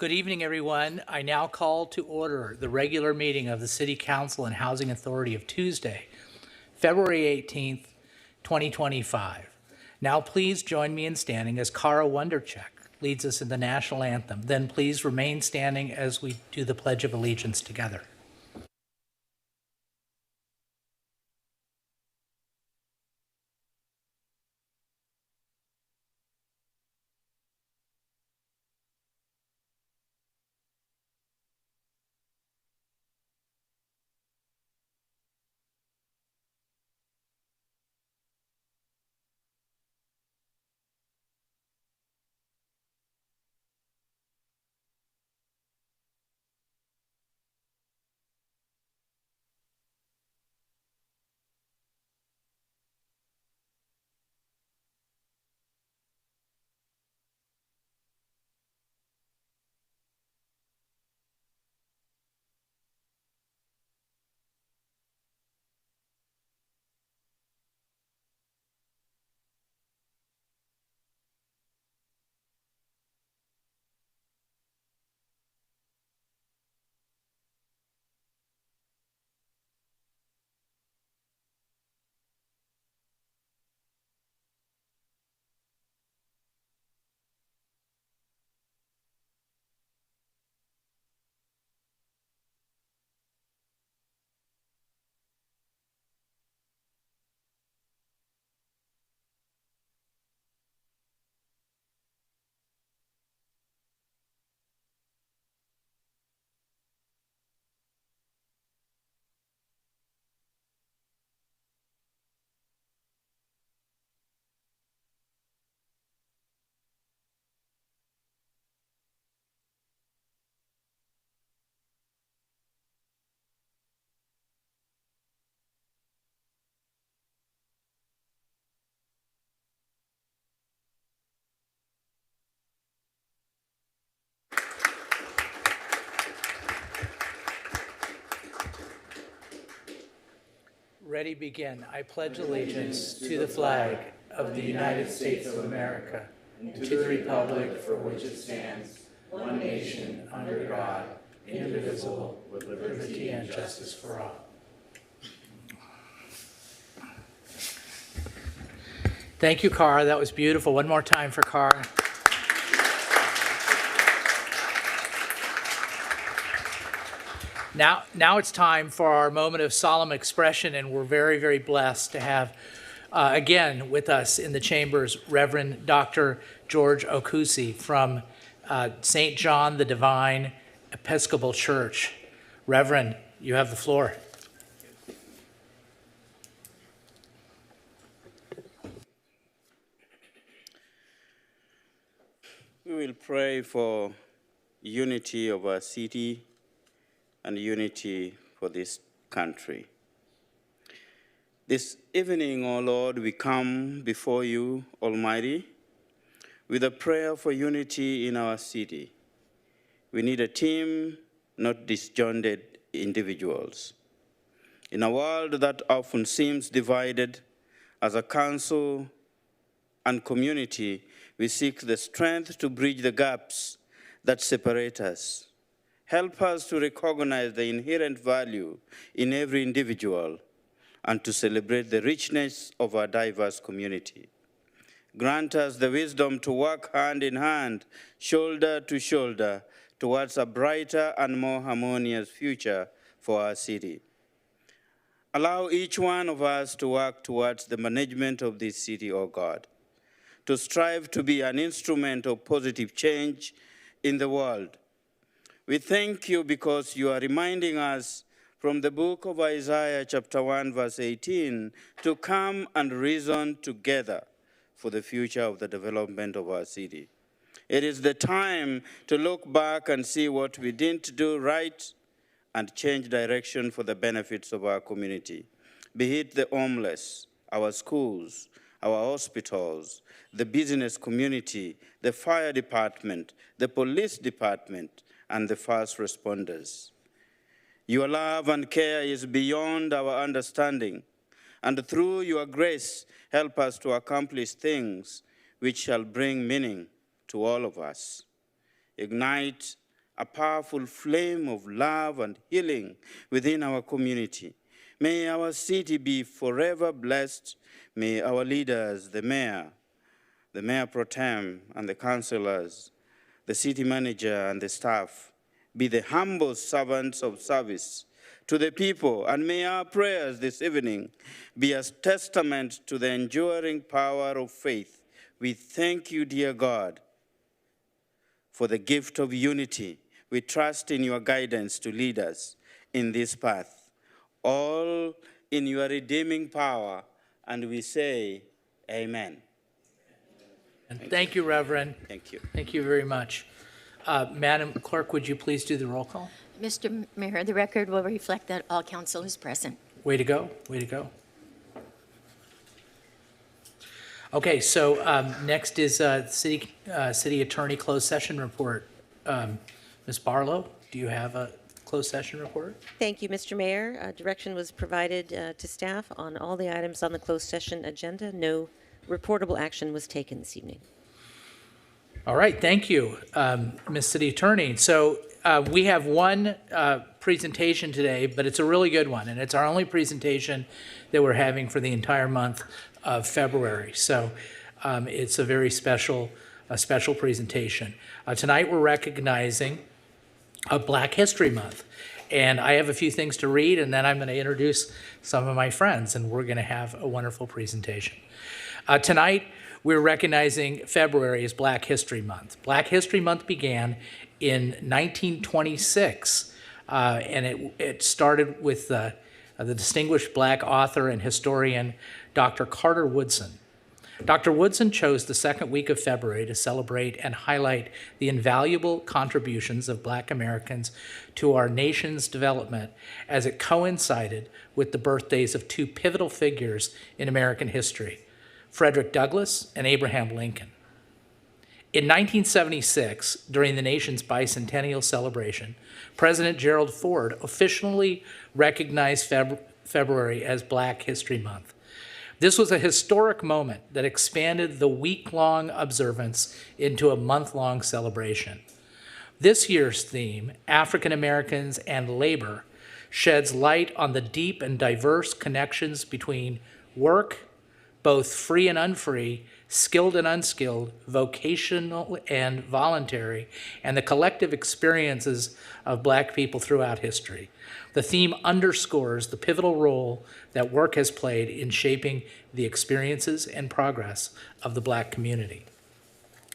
Good evening, everyone. I now call to order the regular meeting of the City Council and Housing Authority of Tuesday, February 18th, 2025. Now please join me in standing as Kara Wondercheck leads us in the national anthem. Then please remain standing as we do the Pledge of Allegiance together. Ready, begin. I pledge allegiance to the flag of the United States of America and to the republic for which it stands, one nation, under God, indivisible, with liberty and justice for all. Thank you, Cara. That was beautiful. One more time for Cara. Now it's time for our moment of solemn expression, and we're very, very blessed to have, again, with us in the chambers, Reverend Dr. George Okusi from St. John the Divine Episcopal Church. Reverend, you have the floor. We will pray for unity of our city and unity for this country. This evening, O Lord, we come before you, Almighty, with a prayer for unity in our city. We need a team, not disjointed individuals. In a world that often seems divided, as a council and community, we seek the strength to bridge the gaps that separate us. Help us to recognize the inherent value in every individual and to celebrate the richness of our diverse community. Grant us the wisdom to work hand in hand, shoulder to shoulder, towards a brighter and more harmonious future for our city. Allow each one of us to work towards the management of this city, O God, to strive to be an instrument of positive change in the world. We thank you because you are reminding us from the book of Isaiah chapter 1 verse 18 to come and reason together for the future of the development of our city. It is the time to look back and see what we didn't do right and change direction for the benefits of our community, be it the homeless, our schools, our hospitals, the business community, the fire department, the police department, and the first responders. Your love and care is beyond our understanding, and through your grace, help us to accomplish things which shall bring meaning to all of us. Ignite a powerful flame of love and healing within our community. May our city be forever blessed. May our leaders, the mayor pro tem, and the councillors, the city manager and the staff, be the humble servants of service to the people, and may our prayers this evening be a testament to the enduring power of faith. We thank you, dear God, for the gift of unity. We trust in your guidance to lead us in this path, all in your redeeming power, and we say, Amen. And thank you, Reverend. Thank you. Thank you very much. Madam Clerk, would you please do the roll call? Mr. Mayor, the record will reflect that all council is present. Way to go, way to go. Okay, so next is City Attorney Closed Session Report. Ms. Barlow, do you have a closed session report? Thank you, Mr. Mayor. Direction was provided to staff on all the items on the closed session agenda. No reportable action was taken this evening. All right, thank you, Ms. City Attorney. So we have one presentation today, but it's a really good one, and it's our only presentation that we're having for the entire month of February. So it's a very special presentation. Tonight we're recognizing Black History Month, and I have a few things to read, and then I'm going to introduce some of my friends, and we're going to have a wonderful presentation. Tonight, we're recognizing February as Black History Month. Black History Month began in 1926, and it started with the distinguished Black author and historian, Dr. Carter Woodson. Dr. Woodson chose the second week of February to celebrate and highlight the invaluable contributions of Black Americans to our nation's development as it coincided with the birthdays of two pivotal figures in American history, Frederick Douglass and Abraham Lincoln. In 1976, during the nation's bicentennial celebration, President Gerald Ford officially recognized February as Black History Month. This was a historic moment that expanded the week-long observance into a month-long celebration. This year's theme, African Americans and Labor, sheds light on the deep and diverse connections between work, both free and unfree, skilled and unskilled, vocational and voluntary, and the collective experiences of Black people throughout history. The theme underscores the pivotal role that work has played in shaping the experiences and progress of the Black community.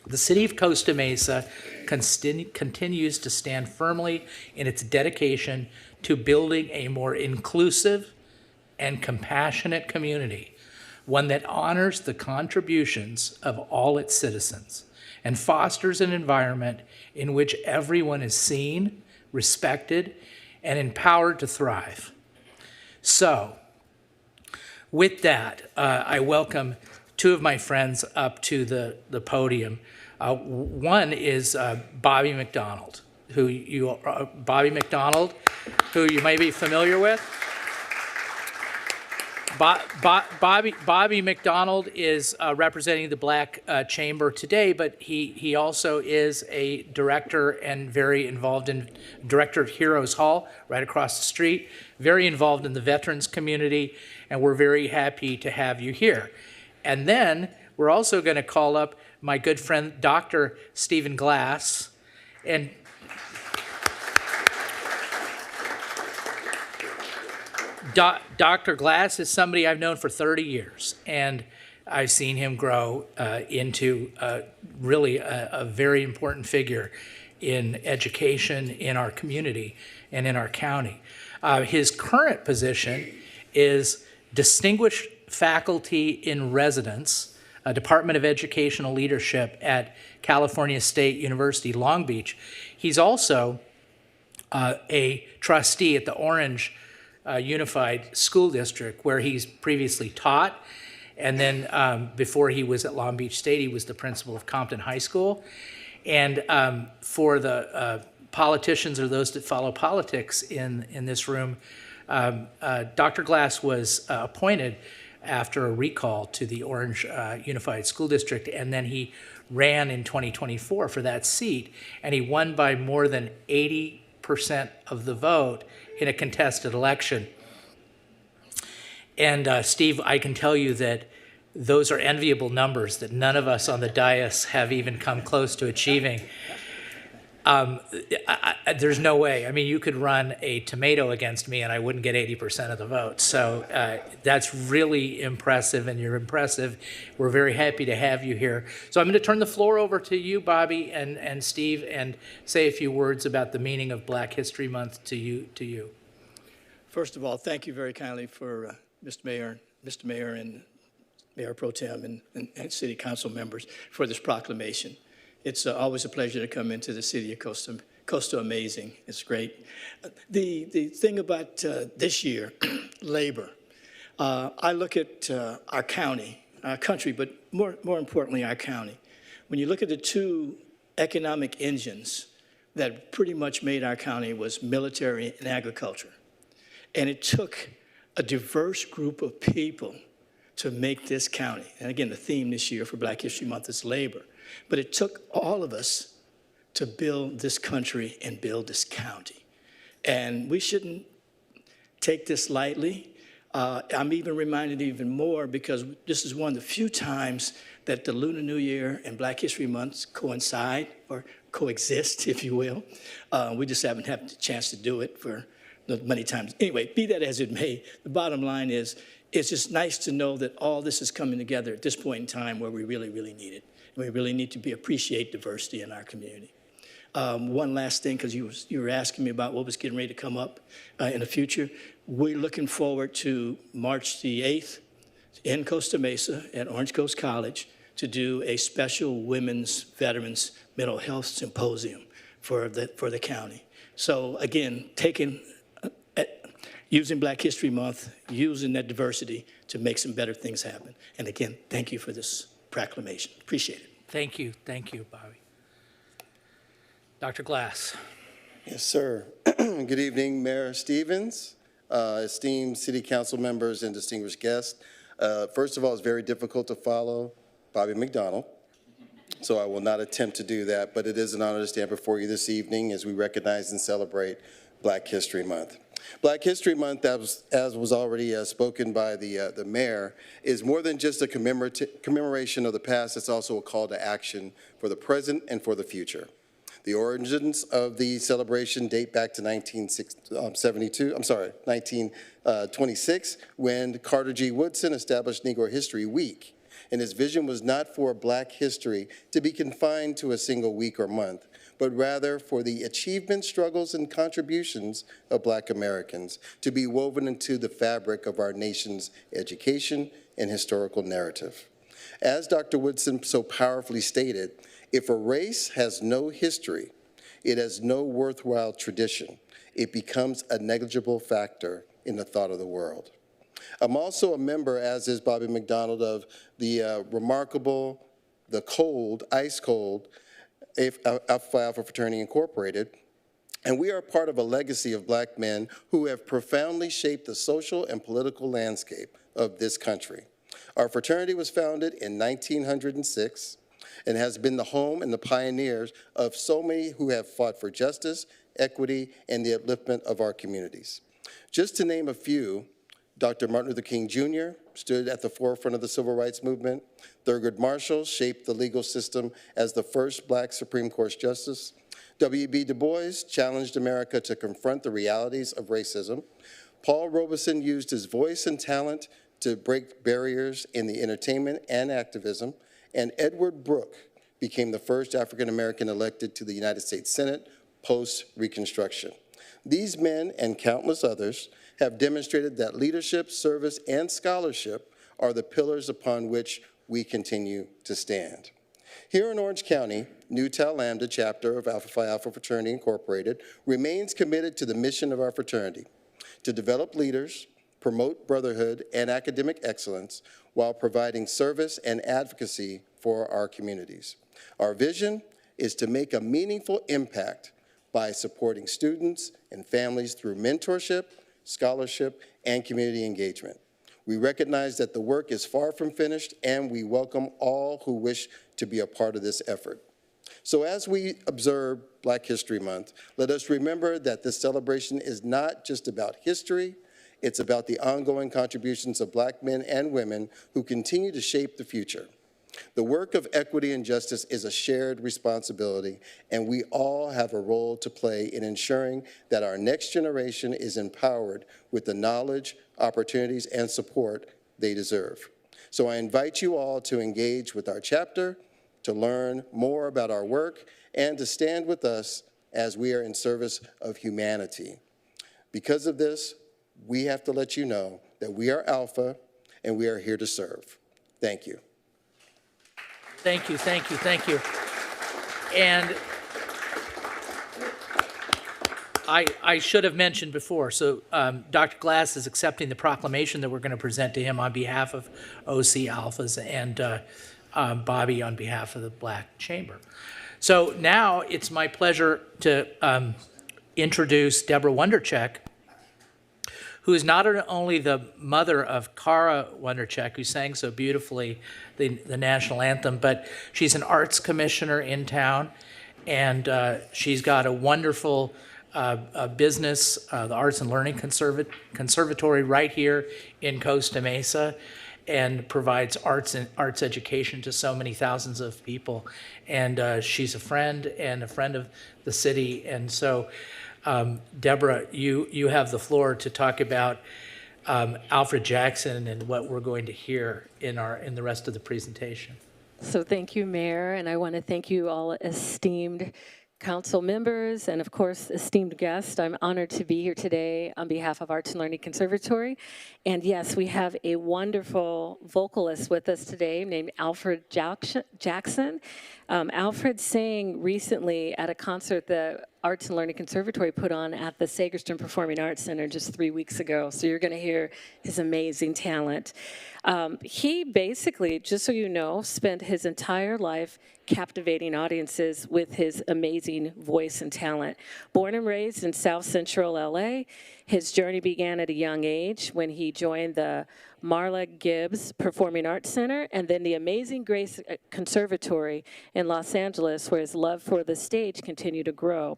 The city of Costa Mesa continues to stand firmly in its dedication to building a more inclusive and compassionate community, one that honors the contributions of all its citizens and fosters an environment in which everyone is seen, respected, and empowered to thrive. So, with that, I welcome two of my friends up to the podium. One is Bobby McDonald, who you may be familiar with. Bobby McDonald is representing the Black Chamber today, but he also is a director and very involved in director of Heroes Hall right across the street, very involved in the veterans community, and we're very happy to have you here. And then we're also going to call up my good friend, Dr. Stephen Glass, and Dr. Glass is somebody I've known for 30 years, and I've seen him grow into really a very important figure in education in our community and in our county. His current position is Distinguished Faculty in Residence, Department of Educational Leadership at California State University, Long Beach. He's also a trustee at the Orange Unified School District, where he's previously taught, and then before he was at Long Beach State, he was the principal of Compton High School. And for the politicians or those that follow politics in this room, Dr. Glass was appointed after a recall to the Orange Unified School District, and then he ran in 2024 for that seat, and he won by more than 80% of the vote in a contested election. And Steve, I can tell you that those are enviable numbers that none of us on the dais have even come close to achieving. There's no way. I mean, you could run a tomato against me and I wouldn't get 80% of the vote. So that's really impressive, and you're impressive. We're very happy to have you here. So I'm going to turn the floor over to you, Bobby and Steve, and say a few words about the meaning of Black History Month to you. First of all, thank you very kindly for Mr. Mayor and Mayor Pro Tem and City Council members for this proclamation. It's always a pleasure to come into the city of Costa Amazing. It's great. The thing about this year, labor, I look at our county, our country, but more importantly, our county. When you look at the two economic engines that pretty much made our county was military and agriculture. And it took a diverse group of people to make this county. And again, the theme this year for Black History Month is labor. But it took all of us to build this country and build this county. And we shouldn't take this lightly. I'm even reminded even more because this is one of the few times that the Lunar New Year and Black History Month coincide or coexist, if you will. We just haven't had the chance to do it for many times. Anyway, be that as it may, the bottom line is it's just nice to know that all this is coming together at this point in time where we really, really need it. We really need to appreciate diversity in our community. One last thing, because you were asking me about what was getting ready to come up in the future. We're looking forward to March the 8th in Costa Mesa at Orange Coast College to do a special Women's Veterans Mental Health Symposium for the county. So again, using Black History Month, using that diversity to make some better things happen. And again, thank you for this proclamation. Appreciate it. Thank you, Bobby. Dr. Glass. Yes, sir. Good evening, Mayor Stevens, esteemed city council members, and distinguished guests. First of all, it's very difficult to follow Bobby McDonald, so I will not attempt to do that, but it is an honor to stand before you this evening as we recognize and celebrate Black History Month. Black History Month, as was already spoken by the mayor, is more than just a commemoration of the past. It's also a call to action for the present and for the future. The origins of the celebration date back to 1926, when Carter G. Woodson established Negro History Week. And his vision was not for Black history to be confined to a single week or month, but rather for the achievements, struggles, and contributions of Black Americans to be woven into the fabric of our nation's education and historical narrative. As Dr. Woodson so powerfully stated, if a race has no history, it has no worthwhile tradition. It becomes a negligible factor in the thought of the world. I'm also a member, as is Bobby McDonald, of the remarkable, the cold, ice cold, Alpha Phi Alpha Fraternity Incorporated, and we are part of a legacy of Black men who have profoundly shaped the social and political landscape of this country. Our fraternity was founded in 1906 and has been the home and the pioneers of so many who have fought for justice, equity, and the upliftment of our communities. Just to name a few, Dr. Martin Luther King Jr. stood at the forefront of the civil rights movement. Thurgood Marshall shaped the legal system as the first Black Supreme Court justice. W.E.B. Du Bois challenged America to confront the realities of racism. Paul Robeson used his voice and talent to break barriers in the entertainment and activism. And Edward Brooke became the first African-American elected to the United States Senate post-Reconstruction. These men and countless others have demonstrated that leadership, service, and scholarship are the pillars upon which we continue to stand. Here in Orange County, Nu Tau Lambda chapter of Alpha Phi Alpha Fraternity Incorporated remains committed to the mission of our fraternity, to develop leaders, promote brotherhood and academic excellence while providing service and advocacy for our communities. Our vision is to make a meaningful impact by supporting students and families through mentorship, scholarship, and community engagement. We recognize that the work is far from finished, and we welcome all who wish to be a part of this effort. So as we observe Black History Month, let us remember that this celebration is not just about history, it's about the ongoing contributions of Black men and women who continue to shape the future. The work of equity and justice is a shared responsibility, and we all have a role to play in ensuring that our next generation is empowered with the knowledge, opportunities, and support they deserve. So I invite you all to engage with our chapter, to learn more about our work, and to stand with us as we are in service of humanity. Because of this, we have to let you know that we are Alpha and we are here to serve. Thank you. Thank you, thank you, thank you. And I should have mentioned before, so Dr. Glass is accepting the proclamation that we're going to present to him on behalf of OC Alphas and Bobby on behalf of the Black Chamber. So now it's my pleasure to introduce Deborah Wondercheck, who is not only the mother of Kara Wondercheck, who sang so beautifully the national anthem, but she's an arts commissioner in town, and she's got a wonderful business, the Arts and Learning Conservatory right here in Costa Mesa, and provides arts education to so many thousands of people. And she's a friend of the city. And so, Deborah, you have the floor to talk about Alfred Jackson and what we're going to hear in the rest of the presentation. So thank you, Mayor, and I want to thank you all esteemed council members and, of course, esteemed guests. I'm honored to be here today on behalf of Arts and Learning Conservatory. And yes, we have a wonderful vocalist with us today named Alfred Jackson. Alfred sang recently at a concert the Arts and Learning Conservatory put on at the Sagerstrom Performing Arts Center just 3 weeks ago. So you're going to hear his amazing talent. He basically, just so you know, spent his entire life captivating audiences with his amazing voice and talent. Born and raised in South Central LA, his journey began at a young age when he joined the Marla Gibbs Performing Arts Center and then the Amazing Grace Conservatory in Los Angeles, where his love for the stage continued to grow.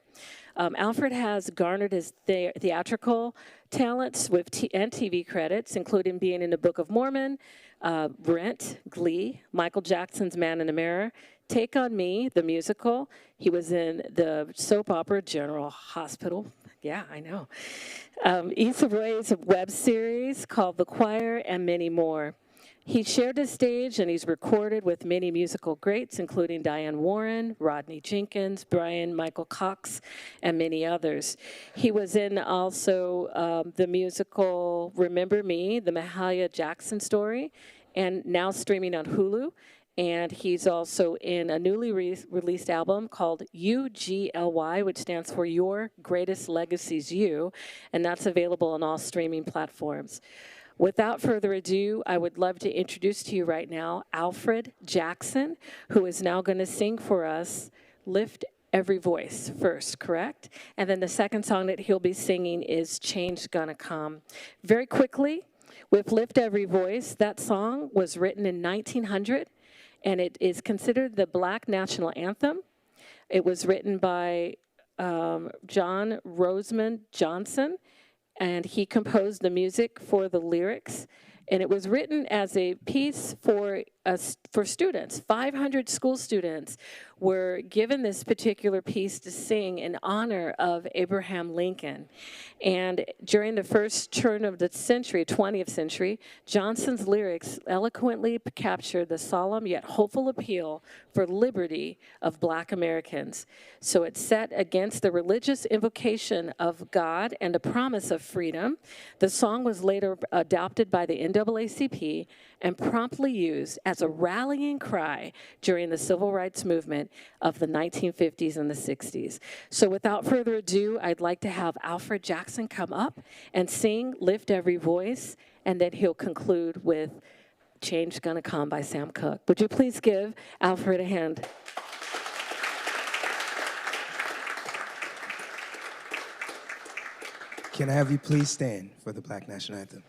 Alfred has garnered his theatrical talents and TV credits, including being in the Book of Mormon, Rent, Glee, Michael Jackson's Man in the Mirror, Take on Me, the musical. He was in the soap opera General Hospital. Yeah, I know. Issa Rae's web series called The Choir, and many more. He shared his stage and he's recorded with many musical greats, including Diane Warren, Rodney Jenkins, Brian Michael Cox, and many others. He was in also the musical Remember Me, the Mahalia Jackson story, and now streaming on Hulu. And he's also in a newly released album called UGLY, which stands for Your Greatest Legacy's You, and that's available on all streaming platforms. Without further ado, I would love to introduce to you right now Alfred Jackson, who is now going to sing for us Lift Every Voice first, correct? And then the second song that he'll be singing is Change Gonna Come. Very quickly, with Lift Every Voice, that song was written in 1900, and it is considered the Black national anthem. It was written by John Rosamond Johnson, and he composed the music for the lyrics. And it was written as a piece for students. 500 school students were given this particular piece to sing in honor of Abraham Lincoln. And during the first turn of the century, 20th century, Johnson's lyrics eloquently captured the solemn yet hopeful appeal for liberty of Black Americans. So it's set against the religious invocation of God and the promise of freedom. The song was later adopted by the NAACP and promptly used as a rallying cry during the civil rights movement of the 1950s and the 60s. So without further ado, I'd like to have Alfred Jackson come up and sing Lift Every Voice, and then he'll conclude with Change Gonna Come by Sam Cooke. Would you please give Alfred a hand? Can I have you please stand for the Black National Anthem?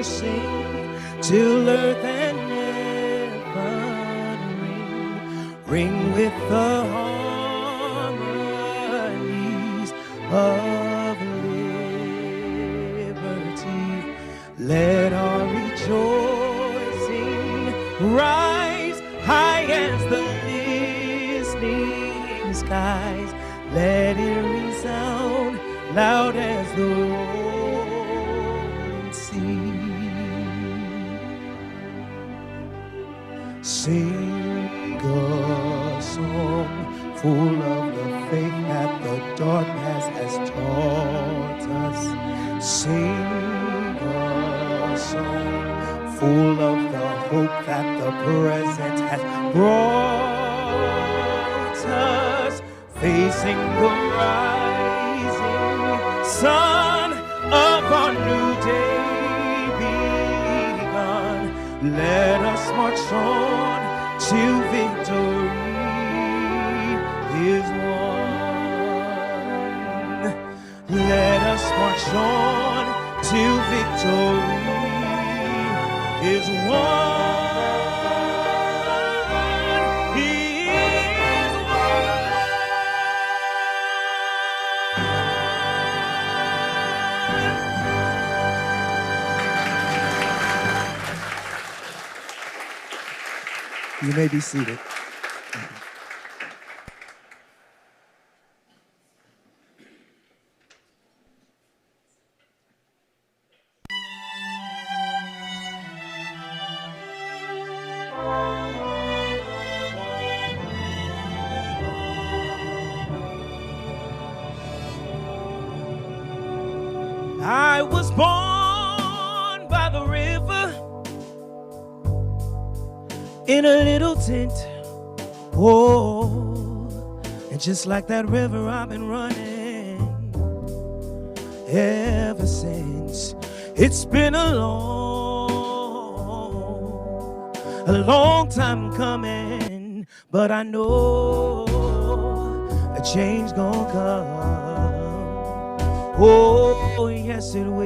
sing till earth and heaven ring with the harmonies of liberty. Let our rejoicing rise high as the listening skies. Let it resound loud as the rolling sea. Sing a song full of the faith that the dark past has taught us. Sing a song full of the hope that the present has brought us. Facing the rising sun of our new day begun. Let us march on till victory is won. Let us march on till victory is won. You may be seated. I was born by the river in a little tent. Oh, and just like that river, I've been running ever since. It's been a long time coming, but I know a change gonna come. Oh, yes it will.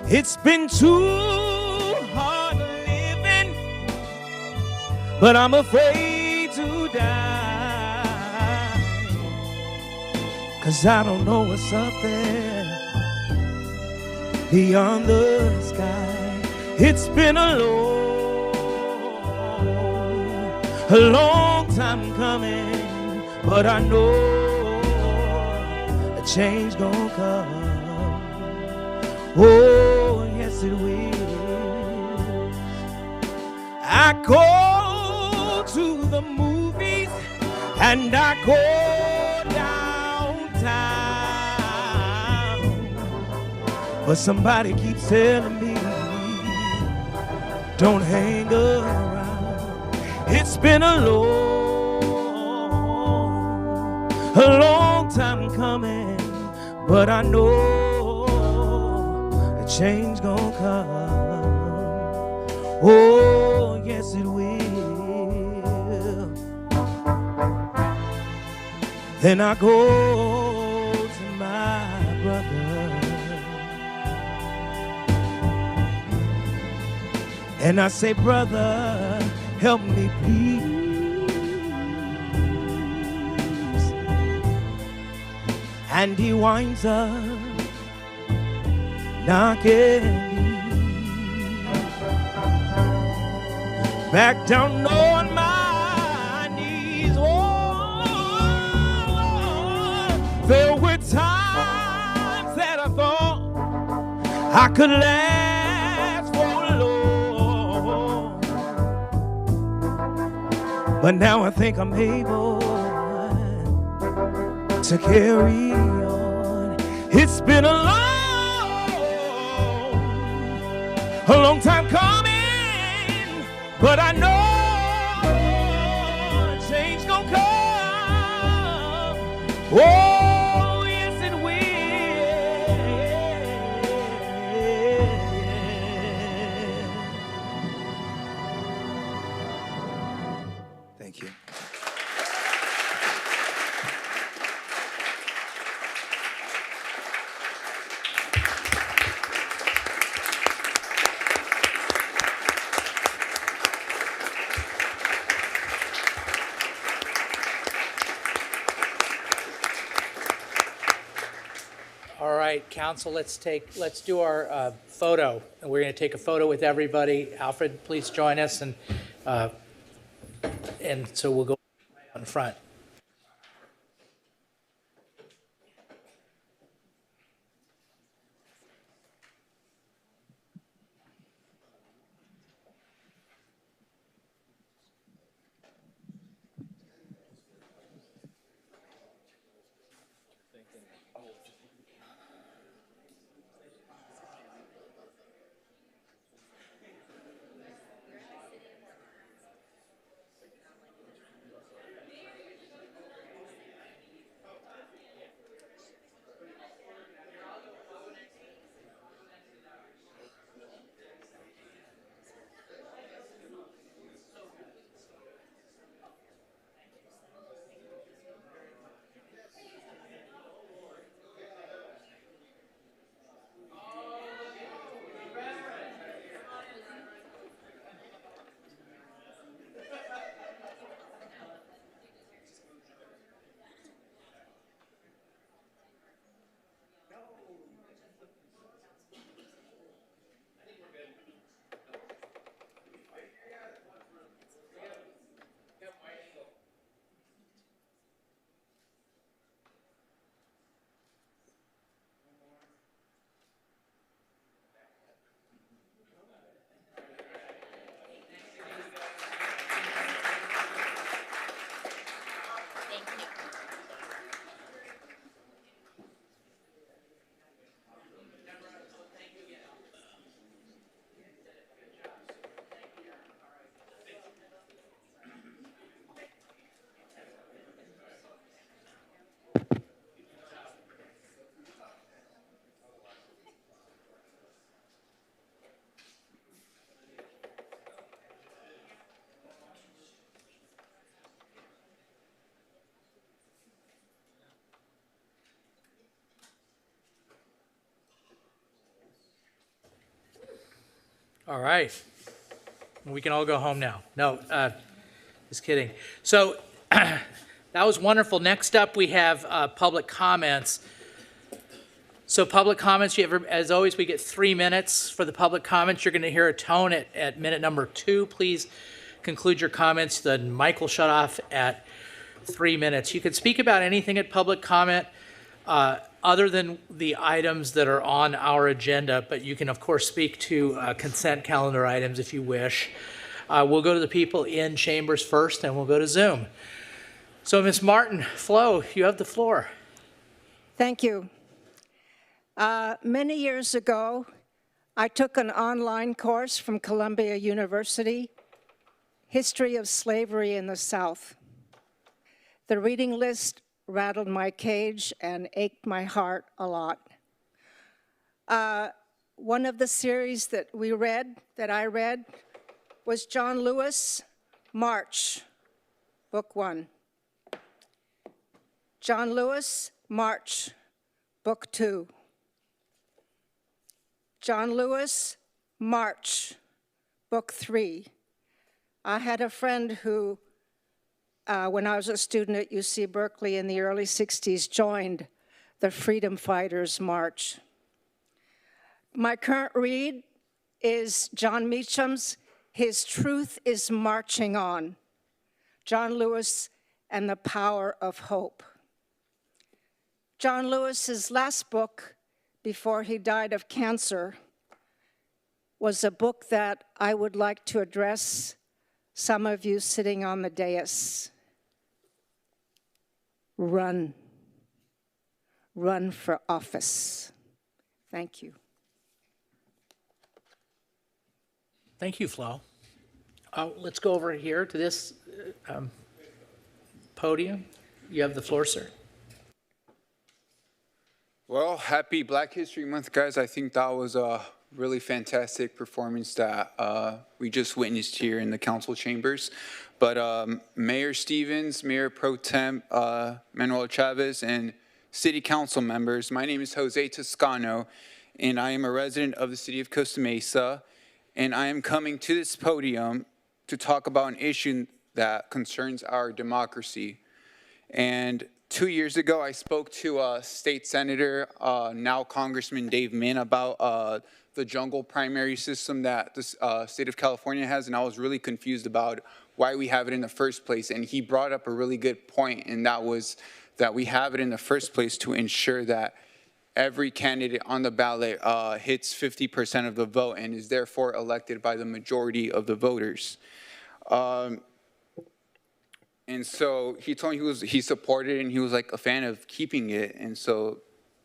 It's been too hard living, but I'm afraid to die, 'cause I don't know what's up there beyond the sky. It's been a long time coming, but I know a change gonna come. Oh, yes it will. I go to the movies and I go downtown, but somebody keeps telling me don't hang around. It's been a long time coming, but I know a change gonna come. Oh, yes it will. Then I go to my brother and I say, brother, help me please. And he winds up knocking me back down on my knees. Oh, there were times that I thought I could last for long, but now I think I'm able to carry on. It's been a long time coming, but I know a change gonna come. Oh, yes it will. Thank you. council, let's do our photo. And we're going to take a photo with everybody. Alfred, please join us, and so we'll go right out in front. All right. We can all go home now. No, just kidding. So that was wonderful. Next up, we have public comments. So public comments, as always, we get 3 minutes for the public comments. You're going to hear a tone at minute number 2. Please conclude your comments. The mic will shut off at 3 minutes. You can speak about anything at public comment other than the items that are on our agenda, but you can, of course, speak to consent calendar items if you wish. We'll go to the people in chambers first, and we'll go to Zoom. So, Ms. Martin, Flo, you have the floor. Thank you. Many years ago, I took an online course from Columbia University, History of Slavery in the South. The reading list rattled my cage and ached my heart a lot. One of the series that I read, was John Lewis, March, Book 1. John Lewis, March, Book 2. John Lewis, March, Book 3. I had a friend who, when I was a student at UC Berkeley in the early 60s, joined the Freedom Fighters March. My current read is John Meacham's His Truth is Marching On, John Lewis and the Power of Hope. John Lewis's last book, before he died of cancer, was a book that I would like to address some of you sitting on the dais. Run. Run for office. Thank you. Thank you, Flo. Let's go over here to this podium. You have the floor, sir. Well, happy Black History Month, guys. I think that was a really fantastic performance that we just witnessed here in the council chambers. But Mayor Stevens, Mayor Pro Tem Manuel Chavez, and City Council members, my name is Jose Toscano, and I am a resident of the city of Costa Mesa, and I am coming to this podium to talk about an issue that concerns our democracy. And 2 years ago, I spoke to State Senator, now Congressman Dave Min, about the jungle primary system that the state of California has, and I was really confused about why we have it in the first place. And he brought up a really good point, and that was that we have it in the first place to ensure that every candidate on the ballot hits 50% of the vote and is therefore elected by the majority of the voters. And so he told me he supported it, and he was like a fan of keeping it. And so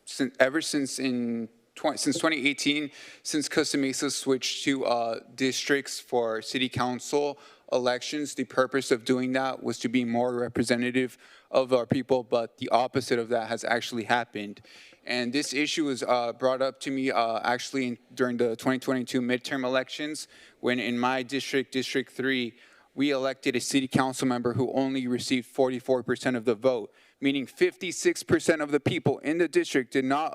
since 2018, since Costa Mesa switched to districts for city council elections, the purpose of doing that was to be more representative of our people, but the opposite of that has actually happened. And this issue was brought up to me actually during the 2022 midterm elections, when in my district, District 3, we elected a city council member who only received 44% of the vote, meaning 56% of the people in the district did not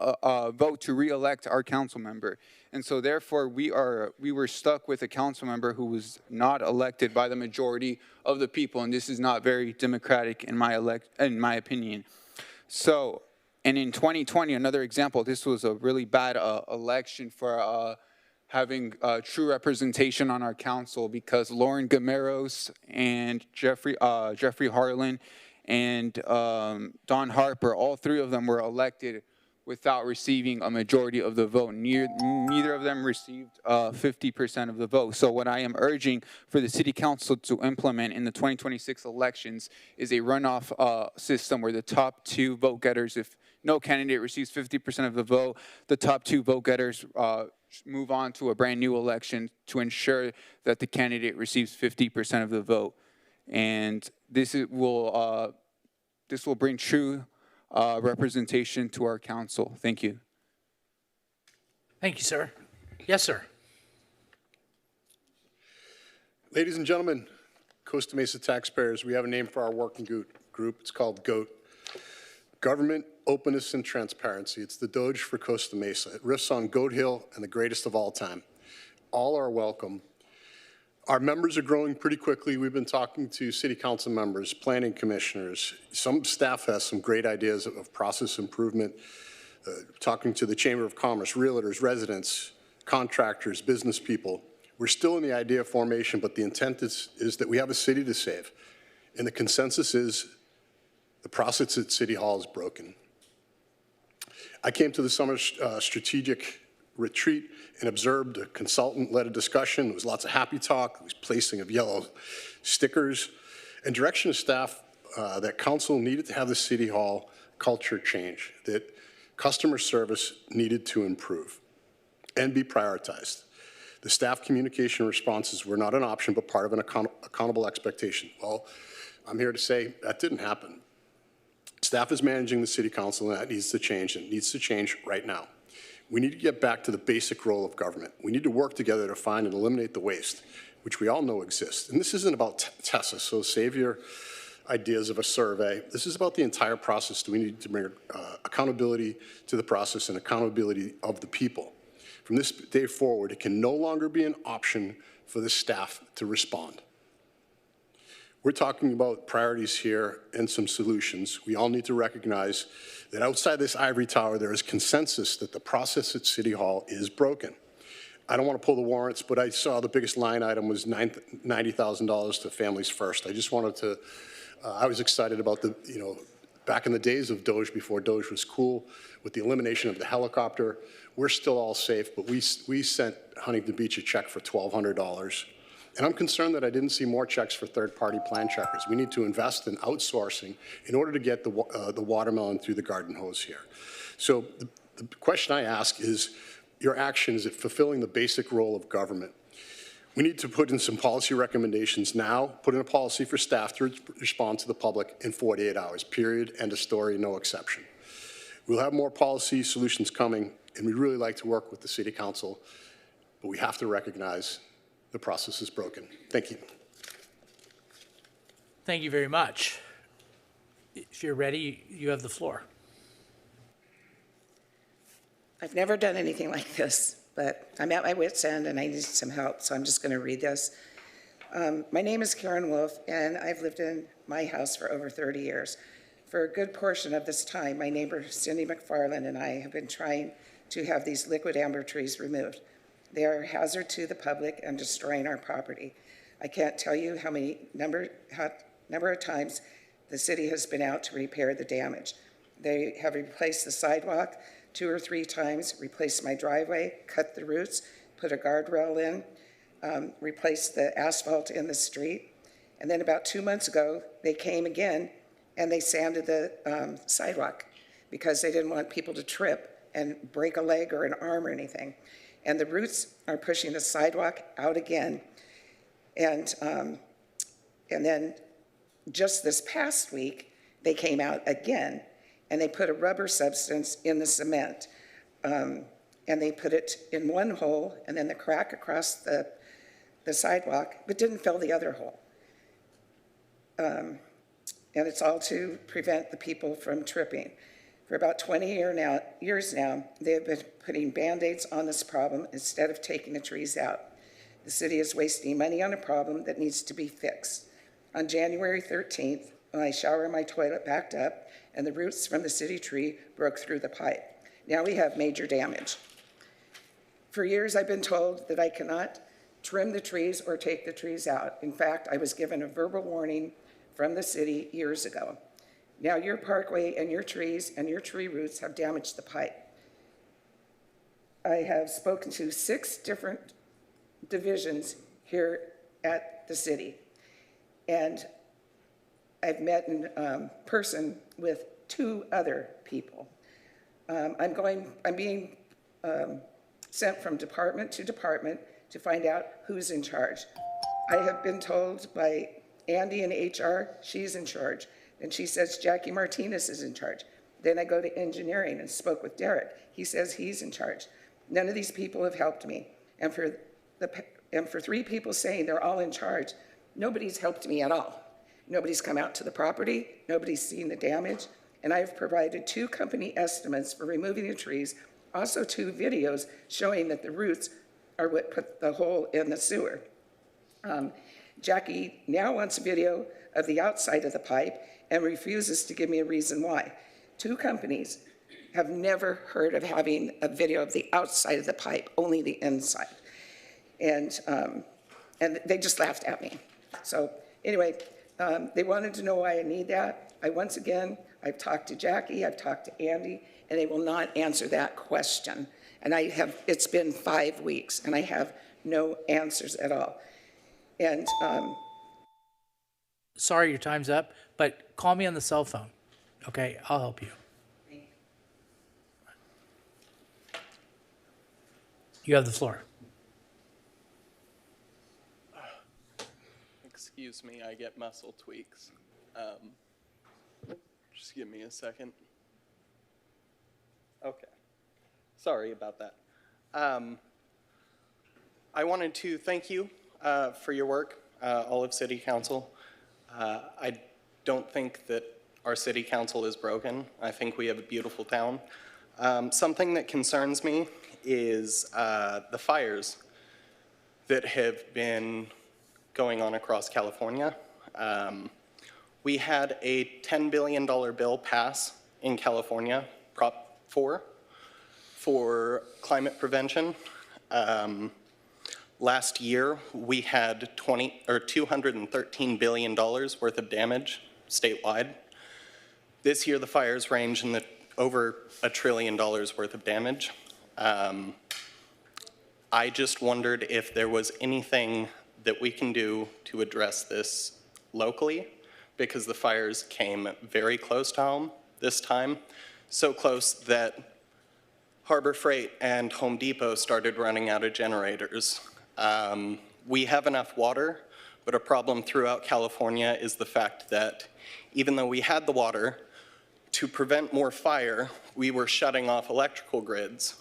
vote to re-elect our council member. And so therefore we were stuck with a council member who was not elected by the majority of the people, and this is not very democratic in my opinion. So, and in 2020, another example, this was a really bad election for having true representation on our council, because Lauren Gameros and Jeffrey Harlan and Don Harper, all three of them were elected without receiving a majority of the vote. Neither of them received 50% of the vote. So what I am urging for the city council to implement in the 2026 elections is a runoff system where the top two vote getters, if no candidate receives 50% of the vote, the top two vote getters move on to a brand new election to ensure that the candidate receives 50% of the vote. And this will bring true representation to our council. Thank you. Thank you, sir. Yes, sir. Ladies and gentlemen, Costa Mesa taxpayers, we have a name for our working group. It's called GOAT. Government, Openness, and Transparency. It's the Doge for Costa Mesa. It riffs on Goat Hill and the greatest of all time. All are welcome. Our members are growing pretty quickly. We've been talking to city council members, planning commissioners. Some staff has some great ideas of process improvement. Talking to the Chamber of Commerce, realtors, residents, contractors, business people. We're still in the idea formation, but the intent is that we have a city to save. And the consensus is the process at City Hall is broken. I came to the summer strategic retreat and observed a consultant-led discussion. There was lots of happy talk. There was placing of yellow stickers and direction of staff that council needed to have the City Hall culture change, that customer service needed to improve and be prioritized. The staff communication responses were not an option, but part of an accountable expectation. Well, I'm here to say that didn't happen. Staff is managing the city council, and that needs to change, and it needs to change right now. We need to get back to the basic role of government. We need to work together to find and eliminate the waste, which we all know exists. And this isn't about Tessa, so save your ideas of a survey. This is about the entire process. We need to bring accountability to the process and accountability of the people. From this day forward, it can no longer be an option for the staff to respond. We're talking about priorities here and some solutions. We all need to recognize that outside this ivory tower, there is consensus that the process at City Hall is broken. I don't want to pull the warrants, but I saw the biggest line item was $90,000 to Families First. I just wanted to, I was excited about the, back in the days of Doge, before Doge was cool, with the elimination of the helicopter, we're still all safe, but we sent Huntington Beach a check for $1,200. And I'm concerned that I didn't see more checks for third-party plan checkers. We need to invest in outsourcing in order to get the watermelon through the garden hose here. So the question I ask is, your action, is it fulfilling the basic role of government? We need to put in some policy recommendations now, put in a policy for staff to respond to the public in 48 hours, period, end of story, no exception. We'll have more policy solutions coming, and we'd really like to work with the City Council, but we have to recognize the process is broken. Thank you. Thank you very much. If you're ready, you have the floor. I've never done anything like this, but I'm at my wit's end and I need some help, so I'm just going to read this. My name is Karen Wolf, and I've lived in my house for over 30 years. For a good portion of this time, my neighbor Cindy McFarland and I have been trying to have these liquid amber trees removed. They are a hazard to the public and destroying our property. I can't tell you how many number of times the city has been out to repair the damage. They have replaced the sidewalk 2 or 3 times, replaced my driveway, cut the roots, put a guardrail in, replaced the asphalt in the street. And then about 2 months ago, they came again and they sanded the sidewalk because they didn't want people to trip and break a leg or an arm or anything. And the roots are pushing the sidewalk out again. And then just this past week, they came out again and they put a rubber substance in the cement. And they put it in one hole and then the crack across the sidewalk, but didn't fill the other hole. And it's all to prevent the people from tripping. For about 20 years now, they have been putting Band-Aids on this problem instead of taking the trees out. The city is wasting money on a problem that needs to be fixed. On January 13th, my shower and my toilet backed up, and the roots from the city tree broke through the pipe. Now we have major damage. For years, I've been told that I cannot trim the trees or take the trees out. In fact, I was given a verbal warning from the city years ago. Now your parkway and your trees and your tree roots have damaged the pipe. I have spoken to 6 different divisions here at the city, and I've met in person with 2 other people. I'm being sent from department to department to find out who's in charge. I have been told by Andy in HR, she's in charge. And she says Jackie Martinez is in charge. Then I go to engineering and spoke with Derek. He says he's in charge. None of these people have helped me. And for 3 people saying they're all in charge, nobody's helped me at all. Nobody's come out to the property. Nobody's seen the damage. And I've provided 2 company estimates for removing the trees, also 2 videos showing that the roots are what put the hole in the sewer. Jackie now wants a video of the outside of the pipe and refuses to give me a reason why. 2 companies have never heard of having a video of the outside of the pipe, only the inside. And they just laughed at me. So anyway, they wanted to know why I need that. I've talked to Jackie, I've talked to Andy, and they will not answer that question. And it's been 5 weeks, and I have no answers at all. And Sorry, your time's up, but call me on the cell phone, okay? I'll help you. You have the floor. Excuse me, I get muscle tweaks. Just give me a second. Okay. Sorry about that. I wanted to thank you for your work, all of City Council. I don't think that our City Council is broken. I think we have a beautiful town. Something that concerns me is the fires that have been going on across California. We had a $10 billion bill pass in California, Prop 4, for climate prevention. Last year, we had $213 billion worth of damage statewide. This year, the fires range in over $1 trillion worth of damage. I just wondered if there was anything that we can do to address this locally, because the fires came very close to home this time, so close that Harbor Freight and Home Depot started running out of generators. We have enough water, but a problem throughout California is the fact that even though we had the water, to prevent more fire, we were shutting off electrical grids,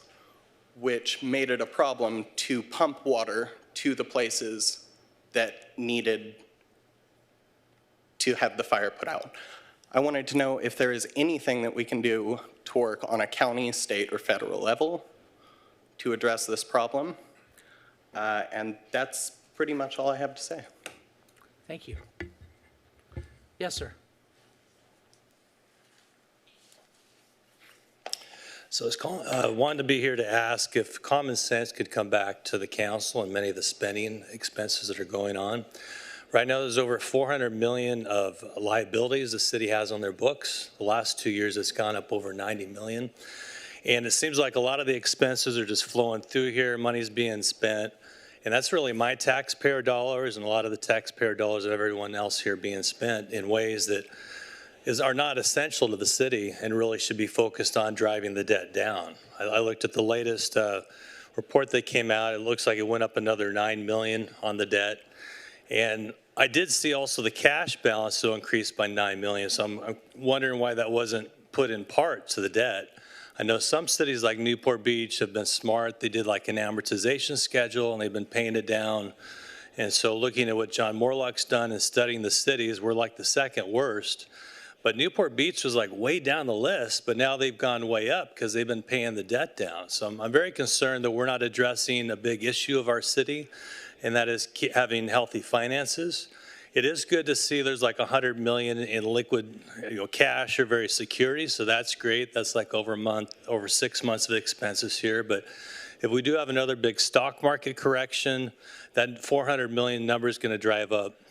which made it a problem to pump water to the places that needed to have the fire put out. I wanted to know if there is anything that we can do to work on a county, state, or federal level to address this problem. And that's pretty much all I have to say. Thank you. Yes, sir. So I wanted to be here to ask if common sense could come back to the council and many of the spending expenses that are going on. Right now, there's over 400 million of liabilities the city has on their books. The last 2 years, it's gone up over 90 million. And it seems like a lot of the expenses are just flowing through here, money's being spent. And that's really my taxpayer dollars and a lot of the taxpayer dollars of everyone else here being spent in ways that are not essential to the city and really should be focused on driving the debt down. I looked at the latest report that came out. It looks like it went up another 9 million on the debt. And I did see also the cash balance so increased by 9 million. So I'm wondering why that wasn't put in part to the debt. I know some cities like Newport Beach have been smart. They did like an amortization schedule and they've been paying it down. And so looking at what John Morlock's done and studying the cities, we're like the second worst. But Newport Beach was like way down the list, but now they've gone way up because they've been paying the debt down. So I'm very concerned that we're not addressing a big issue of our city, and that is having healthy finances. It is good to see there's like 100 million in liquid cash or various securities, so that's great. That's like over 6 months of expenses here. But if we do have another big stock market correction, that 400 million number is going to drive up.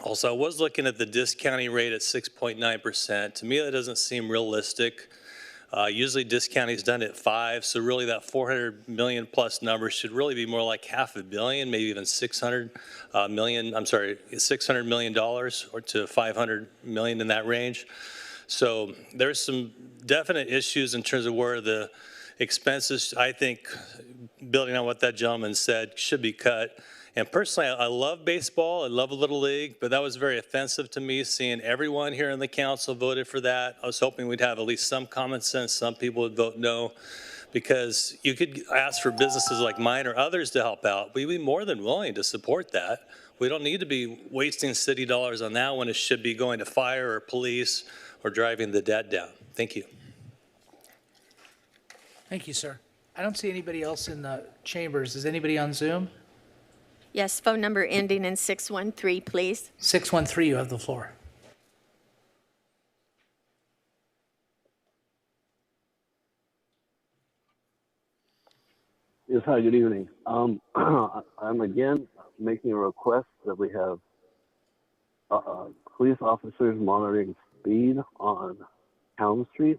Also, I was looking at the discounting rate at 6.9%. To me, that doesn't seem realistic. Usually discounting is done at 5%, so really that 400 million plus number should really be more like $500 million, maybe even $600 million or to 500 million in that range. So there's some definite issues in terms of where the expenses, I think, building on what that gentleman said, should be cut. And personally, I love baseball, I love Little League, but that was very offensive to me, seeing everyone here in the council voted for that. I was hoping we'd have at least some common sense. Some people would vote no, because you could ask for businesses like mine or others to help out. We'd be more than willing to support that. We don't need to be wasting city dollars on that when it should be going to fire or police or driving the debt down. Thank you. Thank you, sir. I don't see anybody else in the chambers. Is anybody on Zoom? Yes, phone number ending in 613, please. 613, you have the floor. Yes, hi, good evening. I'm again making a request that we have police officers monitoring speed on Town Street.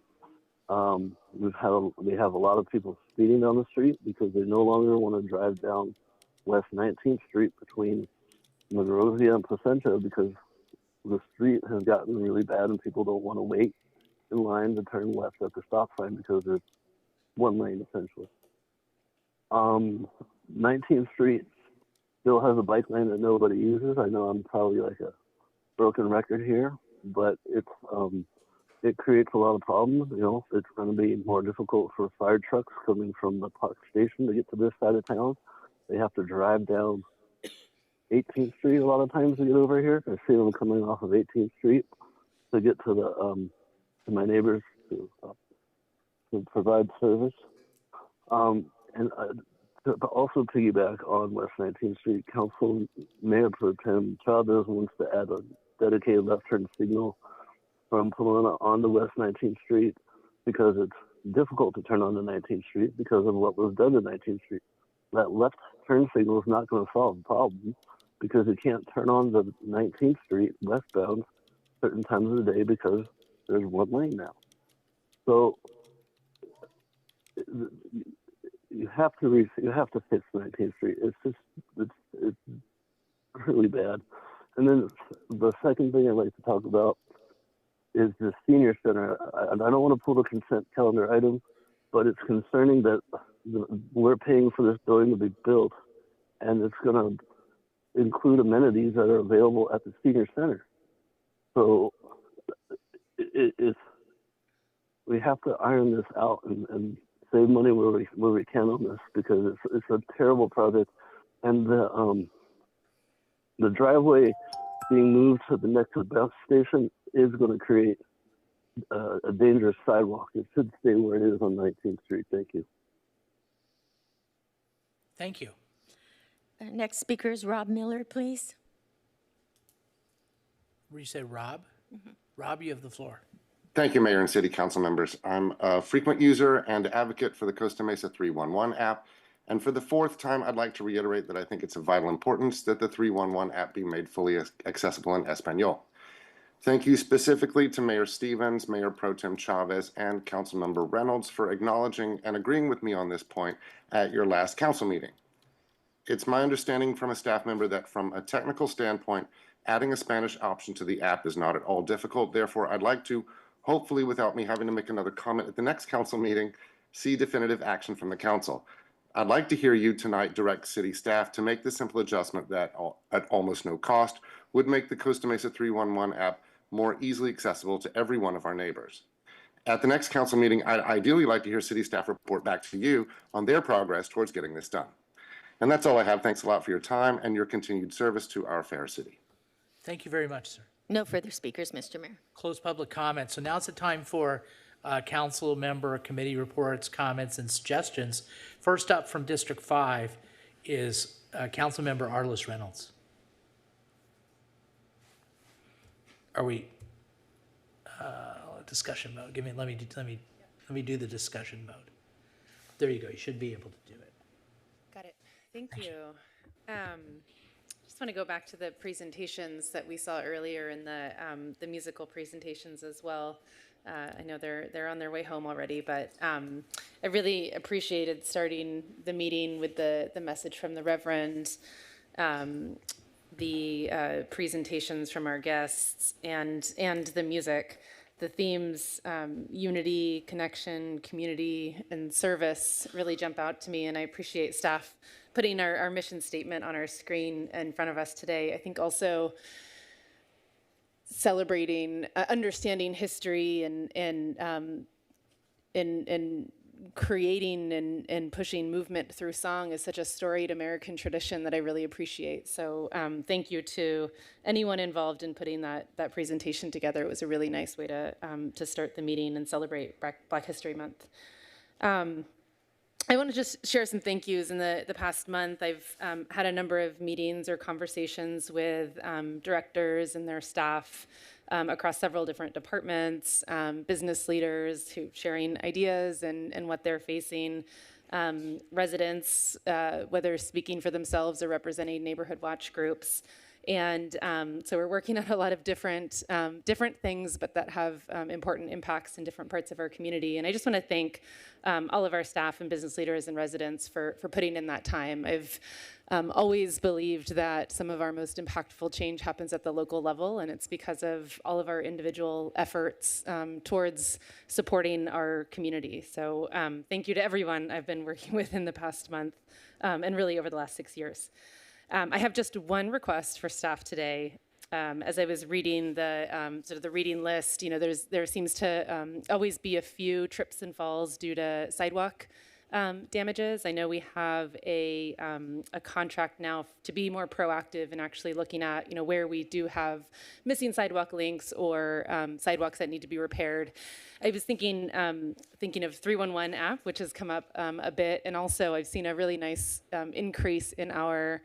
We have a lot of people speeding down the street because they no longer want to drive down West 19th Street between Monrovia and Placenta because the street has gotten really bad and people don't want to wait in line to turn left at the stop sign because there's one lane essentially. 19th Street still has a bike lane that nobody uses. I know I'm probably like a broken record here, but it creates a lot of problems. You know, it's going to be more difficult for fire trucks coming from the park station to get to this side of town. They have to drive down 18th Street a lot of times to get over here. I see them coming off of 18th Street to get to the to my neighbors to provide service. And to also piggyback on West 19th Street, Council Mayor Pro Tem Chavez wants to add a dedicated left turn signal from Pomona onto West 19th Street because it's difficult to turn onto 19th Street because of what was done to 19th Street. That left turn signal is not going to solve the problem because you can't turn on the 19th Street westbound certain times of the day because there's one lane now. So you have to fix 19th Street. It's really bad. And then the second thing I'd like to talk about is the senior center. I don't want to pull the consent calendar item, but it's concerning that we're paying for this building to be built, and it's going to include amenities that are available at the senior center. So we have to iron this out and save money where we can on this because it's a terrible project, and the driveway being moved to the next bus station is going to create a dangerous sidewalk. It should stay where it is on 19th Street. Thank you. Thank you. Next speaker is Rob Miller, please. Where you say Rob? Mm-hmm. Rob, you have the floor. Thank you, Mayor and City Council members. I'm a frequent user and advocate for the Costa Mesa 311 app. And for the fourth time, I'd like to reiterate that I think it's of vital importance that the 311 app be made fully accessible in Espanol. Thank you specifically to Mayor Stevens, Mayor Pro Tem Chavez, and Councilmember Reynolds for acknowledging and agreeing with me on this point at your last council meeting. It's my understanding from a staff member that from a technical standpoint, adding a Spanish option to the app is not at all difficult. Therefore, I'd like to, hopefully without me having to make another comment at the next council meeting, see definitive action from the council. I'd like to hear you tonight direct city staff to make the simple adjustment that at almost no cost would make the Costa Mesa 311 app more easily accessible to every one of our neighbors. At the next council meeting, I'd ideally like to hear city staff report back to you on their progress towards getting this done. And that's all I have. Thanks a lot for your time and your continued service to our fair city. Thank you very much, sir. No further speakers, Mr. Mayor. Close public comment. So now's the time for council member committee reports, comments, and suggestions. First up from District 5 is Council Member Arliss Reynolds. Are we discussion mode? Let me do the discussion mode. There you go. You should be able to do it. Got it. Thank you. Just want to go back to the presentations that we saw earlier in the musical presentations as well. I know they're on their way home already, but I really appreciated starting the meeting with the message from the Reverend, the presentations from our guests, and the music. The themes, unity, connection, community, and service really jump out to me, and I appreciate staff putting our mission statement on our screen in front of us today. I think also celebrating, understanding history and creating and pushing movement through song is such a storied American tradition that I really appreciate. So thank you to anyone involved in putting that presentation together. It was a really nice way to start the meeting and celebrate Black History Month. I want to just share some thank yous. In the past month, I've had a number of meetings or conversations with directors and their staff across several different departments, business leaders who sharing ideas and what they're facing, residents, whether speaking for themselves or representing neighborhood watch groups. And so we're working on a lot of different things, but that have important impacts in different parts of our community. And I just want to thank all of our staff and business leaders and residents for putting in that time. I've always believed that some of our most impactful change happens at the local level, and it's because of all of our individual efforts towards supporting our community. So thank you to everyone I've been working with in the past month and really over the last 6 years. I have just one request for staff today. As I was reading the sort of the reading list, you know, there seems to always be a few trips and falls due to sidewalk damages. I know we have a contract now to be more proactive in actually looking at, you know, where we do have missing sidewalk links or sidewalks that need to be repaired. I was thinking of 311 app, which has come up a bit, and also I've seen a really nice increase in our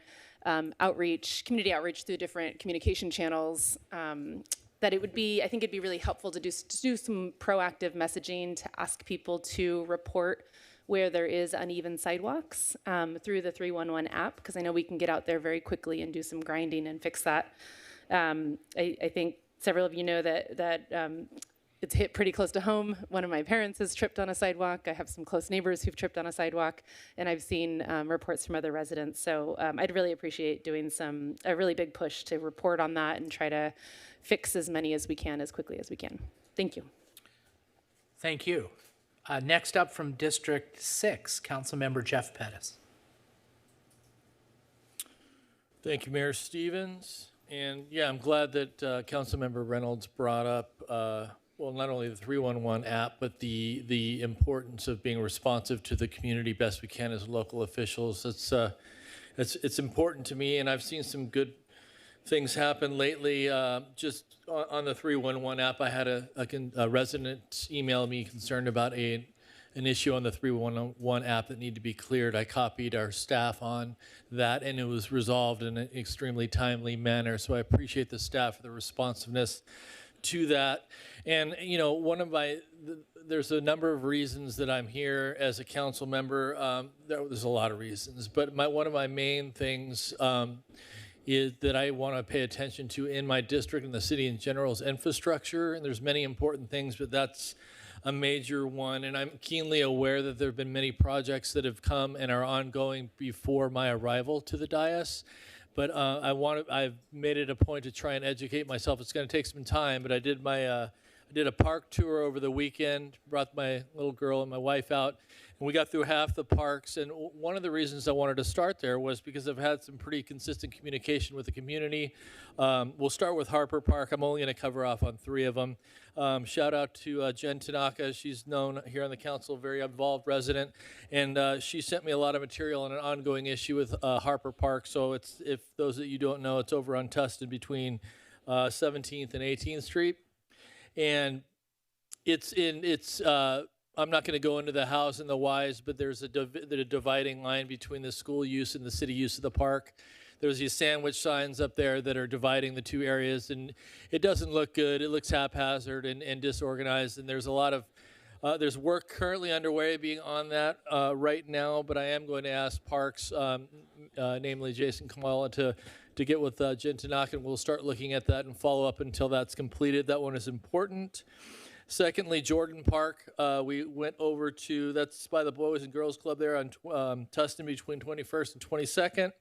community outreach through different communication channels, that it would be, I think it'd be really helpful to do some proactive messaging to ask people to report where there is uneven sidewalks through the 311 app, because I know we can get out there very quickly and do some grinding and fix that. I think several of you know that it's hit pretty close to home. One of my parents has tripped on a sidewalk. I have some close neighbors who've tripped on a sidewalk, and I've seen reports from other residents. So I'd really appreciate doing a really big push to report on that and try to fix as many as we can as quickly as we can. Thank you. Thank you. Next up from District 6, Councilmember Jeff Pettis. Thank you, Mayor Stevens. And yeah, I'm glad that Councilmember Reynolds brought up well, not only the 311 app, but the importance of being responsive to the community best we can as local officials. It's important to me, and I've seen some good things happen lately. Just on the 311 app, I had a resident email me concerned about an issue on the 311 app that needed to be cleared. I copied our staff on that, and it was resolved in an extremely timely manner. So I appreciate the staff for the responsiveness to that. And, there's a number of reasons that I'm here as a council member. There's a lot of reasons, but one of my main things is that I want to pay attention to in my district and the city in general is infrastructure. And there's many important things, but that's a major one. And I'm keenly aware that there have been many projects that have come and are ongoing before my arrival to the dais. But I've made it a point to try and educate myself. It's going to take some time, but I did a park tour over the weekend, brought my little girl and my wife out, and we got through half the parks. And one of the reasons I wanted to start there was because I've had some pretty consistent communication with the community. We'll start with Harper Park. I'm only going to cover off on 3 of them. Shout out to Jen Tanaka. She's known here on the council, very involved resident, and she sent me a lot of material on an ongoing issue with Harper Park. So if those of you don't know, it's over on Tustin between 17th and 18th Street. And I'm not going to go into the hows and the whys, but there's a dividing line between the school use and the city use of the park. There's these sandwich signs up there that are dividing the 2 areas, and it doesn't look good. It looks haphazard and disorganized, and there's a lot of there's work currently underway being on that right now, but I am going to ask Parks, namely Jason Kamala, to get with Jen Tanaka, and we'll start looking at that and follow up until that's completed. That one is important. Secondly, Jordan Park, we went over to, that's by the Boys and Girls Club there on Tustin between 21st and 22nd.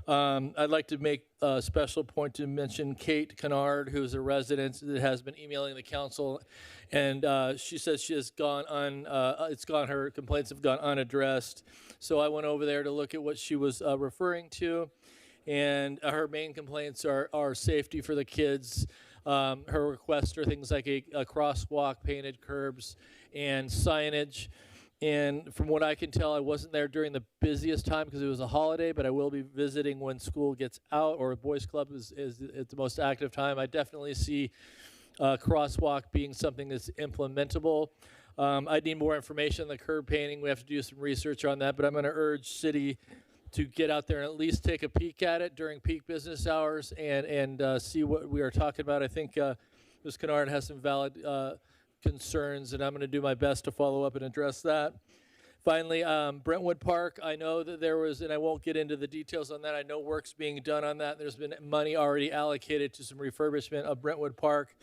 I'd like to make a special point to mention Kate Kennard, who's a resident that has been emailing the council, and she says she has her complaints have gone unaddressed. So I went over there to look at what she was referring to, and her main complaints are safety for the kids. Her requests are things like a crosswalk, painted curbs, and signage. And from what I can tell, I wasn't there during the busiest time because it was a holiday, but I will be visiting when school gets out or Boys Club is at the most active time. I definitely see crosswalk being something that's implementable. I need more information on the curb painting. We have to do some research on that, but I'm going to urge city to get out there and at least take a peek at it during peak business hours and see what we are talking about. I think Ms. Kennard has some valid concerns, and I'm going to do my best to follow up and address that. Finally, Brentwood Park, I know that there was, and I won't get into the details on that, I know work's being done on that. There's been money already allocated to some refurbishment of Brentwood Park.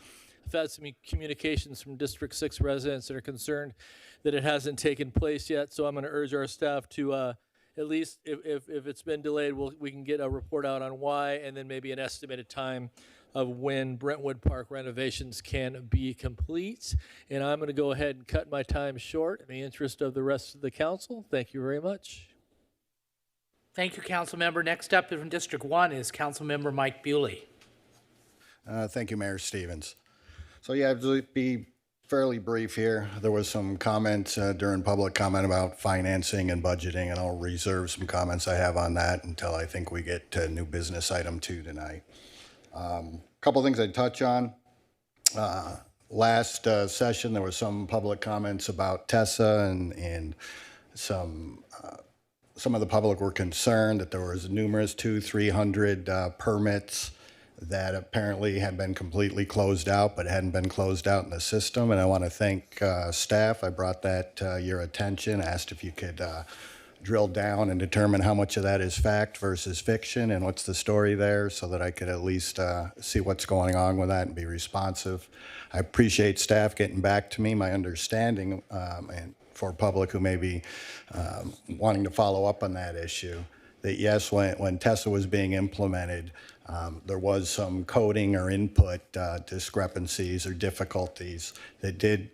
I've had some communications from District 6 residents that are concerned that it hasn't taken place yet, so I'm going to urge our staff to at least, if it's been delayed, we can get a report out on why, and then maybe an estimated time of when Brentwood Park renovations can be complete. And I'm going to go ahead and cut my time short in the interest of the rest of the council. Thank you very much. Thank you, Council Member. Next up from District 1 is Council Member Mike Bewley. Thank you, Mayor Stevens. So yeah, I'll be fairly brief here. There was some comments during public comment about financing and budgeting, and I'll reserve some comments I have on that until I think we get to new business item 2 tonight. A couple things I'd touch on. Last session, there was some public comments about Tessa, and some of the public were concerned that there was numerous 200-300 permits that apparently had been completely closed out, but hadn't been closed out in the system. And I want to thank staff. I brought that to your attention, asked if you could drill down and determine how much of that is fact versus fiction and what's the story there, so that I could at least see what's going on with that and be responsive. I appreciate staff getting back to me. My understanding, and for public who may be wanting to follow up on that issue, that yes, when Tessa was being implemented, there was some coding or input discrepancies or difficulties that did,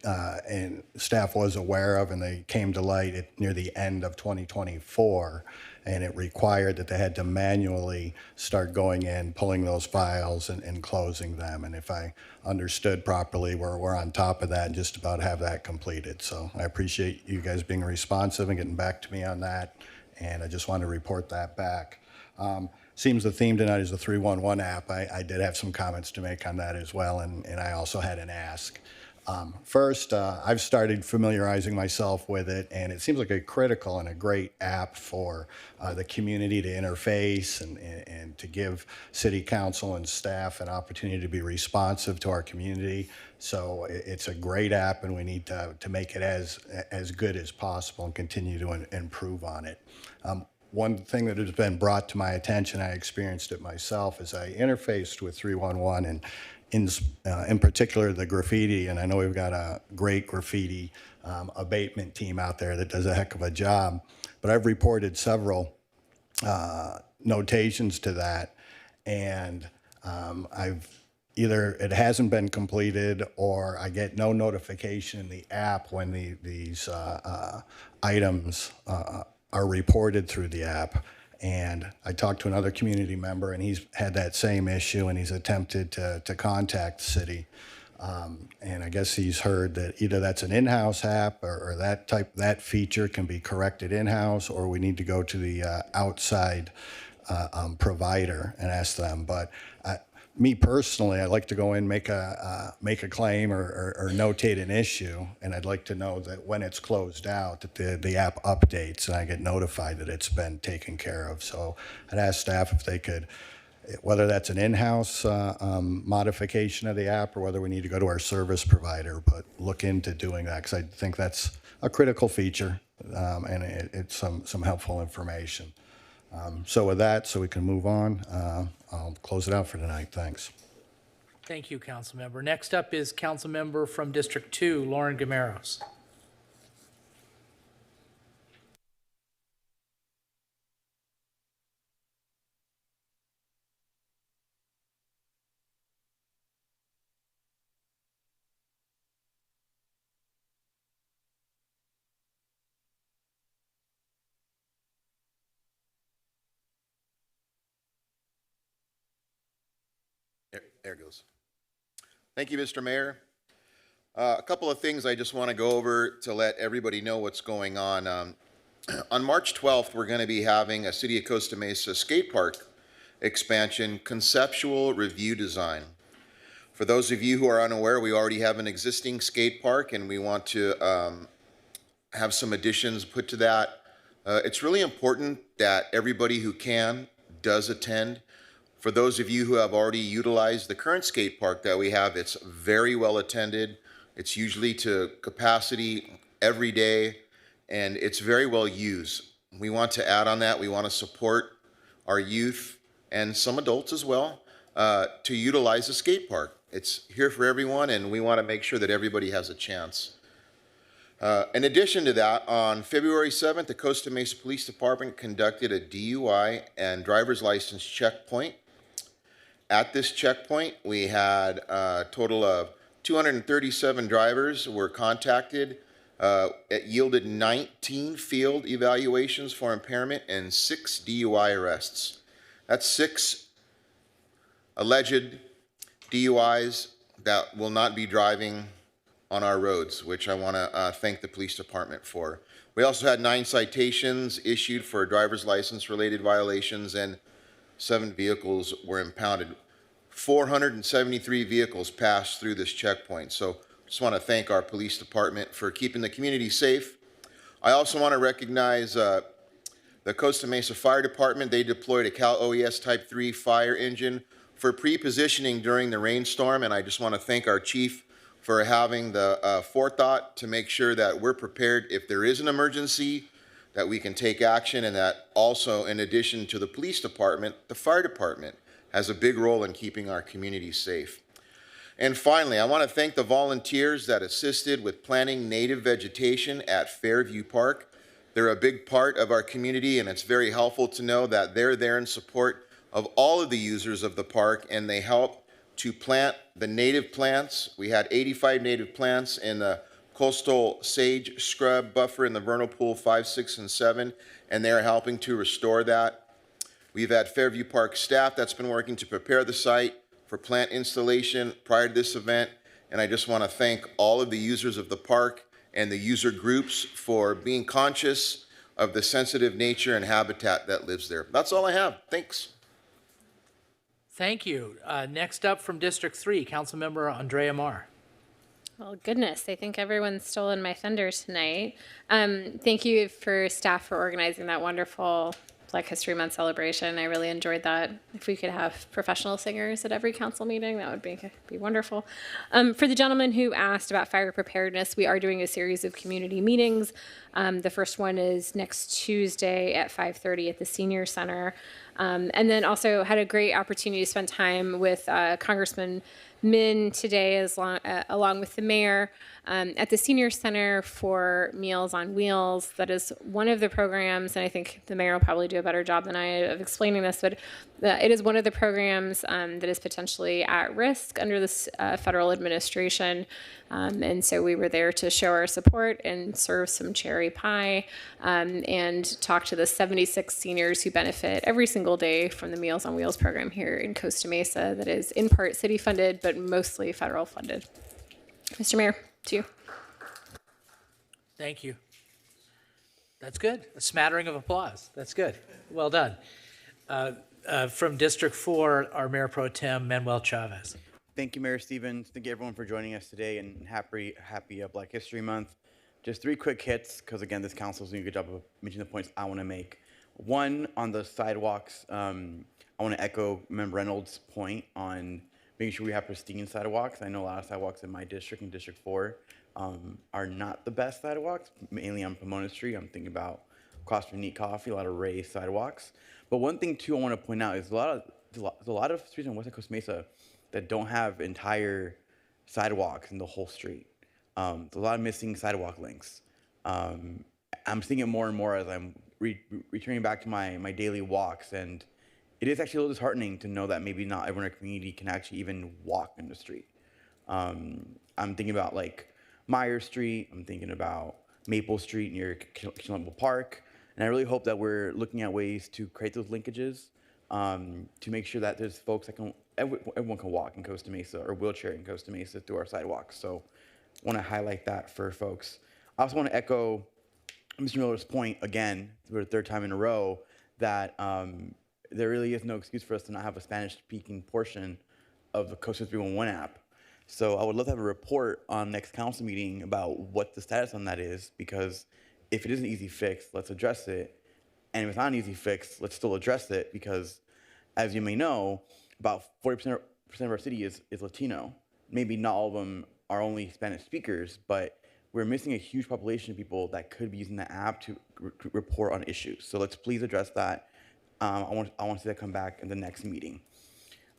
and staff was aware of, and they came to light near the end of 2024, and it required that they had to manually start going in, pulling those files and closing them. And if I understood properly, we're on top of that and just about have that completed. So I appreciate you guys being responsive and getting back to me on that, and I just want to report that back. Seems the theme tonight is the 311 app. I did have some comments to make on that as well, and I also had an ask. First, I've started familiarizing myself with it, and it seems like a critical and a great app for the community to interface and and to give city council and staff an opportunity to be responsive to our community. So it's a great app, and we need to make it as good as possible and continue to improve on it. One thing that has been brought to my attention, I experienced it myself, as I interfaced with 311, and in particular the graffiti, and I know we've got a great graffiti abatement team out there that does a heck of a job, but I've reported several notations to that, and either it hasn't been completed or I get no notification in the app when these items are reported through the app. And I talked to another community member, and he's had that same issue, and he's attempted to contact the city. And I guess he's heard that either that's an in-house app or that feature can be corrected in-house, or we need to go to the outside provider and ask them. But me personally, I'd like to go in, make a claim or notate an issue, and I'd like to know that when it's closed out, that the app updates and I get notified that it's been taken care of. So I'd ask staff if they could, whether that's an in-house modification of the app or whether we need to go to our service provider, but look into doing that, because I think that's a critical feature, and it's some helpful information. So with that, so we can move on, I'll close it out for tonight. Thanks. Thank you, Councilmember. Next up is Councilmember from District 2, Lauren Gameros. There it goes. Thank you, Mr. Mayor. A couple of things I just want to go over to let everybody know what's going on. On March 12th, we're going to be having a City of Costa Mesa skate park expansion conceptual review design. For those of you who are unaware, we already have an existing skate park, and we want to have some additions put to that. It's really important that everybody who can does attend. For those of you who have already utilized the current skate park that we have, it's very well attended. It's usually to capacity every day, and it's very well used. We want to add on that. We want to support our youth and some adults as well to utilize the skate park. It's here for everyone, and we want to make sure that everybody has a chance. In addition to that, on February 7th, the Costa Mesa Police Department conducted a DUI and driver's license checkpoint. At this checkpoint, we had a total of 237 drivers were contacted. It yielded 19 field evaluations for impairment and 6 DUI arrests. That's 6 alleged DUIs that will not be driving on our roads, which I want to thank the police department for. We also had 9 citations issued for driver's license related violations, and 7 vehicles were impounded. 473 vehicles passed through this checkpoint. So just want to thank our police department for keeping the community safe. I also want to recognize the Costa Mesa Fire Department. They deployed a Cal OES Type 3 fire engine for pre-positioning during the rainstorm, and I just want to thank our chief for having the forethought to make sure that we're prepared if there is an emergency, that we can take action, and that also, in addition to the police department, the fire department has a big role in keeping our community safe. And finally, I want to thank the volunteers that assisted with planting native vegetation at Fairview Park. They're a big part of our community, and it's very helpful to know that they're there in support of all of the users of the park, and they help to plant the native plants. We had 85 native plants in the coastal sage scrub buffer in the vernal pool 5, 6, and 7, and they're helping to restore that. We've had Fairview Park staff that's been working to prepare the site for plant installation prior to this event, and I just want to thank all of the users of the park and the user groups for being conscious of the sensitive nature and habitat that lives there. That's all I have. Thanks. Thank you. Next up from District 3, Councilmember Andrea Marr. Well, goodness, I think everyone's stolen my thunder tonight. Thank you for staff for organizing that wonderful Black History Month celebration. I really enjoyed that. If we could have professional singers at every council meeting, that would be wonderful. For the gentleman who asked about fire preparedness, we are doing a series of community meetings. The first one is next Tuesday at 5:30 at the Senior Center. And then also had a great opportunity to spend time with Congressman Min today, along with the mayor, at the Senior Center for Meals on Wheels. That is one of the programs, and I think the mayor will probably do a better job than I of explaining this, but it is one of the programs that is potentially at risk under this federal administration. And so we were there to show our support and serve some cherry pie and talk to the 76 seniors who benefit every single day from the Meals on Wheels program here in Costa Mesa that is in part city funded, but mostly federal funded. Mr. Mayor, to you. Thank you. That's good. A smattering of applause. That's good. Well done. From District 4, our Mayor Pro Tem, Manuel Chavez. Thank you, Mayor Stevens. Thank you, everyone, for joining us today, and happy Black History Month. Just 3 quick hits, because again, this council is doing a good job of mentioning the points I want to make. One, on the sidewalks, I want to echo Member Reynolds' point on making sure we have pristine sidewalks. I know a lot of sidewalks in my district, in District 4, are not the best sidewalks, mainly on Pomona Street. I'm thinking about across from Neat Coffee, a lot of raised sidewalks. But one thing, too, I want to point out is there's a lot of streets in West Costa Mesa that don't have entire sidewalks in the whole street. There's a lot of missing sidewalk links. I'm seeing it more and more as I'm returning back to my daily walks, and it is actually a little disheartening to know that maybe not everyone in our community can actually even walk in the street. I'm thinking about like Meyer Street, I'm thinking about Maple Street near Kitchen Park, and I really hope that we're looking at ways to create those linkages to make sure that there's folks that everyone can walk in Costa Mesa or wheelchair in Costa Mesa through our sidewalks. So I want to highlight that for folks. I also want to echo Mr. Miller's point again, for the 3rd time in a row, that there really is no excuse for us to not have a Spanish-speaking portion of the Costa 311 app. So I would love to have a report on next council meeting about what the status on that is, because if it is an easy fix, let's address it. And if it's not an easy fix, let's still address it, because as you may know, about 40% of our city is Latino. Maybe not all of them are only Spanish speakers, but we're missing a huge population of people that could be using the app to report on issues. So let's please address that. I want to see that come back in the next meeting.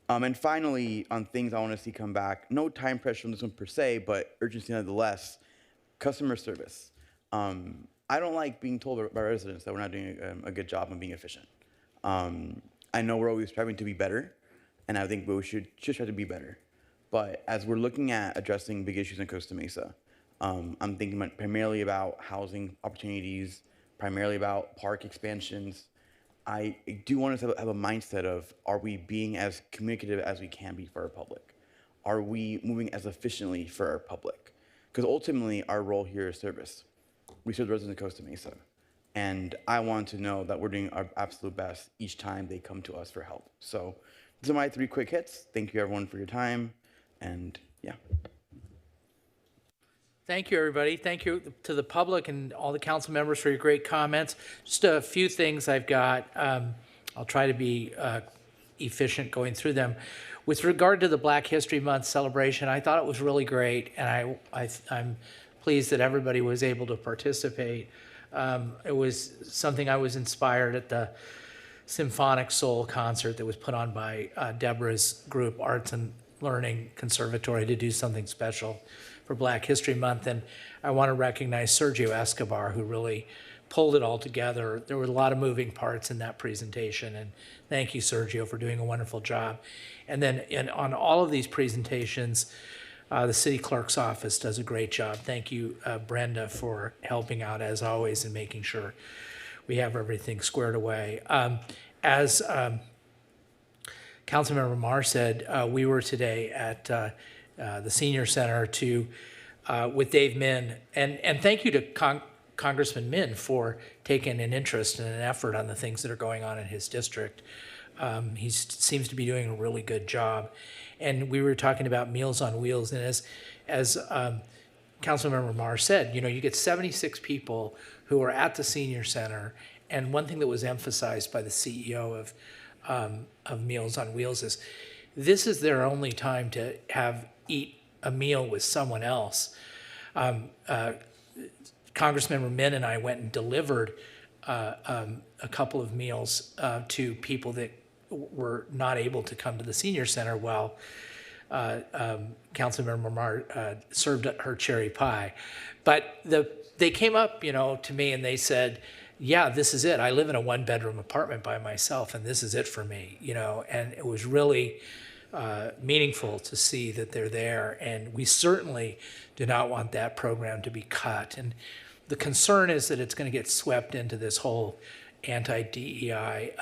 And finally, on things I want to see come back, no time pressure on this one per se, but urgency nonetheless, customer service. I don't like being told by residents that we're not doing a good job on being efficient. I know we're always striving to be better, and I think we should try to be better. But as we're looking at addressing big issues in Costa Mesa, I'm thinking primarily about housing opportunities, primarily about park expansions. I do want us to have a mindset of, are we being as communicative as we can be for our public? Are we moving as efficiently for our public? Because ultimately, our role here is service. We serve the residents of Costa Mesa. And I want to know that we're doing our absolute best each time they come to us for help. So these are my 3 quick hits. Thank you, everyone, for your time. And yeah. Thank you, everybody. Thank you to the public and all the council members for your great comments. Just a few things I've got. I'll try to be efficient going through them. With regard to the Black History Month celebration, I thought it was really great, and I'm pleased that everybody was able to participate. It was something I was inspired at the Symphonic Soul concert that was put on by Deborah's group, Arts and Learning Conservatory, to do something special for Black History Month. And I want to recognize Sergio Escobar, who really pulled it all together. There were a lot of moving parts in that presentation, and thank you, Sergio, for doing a wonderful job. And then on all of these presentations, the city clerk's office does a great job. Thank you, Brenda, for helping out as always and making sure we have everything squared away. As Councilmember Marr said, we were today at the Senior Center with Dave Min, and thank you to Congressman Min for taking an interest and an effort on the things that are going on in his district. He seems to be doing a really good job. And we were talking about Meals on Wheels, and as Councilmember Marr said, you get 76 people who are at the Senior Center, and one thing that was emphasized by the CEO of Meals on Wheels is this is their only time to eat a meal with someone else. Congressmember Min and I went and delivered a couple of meals to people that were not able to come to the senior center while Councilmember Mar served her cherry pie. But they came up, to me and they said, yeah, this is it. I live in a one-bedroom apartment by myself, and this is it for me, and it was really meaningful to see that they're there. And we certainly do not want that program to be cut. And the concern is that it's going to get swept into this whole anti-DEI,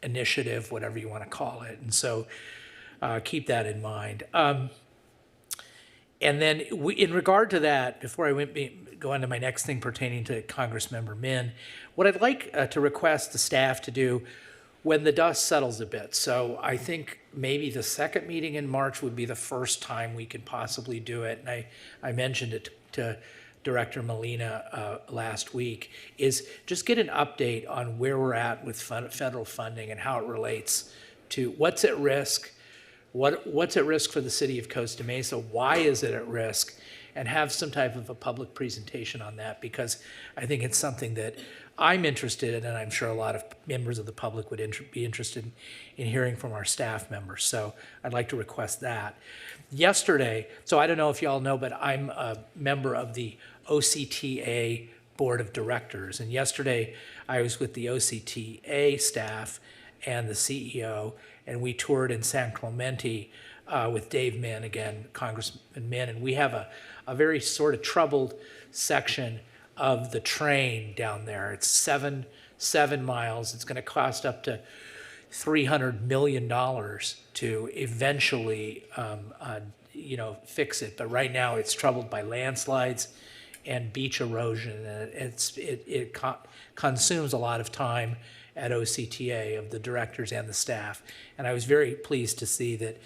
initiative, whatever you want to call it. And so keep that in mind. And then in regard to that, before I go on to my next thing pertaining to Congressmember Min, what I'd like to request the staff to do when the dust settles a bit. So I think maybe the second meeting in March would be the first time we could possibly do it. And I mentioned it to Director Molina last week, is just get an update on where we're at with federal funding and how it relates to what's at risk, what's at risk for the city of Costa Mesa, why is it at risk, and have some type of a public presentation on that, because I think it's something that I'm interested in, and I'm sure a lot of members of the public would be interested in hearing from our staff members. So I'd like to request that. Yesterday, so I don't know if you all know, but I'm a member of the OCTA Board of Directors. And yesterday I was with the OCTA staff and the CEO, and we toured in San Clemente with Dave Min, again, Congressman Min, and we have a very sort of troubled section of the train down there. It's seven miles. It's going to cost up to $300 million to eventually, fix it. But right now it's troubled by landslides and beach erosion. And it consumes a lot of time at OCTA of the directors and the staff. And I was very pleased to see that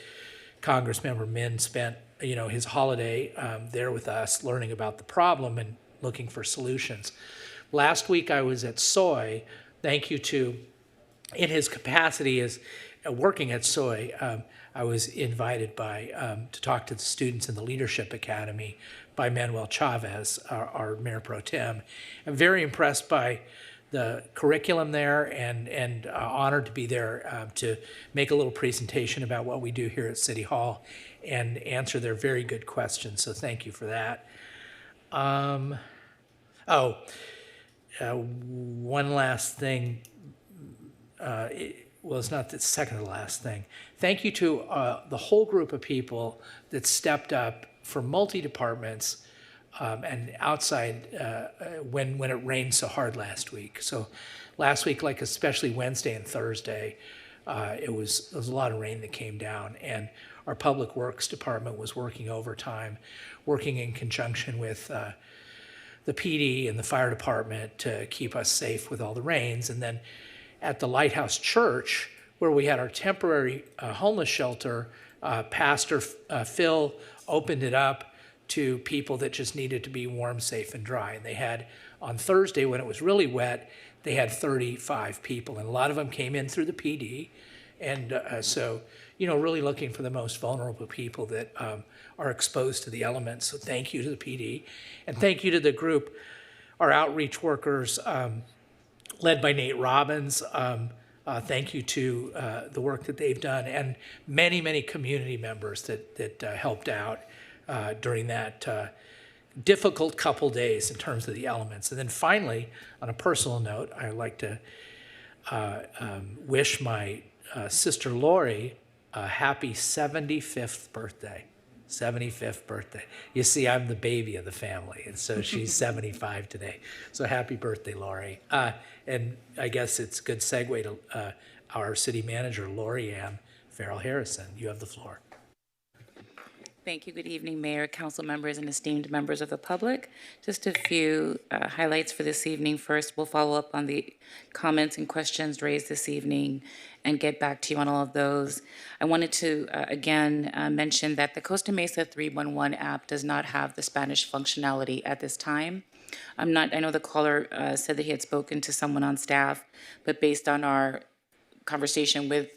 Congressmember Min spent, his holiday there with us, learning about the problem and looking for solutions. Last week I was at SOI. Thank you to, in his capacity as working at SOI, I was invited to talk to the students in the Leadership Academy by Manuel Chavez, our Mayor Pro Tem. I'm very impressed by the curriculum there and honored to be there to make a little presentation about what we do here at City Hall and answer their very good questions. So thank you for that. One last thing. It's not the second to the last thing. Thank you to the whole group of people that stepped up for multi-departments and outside when it rained so hard last week. So last week, like especially Wednesday and Thursday, it was a lot of rain that came down, and our Public Works Department was working overtime, working in conjunction with the PD and the fire department to keep us safe with all the rains. And then at the Lighthouse Church, where we had our temporary homeless shelter, Pastor Phil opened it up to people that just needed to be warm, safe, and dry. And they had, on Thursday when it was really wet, they had 35 people, and a lot of them came in through the PD. And so, really looking for the most vulnerable people that are exposed to the elements. So thank you to the PD, and thank you to the group, our outreach workers, led by Nate Robbins. Thank you to the work that they've done, and many, many community members that helped out during that difficult couple days in terms of the elements. And then finally, on a personal note, I'd like to wish my sister Lori a happy 75th birthday. 75th birthday. You see, I'm the baby of the family, and so she's 75 today. So happy birthday, Lori. And I guess it's a good segue to our city manager, Lori Ann Farrell Harrison. You have the floor. Thank you. Good evening, Mayor, council members, and esteemed members of the public. Just a few highlights for this evening. First, we'll follow up on the comments and questions raised this evening and get back to you on all of those. I wanted to, again, mention that the Costa Mesa 311 app does not have the Spanish functionality at this time. I know the caller said that he had spoken to someone on staff, but based on our conversation with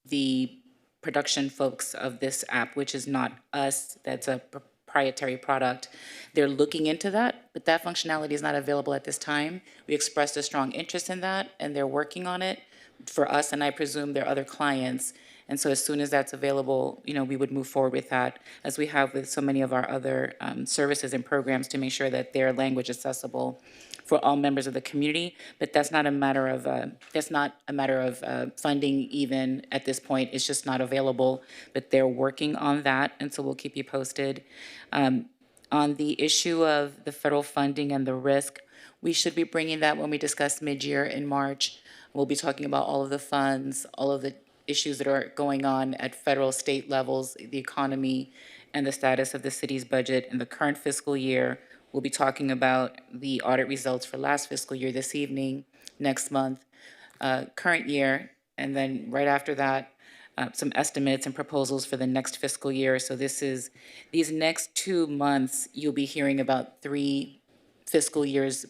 the production folks of this app, which is not us, that's a proprietary product, they're looking into that, but that functionality is not available at this time. We expressed a strong interest in that, and they're working on it for us, and I presume their other clients. And so as soon as that's available, we would move forward with that, as we have with so many of our other services and programs, to make sure that they're language accessible for all members of the community. But that's not a matter of funding even at this point. It's just not available. But they're working on that, and so we'll keep you posted. On the issue of the federal funding and the risk, we should be bringing that when we discuss mid-year in March. We'll be talking about all of the funds, all of the issues that are going on at federal, state levels, the economy, and the status of the city's budget in the current fiscal year. We'll be talking about the audit results for last fiscal year this evening, next month, current year, and then right after that, some estimates and proposals for the next fiscal year. So these next 2 months, you'll be hearing about 3 fiscal years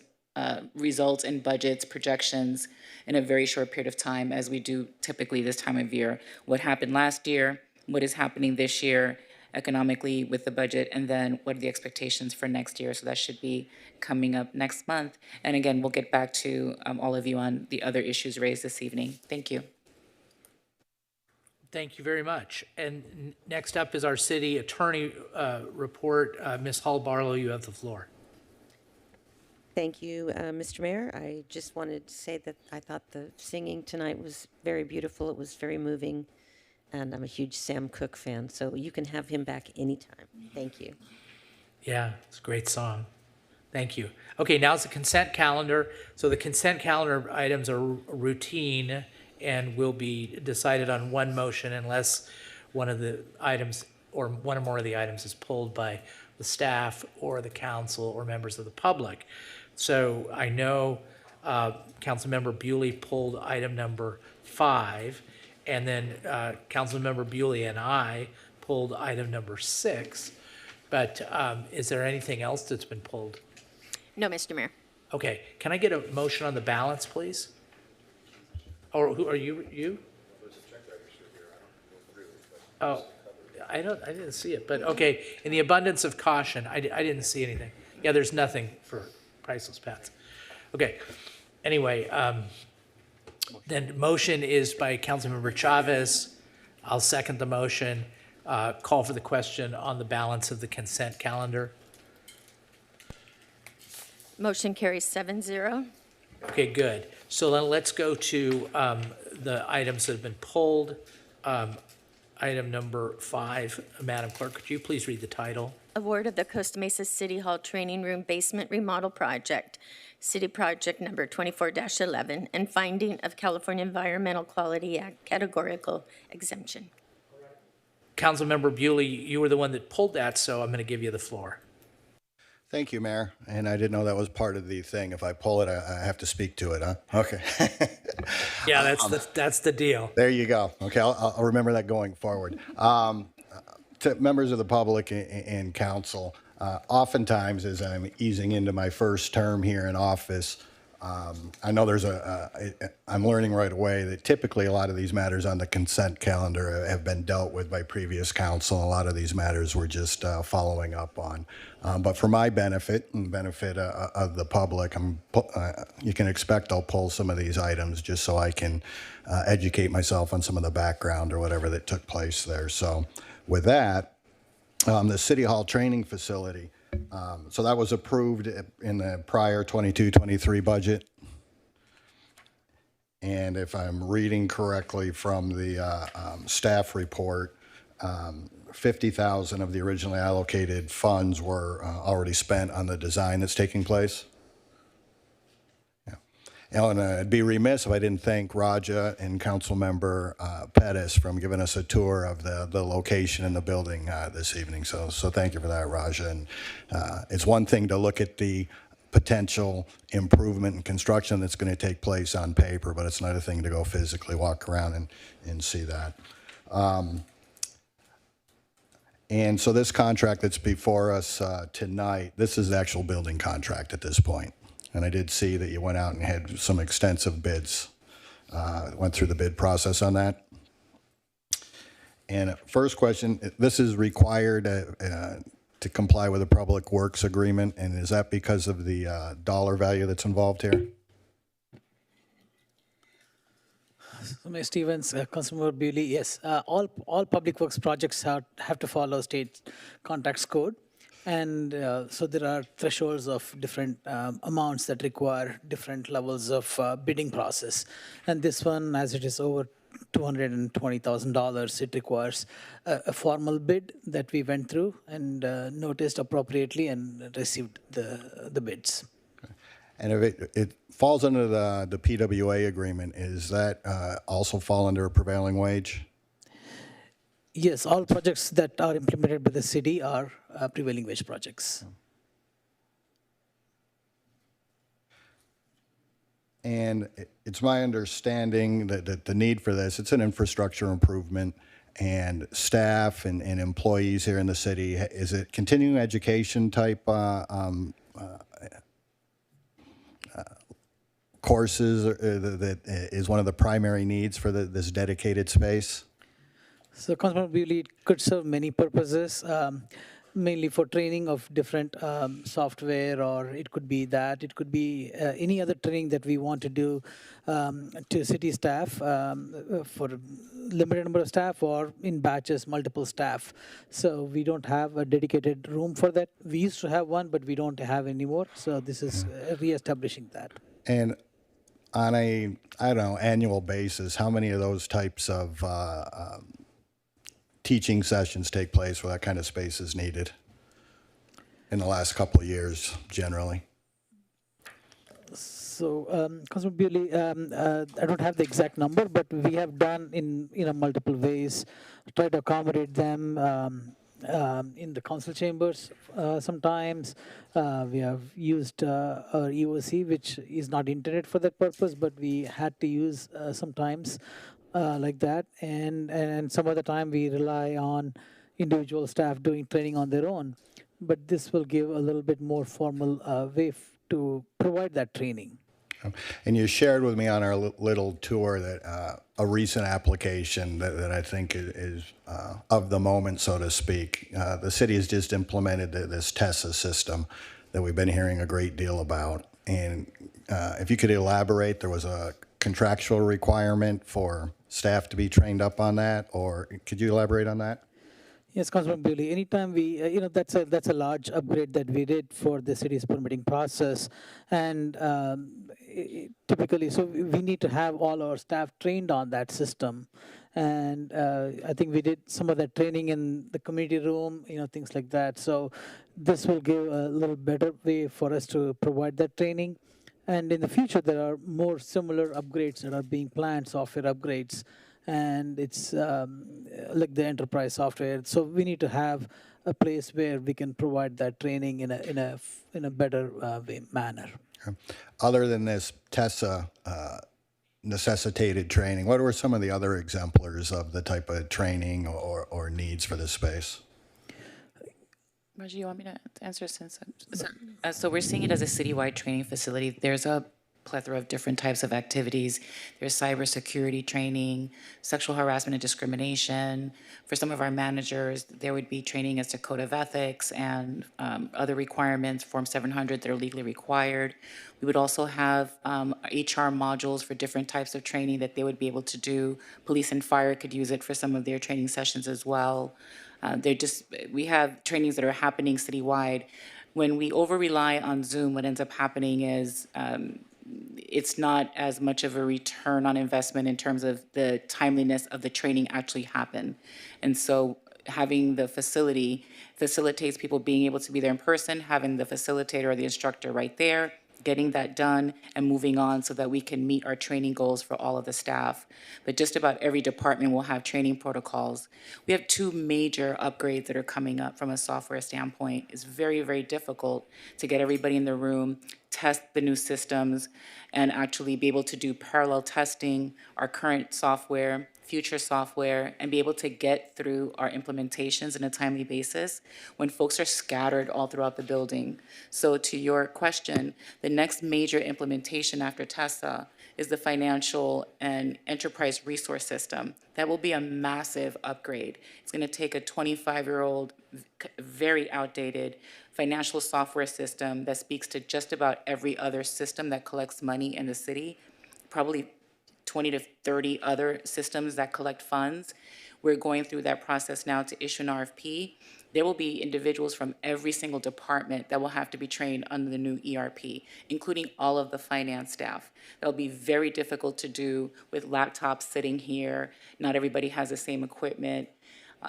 results and budgets, projections in a very short period of time, as we do typically this time of year. What happened last year, what is happening this year economically with the budget, and then what are the expectations for next year. So that should be coming up next month. And again, we'll get back to all of you on the other issues raised this evening. Thank you. Thank you very much. And next up is our city attorney report. Ms. Hall Barlow, you have the floor. Thank you, Mr. Mayor. I just wanted to say that I thought the singing tonight was very beautiful. It was very moving, and I'm a huge Sam Cooke fan, so you can have him back anytime. Thank you. Yeah, it's a great song. Thank you. Okay, now it's the consent calendar. So the consent calendar items are routine and will be decided on one motion unless one of the items or one or more of the items is pulled by the staff or the council or members of the public. So I know Councilmember Bewley pulled item number 5, and then Councilmember Bewley and I pulled item number 6. But is there anything else that's been pulled? No, Mr. Mayor. Okay, can I get a motion on the balance, please? Or who are you? You? Oh, I didn't see it, but okay. In the abundance of caution, I didn't see anything. Yeah, there's nothing for priceless pets. Okay. Anyway, then motion is by Councilmember Chavez. I'll second the motion. Call for the question on the balance of the consent calendar. Motion carries 7-0. Okay, good. So then let's go to the items that have been pulled. Item number 5, Madam Clerk, could you please read the title? Award of the Costa Mesa City Hall Training Room Basement Remodel Project, City Project Number 24-11, and finding of California Environmental Quality Act categorical exemption. Councilmember Bewley, you were the one that pulled that, so I'm going to give you the floor. Thank you, Mayor. And I didn't know that was part of the thing. If I pull it, I have to speak to it, huh? Okay. Yeah, that's the deal. There you go. Okay, I'll remember that going forward. To members of the public and council, oftentimes as I'm easing into my first term here in office, I know I'm learning right away that typically a lot of these matters on the consent calendar have been dealt with by previous council. A lot of these matters we're just following up on. But for my benefit and benefit of the public, you can expect I'll pull some of these items just so I can educate myself on some of the background or whatever that took place there. So with that, the City Hall training facility, so that was approved in the prior 22-23 budget. And if I'm reading correctly from the staff report, 50,000 of the originally allocated funds were already spent on the design that's taking place. And I'd be remiss if I didn't thank Raja and Councilmember Pettis from giving us a tour of the location and the building this evening. So thank you for that, Raja. And it's one thing to look at the potential improvement and construction that's going to take place on paper, but it's another thing to go physically walk around and see that. And so this contract that's before us tonight, this is the actual building contract at this point. And I did see that you went out and had some extensive bids, went through the bid process on that. And first question, this is required to comply with the Public Works Agreement, and is that because of the dollar value that's involved here? So, Mr. Stevens, Councilmember Bewley, yes, all public works projects have to follow state contracts code. And so there are thresholds of different amounts that require different levels of bidding process. And this one, as it is over $220,000, it requires a formal bid that we went through and noticed appropriately and received the bids. And if it falls under the PWA agreement, is that also fall under a prevailing wage? Yes, all projects that are implemented by the city are prevailing wage projects. And it's my understanding that the need for this, it's an infrastructure improvement, and staff and employees here in the city, is it continuing education type courses that is one of the primary needs for this dedicated space? So Councilmember Bewley, it could serve many purposes, mainly for training of different software, or it could be that. It could be any other training that we want to do to city staff for limited number of staff or in batches, multiple staff. So we don't have a dedicated room for that. We used to have one, but we don't have anymore. So this is reestablishing that. And on a, I don't know, annual basis, how many of those types of teaching sessions take place where that kind of space is needed in the last couple of years, generally? So, Councilman Bewley, I don't have the exact number, but we have done in multiple ways, try to accommodate them in the council chambers. Sometimes we have used our EOC, which is not intended for that purpose, but we had to use sometimes like that. And some of the time we rely on individual staff doing training on their own. But this will give a little bit more formal way to provide that training. And you shared with me on our little tour that a recent application that I think is of the moment, so to speak. The city has just implemented this TESA system that we've been hearing a great deal about. And if you could elaborate, there was a contractual requirement for staff to be trained up on that, or could you elaborate on that? Yes, Councilman Bewley, anytime we, that's a large upgrade that we did for the city's permitting process. And typically, so we need to have all our staff trained on that system. And I think we did some of that training in the community room, things like that. So this will give a little better way for us to provide that training. And in the future, there are more similar upgrades that are being planned, software upgrades. And it's like the enterprise software. So we need to have a place where we can provide that training in a better manner. Other than this TESA necessitated training, what were some of the other exemplars of the type of training or needs for this space? Margie, you want me to answer since so we're seeing it as a citywide training facility. There's a plethora of different types of activities. There's cybersecurity training, sexual harassment and discrimination. For some of our managers, there would be training as to code of ethics and other requirements, Form 700 that are legally required. We would also have HR modules for different types of training that they would be able to do. Police and fire could use it for some of their training sessions as well. We have trainings that are happening citywide. When we over-rely on Zoom, what ends up happening is it's not as much of a return on investment in terms of the timeliness of the training actually happen. And so having the facility facilitates people being able to be there in person, having the facilitator or the instructor right there, getting that done and moving on so that we can meet our training goals for all of the staff. But just about every department will have training protocols. We have two major upgrades that are coming up from a software standpoint. It's very, very difficult to get everybody in the room test the new systems and actually be able to do parallel testing, our current software, future software, and be able to get through our implementations in a timely basis when folks are scattered all throughout the building. So to your question, the next major implementation after TESA is the financial and enterprise resource system. That will be a massive upgrade. It's going to take a 25-year-old, very outdated financial software system that speaks to just about every other system that collects money in the city, probably 20 to 30 other systems that collect funds. We're going through that process now to issue an RFP. There will be individuals from every single department that will have to be trained under the new ERP, including all of the finance staff. That'll be very difficult to do with laptops sitting here. Not everybody has the same equipment.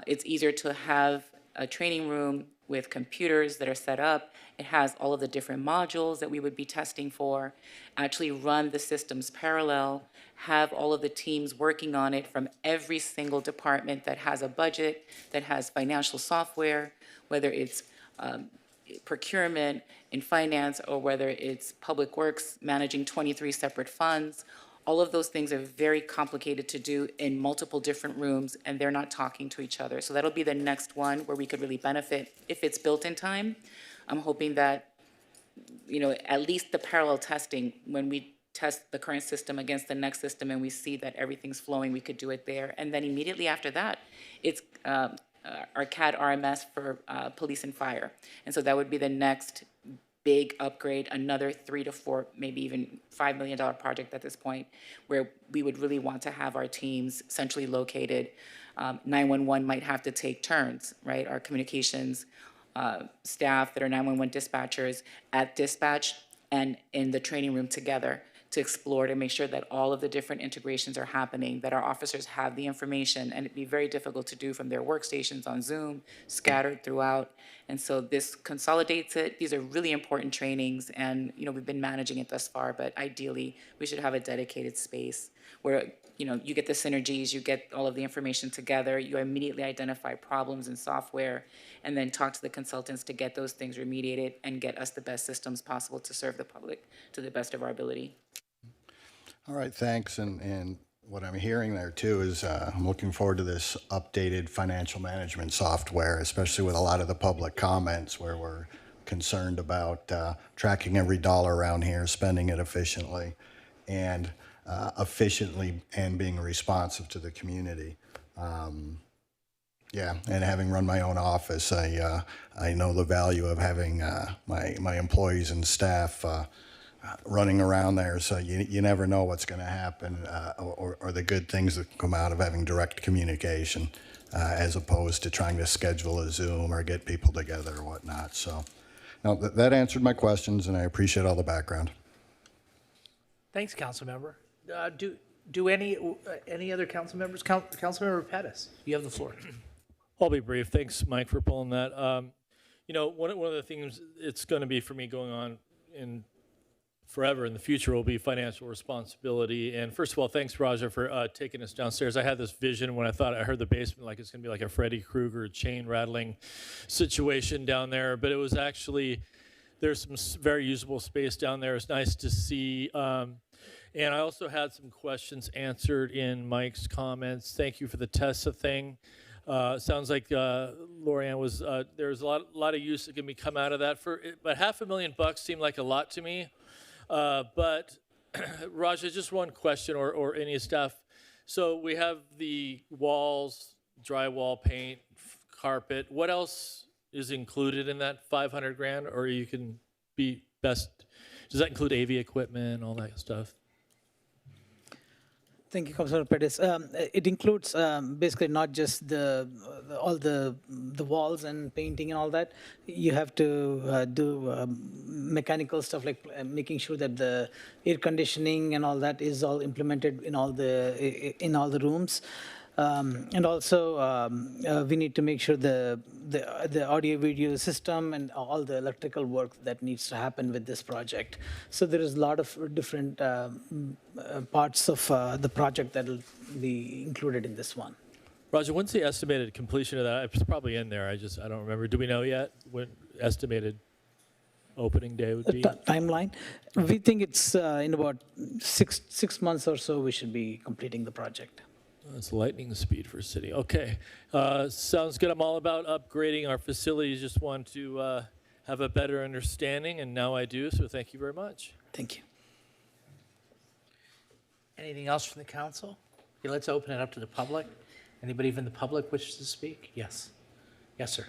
It's easier to have a training room with computers that are set up. It has all of the different modules that we would be testing for, actually run the systems parallel, have all of the teams working on it from every single department that has a budget, that has financial software, whether it's procurement in finance or whether it's public works managing 23 separate funds. All of those things are very complicated to do in multiple different rooms, and they're not talking to each other. So that'll be the next one where we could really benefit if it's built in time. I'm hoping that, at least the parallel testing, when we test the current system against the next system and we see that everything's flowing, we could do it there. And then immediately after that, it's our CAD RMS for police and fire. And so that would be the next big upgrade, another $3 to $4, maybe even $5 million project at this point, where we would really want to have our teams centrally located. 911 might have to take turns, right? Our communications staff that are 911 dispatchers at dispatch and in the training room together to explore, to make sure that all of the different integrations are happening, that our officers have the information, and it'd be very difficult to do from their workstations on Zoom, scattered throughout. And so this consolidates it. These are really important trainings, and we've been managing it thus far, but ideally we should have a dedicated space where you get the synergies, you get all of the information together, you immediately identify problems in software, and then talk to the consultants to get those things remediated and get us the best systems possible to serve the public to the best of our ability. All right, thanks. And what I'm hearing there too is I'm looking forward to this updated financial management software, especially with a lot of the public comments where we're concerned about tracking every dollar around here, spending it efficiently, and being responsive to the community. Yeah, and having run my own office, I know the value of having my employees and staff running around there, so you never know what's going to happen or the good things that come out of having direct communication as opposed to trying to schedule a Zoom or get people together or whatnot. So no, that answered my questions, and I appreciate all the background. Thanks, Councilmember. Do any other council members? Councilmember Pettis, you have the floor. I'll be brief. Thanks, Mike, for pulling that. One of the things it's going to be for me going on in forever in the future will be financial responsibility. And first of all, thanks, Raja, for taking us downstairs. I had this vision when I thought I heard the basement, like it's going to be like a Freddy Krueger chain rattling situation down there. But it was actually, there's some very usable space down there. It's nice to see. And I also had some questions answered in Mike's comments. Thank you for the TESA thing. Sounds like Lorianne was, there's a lot of use that can come out of that. But $500,000 seemed like a lot to me. But Raja, just one question, or any staff. So we have the walls, drywall, paint, carpet. What else is included in that $500,000? Or you can be best. Does that include AV equipment, all that stuff? Thank you, Councilor Pettis. It includes basically not just all the walls and painting and all that. You have to do mechanical stuff like making sure that the air conditioning and all that is all implemented in all the rooms. And also, we need to make sure the audio video system and all the electrical work that needs to happen with this project. So there is a lot of different parts of the project that will be included in this one. Roger, when's the estimated completion of that? It's probably in there. I don't remember. Do we know yet? When estimated opening day would be? Timeline, we think it's in about six months or so, we should be completing the project. That's lightning speed for a city. Okay, sounds good. I'm all about upgrading our facilities. Just want to have a better understanding, and now I do, so thank you very much. Thank you. Anything else from the council? Okay, let's open it up to the public. Anybody from the public wishes to speak? Yes. Yes, sir.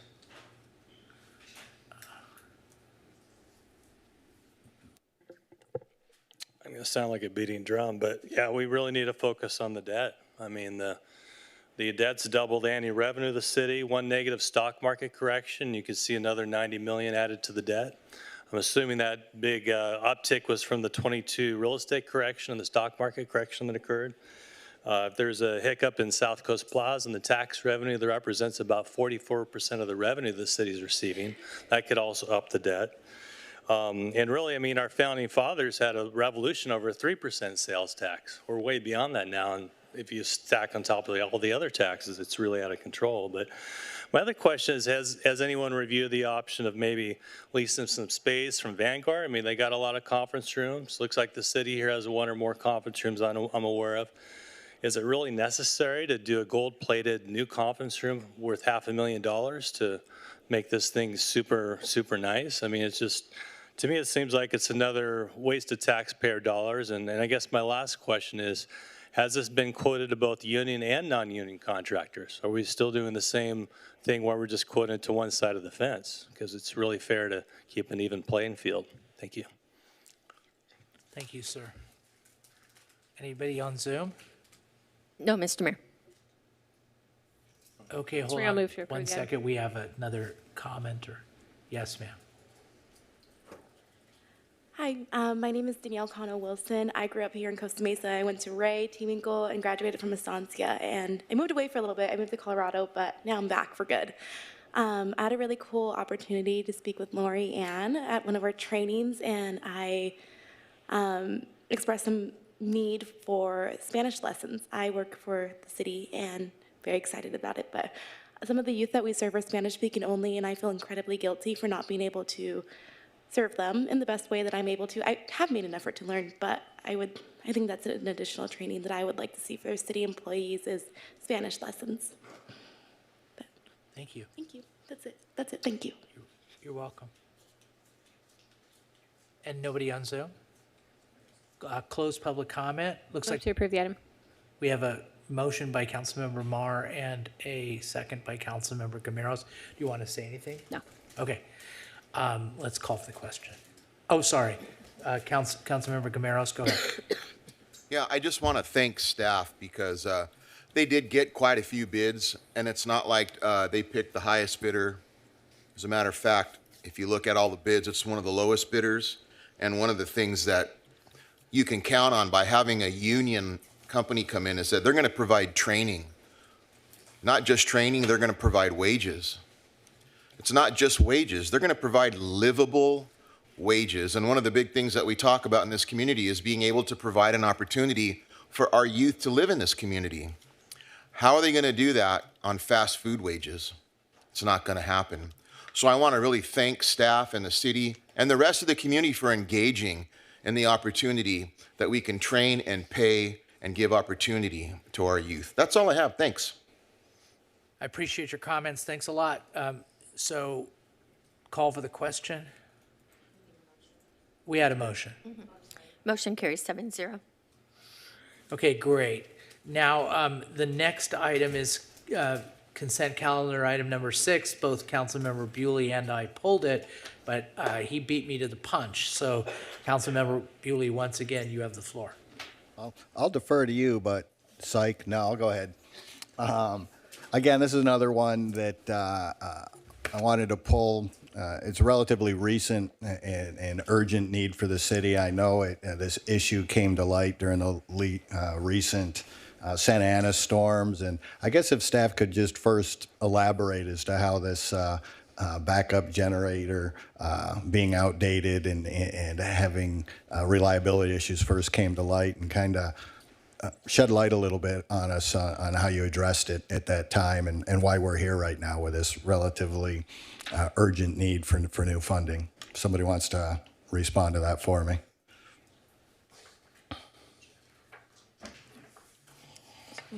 I'm going to sound like a beating drum, but yeah, we really need to focus on the debt. I mean, the debt's doubled annual revenue of the city, one negative stock market correction. You can see another 90 million added to the debt. I'm assuming that big uptick was from the 22 real estate correction and the stock market correction that occurred. If there's a hiccup in South Coast Plaza and the tax revenue that represents about 44% of the revenue the city is receiving, that could also up the debt. And really, I mean, our founding fathers had a revolution over a 3% sales tax. We're way beyond that now, and if you stack on top of all the other taxes, it's really out of control. But my other question is, has anyone reviewed the option of maybe leasing some space from Vanguard? I mean, they got a lot of conference rooms. Looks like the city here has one or more conference rooms I'm aware of. Is it really necessary to do a gold-plated new conference room worth $500,000 to make this thing super, super nice? I mean, it's just, to me, it seems like it's another waste of taxpayer dollars. And I guess my last question is, has this been quoted to both union and non-union contractors? Are we still doing the same thing where we're just quoting it to one side of the fence? Because it's really fair to keep an even playing field. Thank you. Thank you, sir. Anybody on Zoom? No, Mr. Mayor. Okay, hold Mayor, I'll on move to approve, one yeah. second. We have another commenter. Yes, ma'am. Hi, my name is Danielle Cano Wilson. I grew up here in Costa Mesa. I went to Ray, Tewinkle, and graduated from Estancia. And I moved away for a little bit. I moved to Colorado, but now I'm back for good. I had a really cool opportunity to speak with Lori Ann at one of our trainings, and I expressed some need for Spanish lessons. I work for the city and very excited about it, but some of the youth that we serve are Spanish speaking only, and I feel incredibly guilty for not being able to serve them in the best way that I'm able to. I have made an effort to learn, but I think that's an additional training that I would like to see for city employees is Spanish lessons. But Thank you. thank you. That's it. That's it. Thank you. You're welcome. And nobody on Zoom? Closed public comment. Looks Move like to approve the item. we have a motion by Councilmember Marr and a second by Councilmember Gameros. Do you want to say anything? No. Okay. Let's call for the question. Oh, sorry. Councilmember Gameros, go ahead. Yeah, I just want to thank staff because they did get quite a few bids, and it's not like they picked the highest bidder. As a matter of fact, if you look at all the bids, it's one of the lowest bidders. And one of the things that you can count on by having a union company come in is that they're going to provide training. Not just training, they're going to provide wages. It's not just wages, they're going to provide livable wages. And one of the big things that we talk about in this community is being able to provide an opportunity for our youth to live in this community. How are they going to do that on fast food wages? It's not going to happen. So I want to really thank staff and the city and the rest of the community for engaging in the opportunity that we can train and pay and give opportunity to our youth. That's all I have. Thanks. I appreciate your comments. Thanks a lot. So call for the question. We had a motion. Motion carries 7-0. Okay, great. Now, the next item is consent calendar item number 6. Both Councilmember Bewley and I pulled it, but he beat me to the punch. So Councilmember Bewley, once again, you have the floor. I'll defer to you, but psych, no, I'll go ahead. Again, this is another one that I wanted to pull. It's relatively recent and urgent need for the city. I know this issue came to light during the recent Santa Ana storms, and I guess if staff could just first elaborate as to how this backup generator being outdated and having reliability issues first came to light, and kind of shed light a little bit on us on how you addressed it at that time and why we're here right now with this relatively urgent need for new funding. somebody wants to respond to that for me.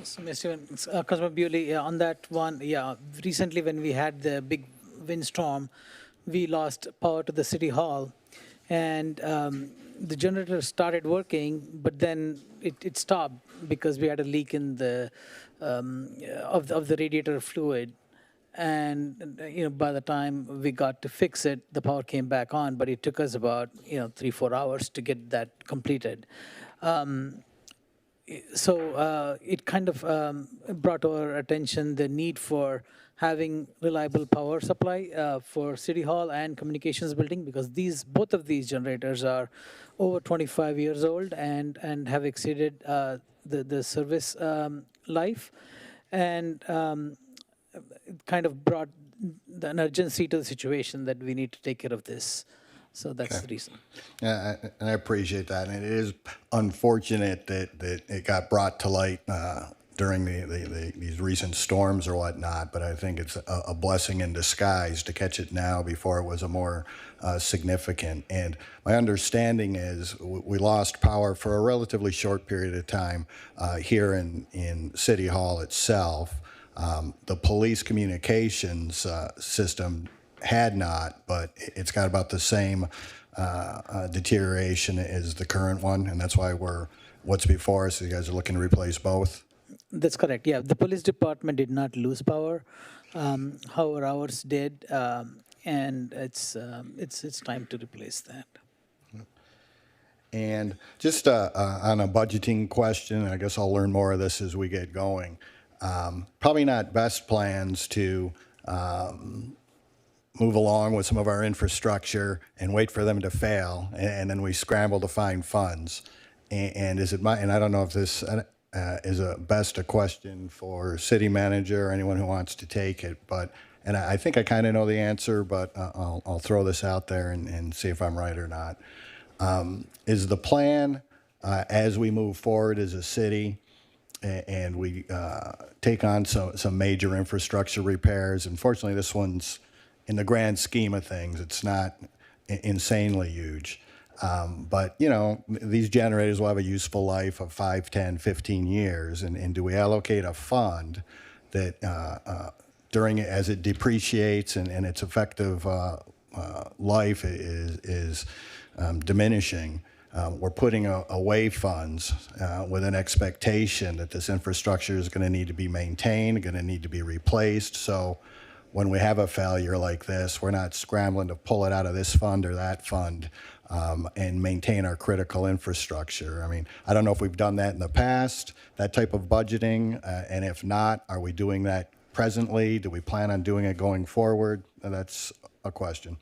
So, Mr. Councilmember Bewley, on that one, recently when we had the big windstorm, we lost power to the city hall, and the generator started working, but then it stopped because we had a leak in the of the radiator fluid. And by the time we got to fix it, the power came back on, but it took us about 3-4 hours to get that completed. So it kind of brought to our attention the need for having reliable power supply for City Hall and Communications Building, because both of these generators are over 25 years old and have exceeded the service life, and it kind of brought an urgency to the situation that we need to take care of this. So that's the reason. Yeah, and I appreciate that. And it is unfortunate that it got brought to light during these recent storms or whatnot, but I think it's a blessing in disguise to catch it now before it was a more significant. And my understanding is we lost power for a relatively short period of time here in City Hall itself. The police communications system had not, but it's got about the same deterioration as the current one, and that's why what's before us, you guys are looking to replace both? That's correct, yeah. The police department did not lose power, however, ours did, and it's time to replace that. And just on a budgeting question, I guess I'll learn more of this as we get going. Probably not best plans to move along with some of our infrastructure and wait for them to fail, and then we scramble to find funds. And I don't know if this is a question for city manager or anyone who wants to take it, and I think I kind of know the answer, but I'll throw this out there and see if I'm right or not. Is the plan as we move forward as a city and we take on some major infrastructure repairs? Unfortunately, this one's, in the grand scheme of things, it's not insanely huge. But, these generators will have a useful life of 5, 10, 15 years. And do we allocate a fund that as it depreciates and its effective life is diminishing, we're putting away funds with an expectation that this infrastructure is going to need to be maintained, going to need to be replaced. So when we have a failure like this, we're not scrambling to pull it out of this fund or that fund and maintain our critical infrastructure. I mean, I don't know if we've done that in the past, that type of budgeting, and if not, are we doing that presently? Do we plan on doing it going forward? That's a question.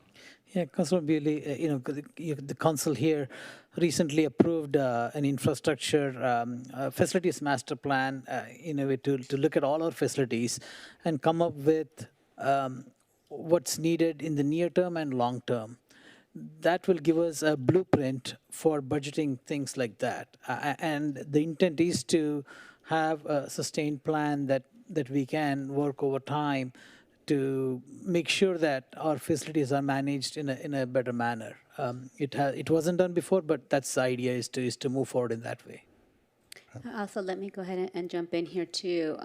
Yeah, Councilor Bewley, the council here recently approved an infrastructure facilities master plan, to look at all our facilities and come up with what's needed in the near term and long term. That will give us a blueprint for budgeting things like that. And the intent is to have a sustained plan that we can work over time to make sure that our facilities are managed in a better manner. It wasn't done before, but that's the idea, is to move forward in that way. Also, let me go ahead and jump in here too.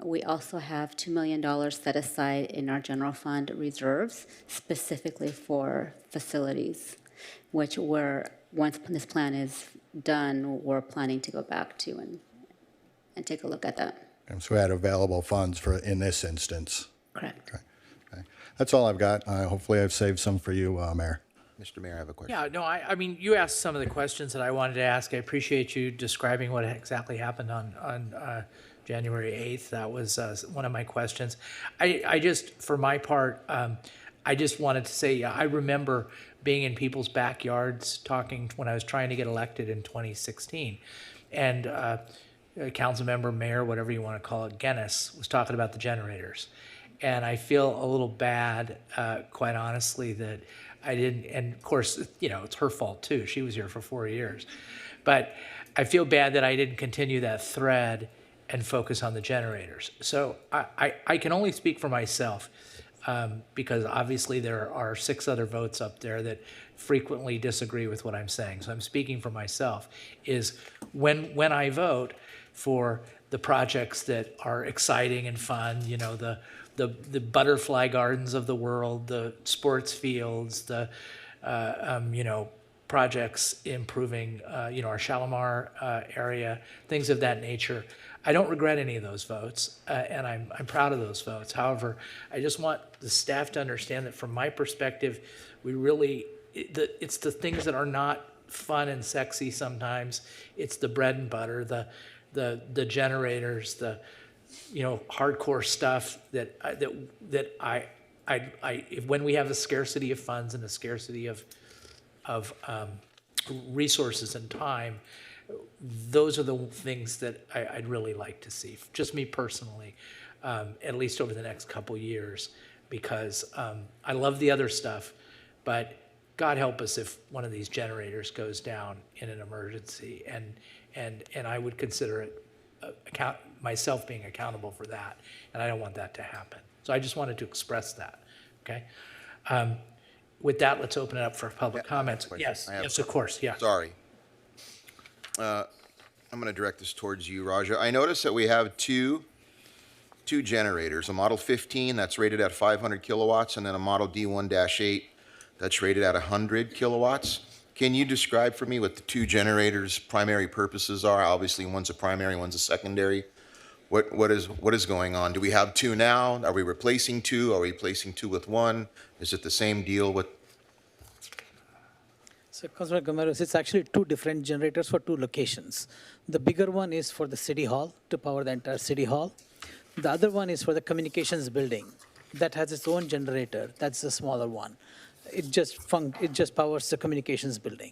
We also have $2 million set aside in our general fund reserves specifically for facilities, which once this plan is done, we're planning to go back to and take a look at that. And so we had available funds in this instance. Correct. Okay. That's all I've got. Hopefully I've saved some for you, Mayor. Mr. Mayor, I have a question. Yeah, no, I mean, you asked some of the questions that I wanted to ask. I appreciate you describing what exactly happened on January 8th. That was one of my questions. I just, for my part, I just wanted to say, I remember being in people's backyards talking when I was trying to get elected in 2016. And council member, mayor, whatever you want to call it, Guinness, was talking about the generators. And I feel a little bad, quite honestly, that I didn't, and of course, it's her fault too. She was here for 4 years. But I feel bad that I didn't continue that thread and focus on the generators. So I can only speak for myself. because obviously there are 6 other votes up there that frequently disagree with what I'm saying. So I'm speaking for myself, is when I vote for the projects that are exciting and fun, you know, the butterfly gardens of the world, the sports fields, the, you know, projects improving, you know, our Shalimar area, things of that nature. I don't regret any of those votes, and I'm proud of those votes. However, I just want the staff to understand that from my perspective, we really, it's the things that are not fun and sexy sometimes. It's the bread and butter, the generators, the, you know, hardcore stuff that when we have a scarcity of funds and a scarcity of resources and time, those are the things that I'd really like to see, just me personally, at least over the next couple years, because I love the other stuff, but God help us if one of these generators goes down in an emergency, and I would consider it myself being accountable for that, and I don't want that to happen. So I just wanted to express that, okay? With that, let's open it up for public comments. Yes, yes, of course, yeah. Sorry. I'm going to direct this towards you, Raja. I noticed that we have two generators, a Model 15 that's rated at 500 kilowatts, and then a Model D1-8 that's rated at 100 kilowatts. Can you describe for me what the 2 generators' primary purposes are? Obviously, one's a primary, one's a secondary. What is going on? Do we have 2 now? Are we replacing 2? Are we replacing 2 with 1? Is it the same deal? So, Councilor Gomeros, it's actually 2 different generators for 2 locations. The bigger one is for the city hall, to power the entire city hall. The other one is for the communications building. That has its own generator. That's the smaller one. It just powers the communications building.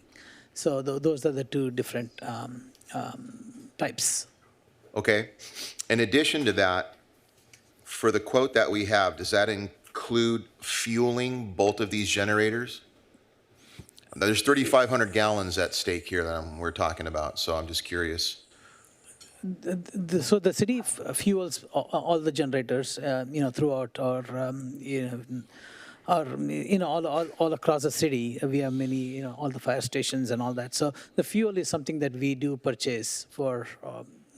So those are the 2 different types. Okay. In addition to that, for the quote that we have, does that include fueling both of these generators? There's 3,500 gallons at stake here that we're talking about, so I'm just curious. So the city fuels all the generators, you know, throughout our, all across the city. We have many, you know, all the fire stations and all that. So the fuel is something that we do purchase for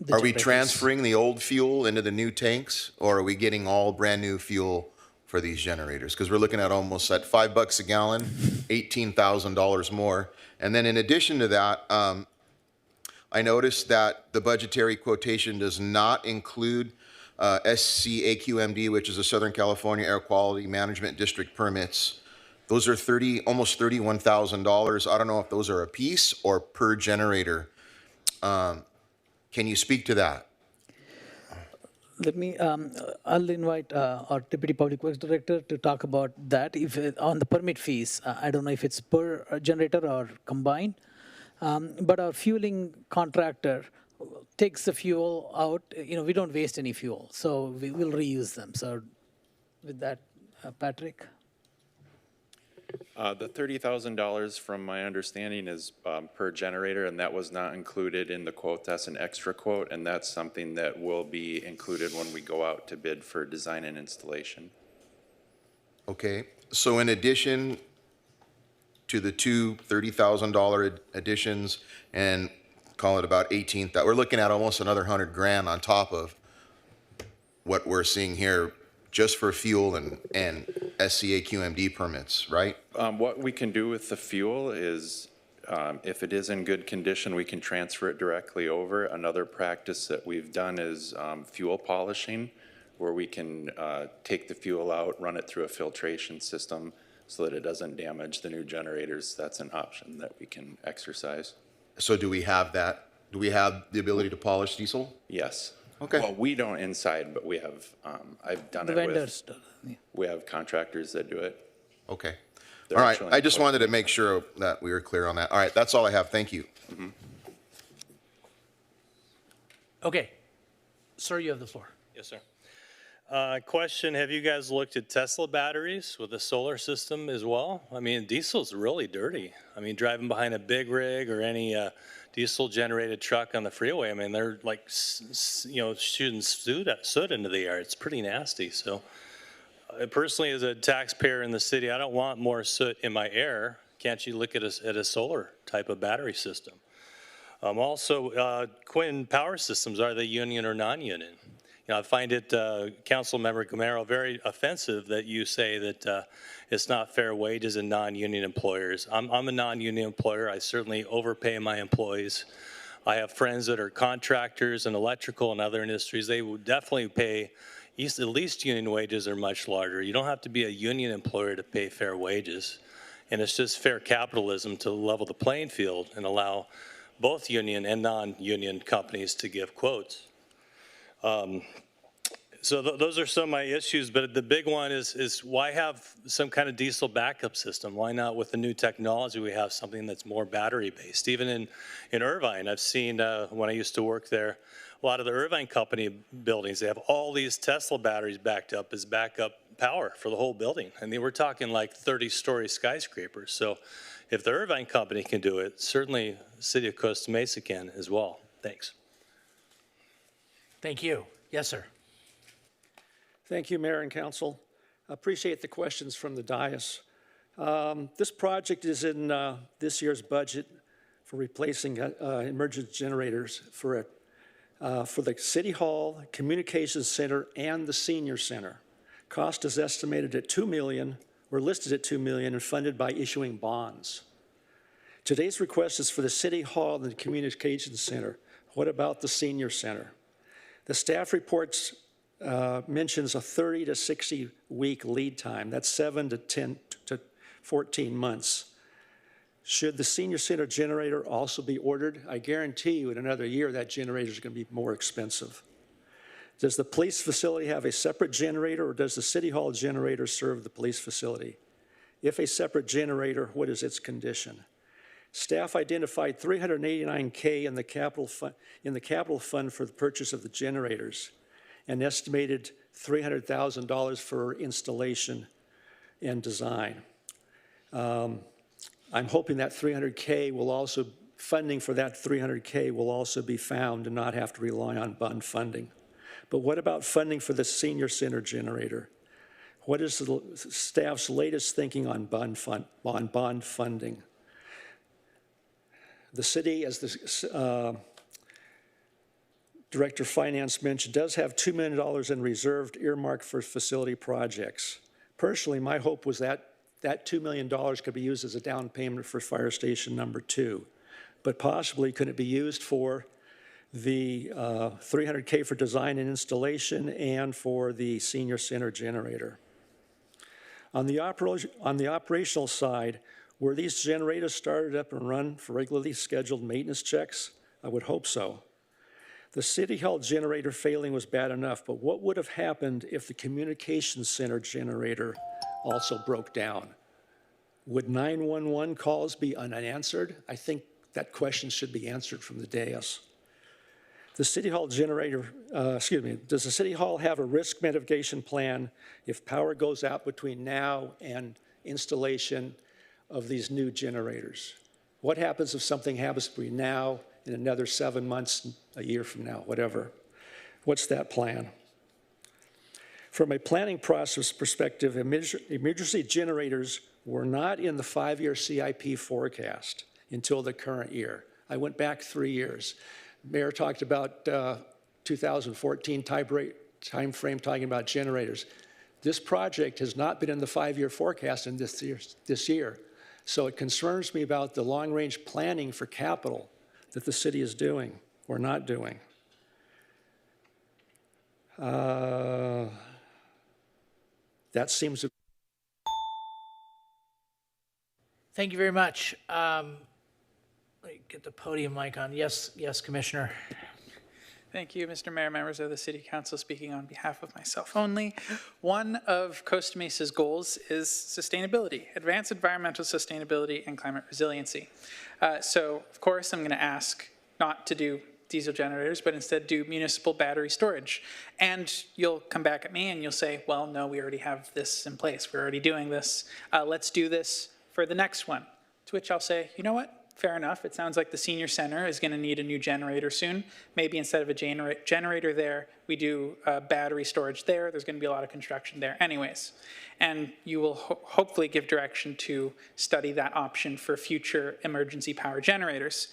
the Are we generators. transferring the old fuel into the new tanks, or are we getting all brand new fuel for these generators? Because we're looking at almost at $5 a gallon, $18,000 more. And then in addition to that, I noticed that the budgetary quotation does not include SCAQMD, which is the Southern California Air Quality Management District permits. Those are almost $31,000. I don't know if those are a piece or per generator. Can you speak to that? Let me, I'll invite our Deputy Public Works Director to talk about that. If on the permit fees, I don't know if it's per generator or combined, but our fueling contractor takes the fuel out. You know, we don't waste any fuel, so we will reuse them. So with that, Patrick? The $30,000 from my understanding is per generator, and that was not included in the quote. That's an extra quote, and that's something that will be included when we go out to bid for design and installation. Okay, so in addition to the 2 $30,000 additions and call it about 18, that we're looking at almost another 100 grand on top of what we're seeing here just for fuel and SCA QMD permits, right? What we can do with the fuel is, if it is in good condition, we can transfer it directly over. Another practice that we've done is fuel polishing, where we can take the fuel out, run it through a filtration system so that it doesn't damage the new generators. That's an option that we can exercise. So do we have that? Do we have the ability to polish diesel? Yes. Okay. Well, we don't inside, but we have, I've done The it vendors. with, we have contractors that do it. Okay. They're All right, actually I just wanted to make sure that we were clear on that. All right, that's all I have. Thank you. Mhm. Okay. Sir, you have the floor. Yes, sir. Question, have you guys looked at Tesla batteries with a solar system as well? I mean, diesel's really dirty. I mean, driving behind a big rig or any diesel-generated truck on the freeway, I mean, they're like, you know, shooting soot into the air. It's pretty nasty. So Personally, as a taxpayer in the city, I don't want more soot in my air. Can't you look at a solar type of battery system? Also, Quinn Power Systems, are they union or non-union? You know, I find it, Councilmember Gamero, very offensive that you say that it's not fair wages in non-union employers. I'm a non-union employer. I certainly overpay my employees. I have friends that are contractors in electrical and other industries. They would definitely pay, at least union wages are much larger. You don't have to be a union employer to pay fair wages. And it's just fair capitalism to level the playing field and allow both union and non-union companies to give quotes. So those are some of my issues, but the big one is why have some kind of diesel backup system? Why not with the new technology we have something that's more battery based? Even in Irvine, I've seen when I used to work there, a lot of the Irvine company buildings, they have all these Tesla batteries backed up as backup power for the whole building. I mean, we're talking like 30-story skyscrapers. So if the Irvine company can do it, certainly the city of Costa Mesa can as well. Thanks. Thank you. Yes, sir. Thank you, Mayor and Council. I appreciate the questions from the dais. This project is in this year's budget for replacing emergency generators for the City Hall, Communications Center, and the Senior Center. Cost is estimated at $2 million, or listed at $2 million, and funded by issuing bonds. Today's request is for the City Hall and the Communications Center. What about the Senior Center? The staff reports mentions a 30 to 60 week lead time. That's 7 to 10 to 14 months. Should the Senior Center generator also be ordered? I guarantee you in another year that generator is going to be more expensive. Does the police facility have a separate generator, or does the City Hall generator serve the police facility? If a separate generator, what is its condition? Staff identified $389K in the capital fund for the purchase of the generators, and estimated $300,000 for installation and design. I'm hoping that funding for that $300K will also be found and not have to rely on bond funding. But what about funding for the Senior Center generator? What is the staff's latest thinking on bond funding? The city, as the Director of Finance mentioned, does have $2 million in reserved earmarked for facility projects. Personally, my hope was that $2 million could be used as a down payment for Fire Station number 2, but possibly could it be used for the $300K for design and installation and for the Senior Center generator. On the operational side, were these generators started up and run for regularly scheduled maintenance checks? I would hope so. The City Hall generator failing was bad enough, but what would have happened if the Communications Center generator also broke down? Would 911 calls be unanswered? I think that question should be answered from the dais. The City Hall generator, does the City Hall have a risk mitigation plan if power goes out between now and installation of these new generators? What happens if something happens between now and another 7 months, a year from now, whatever? What's that plan? From a planning process perspective, emergency generators were not in the 5-year CIP forecast until the current year. I went back 3 years. Mayor talked about 2014 time frame talking about generators. This project has not been in the 5-year forecast in this year. So it concerns me about the long-range planning for capital that the city is doing or not doing. That seems to... Thank you very much. Let me get the podium mic on. Yes, Commissioner. Thank you, Mr. Mayor, members of the City Council, speaking on behalf of myself only. One of Costa Mesa's goals is sustainability, advanced environmental sustainability and climate resiliency. So, of course, I'm going to ask not to do diesel generators, but instead do municipal battery storage. And you'll come back at me and you'll say, well, no, we already have this in place. We're already doing this. Let's do this for the next one. To which I'll say, you know what? fair enough. It sounds like the senior center is going to need a new generator soon. Maybe instead of a generator there, we do battery storage there. There's going to be a lot of construction there anyways. And you will hopefully give direction to study that option for future emergency power generators.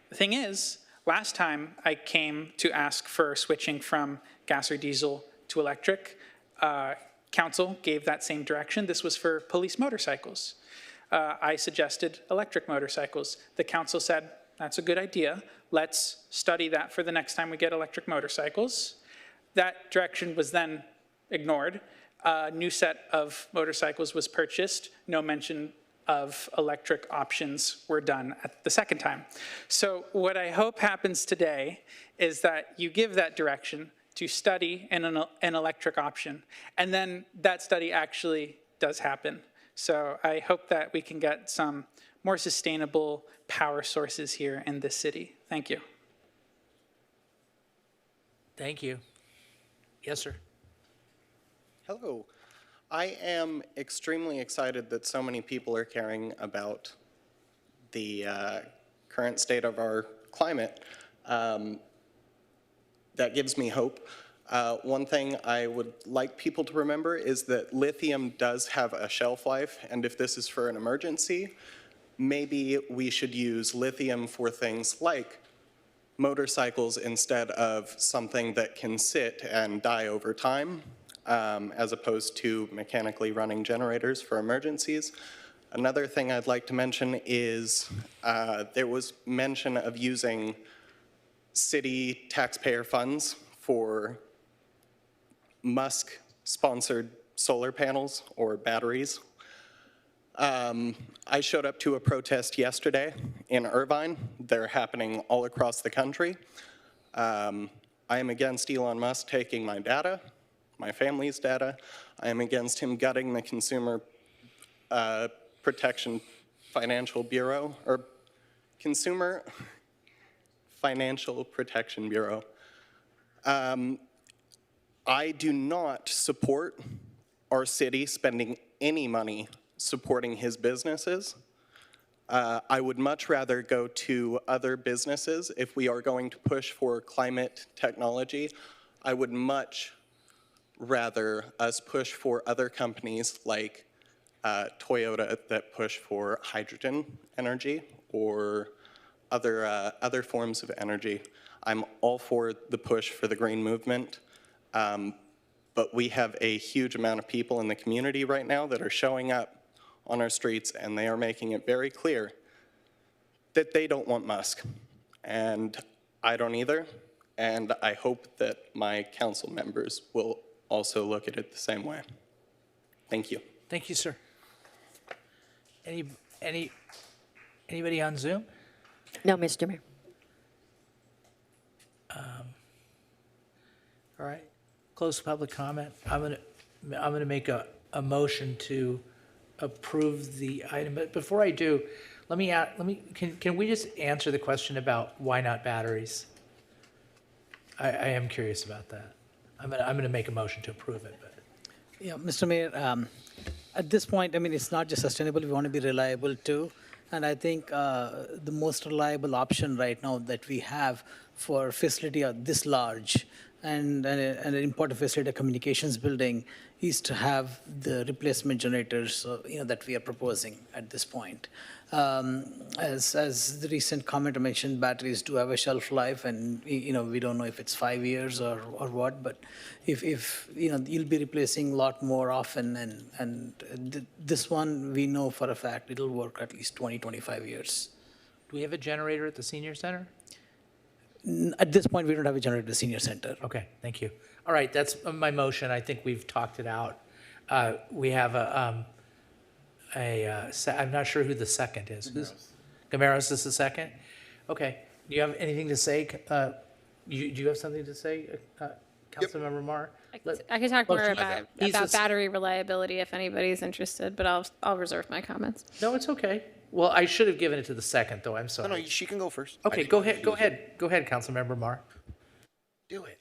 The thing is, last time I came to ask for switching from gas or diesel to electric, council gave that same direction. This was for police motorcycles. I suggested electric motorcycles. The council said, that's a good idea. Let's study that for the next time we get electric motorcycles. That direction was then ignored. A new set of motorcycles was purchased. No mention of electric options were done at the second time. So what I hope happens today is that you give that direction to study an electric option, and then that study actually does happen. So I hope that we can get some more sustainable power sources here in this city. Thank you. Thank you. Yes, sir. Hello. I am extremely excited that so many people are caring about the current state of our climate. That gives me hope. One thing I would like people to remember is that lithium does have a shelf life, and if this is for an emergency, maybe we should use lithium for things like motorcycles instead of something that can sit and die over time, as opposed to mechanically running generators for emergencies. Another thing I'd like to mention is there was mention of using city taxpayer funds for Musk-sponsored solar panels or batteries. I showed up to a protest yesterday in Irvine. They're happening all across the country. I am against Elon Musk taking my data, my family's data. I am against him gutting the Consumer Protection Financial Bureau, or Consumer Financial Protection Bureau. I do not support our city spending any money supporting his businesses. I would much rather go to other businesses if we are going to push for climate technology. I would much rather us push for other companies like Toyota that push for hydrogen energy or other forms of energy. I'm all for the push for the green movement, but we have a huge amount of people in the community right now that are showing up on our streets, and they are making it very clear that they don't want Musk. And I don't either, and I hope that my council members will also look at it the same way. Thank you. Thank you, sir. Anybody on Zoom? No, Mr. Mayor. All right, close public comment. I'm gonna make a motion to approve the item, but before I do, can we just answer the question about why not batteries? I am curious about that. I'm gonna make a motion to approve it, but. Yeah, Mr. Mayor, at this point, I mean, it's not just sustainable, we want to be reliable too. And I think the most reliable option right now that we have for a facility this large and an important facility, a communications building, is to have the replacement generators that we are proposing at this point. As the recent comment mentioned, batteries do have a shelf life, and we don't know if it's 5 years or what. But if you'll be replacing a lot more often, and this one we know for a fact it'll work at least 20-25 years. Do we have a generator at the senior center? At this point, we don't have a generator at the senior center. Okay, thank you. All right, that's my motion. I think we've talked it out. We have I'm not sure who the second is. Gameros is the second? Okay. Do you have anything to say? Do you have something to say, Councilmember Marr? I could talk more about battery reliability if anybody's interested, but I'll reserve my comments. No, it's okay. Well, I should have given it to the second, though. I'm sorry. No, she can go first. Okay, go ahead. Go ahead, Councilmember Marr. Do it.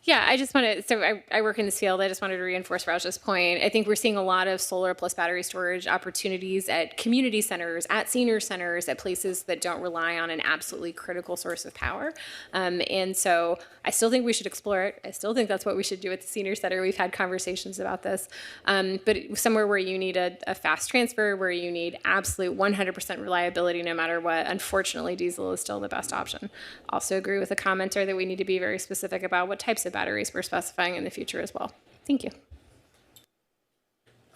Yeah, I just want to, so I work in this field. I just wanted to reinforce Raj's point. I think we're seeing a lot of solar plus battery storage opportunities at community centers, at senior centers, at places that don't rely on an absolutely critical source of power. And so I still think we should explore it. I still think that's what we should do at the senior center. We've had conversations about this. But somewhere where you need a fast transfer, where you need absolute 100% reliability no matter what, unfortunately, diesel is still the best option. Also agree with the commenter that we need to be very specific about what types of batteries we're specifying in the future as well. Thank you.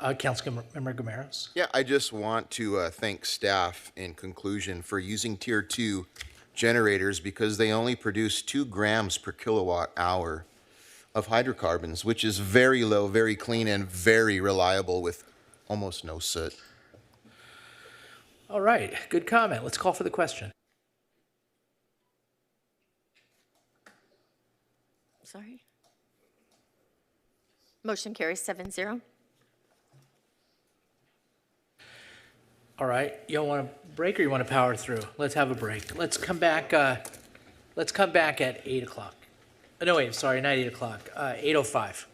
Councilmember Gomeros. Yeah, I just want to thank staff in conclusion for using tier 2 generators because they only produce 2 grams per kilowatt hour of hydrocarbons, which is very low, very clean, and very reliable with almost no soot. All right, good comment. Let's call for the question. Sorry. Motion carries 7-0. All right, you want to break or you want to power through? Let's have a break. Let's come back. Let's come back at 8 o'clock. No, wait, sorry, not 8 o'clock. 8:05.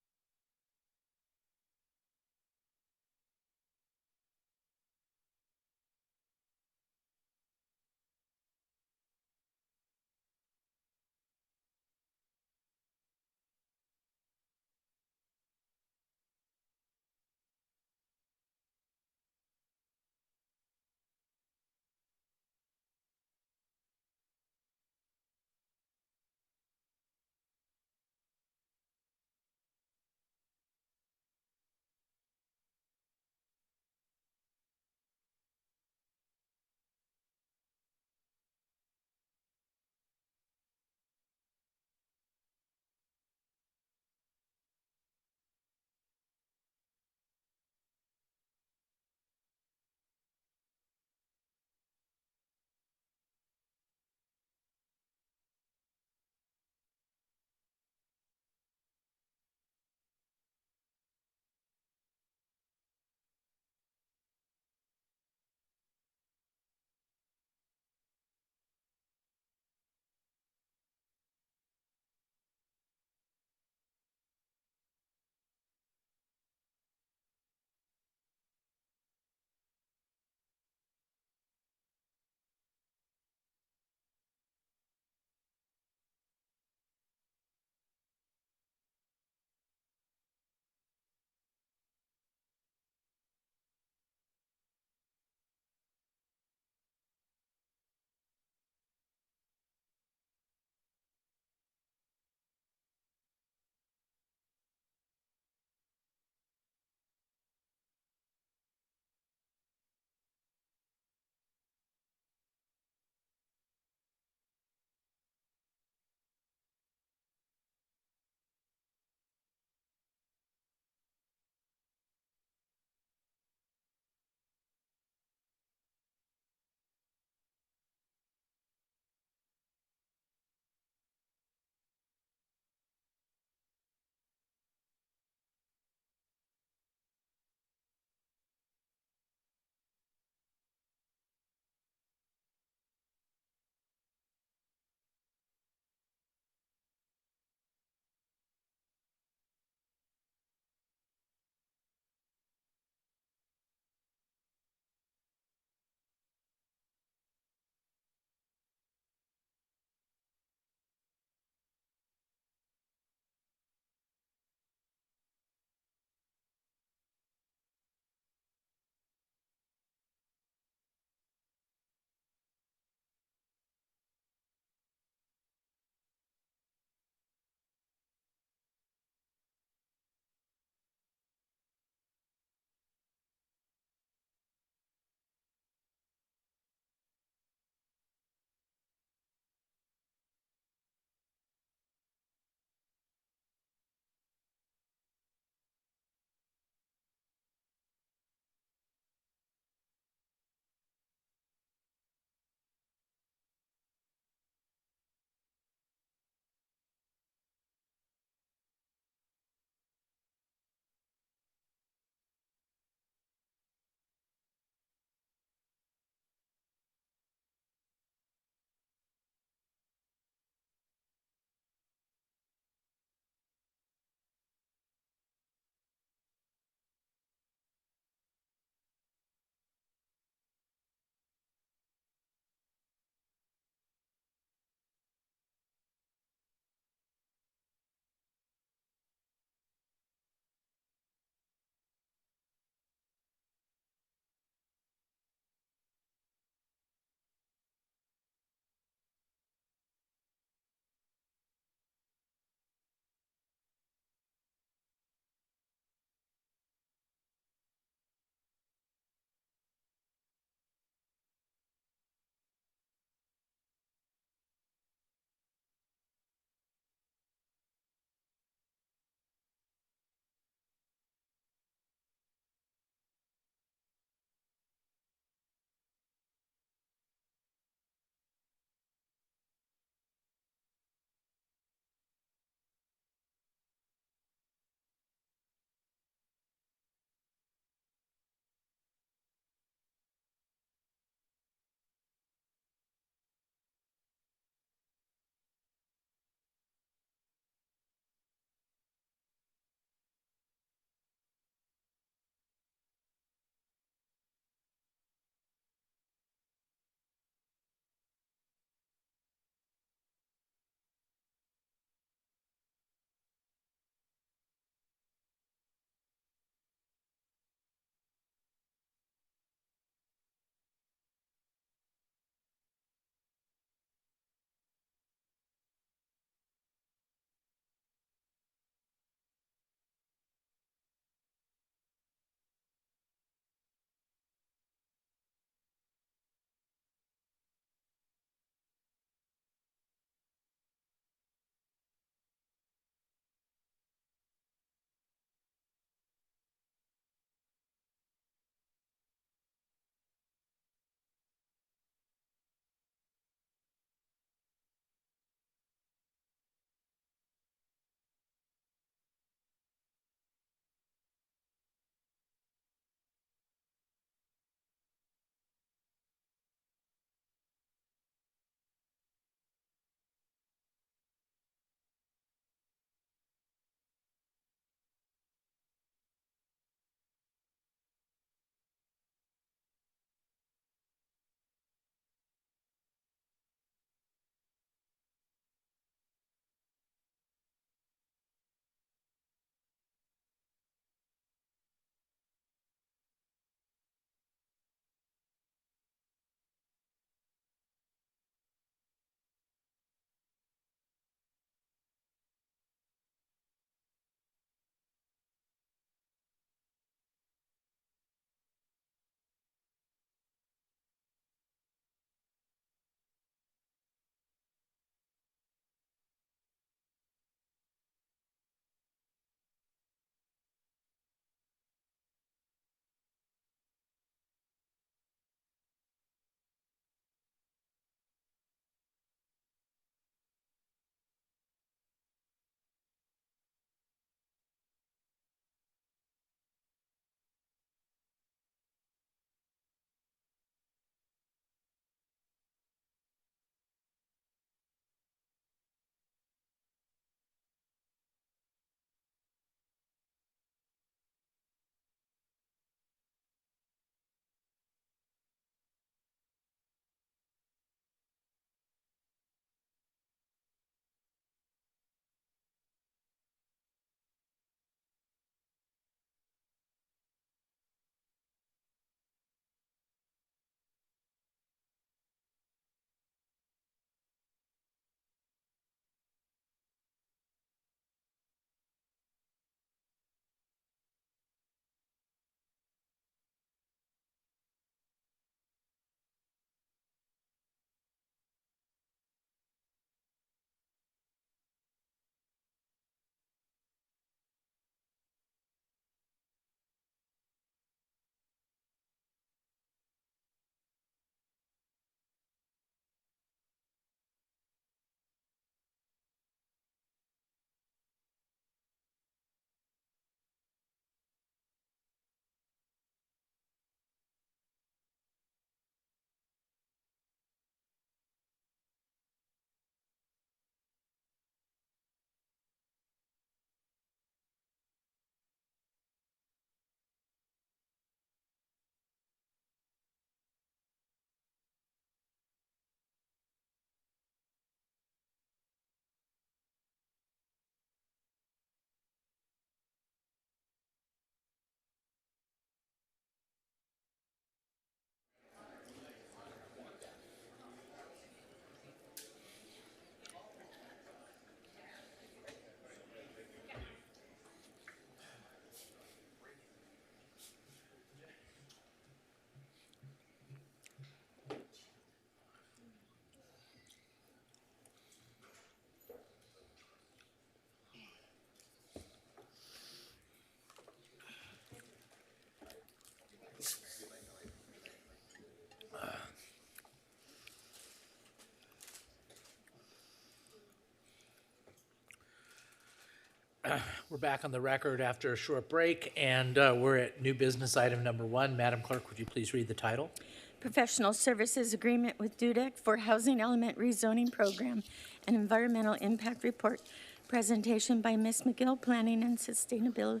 We're back on the record after a short break, and we're at new business item number 1. Madam Clerk, would you please read the title? Professional Services Agreement with Dudek for Housing Element Rezoning Program and Environmental Impact Report. Presentation by Ms. McGill, Planning and Sustainable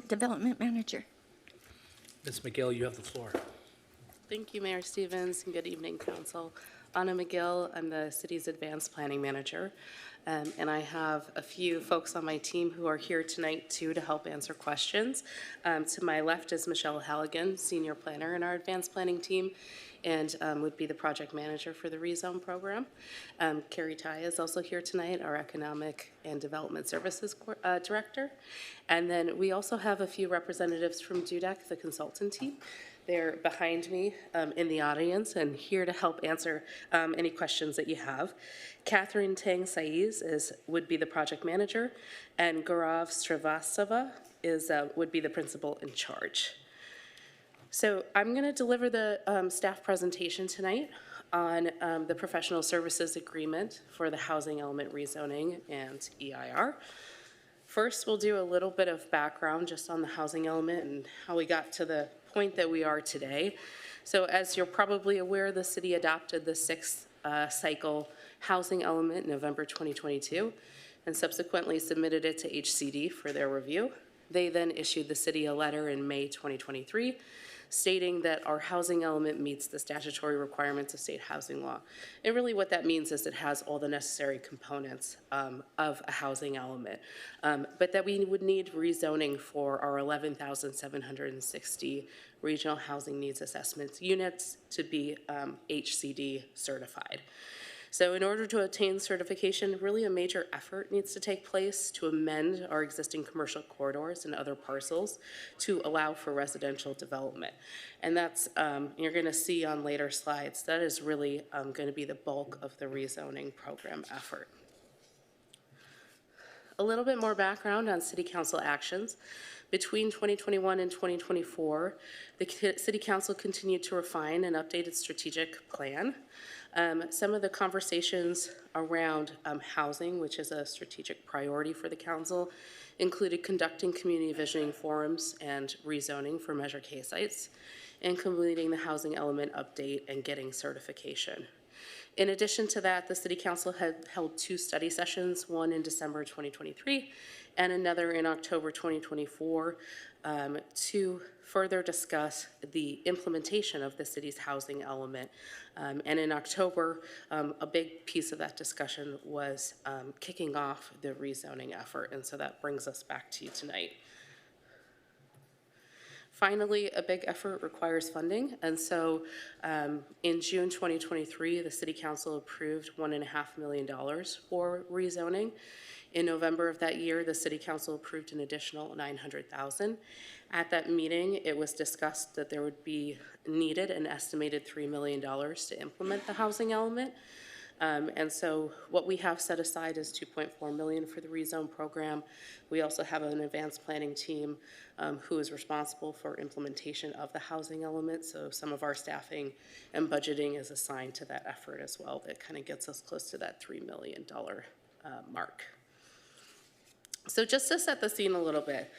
Development Manager. Ms. McGill, you have the floor. Thank you, Mayor Stevens, and good evening, Council. Anna McGill, I'm the city's Advanced Planning Manager, and I have a few folks on my team who are here tonight, too, to help answer questions. To my left is Michelle Halligan, Senior Planner in our Advanced Planning team, and would be the project manager for the rezone program. Carrie Ty is also here tonight, our Economic and Development Services Director. And then we also have a few representatives from DUDEC, the consultant team. They're behind me in the audience and here to help answer any questions that you have. Catherine Tang Saiz would be the project manager, and Gaurav Srivastava would be the principal in charge. So I'm going to deliver the staff presentation tonight on the professional services agreement for the housing element rezoning and EIR. First, we'll do a little bit of background just on the housing element and how we got to the point that we are today. So as you're probably aware, the city adopted the 6th cycle housing element in November 2022 and subsequently submitted it to HCD for their review. They then issued the city a letter in May 2023 stating that our housing element meets the statutory requirements of state housing law. And really what that means is it has all the necessary components of a housing element, but that we would need rezoning for our 11,760 regional housing needs assessments units to be HCD certified. So in order to attain certification, really a major effort needs to take place to amend our existing commercial corridors and other parcels to allow for residential development. And that's, you're gonna see on later slides, that is really gonna be the bulk of the rezoning program effort. A little bit more background on City Council actions. Between 2021 and 2024, the City Council continued to refine an updated strategic plan. Some of the conversations around housing, which is a strategic priority for the council, included conducting community visioning forums and rezoning for Measure K sites, and completing the housing element update and getting certification. In addition to that, the City Council had held 2 study sessions, one in December 2023 and another in October 2024, to further discuss the implementation of the city's housing element. And in October, a big piece of that discussion was kicking off the rezoning effort, and so that brings us back to you tonight. Finally, a big effort requires funding, and so in June 2023, the City Council approved $1.5 million for rezoning. In November of that year, the City Council approved an additional $900,000. At that meeting, it was discussed that there would be needed an estimated $3 million to implement the housing element. And so what we have set aside is $2.4 million for the rezone program. We also have an advanced planning team who is responsible for implementation of the housing element. So some of our staffing and budgeting is assigned to that effort as well. That kind of gets us close to that $3 million mark. So just to set the scene a little bit,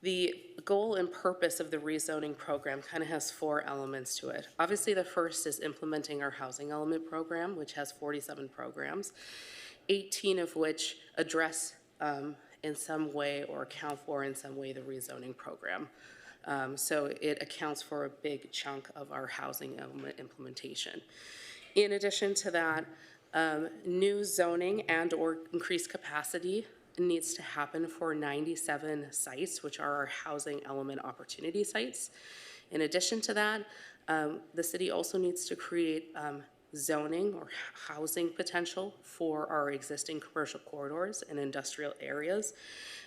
the goal and purpose of the rezoning program kind of has 4 elements to it. Obviously, the first is implementing our housing element program, which has 47 programs, 18 of which address in some way or account for in some way the rezoning program. So it accounts for a big chunk of our housing element implementation. In addition to that, new zoning and or increased capacity needs to happen for 97 sites, which are our housing element opportunity sites. In addition to that, the city also needs to create zoning or housing potential for our existing commercial corridors and industrial areas.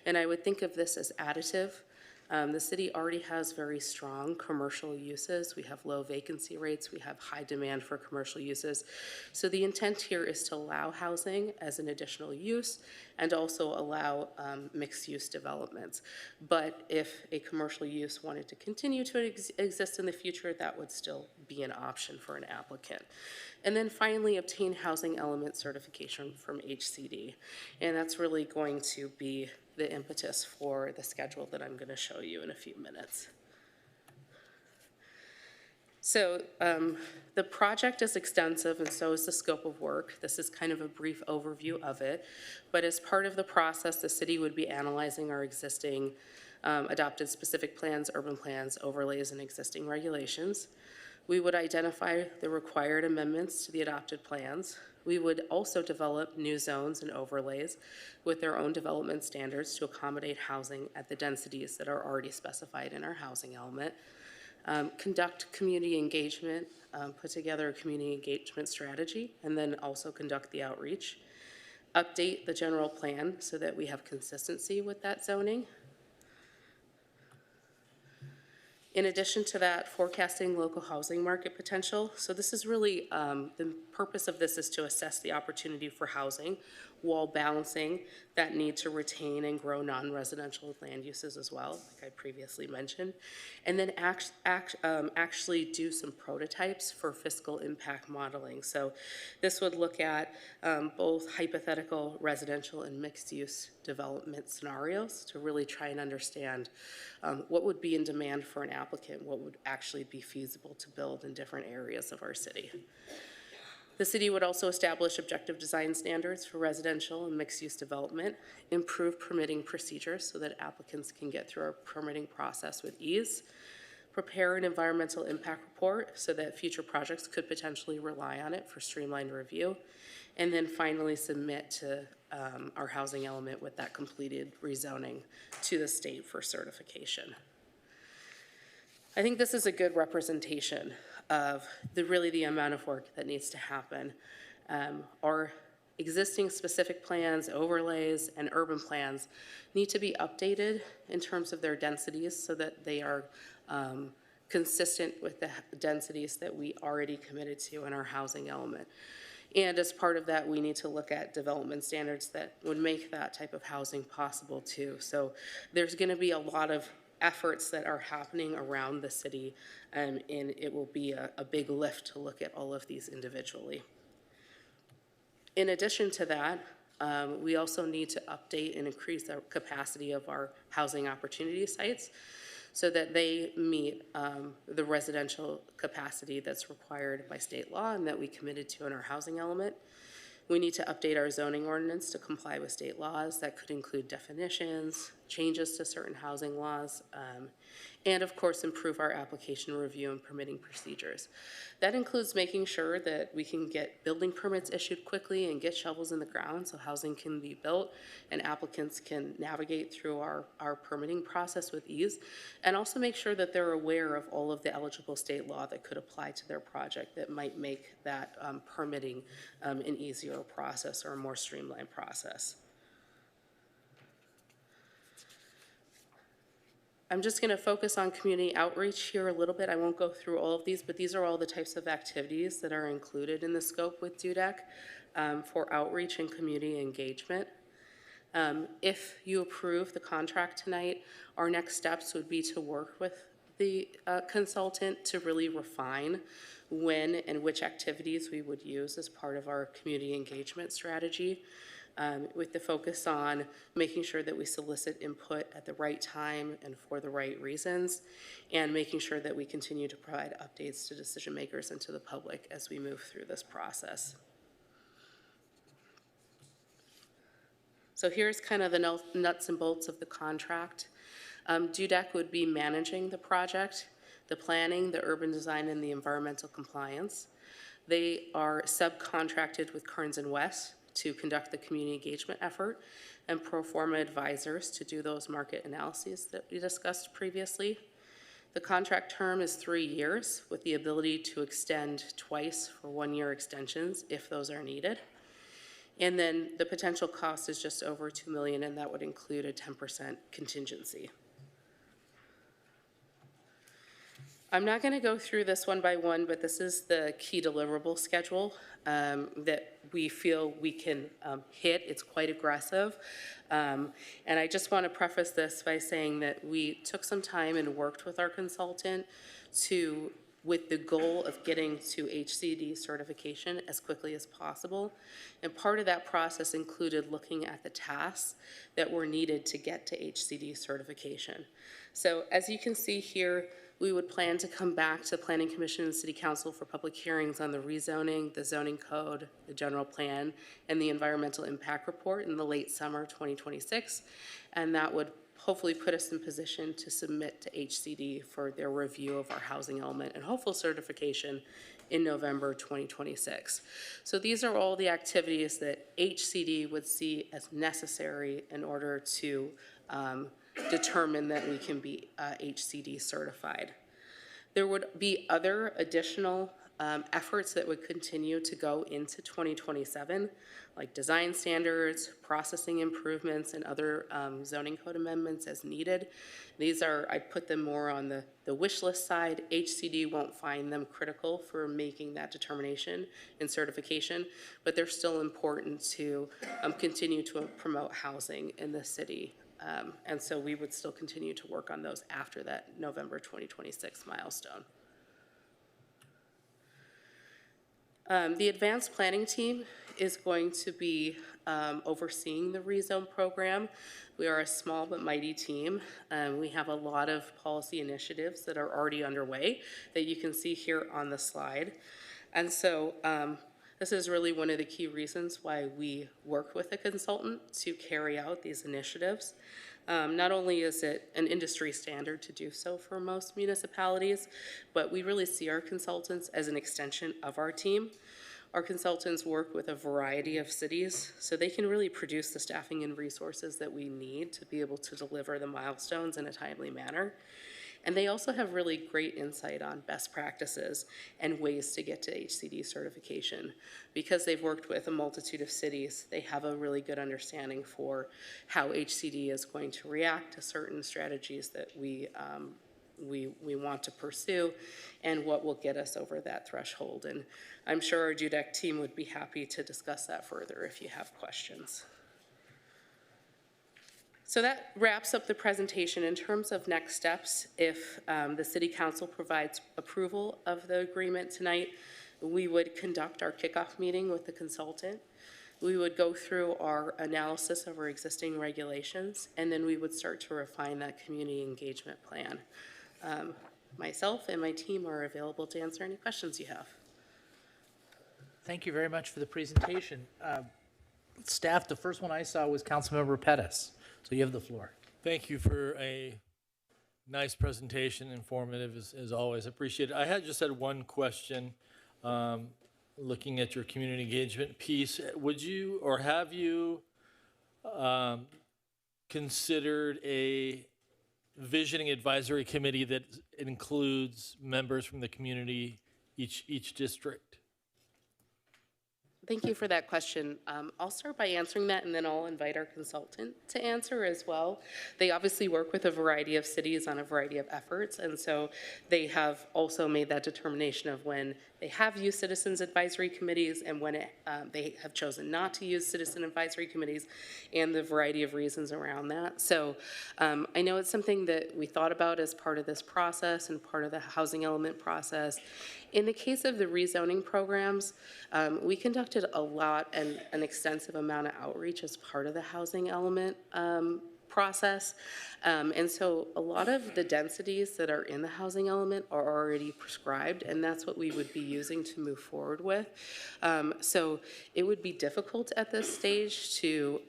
And I would think of this as additive The city already has very strong commercial uses. We have low vacancy rates. We have high demand for commercial uses. So the intent here is to allow housing as an additional use and also allow mixed-use developments. But if a commercial use wanted to continue to exist in the future, that would still be an option for an applicant. And then finally, obtain housing element certification from HCD. And that's really going to be the impetus for the schedule that I'm going to show you in a few minutes. So the project is extensive, and so is the scope of work. This is kind of a brief overview of it. But as part of the process, the city would be analyzing our existing adopted specific plans, urban plans, overlays, and existing regulations. We would identify the required amendments to the adopted plans. We would also develop new zones and overlays with their own development standards to accommodate housing at the densities that are already specified in our housing element. Conduct community engagement, put together a community engagement strategy, and then also conduct the outreach. Update the general plan so that we have consistency with that zoning. In addition to that, forecasting local housing market potential. So this is really, the purpose of this is to assess the opportunity for housing while balancing that need to retain and grow non-residential land uses as well, like I previously mentioned. And then actually do some prototypes for fiscal impact modeling. So this would look at both hypothetical residential and mixed-use development scenarios to really try and understand what would be in demand for an applicant, what would actually be feasible to build in different areas of our city. The city would also establish objective design standards for residential and mixed-use development, improve permitting procedures so that applicants can get through our permitting process with ease, prepare an environmental impact report so that future projects could potentially rely on it for streamlined review, and then finally submit to our housing element with that completed rezoning to the state for certification. I think this is a good representation of the amount of work that needs to happen. Our existing specific plans, overlays, and urban plans need to be updated in terms of their densities so that they are consistent with the densities that we already committed to in our housing element. And as part of that, we need to look at development standards that would make that type of housing possible too. So there's going to be a lot of efforts that are happening around the city, and it will be a big lift to look at all of these individually. In addition to that, we also need to update and increase the capacity of our housing opportunity sites so that they meet the residential capacity that's required by state law and that we committed to in our housing element. We need to update our zoning ordinance to comply with state laws. That could include definitions, changes to certain housing laws, and of course improve our application review and permitting procedures. That includes making sure that we can get building permits issued quickly and get shovels in the ground so housing can be built and applicants can navigate through our permitting process with ease, and also make sure that they're aware of all of the eligible state law that could apply to their project that might make that permitting an easier process or a more streamlined process. I'm just going to focus on community outreach here a little bit. I won't go through all of these, but these are all the types of activities that are included in the scope with DUDEC for outreach and community engagement. If you approve the contract tonight, our next steps would be to work with the consultant to really refine when and which activities we would use as part of our community engagement strategy. With the focus on making sure that we solicit input at the right time and for the right reasons, and making sure that we continue to provide updates to decision makers and to the public as we move through this process. So here's kind of the nuts and bolts of the contract. DUDEC would be managing the project, the planning, the urban design, and the environmental compliance. They are subcontracted with Kearns & West to conduct the community engagement effort, and pro forma advisors to do those market analyses that we discussed previously. The contract term is 3 years with the ability to extend twice for 1-year extensions if those are needed. And then the potential cost is just over $2 million, and that would include a 10% contingency. I'm not going to go through this one by one, but this is the key deliverable schedule that we feel we can hit. It's quite aggressive. And I just want to preface this by saying that we took some time and worked with our consultant with the goal of getting to HCD certification as quickly as possible. And part of that process included looking at the tasks that were needed to get to HCD certification. So as you can see here, we would plan to come back to Planning Commission and City Council for public hearings on the rezoning, the zoning code, the general plan, and the environmental impact report in the late summer 2026. And that would hopefully put us in position to submit to HCD for their review of our housing element and hopeful certification in November 2026. So these are all the activities that HCD would see as necessary in order to determine that we can be HCD certified. There would be other additional efforts that would continue to go into 2027, like design standards, processing improvements, and other zoning code amendments as needed. These are, I put them more on the wish list side. HCD won't find them critical for making that determination and certification, but they're still important to continue to promote housing in the city. And so we would still continue to work on those after that November 2026 milestone. The advanced planning team is going to be overseeing the rezone program. We are a small but mighty team. We have a lot of policy initiatives that are already underway that you can see here on the slide. And so this is really one of the key reasons why we work with a consultant to carry out these initiatives. Not only is it an industry standard to do so for most municipalities, but we really see our consultants as an extension of our team. Our consultants work with a variety of cities, so they can really produce the staffing and resources that we need to be able to deliver the milestones in a timely manner. And they also have really great insight on best practices and ways to get to HCD certification. Because they've worked with a multitude of cities, they have a really good understanding for how HCD is going to react to certain strategies that we want to pursue and what will get us over that threshold. And I'm sure our JUDEC team would be happy to discuss that further if you have questions. So that wraps up the presentation. In terms of next steps, if the City Council provides approval of the agreement tonight, we would conduct our kickoff meeting with the consultant. We would go through our analysis of our existing regulations, and then we would start to refine that community engagement plan. Myself and my team are available to answer any questions you have. Thank you very much for the presentation. Staff, the first one I saw was Councilmember Pettis. So you have the floor. Thank you for a nice presentation, informative as always. Appreciate it. I just had one question. Looking at your community engagement piece, would you or have you considered a visioning advisory committee that includes members from the community, each district? Thank you for that question. I'll start by answering that, and then I'll invite our consultant to answer as well. They obviously work with a variety of cities on a variety of efforts, and so they have also made that determination of when they have used citizens advisory committees and when they have chosen not to use citizen advisory committees, and the variety of reasons around that. So I know it's something that we thought about as part of this process and part of the housing element process. In the case of the rezoning programs, we conducted a lot and an extensive amount of outreach as part of the housing element process. And so a lot of the densities that are in the housing element are already prescribed, and that's what we would be using to move forward with. So it would be difficult at this stage to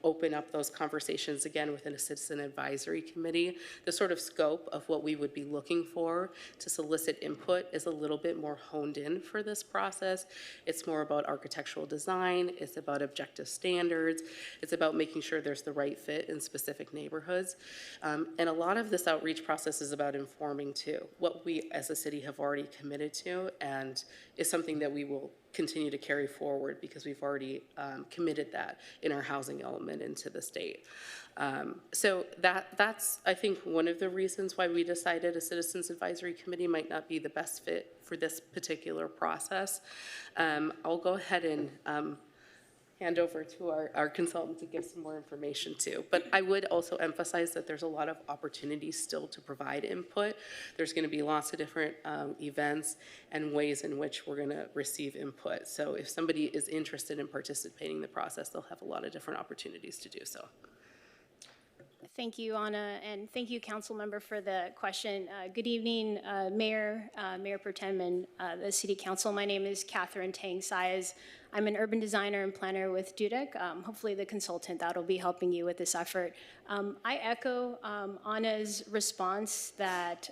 open up those conversations again within a citizen advisory committee. The sort of scope of what we would be looking for to solicit input is a little bit more honed in for this process. It's more about architectural design. It's about objective standards. It's about making sure there's the right fit in specific neighborhoods. And a lot of this outreach process is about informing too, what we as a city have already committed to, and is something that we will continue to carry forward because we've already committed that in our housing element into the state. So that's, I think, one of the reasons why we decided a Citizens Advisory Committee might not be the best fit for this particular process. I'll go ahead and hand over to our consultant to give some more information too. But I would also emphasize that there's a lot of opportunities still to provide input. There's going to be lots of different events and ways in which we're going to receive input. So if somebody is interested in participating in the process, they'll have a lot of different opportunities to do so. Thank you, Anna, and thank you, Council Member, for the question. Good evening, Mayor, Mayor Pro Tem, and the City Council. My name is Catherine Tang Saez. I'm an urban designer and planner with Dudek, hopefully the consultant that will be helping you with this effort. I echo Anna's response that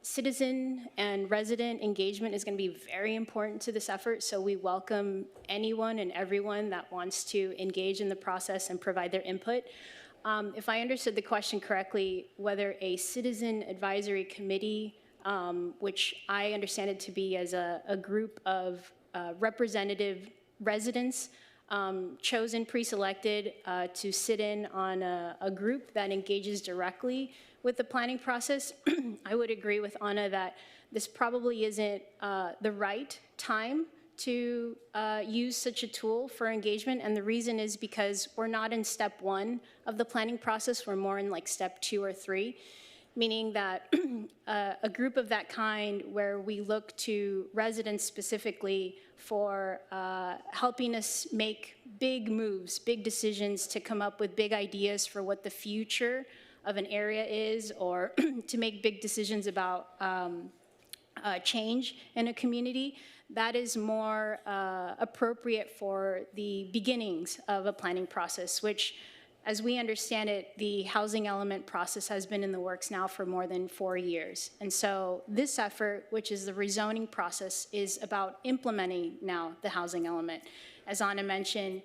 citizen and resident engagement is going to be very important to this effort, so we welcome anyone and everyone that wants to engage in the process and provide their input. If I understood the question correctly, whether a citizen advisory committee, which I understand it to be as a group of representative residents chosen, pre-selected to sit in on a group that engages directly with the planning process, I would agree with Anna that this probably isn't the right time to use such a tool for engagement. And the reason is because we're not in step 1 of the planning process, we're more in like step 2 or 3, meaning that a group of that kind where we look to residents specifically for helping us make big moves, big decisions, to come up with big ideas for what the future of an area is, or to make big decisions about change in a community, that is more appropriate for the beginnings of a planning process, which, as we understand it, the housing element process has been in the works now for more than 4 years. And so this effort, which is the rezoning process, is about implementing now the housing element. As Anna mentioned,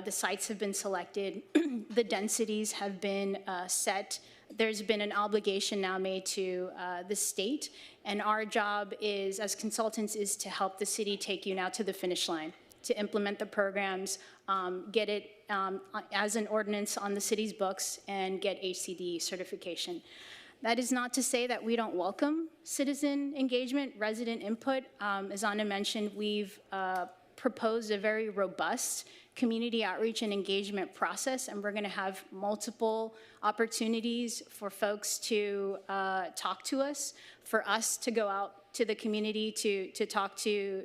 the sites have been selected, the densities have been set. There's been an obligation now made to the state, and our job is, as consultants, is to help the city take you now to the finish line, to implement the programs, get it as an ordinance on the city's books, and get HCD certification. That is not to say that we don't welcome citizen engagement, resident input. As Anna mentioned, we've proposed a very robust community outreach and engagement process, and we're going to have multiple opportunities for folks to talk to us, for us to go out to the community to talk to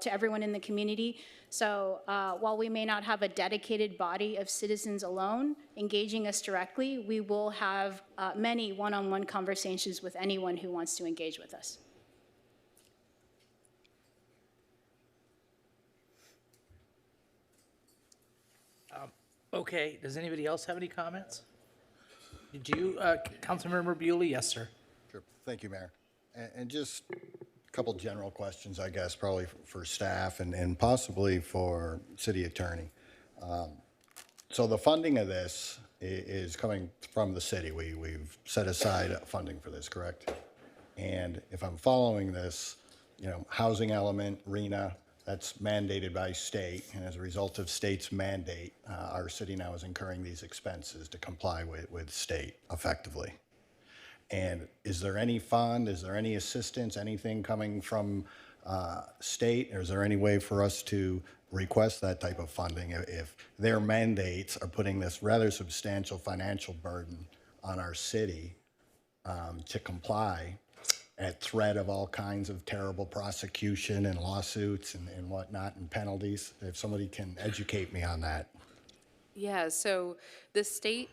everyone in the community. So while we may not have a dedicated body of citizens alone engaging us directly, we will have many one-on-one conversations with anyone who wants to engage with us. Okay, does anybody else have any comments? Did you, Councilmember Bewley? Yes, sir. Sure. Thank you, Mayor. And just a couple general questions, I guess, probably for staff and possibly for city attorney. So the funding of this is coming from the city. We've set aside funding for this, correct? And if I'm following this, you know, housing element, RENA, that's mandated by state, and as a result of state's mandate, our city now is incurring these expenses to comply with state effectively. And is there any fund, is there any assistance, anything coming from state, or is there any way for us to request that type of funding if their mandates are putting this rather substantial financial burden on our city to comply at threat of all kinds of terrible prosecution and lawsuits and whatnot and penalties? If somebody can educate me on that. Yeah, so the state,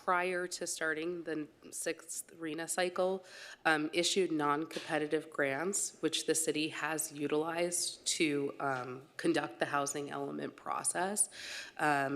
prior to starting the 6th RENA cycle, issued non-competitive grants, which the city has utilized to conduct the housing element process.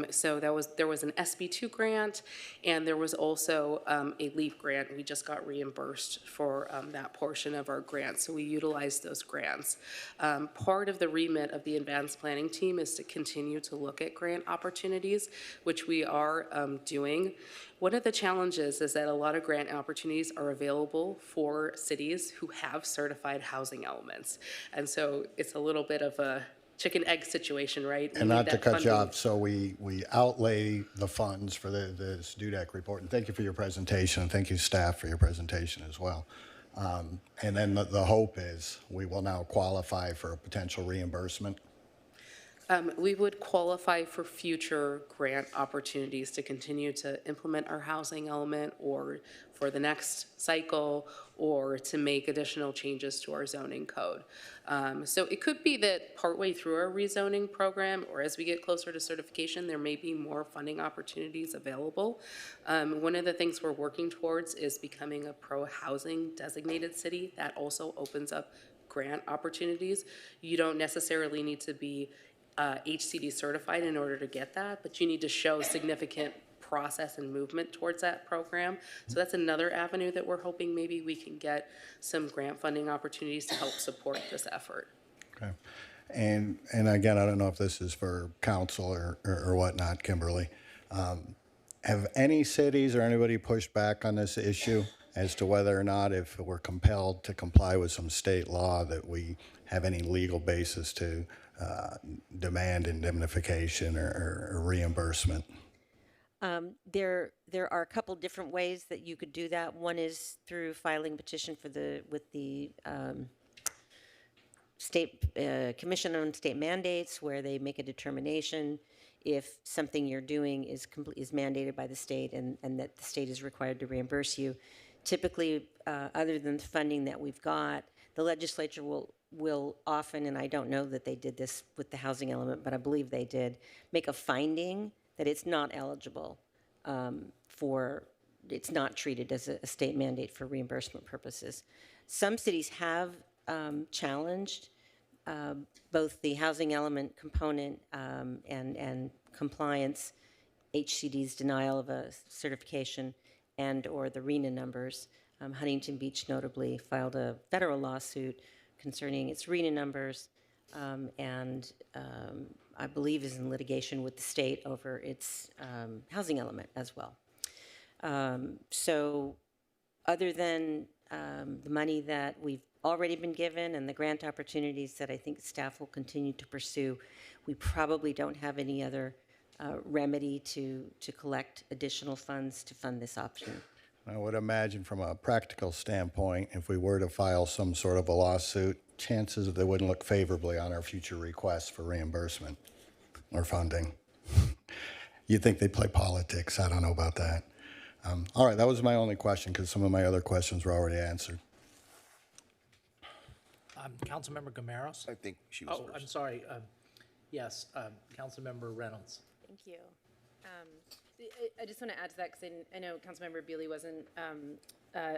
So there was an SB2 grant, and there was also a LEAP grant. We just got reimbursed for that portion of our grant, so we utilized those grants. Part of the remit of the advanced planning team is to continue to look at grant opportunities opportunities, which we are doing. One of the challenges is that a lot of grant opportunities are available for cities who have certified housing elements. And so it's a little bit of a chicken egg situation, right? We And need not to that cut you funding. off, so we outlay the funds for this DUDEC report. And thank you for your presentation. And thank you, staff, for your presentation as well. And then the hope is we will now qualify for a potential reimbursement. We would qualify for future grant opportunities to continue to implement our housing element, or for the next cycle, or to make additional changes to our zoning code. So it could be that partway through our rezoning program, or as we get closer to certification, there may be more funding opportunities available. One of the things we're working towards is becoming a pro-housing designated city. That also opens up grant opportunities. You don't necessarily need to be HCD certified in order to get that, but you need to show significant process and movement towards that program. So that's another avenue that we're hoping maybe we can get some grant funding opportunities to help support this effort. Okay. And again, I don't know if this is for council or whatnot, Kimberly. Have any cities or anybody pushed back on this issue as to whether or not, if we're compelled to comply with some state law, that we have any legal basis to demand indemnification or reimbursement? There are a couple different ways that you could do that. One is through filing petition with the state commission on state mandates, where they make a determination if something you're doing is mandated by the state and that the state is required to reimburse you. Typically, other than the funding that we've got, the legislature will often, and I don't know that they did this with the housing element, but I believe they did, make a finding that it's not eligible it's not treated as a state mandate for reimbursement purposes. Some cities have challenged both the housing element component and compliance, HCD's denial of a certification, and or the RENA numbers. Huntington Beach notably filed a federal lawsuit concerning its RENA numbers, and I believe is in litigation with the state over its housing element as well. So other than the money that we've already been given and the grant opportunities that I think staff will continue to pursue, we probably don't have any other remedy to collect additional funds to fund this option. I would imagine from a practical standpoint, if we were to file some sort of a lawsuit, chances that they wouldn't look favorably on our future requests for reimbursement or funding. You'd think they play politics. I don't know about that. All right, that was my only question because some of my other questions were already answered. Councilmember Gameros? I think she was Oh, first. I'm sorry. Yes, Councilmember Reynolds. Thank you. I just want to add to that because I know Councilmember Bealey wasn't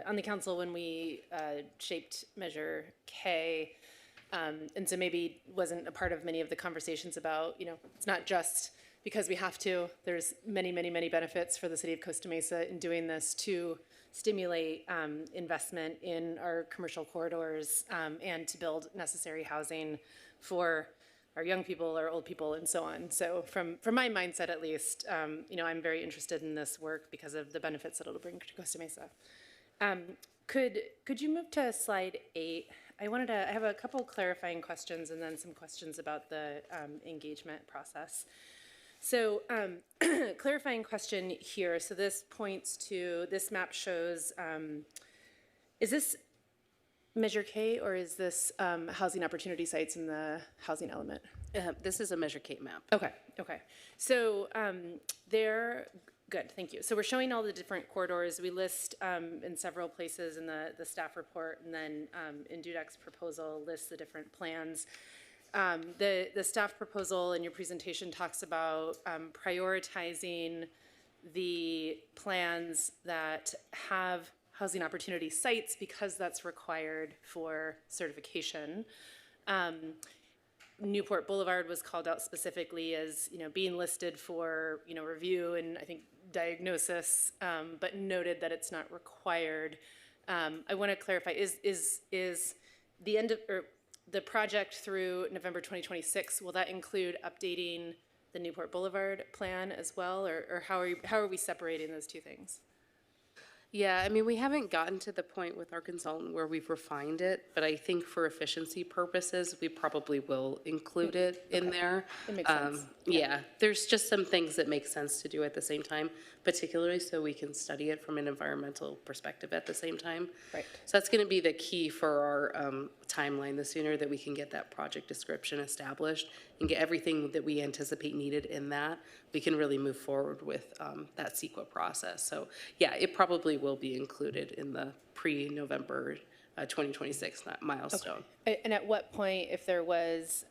on the council when we shaped Measure K, and so maybe wasn't a part of many of the conversations about, it's not just because we have to. There's many, many, many benefits for the city of Costa Mesa in doing this to stimulate investment in our commercial corridors and to build necessary housing for our young people, our old people, and so on. So from my mindset, at least, I'm very interested in this work because of the benefits that it'll bring to Costa Mesa. Could you move to slide 8? I have a couple clarifying questions and then some questions about the engagement process. So clarifying question here. So this map shows, is this Measure K, or is this housing opportunity sites in the housing element? This is a Measure K map. Okay. So good, thank you. So we're showing all the different corridors. We list in several places in the staff report, and then in DUDEC's proposal lists the different plans. The staff proposal in your presentation talks about prioritizing the plans that have housing opportunity sites because that's required for certification. Newport Boulevard was called out specifically as being listed for review and I think diagnosis, but noted that it's not required. I want to clarify: is the end of the project through November 2026? Will that include updating the Newport Boulevard plan as well, or how are we separating those two things? Yeah, I mean, we haven't gotten to the point with our consultant where we've refined it, but I think for efficiency purposes, we probably will include it in there. It makes sense. Yeah, there's just some things that make sense to do at the same time, particularly so we can study it from an environmental perspective at the same time. Right. So that's going to be the key for our timeline. The sooner that we can get that project description established and get everything that we anticipate needed in that, we can really move forward with that CEQA process. So yeah, it probably will be included in the pre-November 2026 milestone. Okay. And at what point, if there was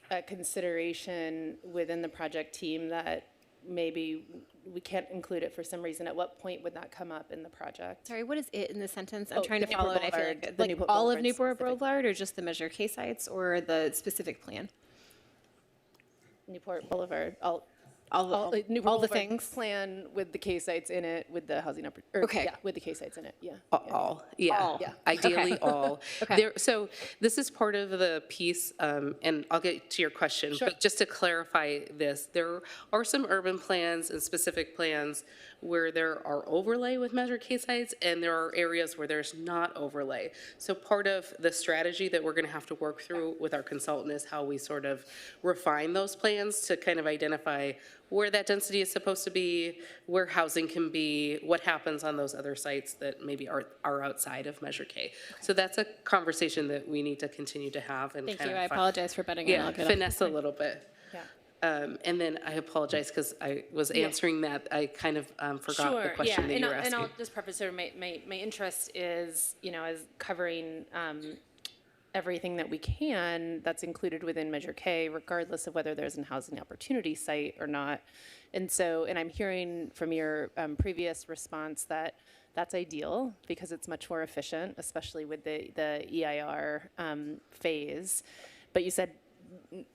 a consideration within the project team that maybe we can't include it for some reason, at what point would that come up in the project? Sorry, what is it in the sentence? I'm trying to the Newport follow it. I feel Boulevard, like, the like Newport all of Boulevard Newport specific. Boulevard, or just the Measure K sites, or the specific plan? Newport Boulevard, all all Newport the Boulevard things? plan with the K sites in it, with the housing Okay. Yeah, with the K sites in it. Yeah. All, yeah. All. Yeah. Ideally, Okay. all. Okay. There, so this is part of the piece, and I'll get to your question, but just to clarify this, there are some urban plans and specific plans where there are overlay with Measure K sites, and there are areas where there's not overlay. So part of the strategy that we're going to have to work through with our consultant is how we sort of refine those plans to kind of identify where that density is supposed to be, where housing can be, what happens on those other sites that maybe are outside of Measure K. So that's a conversation that we need to continue to have and Thank kind you. of I apologize for butting in. yeah, I'll get off. finesse a little bit. Yeah. And then I apologize because I was answering that. I kind of forgot the question that you were asking. And I'll just preface sort of my interest is, as covering everything that we can that's included within Measure K, regardless of whether there's a housing opportunity site or not. And so, and I'm hearing from your previous response that that's ideal because it's much more efficient, especially with the EIR phase. But you said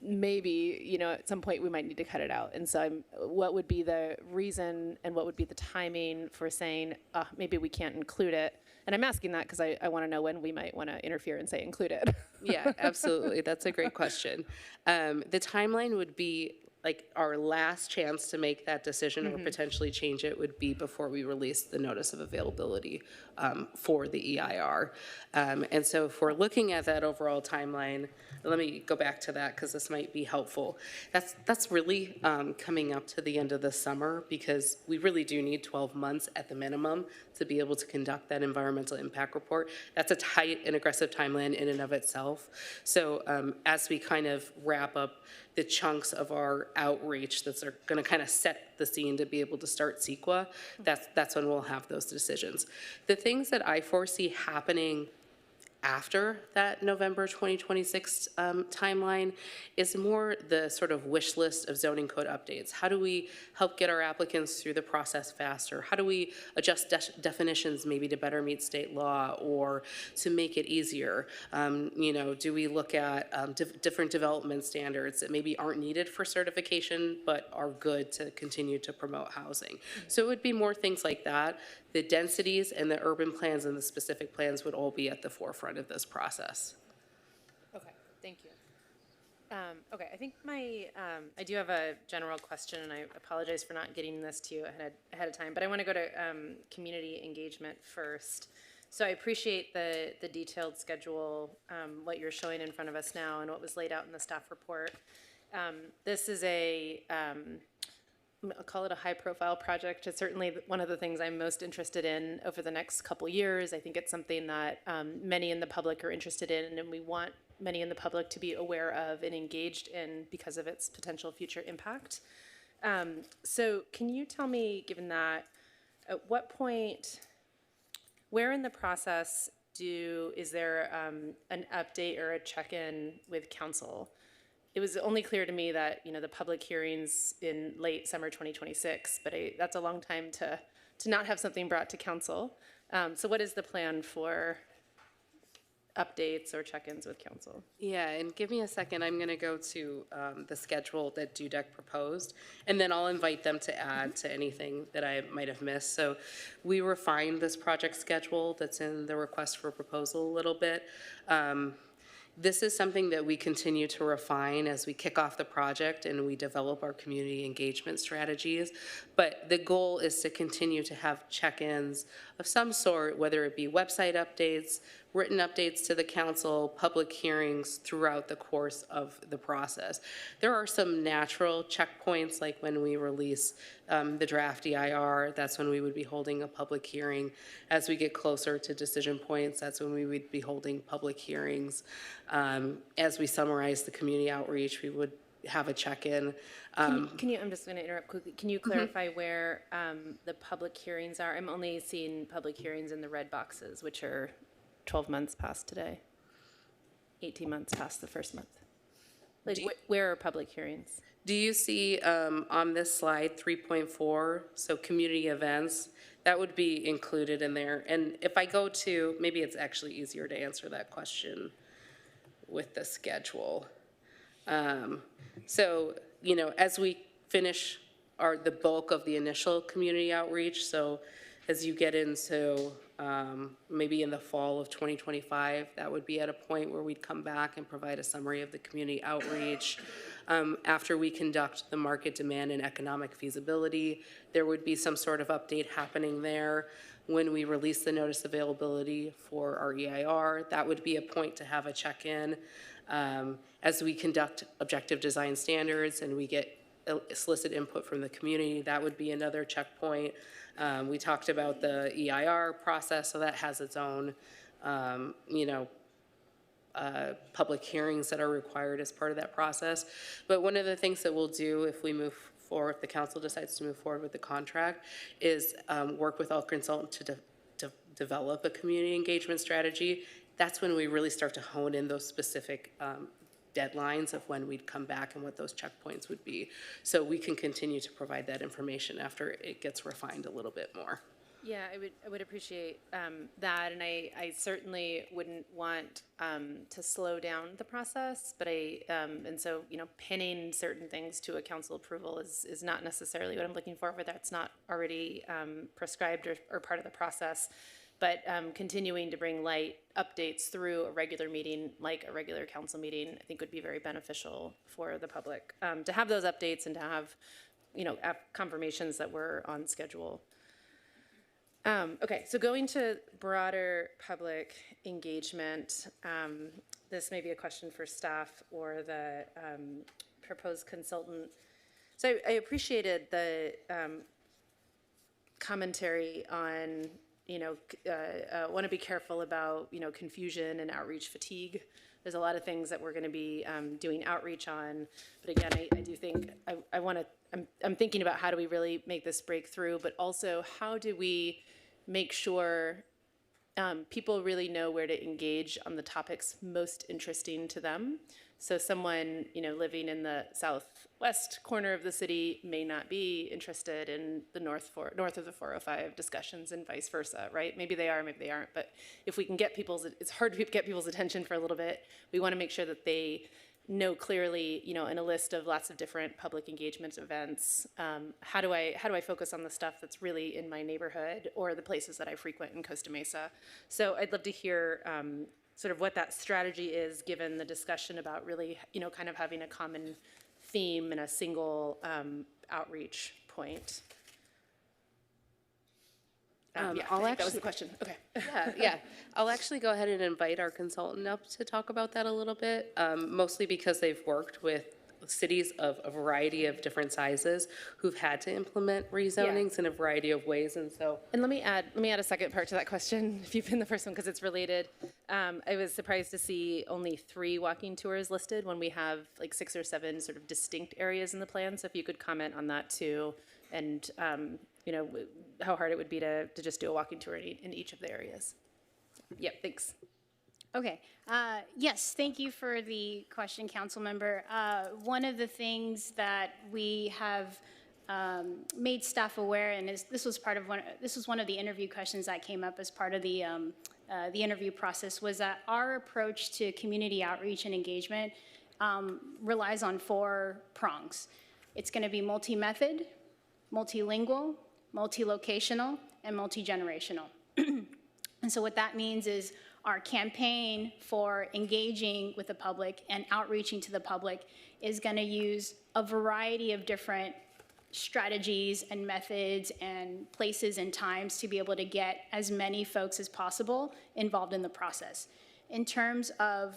maybe, at some point we might need to cut it out. And so what would be the reason and what would be the timing for saying, maybe we can't include it? And I'm asking that because I want to know when we might want to interfere and say include it. Yeah, absolutely. That's a great question. The timeline would be like our last chance to make that decision or potentially change it would be before we release the notice of availability for the EIR. And so if we're looking at that overall timeline, let me go back to that because this might be helpful. That's really coming up to the end of the summer because we really do need 12 months at the minimum to be able to conduct that environmental impact report. That's a tight and aggressive timeline in and of itself. So as we kind of wrap up the chunks of our outreach that's going to kind of set the scene to be able to start CEQA, that's when we'll have those decisions. The things that I foresee happening after that November 2026 timeline is more the sort of wish list of zoning code updates. How do we help get our applicants through the process faster? How do we adjust definitions maybe to better meet state law or to make it easier? Do we look at different development standards that maybe aren't needed for certification but are good to continue to promote housing? So it would be more things like that. The densities and the urban plans and the specific plans would all be at the forefront of this process. Okay, thank you. Okay, I think I do have a general question, and I apologize for not getting this to you ahead of time, but I want to go to community engagement first. So I appreciate the detailed schedule, what you're showing in front of us now, and what was laid out in the staff report. This is I'll call it a high-profile project. It's certainly one of the things I'm most interested in over the next couple years. I think it's something that many in the public are interested in, and we want many in the public to be aware of and engaged in because of its potential future impact. So can you tell me, given that, at what point, where in the process is there an update or a check-in with council? It was only clear to me that, the public hearings in late summer 2026, but that's a long time to not have something brought to council. So what is the plan for updates or check-ins with council? Yeah, and give me a second. I'm going to go to the schedule that DUDEC proposed, and then I'll invite them to add to anything that I might have missed. So we refined this project schedule that's in the request for proposal a little bit. This is something that we continue to refine as we kick off the project and we develop our community engagement strategies. But the goal is to continue to have check-ins of some sort, whether it be website updates, written updates to the council, public hearings throughout the course of the process. There are some natural checkpoints, like when we release the draft EIR, that's when we would be holding a public hearing. As we get closer to decision points, that's when we would be holding public hearings. As we summarize the community outreach, we would have a check-in. Can you, I'm just going to interrupt quickly. Can you clarify where the public hearings are? I'm only seeing public hearings in the red boxes, which are 12 months past today, 18 months past the first month. Like, where are public hearings? Do you see on this slide 3.4, so community events, that would be included in there. And if I go to, maybe it's actually easier to answer that question with the schedule. So, you know, as we finish the bulk of the initial community outreach, so as you get into maybe in the fall of 2025, that would be at a point where we'd come back and provide a summary of the community outreach. After we conduct the market demand and economic feasibility, there would be some sort of update happening there. When we release the notice availability for our EIR, that would be a point to have a check-in. As we conduct objective design standards and we get solicit input from the community, that would be another checkpoint. We talked about the EIR process, so that has its own, public hearings that are required as part of that process. But one of the things that we'll do if we move forward, if the council decides to move forward with the contract, is work with our consultant to develop a community engagement strategy. That's when we really start to hone in those specific deadlines of when we'd come back and what those checkpoints would be. So we can continue to provide that information after it gets refined a little bit more. Yeah, I would appreciate that, and I certainly wouldn't want to slow down the process, but and so, you know, pinning certain things to a council approval is not necessarily what I'm looking for, where that's not already prescribed or part of the process. But continuing to bring light updates through a regular meeting, like a regular council meeting, I think would be very beneficial for the public to have those updates and to have, you know, confirmations that we're on schedule. Okay, so going to broader public engagement, this may be a question for staff or the proposed consultant. So I appreciated the commentary on, you know, want to be careful about, you know, confusion and outreach fatigue. There's a lot of things that we're going to be doing outreach on, but again, I do think I'm thinking about how do we really make this breakthrough, but also how do we make sure people really know where to engage on the topics most interesting to them. So someone, you know, living in the southwest corner of the city may not be interested in the north of the 405 discussions and vice versa, right? Maybe they are, maybe they aren't. But if we can get it's hard to get people's attention for a little bit. We want to make sure that they know clearly, you know, in a list of lots of different public engagement events, how do I focus on the stuff that's really in my neighborhood or the places that I frequent in Costa Mesa? So I'd love to hear sort of what that strategy is, given the discussion about really, you know, kind of having a common theme and a single outreach point. Yeah, that was the question. Okay. Yeah. I'll actually go ahead and invite our consultant up to talk about that a little bit, mostly because they've worked with cities of a variety of different sizes who've had to implement rezonings in a variety of ways, and so. And let me add a second part to that question, if you've been the first one, because it's related. I was surprised to see only 3 walking tours listed when we have like 6 or 7 sort of distinct areas in the plan. So if you could comment on that too, and you know, how hard it would be to just do a walking tour in each of the areas. Yep, thanks. Okay. Yes, thank you for the question, council member. One of the things that we have made staff aware, and this was one of the interview questions that came up as part of the interview process, was that our approach to community outreach and engagement relies on 4 prongs. It's going to be multi-method, multilingual, multi-locational, and multi-generational. And so what that means is our campaign for engaging with the public and outreaching to the public is going to use a variety of different strategies and methods and places and times to be able to get as many folks as possible involved in the process. In terms of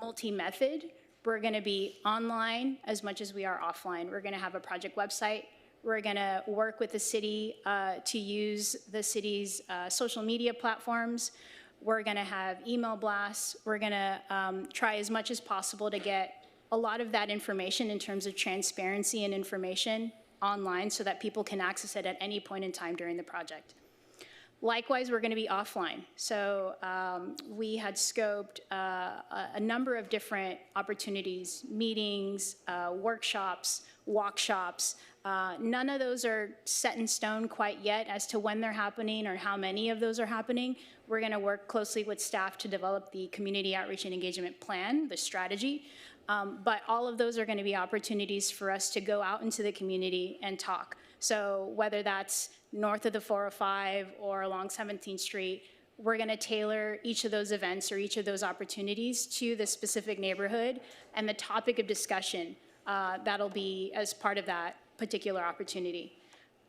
multi-method, we're going to be online as much as we are offline. We're going to have a project website. We're going to work with the city to use the city's social media platforms. We're going to have email blasts. We're going to try as much as possible to get a lot of that information in terms of transparency and information online so that people can access it at any point in time during the project. Likewise, we're going to be offline. So we had scoped a number of different opportunities, meetings, workshops, walkshops. None of those are set in stone quite yet as to when they're happening or how many of those are happening. We're going to work closely with staff to develop the community outreach and engagement plan, the strategy. But all of those are going to be opportunities for us to go out into the community and talk. So whether that's north of the 405 or along 17th Street, we're going to tailor each of those events or each of those opportunities to the specific neighborhood and the topic of discussion that'll be as part of that particular opportunity.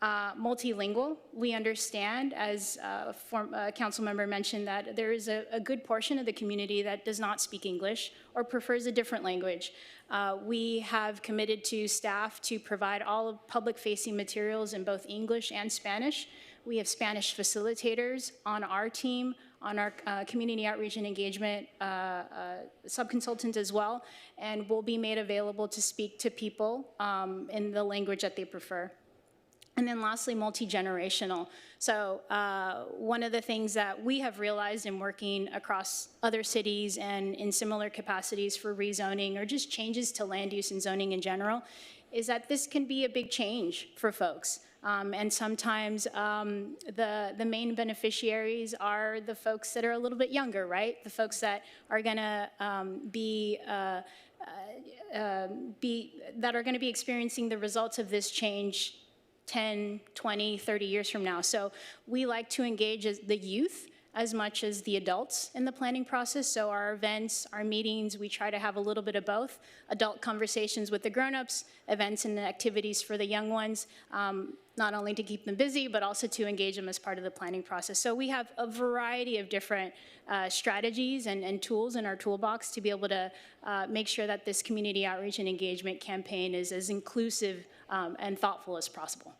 Multilingual, we understand, as a council member mentioned, that there is a good portion of the community that does not speak English or prefers a different language. We have committed to staff to provide all of public-facing materials in both English and Spanish. We have Spanish facilitators on our team, on our community outreach and engagement sub-consultant as well, and will be made available to speak to people in the language that they prefer. And then lastly, multi-generational. So one of the things that we have realized in working across other cities and in similar capacities for rezoning or just changes to land use and zoning in general is that this can be a big change for folks. And sometimes the main beneficiaries are the folks that are a little bit younger, right? The folks that are gonna be experiencing the results of this change 10, 20, 30 years from now. So we like to engage the youth as much as the adults in the planning process. So our events, our meetings, we try to have a little bit of both. Adult conversations with the grown-ups, events and activities for the young ones, not only to keep them busy, but also to engage them as part of the planning process. So we have a variety of different strategies and tools in our toolbox to be able to make sure that this community outreach and engagement campaign is as inclusive and thoughtful as possible.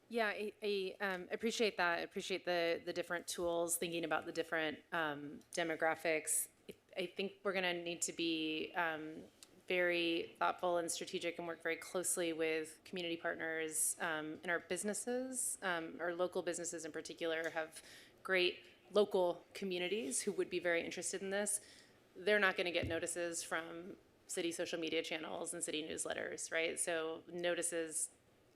Yeah, I appreciate that. I appreciate the different tools, thinking about the different demographics. I think we're going to need to be very thoughtful and strategic and work very closely with community partners and our businesses. Our local businesses in particular have great local communities who would be very interested in this. They're not going to get notices from city social media channels and city newsletters, right? So notices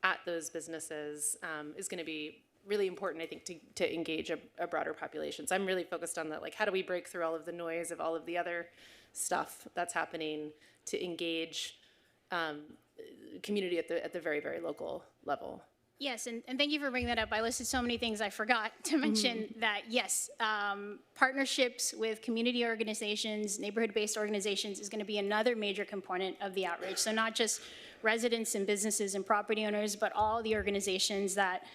at those businesses is going to be really important, I think, to engage a broader population. So I'm really focused on that, like, how do we break through all of the noise of all of the other stuff that's happening to engage community at the very, very local level. Yes, and thank you for bringing that up. I listed so many things I forgot to mention that, yes, partnerships with community organizations, neighborhood-based organizations is going to be another major component of the outreach. So not just residents and businesses and property owners, but all the organizations that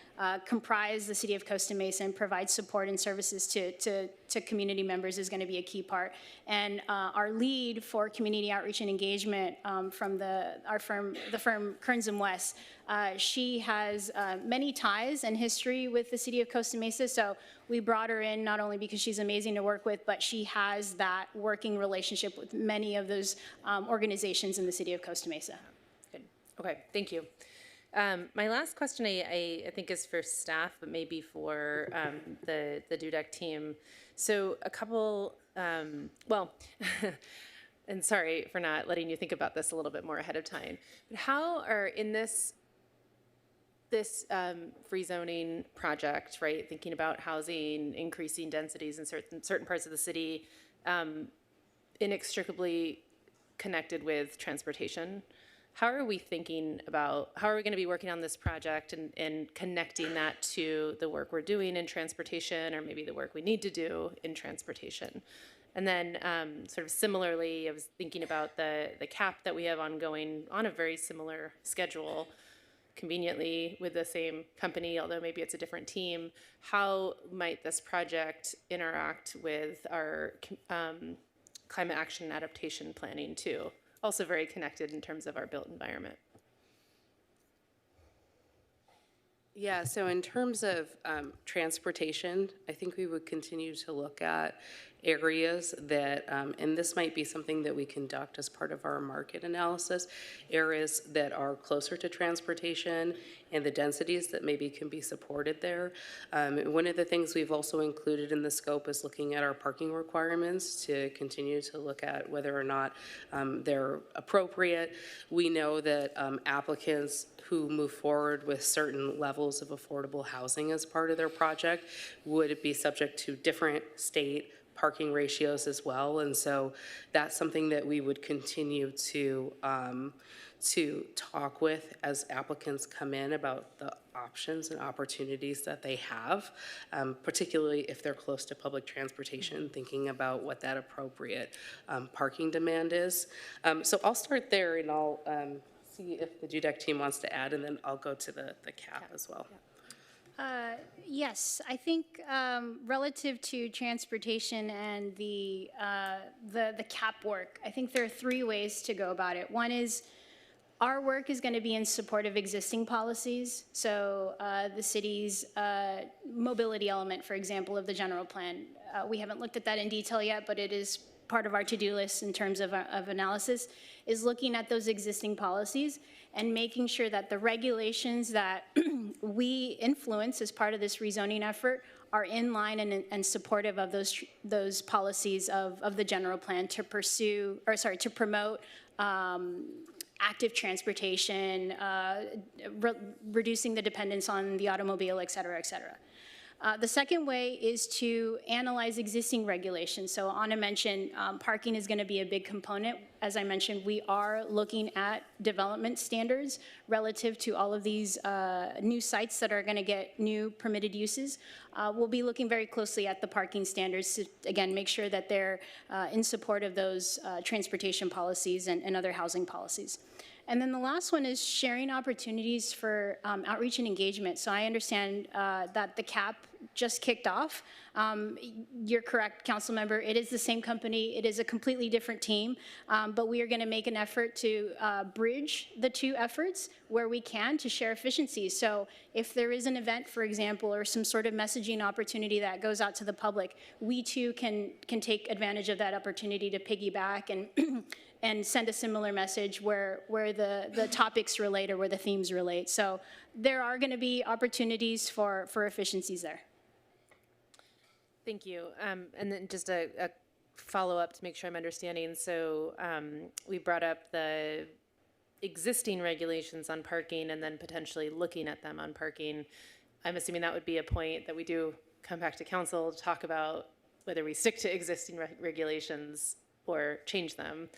comprise the city of Costa Mesa and provide support and services to community members is going to be a key part. And our lead for community outreach and engagement from the firm Kearns & West, she has many ties and history with the city of Costa Mesa. So we brought her in not only because she's amazing to work with, but she has that working relationship with many of those organizations in the city of Costa Mesa. Okay, thank you. My last question, I think, is for staff, but maybe for the DUDEC team. So a couple, well, and sorry for not letting you think about this a little bit more ahead of time, but how are in this free zoning project, right, thinking about housing, increasing densities in certain parts of the city, inextricably connected with transportation? how are we thinking about, how are we going to be working on this project and connecting that to the work we're doing in transportation, or maybe the work we need to do in transportation? And then sort of similarly, I was thinking about the CAP that we have ongoing on a very similar schedule, conveniently with the same company, although maybe it's a different team. How might this project interact with our climate action and adaptation planning too? Also very connected in terms of our built environment. Yeah, so in terms of transportation, I think we would continue to look at areas that, and this might be something that we conduct as part of our market analysis, areas that are closer to transportation and the densities that maybe can be supported there. One of the things we've also included in the scope is looking at our parking requirements to continue to look at whether or not they're appropriate. We know that applicants who move forward with certain levels of affordable housing as part of their project would be subject to different state parking ratios as well. And so that's something that we would continue to talk with as applicants come in about the options and opportunities that they have, particularly if they're close to public transportation, thinking about what that appropriate parking demand is. So I'll start there, and I'll see if the JUDEC team wants to add, and then I'll go to the CAP as well. Yes, I think relative to transportation and the CAP work, I think there are three ways to go about it. One is our work is going to be in support of existing policies. So the city's mobility element, for example, of the general plan. We haven't looked at that in detail yet, but it is part of our to-do list in terms of analysis, is looking at those existing policies and making sure that the regulations that we influence as part of this rezoning effort are in line and supportive of those policies of the general plan to pursue, or sorry, to promote active transportation, reducing the dependence on the automobile, et cetera, et cetera. The second way is to analyze existing regulations. So Anna mentioned parking is going to be a big component. As I mentioned, we are looking at development standards relative to all of these new sites that are going to get new permitted uses. We'll be looking very closely at the parking standards to, again, make sure that they're in support of those transportation policies and other housing policies. And then the last one is sharing opportunities for outreach and engagement. So I understand that the CAP just kicked off. You're correct, council member. It is the same company. It is a completely different team. But we are going to make an effort to bridge the two efforts where we can to share efficiencies. So if there is an event, for example, or some sort of messaging opportunity that goes out to the public, we too can take advantage of that opportunity to piggyback and and send a similar message where the topics relate or where the themes relate. So there are going to be opportunities for efficiencies there. Thank you. And then just a follow-up to make sure I'm understanding. So we brought up the existing regulations on parking and then potentially looking at them on parking. I'm assuming that would be a point that we do come back to council to talk about whether we stick to existing regulations or change them.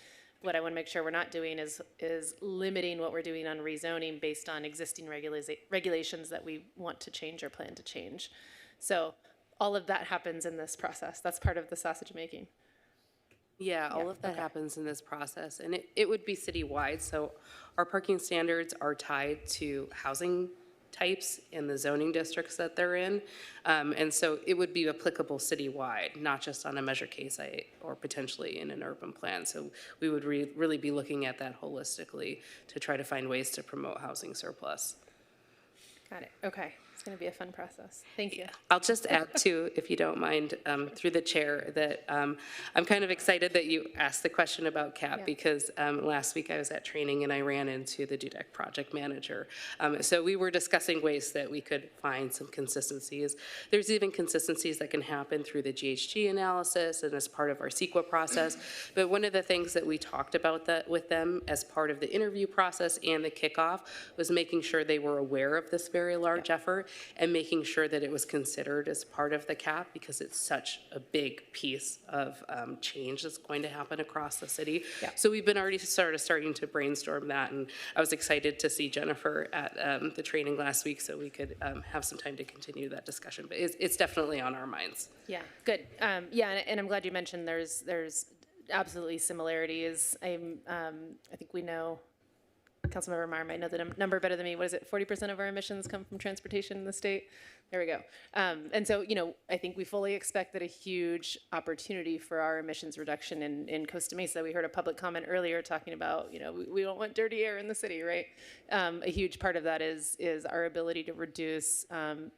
What I want to make sure we're not doing is limiting what we're doing on rezoning based on existing regulations that we want to change or plan to change. So all of that happens in this process. That's part of the sausage making. Yeah, all of that happens in this process, and it would be citywide. So our parking standards are tied to housing types in the zoning districts that they're in. And so it would be applicable citywide, not just on a measure case or potentially in an urban plan. So we would really be looking at that holistically to try to find ways to promote housing surplus. Got it. Okay. It's going to be a fun process. Thank you. I'll just add too, if you don't mind, through the chair, that I'm kind of excited that you asked the question about CAP because last week I was at training and I ran into the JUDEC project manager. So we were discussing ways that we could find some consistencies. There's even consistencies that can happen through the GHG analysis and as part of our CEQA process. But one of the things that we talked about with them as part of the interview process and the kickoff was making sure they were aware of this very large effort and making sure that it was considered as part of the cap because it's such a big piece of change that's going to happen across the city. Yeah. So we've been already starting to brainstorm that, and I was excited to see Jennifer at the training last week so we could have some time to continue that discussion. But it's definitely on our minds. Yeah, good. Yeah, and I'm glad you mentioned there's absolutely similarities. I think we know, Councilmember Meyer might know the number better than me. What is it? 40% of our emissions come from transportation in the state. There we go. And so, I think we fully expect that a huge opportunity for our emissions reduction in Costa Mesa. We heard a public comment earlier talking about, we don't want dirty air in the city, right? A huge part of that is our ability to reduce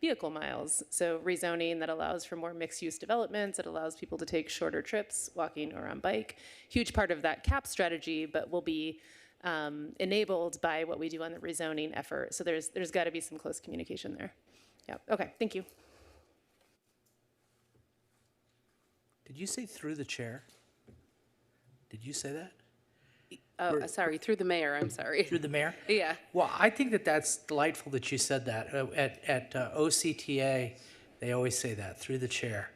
vehicle miles. So rezoning that allows for more mixed-use developments. It allows people to take shorter trips, walking or on bike. Huge part of that cap strategy, but will be enabled by what we do on the rezoning effort. So there's got to be some close communication there. Yeah. Okay. Thank you. Did you say through the chair? Did you say that? Oh, sorry, through the mayor, I'm sorry. Through the mayor? Yeah. Well, I think that's delightful that you said that. At OCTA, they always say that, through the chair.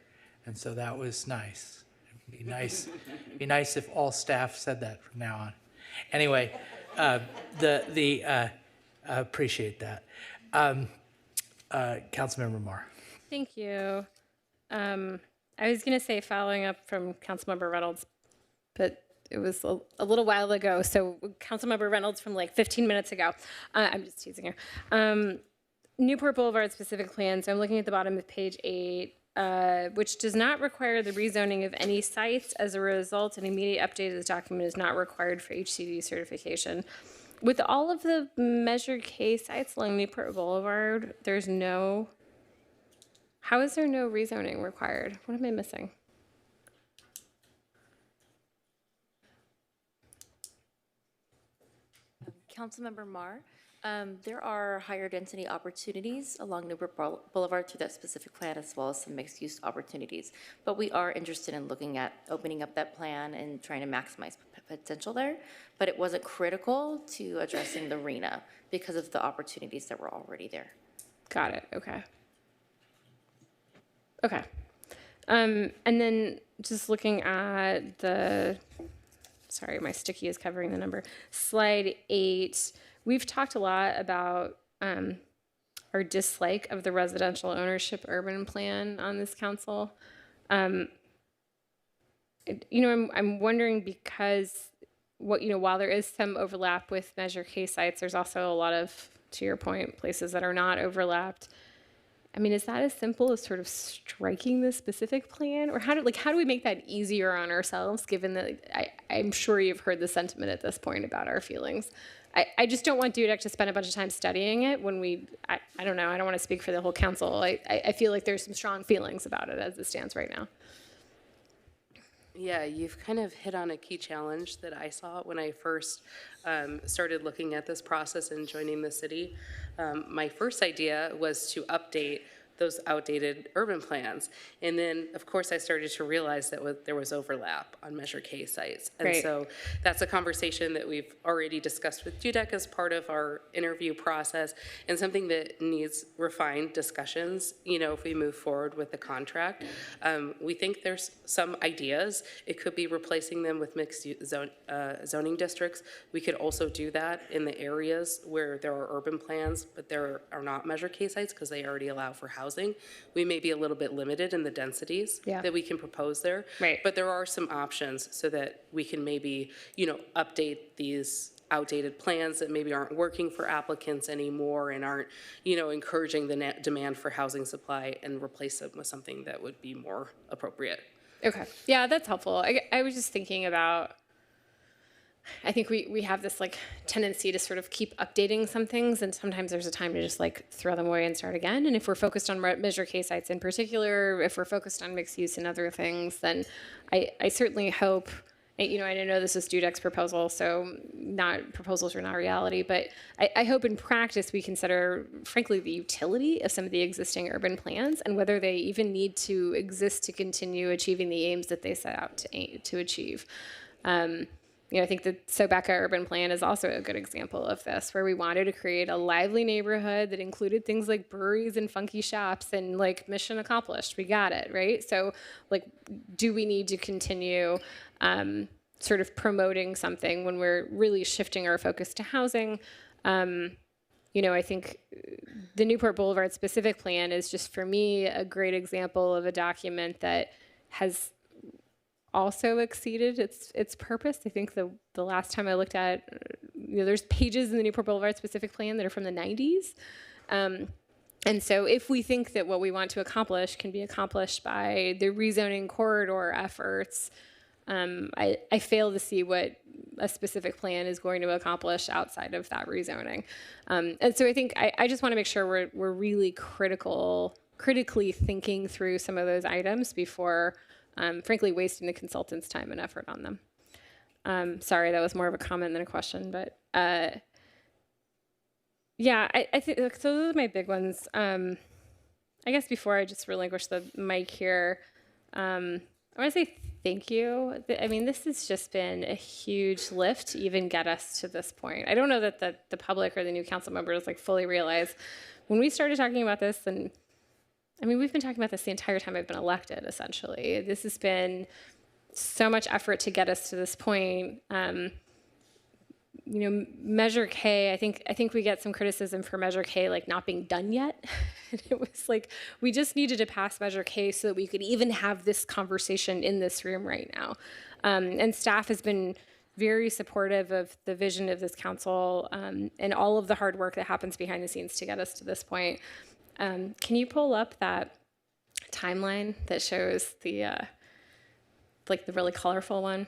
And so that was nice. It'd be nice if all staff said that from now on. Anyway, appreciate that. Councilmember Moore. Thank you. I was going to say following up from Councilmember Reynolds, but it was a little while ago. So Councilmember Reynolds from like 15 minutes ago. I'm just teasing her. Newport Boulevard specific plan. So I'm looking at the bottom of page 8. Which does not require the rezoning of any sites. As a result, an immediate update of this document is not required for HCD certification. With all of the Measure K sites along Newport Boulevard, how is there no rezoning required? What am I missing? Councilmember Marr, there are higher density opportunities along Newport Boulevard through that specific plan, as well as some mixed use opportunities. But we are interested in looking at opening up that plan and trying to maximize potential there. But it wasn't critical to addressing the RENA because of the opportunities that were already there. Got it. Okay. Okay. And then just looking at sorry, my sticky is covering the number. Slide 8. We've talked a lot about our dislike of the residential ownership urban plan on this council. I'm wondering because while there is some overlap with Measure K sites, there's also a lot of, to your point, places that are not overlapped. I mean, is that as simple as sort of striking the specific plan, or how do we make that easier on ourselves? Given that I'm sure you've heard the sentiment at this point about our feelings. I just don't want Dudek to spend a bunch of time studying it when I don't know, I don't want to speak for the whole council. I feel like there's some strong feelings about it as it stands right now. Yeah, you've kind of hit on a key challenge that I saw when I first started looking at this process and joining the city. My first idea was to update those outdated urban plans. And then, of course, I started to realize that there was overlap on Measure K sites. And Right. so that's a conversation that we've already discussed with Dudek as part of our interview process, and something that needs refined discussions, if we move forward with the contract. We think there's some ideas. It could be replacing them with mixed zoning districts. We could also do that in the areas where there are urban plans, but there are not Measure K sites because they already allow for housing. We may be a little bit limited in the densities that we can propose there. Right. But there are some options so that we can maybe, update these outdated plans that maybe aren't working for applicants anymore and aren't, encouraging the demand for housing supply, and replace it with something that would be more appropriate. Okay. Yeah, that's helpful. I was just thinking about, I think we have this tendency to sort of keep updating some things, and sometimes there's a time to just throw them away and start again. And if we're focused on Measure K sites in particular, if we're focused on mixed use and other things, then I certainly hope, I know this is Dudek's proposal, so proposals are not reality, but I hope in practice we consider, frankly, the utility of some of the existing urban plans and whether they even need to exist to continue achieving the aims that they set out to achieve. I think the Sobeka urban plan is also a good example of this, where we wanted to create a lively neighborhood that included things like breweries and funky shops, and like mission accomplished. We got it, right? So like, do we need to continue sort of promoting something when we're really shifting our focus to housing? I think the Newport Boulevard specific plan is just, for me, a great example of a document that has also exceeded its purpose. I think the last time I looked at it, there's pages in the Newport Boulevard specific plan that are from the 90s. And so if we think that what we want to accomplish can be accomplished by the rezoning corridor efforts, I fail to see what a specific plan is going to accomplish outside of that rezoning. And so I think I just want to make sure we're really critically thinking through some of those items before, frankly, wasting the consultants' time and effort on them. Sorry, that was more of a comment than a question, but yeah, I think so. Those are my big ones. I guess before I just relinquish the mic here, I want to say thank you. I mean, this has just been a huge lift to even get us to this point. I don't know that the public or the new council members like fully realize when we started talking about this, and I mean, we've been talking about this the entire time I've been elected, essentially. This has been so much effort to get us to this point. Measure K, I think we get some criticism for Measure K like not being done yet. It was like, we just needed to pass Measure K so that we could even have this conversation in this room right now. And staff has been very supportive of the vision of this council and all of the hard work that happens behind the scenes to get us to this point. Can you pull up that timeline that shows the the really colorful one?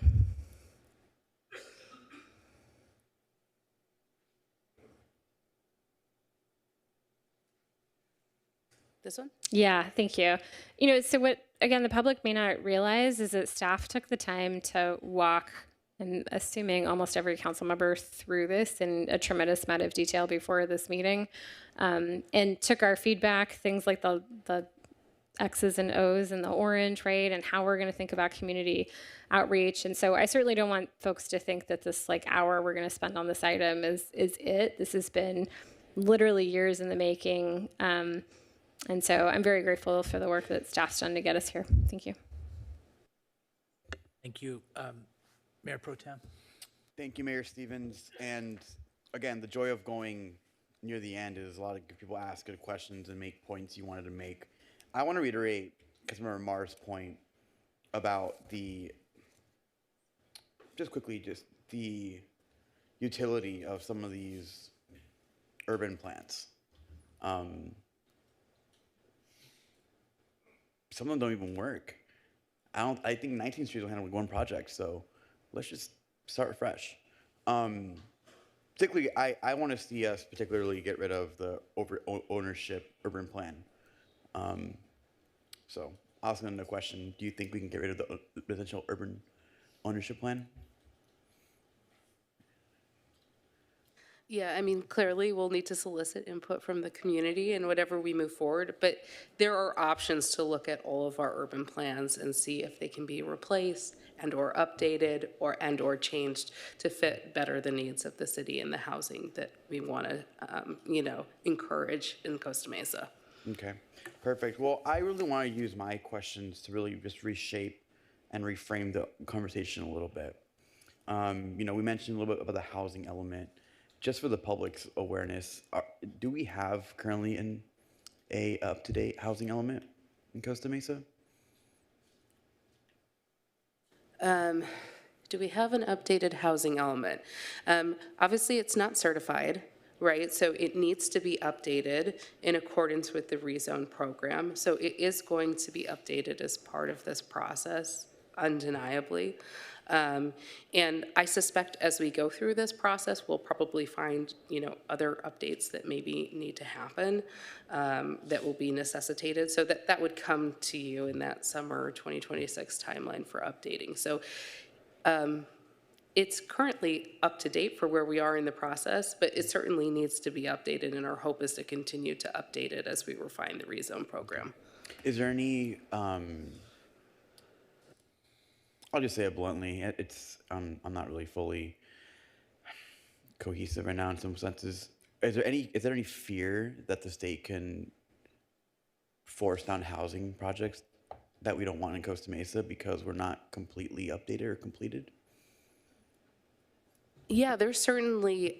This one? Yeah, thank you. So what, again, the public may not realize is that staff took the time to walk, and assuming almost every council member, through this in a tremendous amount of detail before this meeting, and took our feedback, things like the X's and O's and the orange, right, and how we're going to think about community outreach. And so I certainly don't want folks to think that this hour we're going to spend on this item is it. This has been literally years in the making. And so I'm very grateful for the work that staff's done to get us here. Thank you. Thank you. Mayor Pro Tem. Thank you, Mayor Stevens. And again, the joy of going near the end is a lot of people ask good questions and make points you wanted to make. I want to reiterate Councilmember Marr's point about the utility of some of these urban plants. Some of them don't even work. I think 19th Street will handle with one project, so let's just start fresh. Particularly, I want to see us particularly get rid of the ownership urban plan. So I'll ask another question. Do you think we can get rid of the residential urban ownership plan? Yeah, I mean, clearly we'll need to solicit input from the community and whatever we move forward, but there are options to look at all of our urban plans and see if they can be replaced and or updated or changed to fit better the needs of the city and the housing that we want to, encourage in Costa Mesa. Okay, perfect. Well, I really want to use my questions to really just reshape and reframe the conversation a little bit. We mentioned a little bit about the housing element. Just for the public's awareness, do we have currently a up-to-date housing element in Costa Mesa? Do we have an updated housing element? Obviously, it's not certified, right? So it needs to be updated in accordance with the rezone program. So it is going to be updated as part of this process, undeniably. And I suspect as we go through this process, we'll probably find, other updates that maybe need to happen that will be necessitated. So that would come to you in that summer 2026 timeline for updating. So it's currently up to date for where we are in the process, but it certainly needs to be updated, and our hope is to continue to update it as we refine the rezone program. Is there any I'll just say it bluntly. It's I'm not really fully cohesive right now in some senses. Is there any fear that the state can force down housing projects that we don't want in Costa Mesa because we're not completely updated or completed? Yeah, there's certainly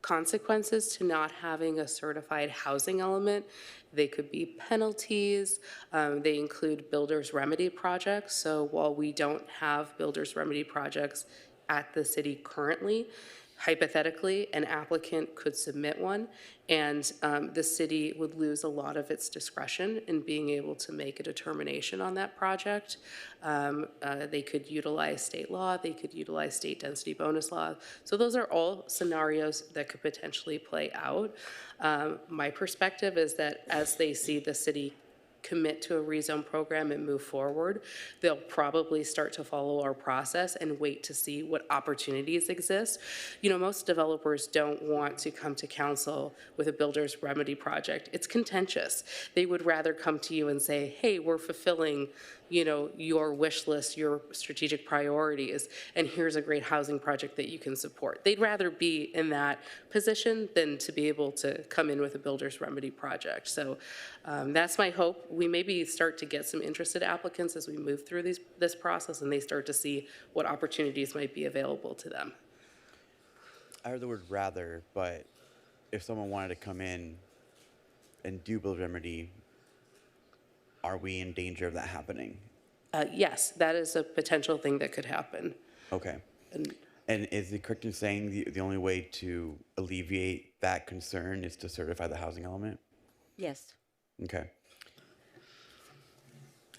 consequences to not having a certified housing element. They could be penalties. They include builder's remedy projects. So while we don't have builder's remedy projects at the city currently, hypothetically, an applicant could submit one, and the city would lose a lot of its discretion in being able to make a determination on that project. They could utilize state law, they could utilize state density bonus law. So those are all scenarios that could potentially play out. My perspective is that as they see the city commit to a rezone program and move forward, they'll probably start to follow our process and wait to see what opportunities exist. You know, most developers don't want to come to council with a builder's remedy project. It's contentious. They would rather come to you and say, hey, we're fulfilling, you know, your wish list, your strategic priorities, and here's a great housing project that you can support. They'd rather be in that position than to be able to come in with a builder's remedy project. So that's my hope. We maybe start to get some interested applicants as we move through this process and they start to see what opportunities might be available to them. I heard the word rather, but if someone wanted to come in and do build remedy, are we in danger of that happening? Yes, that is a potential thing that could happen. Okay. And is it correct in saying the only way to alleviate that concern is to certify the housing element? Yes. Okay.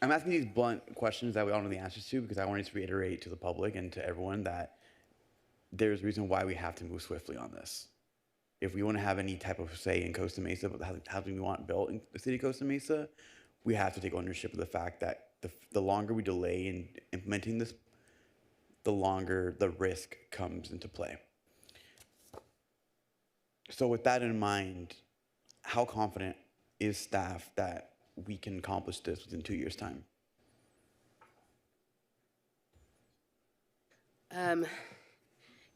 I'm asking these blunt questions that we all know the answers to because I wanted to reiterate to the public and to everyone that there's a reason why we have to move swiftly on this. If we want to have any type of say in Costa Mesa about the housing we want built in the city of Costa Mesa, we have to take ownership of the fact that the longer we delay in implementing this, the longer the risk comes into play. So with that in mind, how confident is staff that we can accomplish this within 2 years' time?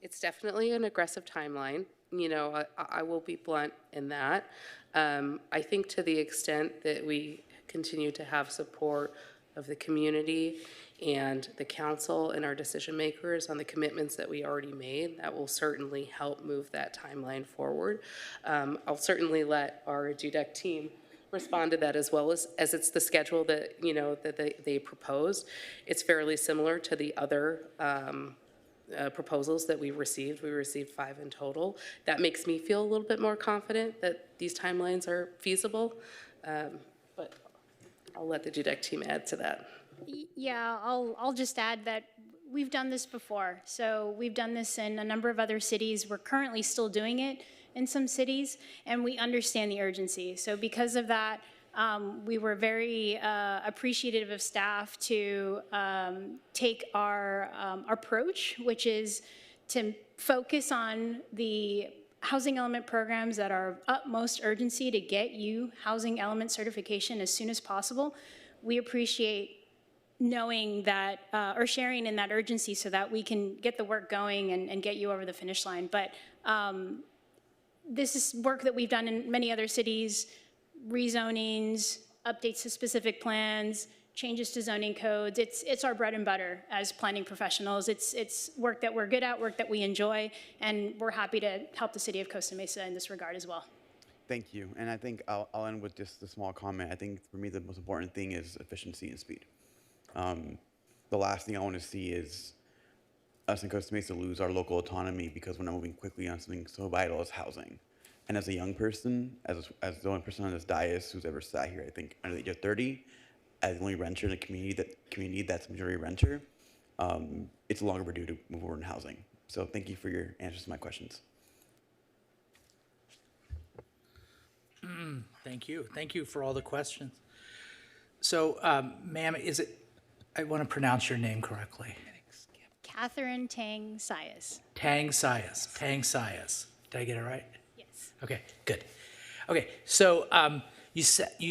It's definitely an aggressive timeline. You know, I will be blunt in that. I think to the extent that we continue to have support of the community and the council and our decision makers on the commitments that we already made, that will certainly help move that timeline forward. I'll certainly let our DUDEC team respond to that as well as it's the schedule that, you know, that they proposed. It's fairly similar to the other proposals that we received. We received 5 in total. That makes me feel a little bit more confident that these timelines are feasible. But I'll let the DUDEC team add to that. Yeah, I'll just add that we've done this before. So we've done this in a number of other cities. We're currently still doing it in some cities, and we understand the urgency. So because of that, we were very appreciative of staff to take our approach, which is to focus on the housing element programs that are utmost urgency to get you housing element certification as soon as possible. We appreciate knowing that, or sharing in that urgency so that we can get the work going and get you over the finish line. But this is work that we've done in many other cities, rezonings, updates to specific plans, changes to zoning codes. It's our bread and butter as planning professionals. It's work that we're good at, work that we enjoy, and we're happy to help the city of Costa Mesa in this regard as well. Thank you. And I think I'll end with just a small comment. I think for me the most important thing is efficiency and speed. The last thing I want to see is us in Costa Mesa lose our local autonomy because we're not moving quickly on something so vital as housing. And as a young person, as the only person on this dais who's ever sat here, I think under the age of 30, as the only renter in a community that's majority renter, it's long overdue to move forward in housing. So thank you for your answers to my questions. Thank you. Thank you for all the questions. So, ma'am, I want to pronounce your name correctly. Catherine Tang Sias. Tang Sias. Tang Sias. Did I get it right? Yes. Okay, good. Okay, so you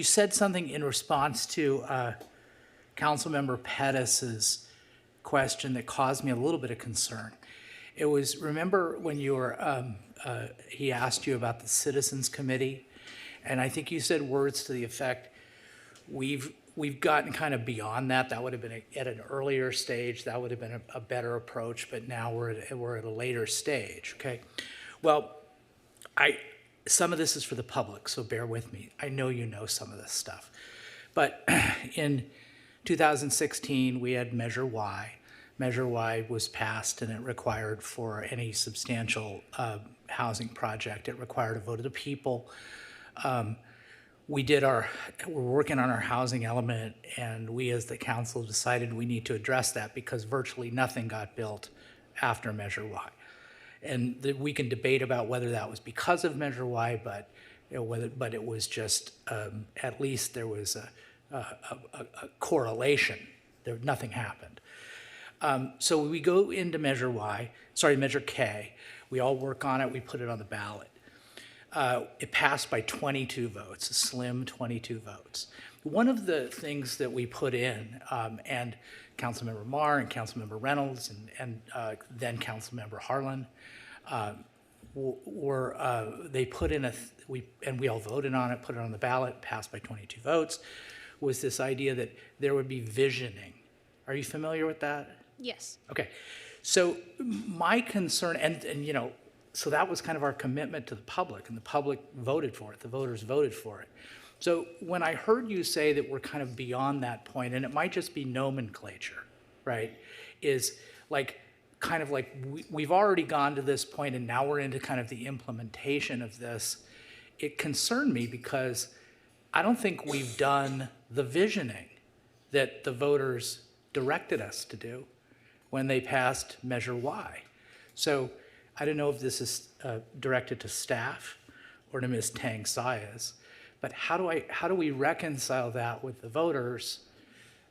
said something in response to Councilmember Pettis's question that caused me a little bit of concern. It was, remember when you were, he asked you about the Citizens Committee, and I think you said words to the effect, we've gotten kind of beyond that. That would have been at an earlier stage. That would have been a better approach, but now we're at a later stage, okay? Well, some of this is for the public, so bear with me. I know you know some of this stuff. But in 2016, we had Measure Y. Measure Y was passed, and it required for any substantial housing project, it required a vote of the people. We're working on our housing element, and we as the council decided we need to address that because virtually nothing got built after Measure Y. And we can debate about whether that was because of Measure Y, but it was just, at least there was a correlation. Nothing happened. So we go into Measure K. We all work on it. We put it on the ballot. It passed by 22 votes, a slim 22 votes. One of the things that we put in, and Councilmember Marr and Councilmember Reynolds and then Councilmember Harlan, they put in and we all voted on it, put it on the ballot, passed by 22 votes, was this idea that there would be visioning. Are you familiar with that? Yes. Okay. So my concern, and you know, so that was kind of our commitment to the public, and the public voted for it. The voters voted for it. So when I heard you say that we're kind of beyond that point, and it might just be nomenclature, right, is like kind of like we've already gone to this point and now we're into kind of the implementation of this. It concerned me because I don't think we've done the visioning that the voters directed us to do when they passed Measure Y. So I don't know if this is directed to staff or to Ms. Tang Sayas, but how do we reconcile that with the voters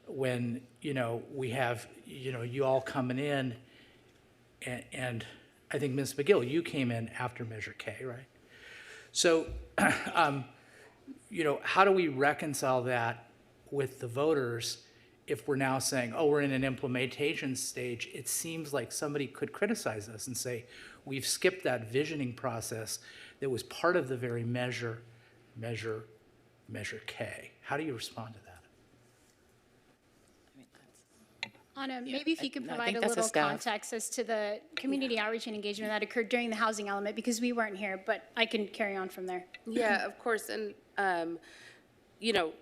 when, you know, we have, you know, you all coming in and I think Ms. McGill, you came in after Measure K, right? So, you know, how do we reconcile that with the voters if we're now saying, oh, we're in an implementation stage? It seems like somebody could criticize us and say, we've skipped that visioning process that was part of the very Measure K. How do you respond to that? Anna, maybe if you could I provide think a that's a little staff. context as to the community outreach and engagement that occurred during the housing element, because we weren't here, but I can carry on from there. Yeah, of course. And, you know,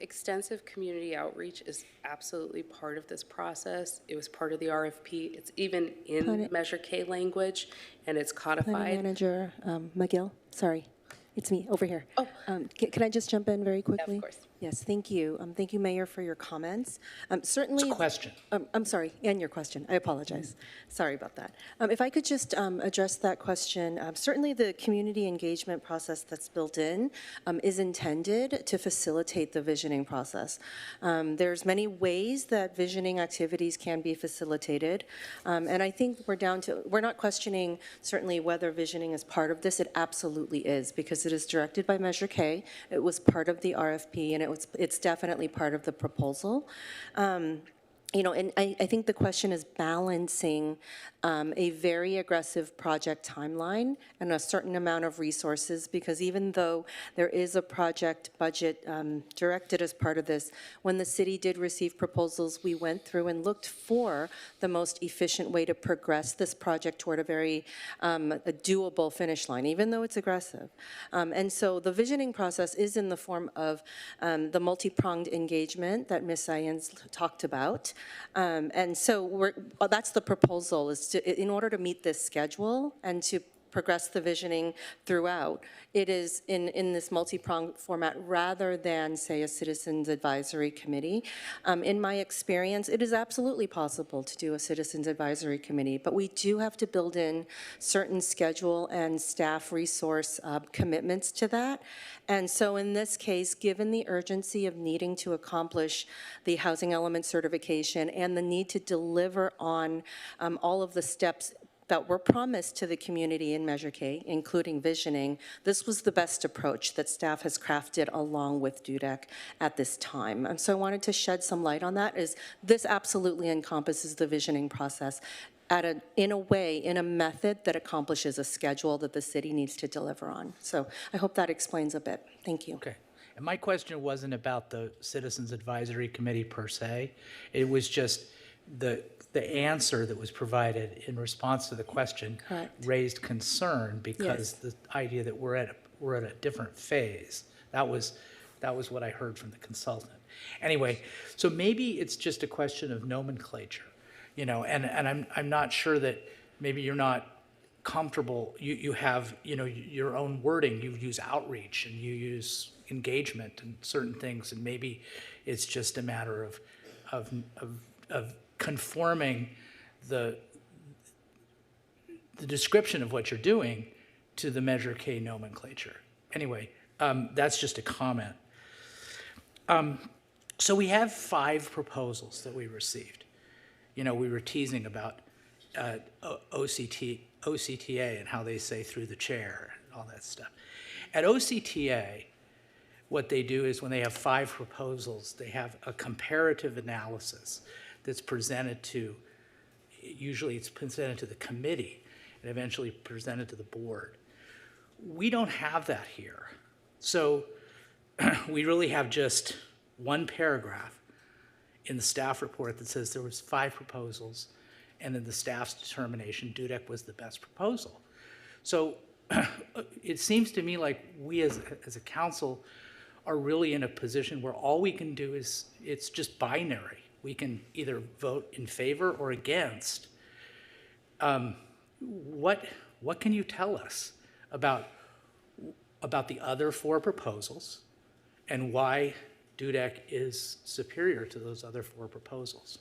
extensive community outreach is absolutely part of this process. It was part of the RFP. It's even in Measure K language, and it's Planning codified. Manager McGill, sorry, it's me over here. Oh. Can I just jump in very quickly? Of course. Yes, thank you. Thank you, Mayor, for your comments. Certainly. It's a question. I'm sorry, and your question. I apologize. Sorry about that. If I could just address that question. Certainly the community engagement process that's built in is intended to facilitate the visioning process. There's many ways that visioning activities can be facilitated. And I think we're not questioning certainly whether visioning is part of this. It absolutely is, because it is directed by Measure K. It was part of the RFP, and it's definitely part of the proposal. You know, and I think the question is balancing a very aggressive project timeline and a certain amount of resources, because even though there is a project budget directed as part of this, when the city did receive proposals, we went through and looked for the most efficient way to progress this project toward a very a doable finish line, even though it's aggressive. And so the visioning process is in the form of the multi-pronged engagement that Ms. Sayans talked about. And so that's the proposal, is to, in order to meet this schedule and to progress the visioning throughout, it is in this multi-pronged format rather than, say, a citizens advisory committee. In my experience, it is absolutely possible to do a citizens advisory committee, but we do have to build in certain schedule and staff resource commitments to that. And so in this case, given the urgency of needing to accomplish the housing element certification and the need to deliver on all of the steps that were promised to the community in Measure K, including visioning, this was the best approach that staff has crafted along with DUDEC at this time. And so I wanted to shed some light on that, is this absolutely encompasses the visioning process in a method that accomplishes a schedule that the city needs to deliver on. So I hope that explains a bit. Thank you. Okay. And my question wasn't about the Citizens Advisory Committee per se. It was just the answer that was provided in response to the question raised concern because the idea that we're at a different phase. That was what I heard from the consultant. Anyway, so maybe it's just a question of nomenclature, and I'm not sure that maybe you're not comfortable. You have your own wording. You use outreach and you use engagement and certain things, and maybe it's just a matter of conforming the description of what you're doing to the Measure K nomenclature. Anyway, that's just a comment. So we have 5 proposals that we received. We were teasing about OCTA and how they say through the chair and all that stuff. At OCTA, what they do is when they have 5 proposals, they have a comparative analysis that's presented to, usually it's presented to the committee and eventually presented to the board. We don't have that here. So we really have just one paragraph in the staff report that says there was 5 proposals, and in the staff's determination, DUDEC was the best proposal. So it seems to me like we as a council are really in a position where all we can do is, it's just binary. We can either vote in favor or against. What can you tell us about the other 4 proposals and why DUDEC is superior to those other 4 proposals?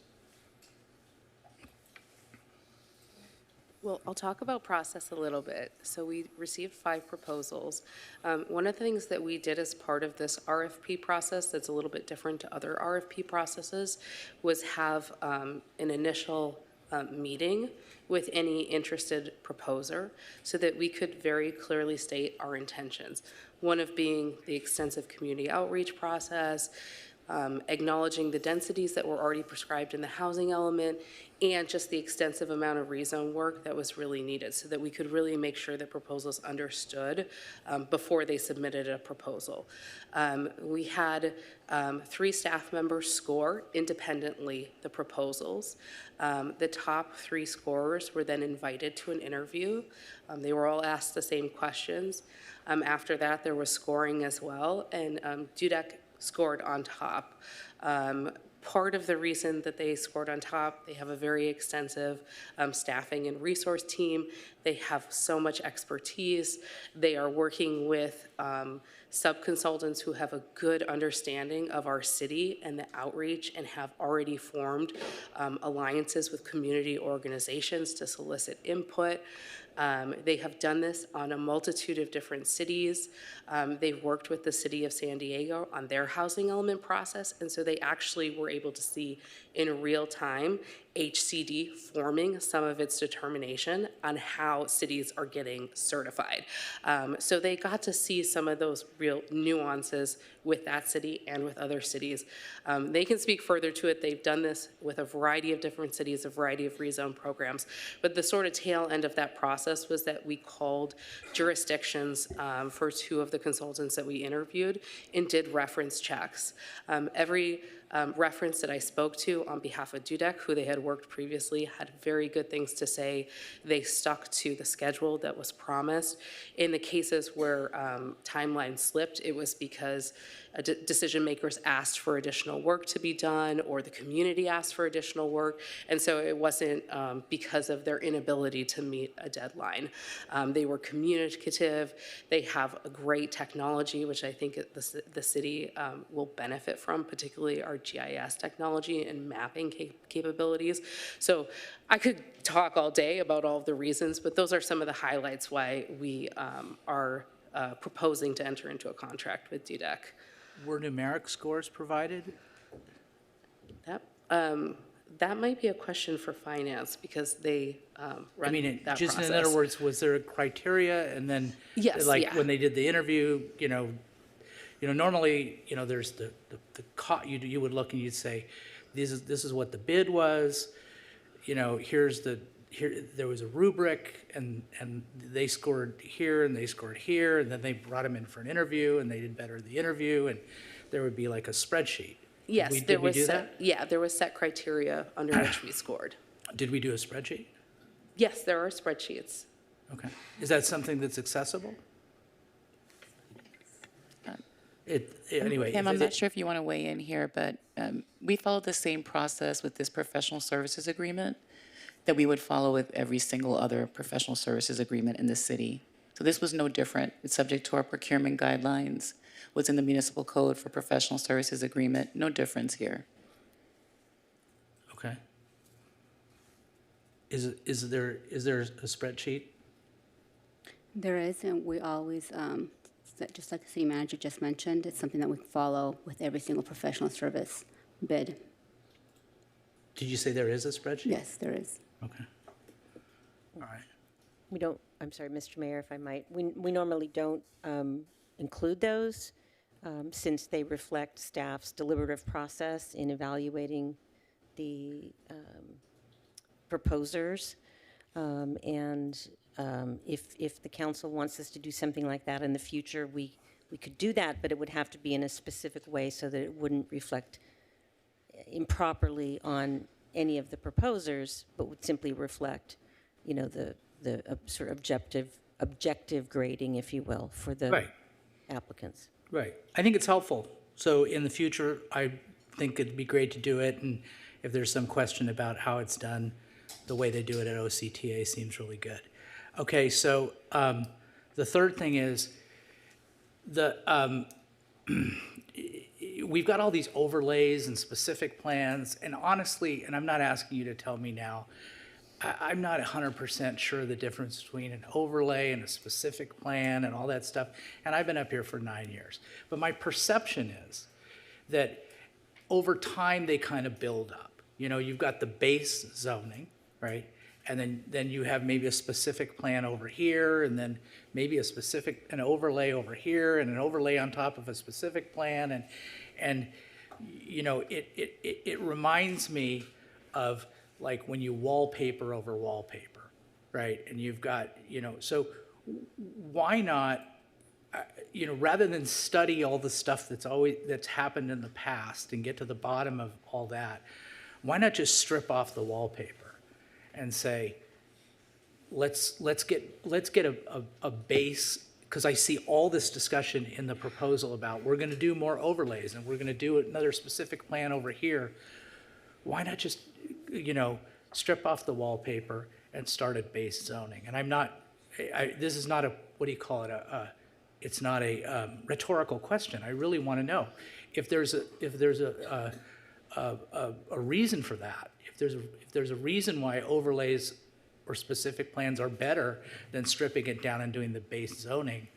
Well, I'll talk about process a little bit. So we received 5 proposals. One of the things that we did as part of this RFP process that's a little bit different to other RFP processes was have an initial meeting with any interested proposer so that we could very clearly state our intentions. One of being the extensive community outreach process, acknowledging the densities that were already prescribed in the housing element, and just the extensive amount of rezone work that was really needed so that we could really make sure that proposals understood before they submitted a proposal. We had 3 staff members score independently the proposals. The top 3 scorers were then invited to an interview. They were all asked the same questions. After that, there was scoring as well, and DUDEC scored on top. Part of the reason that they scored on top, they have a very extensive staffing and resource team. They have so much expertise. They are working with sub-consultants who have a good understanding of our city and the outreach and have already formed alliances with community organizations to solicit input. They have done this on a multitude of different cities. They've worked with the city of San Diego on their housing element process, and so they actually were able to see in real time HCD forming some of its determination on how cities are getting certified. So they got to see some of those real nuances with that city and with other cities. They can speak further to it. They've done this with a variety of different cities, a variety of rezone programs. But the sort of tail end of that process was that we called jurisdictions for 2 of the consultants that we interviewed and did reference checks. Every reference that I spoke to on behalf of DUDEC, who they had worked previously, had very good things to say. They stuck to the schedule that was promised. In the cases where timelines slipped, it was because decision makers asked for additional work to be done, or the community asked for additional work, and so it wasn't because of their inability to meet a deadline. They were communicative. They have a great technology, which I think the city will benefit from, particularly our GIS technology and mapping capabilities. So I could talk all day about all of the reasons, but those are some of the highlights why we are proposing to enter into a contract with DUDEC. Were numeric scores provided? Yep. That might be a question for finance because they run that just process. in other words, was there a criteria and then, Yes, like yeah. when they did the interview, normally, there's you would look and you'd say, this is what the bid was, there was a rubric and they scored here and they scored here, and then they brought them in for an interview and they did better in the interview, and there would be like a spreadsheet. Yes, Did there we was do set, yeah, there was set criteria under which we scored. Did we do a spreadsheet? Yes, there are spreadsheets. Okay. Is that something that's accessible? Anyway. Pam, I'm not sure if you want to weigh in here, but we followed the same process with this professional services agreement that we would follow with every single other professional services agreement in the city. So this was no different. It's subject to our procurement guidelines, what's in the municipal code for professional services agreement, no difference here. Okay. Is there a spreadsheet? There is, and we always, just like the city manager just mentioned, it's something that we follow with every single professional service bid. Did you say there is a spreadsheet? Yes, there is. Okay. All right. We don't, I'm sorry, Mr. Mayor, if I might, we normally don't include those since they reflect staff's deliberative process in evaluating the proposers. If the council wants us to do something like that in the future, we could do that, but it would have to be in a specific way so that it wouldn't reflect improperly on any of the proposers, but would simply reflect, the sort of objective grading, if you will, for the applicants. Right. I think it's helpful. So in the future, I think it'd be great to do it. And if there's some question about how it's done, the way they do it at OCTA seems really good. Okay, so the third thing is we've got all these overlays and specific plans, and honestly, and I'm not asking you to tell me now, I'm not 100% sure the difference between an overlay and a specific plan and all that stuff, and I've been up here for 9 years. But my perception is that over time they kind of build up. You've got the base zoning, right? And then you have maybe a specific plan over here, and then maybe an overlay over here, and an overlay on top of a specific plan, and it reminds me of like when you wallpaper over wallpaper, right? And you've got so why not rather than study all the stuff that's happened in the past and get to the bottom of all that, why not just strip off the wallpaper and say, let's get a base, because I see all this discussion in the proposal about we're going to do more overlays and we're going to do another specific plan over here. Why not just strip off the wallpaper and start at base zoning? And this is not a, what do you call it, it's not a rhetorical question. I really want to know if there's a reason for that. If there's a reason why overlays or specific plans are better than stripping it down and doing the base zoning,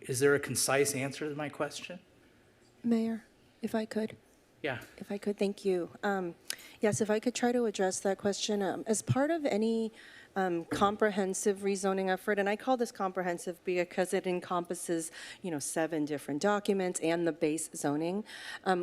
is there a concise answer to my question? Mayor, if I could. Yeah. If I could, thank you. Yes, if I could try to address that question. As part of any comprehensive rezoning effort, and I call this comprehensive because it encompasses, 7 different documents and the base zoning,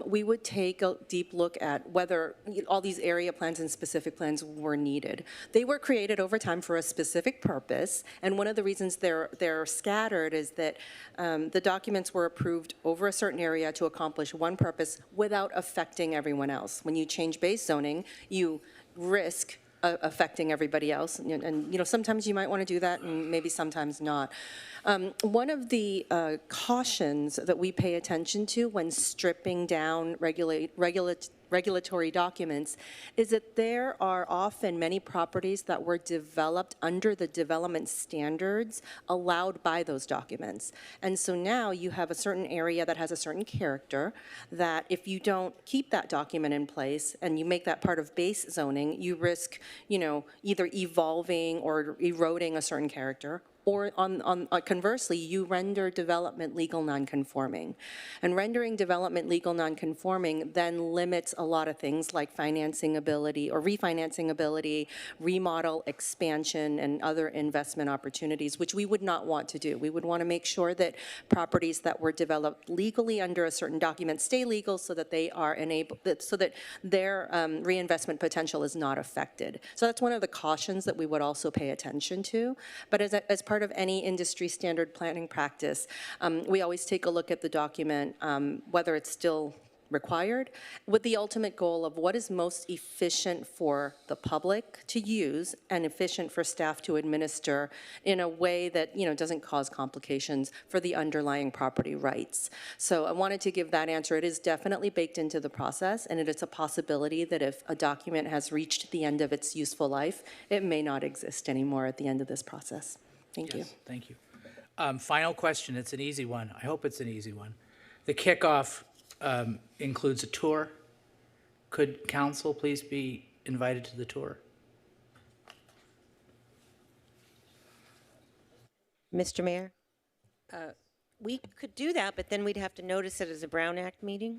we would take a deep look at whether all these area plans and specific plans were needed. They were created over time for a specific purpose, and one of the reasons they're scattered is that the documents were approved over a certain area to accomplish one purpose without affecting everyone else. When you change base zoning, you risk affecting everybody else, and sometimes you might want to do that, and maybe sometimes not. One of the cautions that we pay attention to when stripping down regulatory documents is that there are often many properties that were developed under the development standards allowed by those documents. And so now you have a certain area that has a certain character that if you don't keep that document in place and you make that part of base zoning, you risk, either evolving or eroding a certain character, or conversely, you render development legal nonconforming. And rendering development legal nonconforming then limits a lot of things like financing ability or refinancing ability, remodel, expansion, and other investment opportunities, which we would not want to do. We would want to make sure that properties that were developed legally under a certain document stay legal so that they are enabled, so that their reinvestment potential is not affected. So that's one of the cautions that we would also pay attention to. But as part of any industry standard planning practice, we always take a look at the document, whether it's still required, with the ultimate goal of what is most efficient for the public to use and efficient for staff to administer in a way that, you know, doesn't cause complications for the underlying property rights. So I wanted to give that answer. It is definitely baked into the process, and it is a possibility that if a document has reached the end of its useful life, it may not exist anymore at the end of this process. Thank you. Thank you. Final question. It's an easy one. I hope it's an easy one. The kickoff includes a tour. Could council please be invited to the tour? Mr. Mayor, we could do that, but then we'd have to notice it as a Brown Act meeting.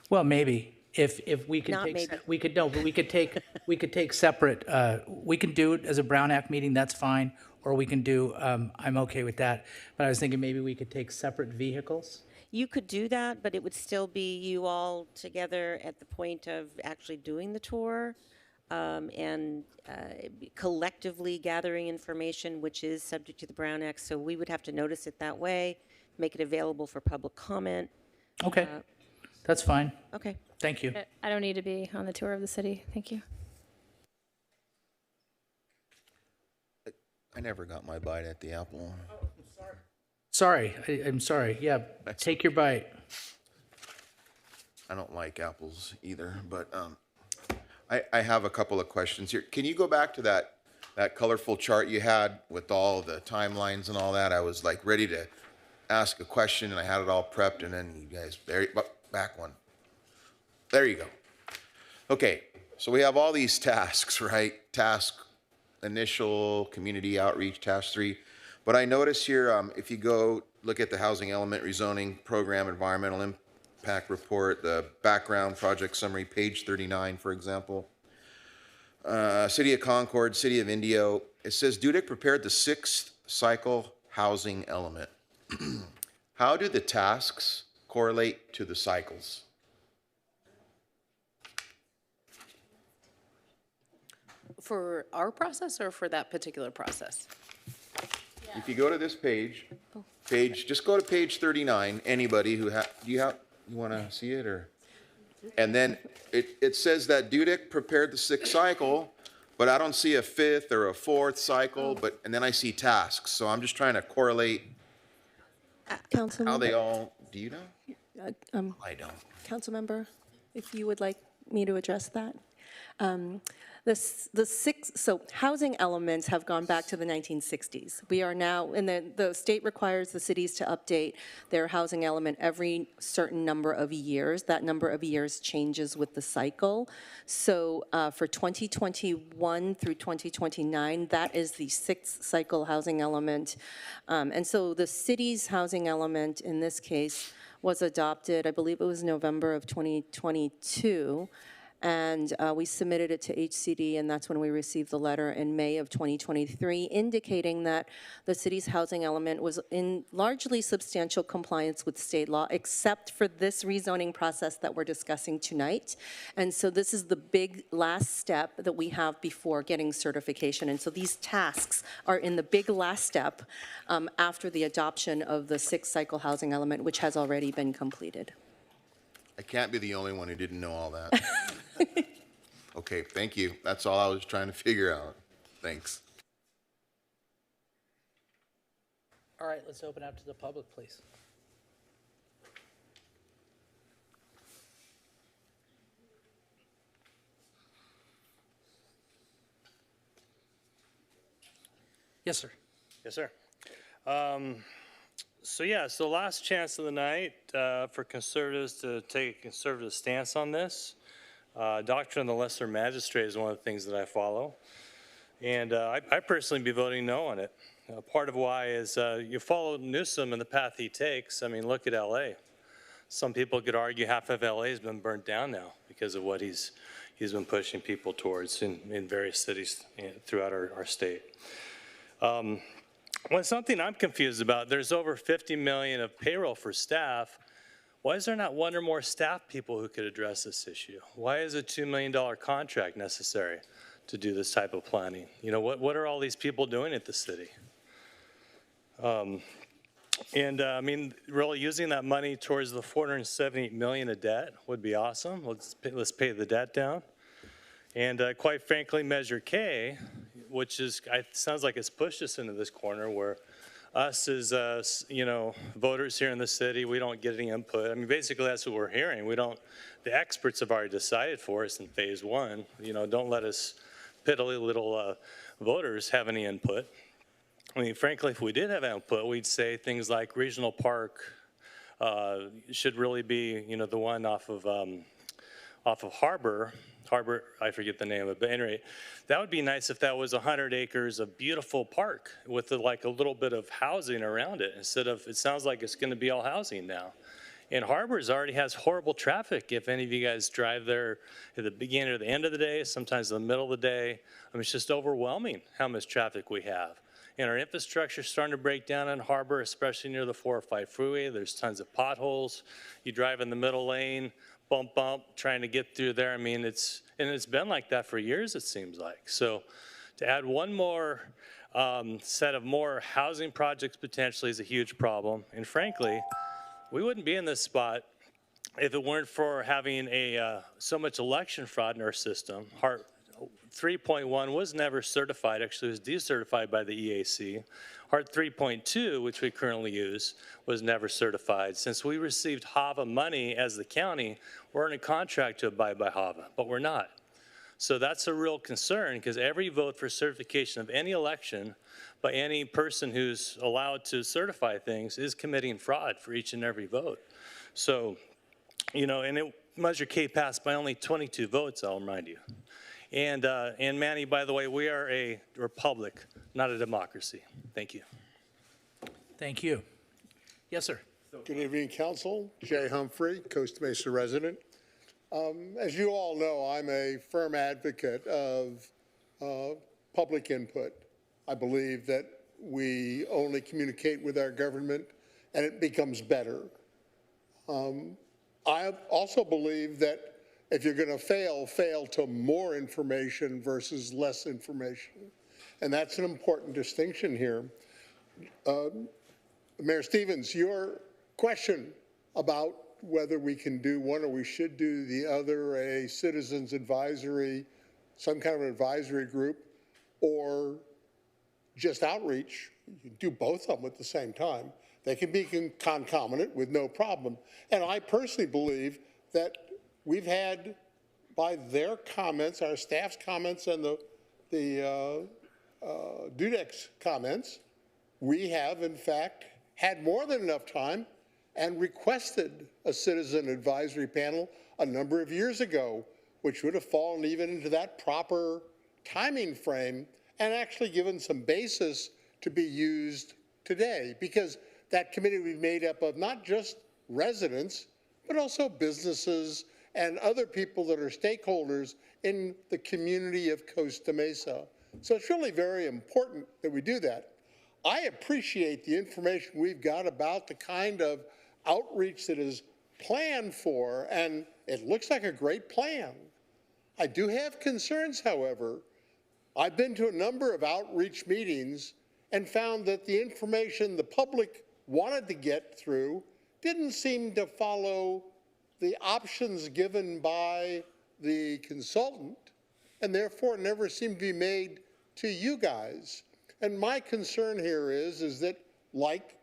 Well, maybe if we could Not take maybe. we could no, but we could take separate. We can do it as a Brown Act meeting. That's fine. Or we can do. I'm okay with that. But I was thinking maybe we could take separate vehicles. You could do that, but it would still be you all together at the point of actually doing the tour and collectively gathering information, which is subject to the Brown Act. So we would have to notice it that way, make it available for public comment. Okay, that's fine. Okay. Thank you. I don't need to be on the tour of the city. Thank you. I never got my bite at the apple. Sorry, I'm sorry. Yeah, take your bite. I don't like apples either, but I have a couple of questions here. Can you go back to that colorful chart you had with all the timelines and all that? I was like ready to ask a question and I had it all prepped, and then you guys, back one. There you go. Okay, so we have all these tasks, right? Task initial, community outreach, task 3. But I notice here, if you go look at the housing element rezoning program, environmental impact report, the background project summary, page 39, for example, City of Concord, City of Indio, it says DUDIC prepared the 6th cycle housing element. How do the tasks correlate to the cycles? For our process or for that particular process? If you go to this page, just go to page 39, anybody who you want to see it, or? And then it says that DUDIC prepared the 6th cycle, but I don't see a 5th or a 4th cycle, and then I see tasks. So I'm just trying to correlate how they all, do you know? I don't. Councilmember, if you would like me to address that. So housing elements have gone back to the 1960s. We are now, and the state requires the cities to update their housing element every certain number of years. That number of years changes with the cycle. So for 2021 through 2029, that is the 6th cycle housing element. And so the city's housing element in this case was adopted, I believe it was November of 2022. And we submitted it to HCD, and that's when we received the letter in May of 2023, indicating that the city's housing element was in largely substantial compliance with state law, except for this rezoning process that we're discussing tonight. And so this is the big last step that we have before getting certification. And so these tasks are in the big last step after the adoption of the 6th cycle housing element, which has already been completed. I can't be the only one who didn't know all that. Okay, thank you. That's all I was trying to figure out. Thanks. All right, let's open up to the public, please. Yes, sir. Yes, sir. So last chance of the night for conservatives to take a conservative stance on this. Doctrine of the lesser magistrate is one of the things that I follow. And I personally be voting no on it. Part of why is you follow Newsom and the path he takes. I mean, look at LA. Some people could argue half of LA has been burnt down now because of what he's been pushing people towards in various cities throughout our state. Well, something I'm confused about, there's over 50 million of payroll for staff. Why is there not one or more staff people who could address this issue? Why is a $2 million contract necessary to do this type of planning? You know, what are all these people doing at the city? I mean, really using that money towards the $478 million of debt would be awesome. Let's pay the debt down. And quite frankly, Measure K, which is, sounds like it's pushed us into this corner where us as, you know, voters here in the city, we don't get any input. I mean, basically that's what we're hearing. The experts have already decided for us in phase 1. You know, don't let us piddly little voters have any input. I mean, frankly, if we did have input, we'd say things like regional park should really be, you know, the one off of Harbor, I forget the name of it, but anyway, that would be nice if that was 100 acres of beautiful park with like a little bit of housing around it instead of, it sounds like it's going to be all housing now. And Harbors already has horrible traffic. If any of you guys drive there at the beginning or the end of the day, sometimes in the middle of the day, I mean, it's just overwhelming how much traffic we have. And our infrastructure is starting to break down in Harbor, especially near the 405 freeway. There's tons of potholes. You drive in the middle lane, bump, trying to get through there. I mean, it's been like that for years, it seems like. So to add one more set of more housing projects potentially is a huge problem. And frankly, we wouldn't be in this spot if it weren't for having so much election fraud in our system. 3.1 was never certified, actually it was decertified by the EAC. HART 3.2, which we currently use, was never certified. Since we received HAVA money as the county, we're in a contract to abide by HAVA, but we're not. So that's a real concern because every vote for certification of any election by any person who's allowed to certify things is committing fraud for each and every vote. So, you know, and Measure K passed by only 22 votes, I'll remind you. And Manny, by the way, we are a republic, not a democracy. Thank you. Thank you. Yes, sir. Good evening, Council. Jay Humphrey, Costa Mesa resident. As you all know, I'm a firm advocate of public input. I believe that we only communicate with our government and it becomes better. I also believe that if you're going to fail to more information versus less information. And that's an important distinction here. Mayor Stevens, your question about whether we can do one or we should do the other, a citizens advisory, some kind of an advisory group, or just outreach, you do both of them at the same time. They can be concomitant with no problem. And I personally believe that we've had, by their comments, our staff's comments and the DUDEC's comments, we have in fact had more than enough time and requested a citizen advisory panel a number of years ago, which would have fallen even into that proper timing frame and actually given some basis to be used today, because that committee would be made up of not just residents, but also businesses and other people that are stakeholders in the community of Costa Mesa. So it's really very important that we do that. I appreciate the information we've got about the kind of outreach that is planned for, and it looks like a great plan. I do have concerns, however. I've been to a number of outreach meetings and found that the information the public wanted to get through didn't seem to follow the options given by the consultant, and therefore never seemed to be made to you guys. And my concern here is that, like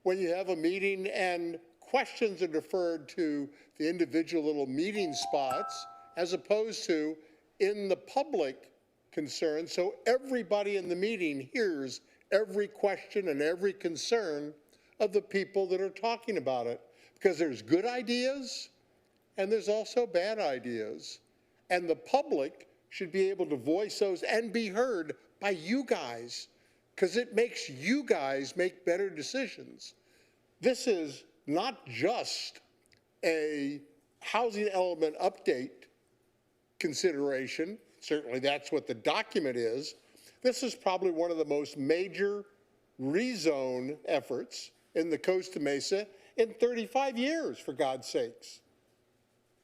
when you have a meeting and questions are deferred to the individual little meeting spots, as opposed to in the public concern, so everybody in the meeting hears every question and every concern of the people that are talking about it. Because there's good ideas, and there's also bad ideas. And the public should be able to voice those and be heard by you guys. because it makes you guys make better decisions. This is not just a housing element update consideration. Certainly that's what the document is. This is probably one of the most major rezone efforts in the Costa Mesa in 35 years, for God's sakes.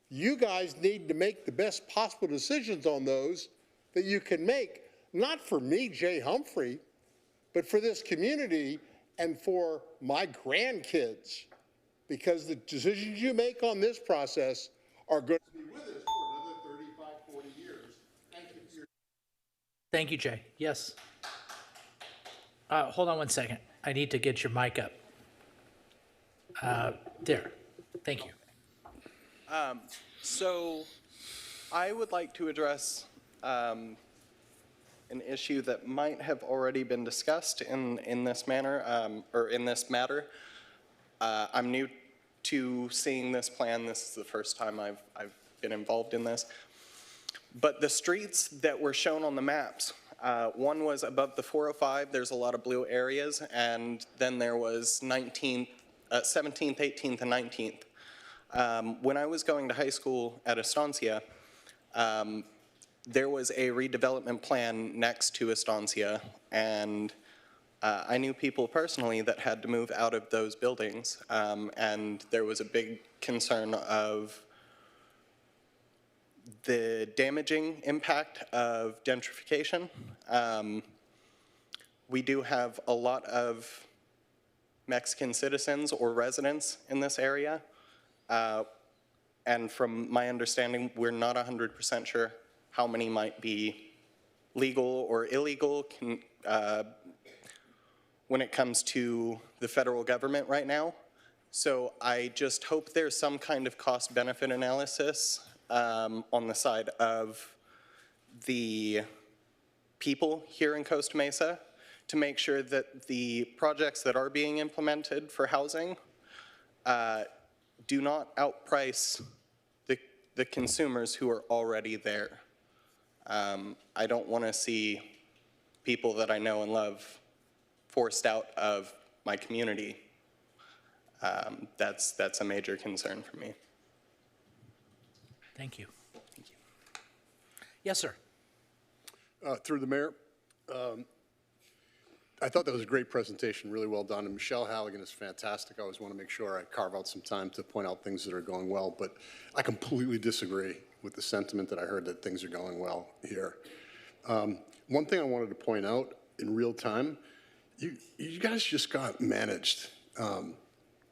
You guys need to make the best possible decisions on those that you can make, not for me, Jay Humphrey, but for this community and for my grandkids, because the decisions you make on this process are going to be with us for another 35, 40 years. Thank you for your Thank you, Jay. Yes. Hold on one second. I need to get your mic up. There. Thank you. So I would like to address an issue that might have already been discussed in this manner, or in this matter. I'm new to seeing this plan. This is the first time I've been involved in this. But the streets that were shown on the maps, one was above the 405. There's a lot of blue areas, and then there was 17th, 18th, and 19th. When I was going to high school at Estancia, there was a redevelopment plan next to Estancia, and I knew people personally that had to move out of those buildings, and there was a big concern of the damaging impact of gentrification. We do have a lot of Mexican citizens or residents in this area, and from my understanding, we're not 100% sure how many might be legal or illegal when it comes to the federal government right now. So I just hope there's some kind of cost-benefit analysis on the side of the people here in Costa Mesa to make sure that the projects that are being implemented for housing do not outprice the consumers who are already there. I don't want to see people that I know and love forced out of my community. That's a major concern for me. Thank you. Thank you. Yes, sir. Through the mayor, I thought that was a great presentation, really well done. And Michelle Halligan is fantastic. I always want to make sure I carve out some time to point out things that are going well. But I completely disagree with the sentiment that I heard that things are going well here. One thing I wanted to point out in real time, you guys just got managed.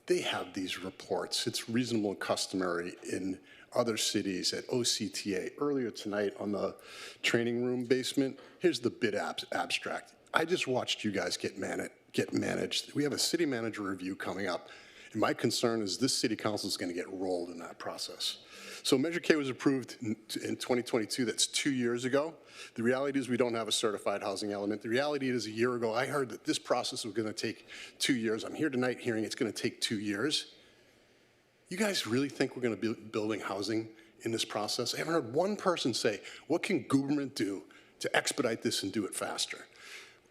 They have these reports. It's reasonable and customary in other cities at OCTA. Earlier tonight on the training room basement, here's the bid abstract. I just watched you guys get managed. We have a city manager review coming up, and my concern is this city council is going to get rolled in that process. So Measure K was approved in 2022. That's 2 years ago. The reality is we don't have a certified housing element. The reality is a year ago, I heard that this process was going to take 2 years. I'm here tonight hearing it's going to take 2 years. You guys really think we're going to be building housing in this process? I haven't heard one person say, what can government do to expedite this and do it faster?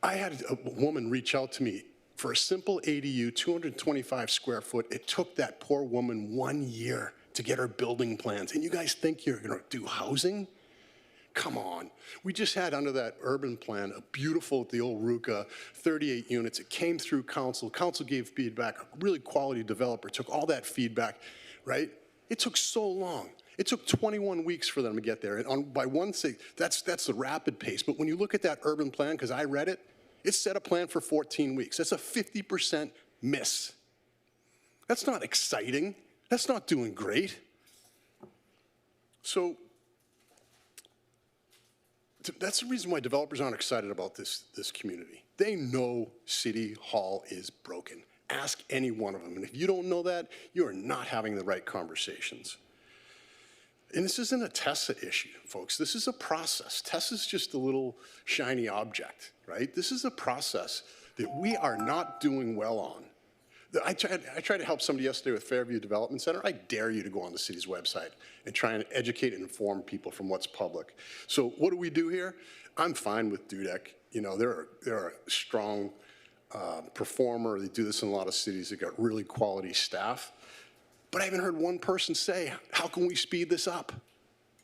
I had a woman reach out to me for a simple ADU, 225 square foot. It took that poor woman 1 year to get her building plans. And you guys think you're going to do housing? Come on. We just had under that urban plan a beautiful, at the old RUCA, 38 units. It came through council. Council gave feedback. A really quality developer took all that feedback, right? It took so long. It took 21 weeks for them to get there. And by one thing, that's the rapid pace. But when you look at that urban plan, because I read it, it set a plan for 14 weeks. That's a 50% miss. That's not exciting. That's not doing great. So that's the reason why developers aren't excited about this community. They know City Hall is broken. Ask any one of them. And if you don't know that, you are not having the right conversations. And this isn't a Tessa issue, folks. This is a process. Tessa's just a little shiny object, right? This is a process that we are not doing well on. I tried to help somebody yesterday with Fairview Development Center. I dare you to go on the city's website and try and educate and inform people from what's public. So what do we do here? I'm fine with Dudek You know, they're a strong performer. They do this in a lot of cities. They've got really quality staff. But I haven't heard one person say, how can we speed this up?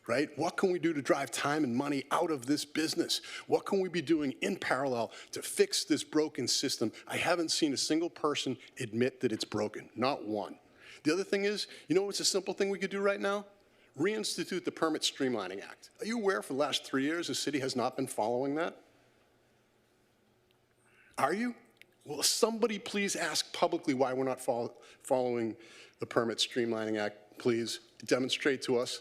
Right? What can we do to drive time and money out of this business? What can we be doing in parallel to fix this broken system? I haven't seen a single person admit that it's broken, not one. The other thing is, you know what's a simple thing we could do right now? Reinstitute the Permit Streamlining Act. Are you aware for the last 3 years the city has not been following that? Are you? Will somebody please ask publicly why we're not following the Permit Streamlining Act? Please demonstrate to us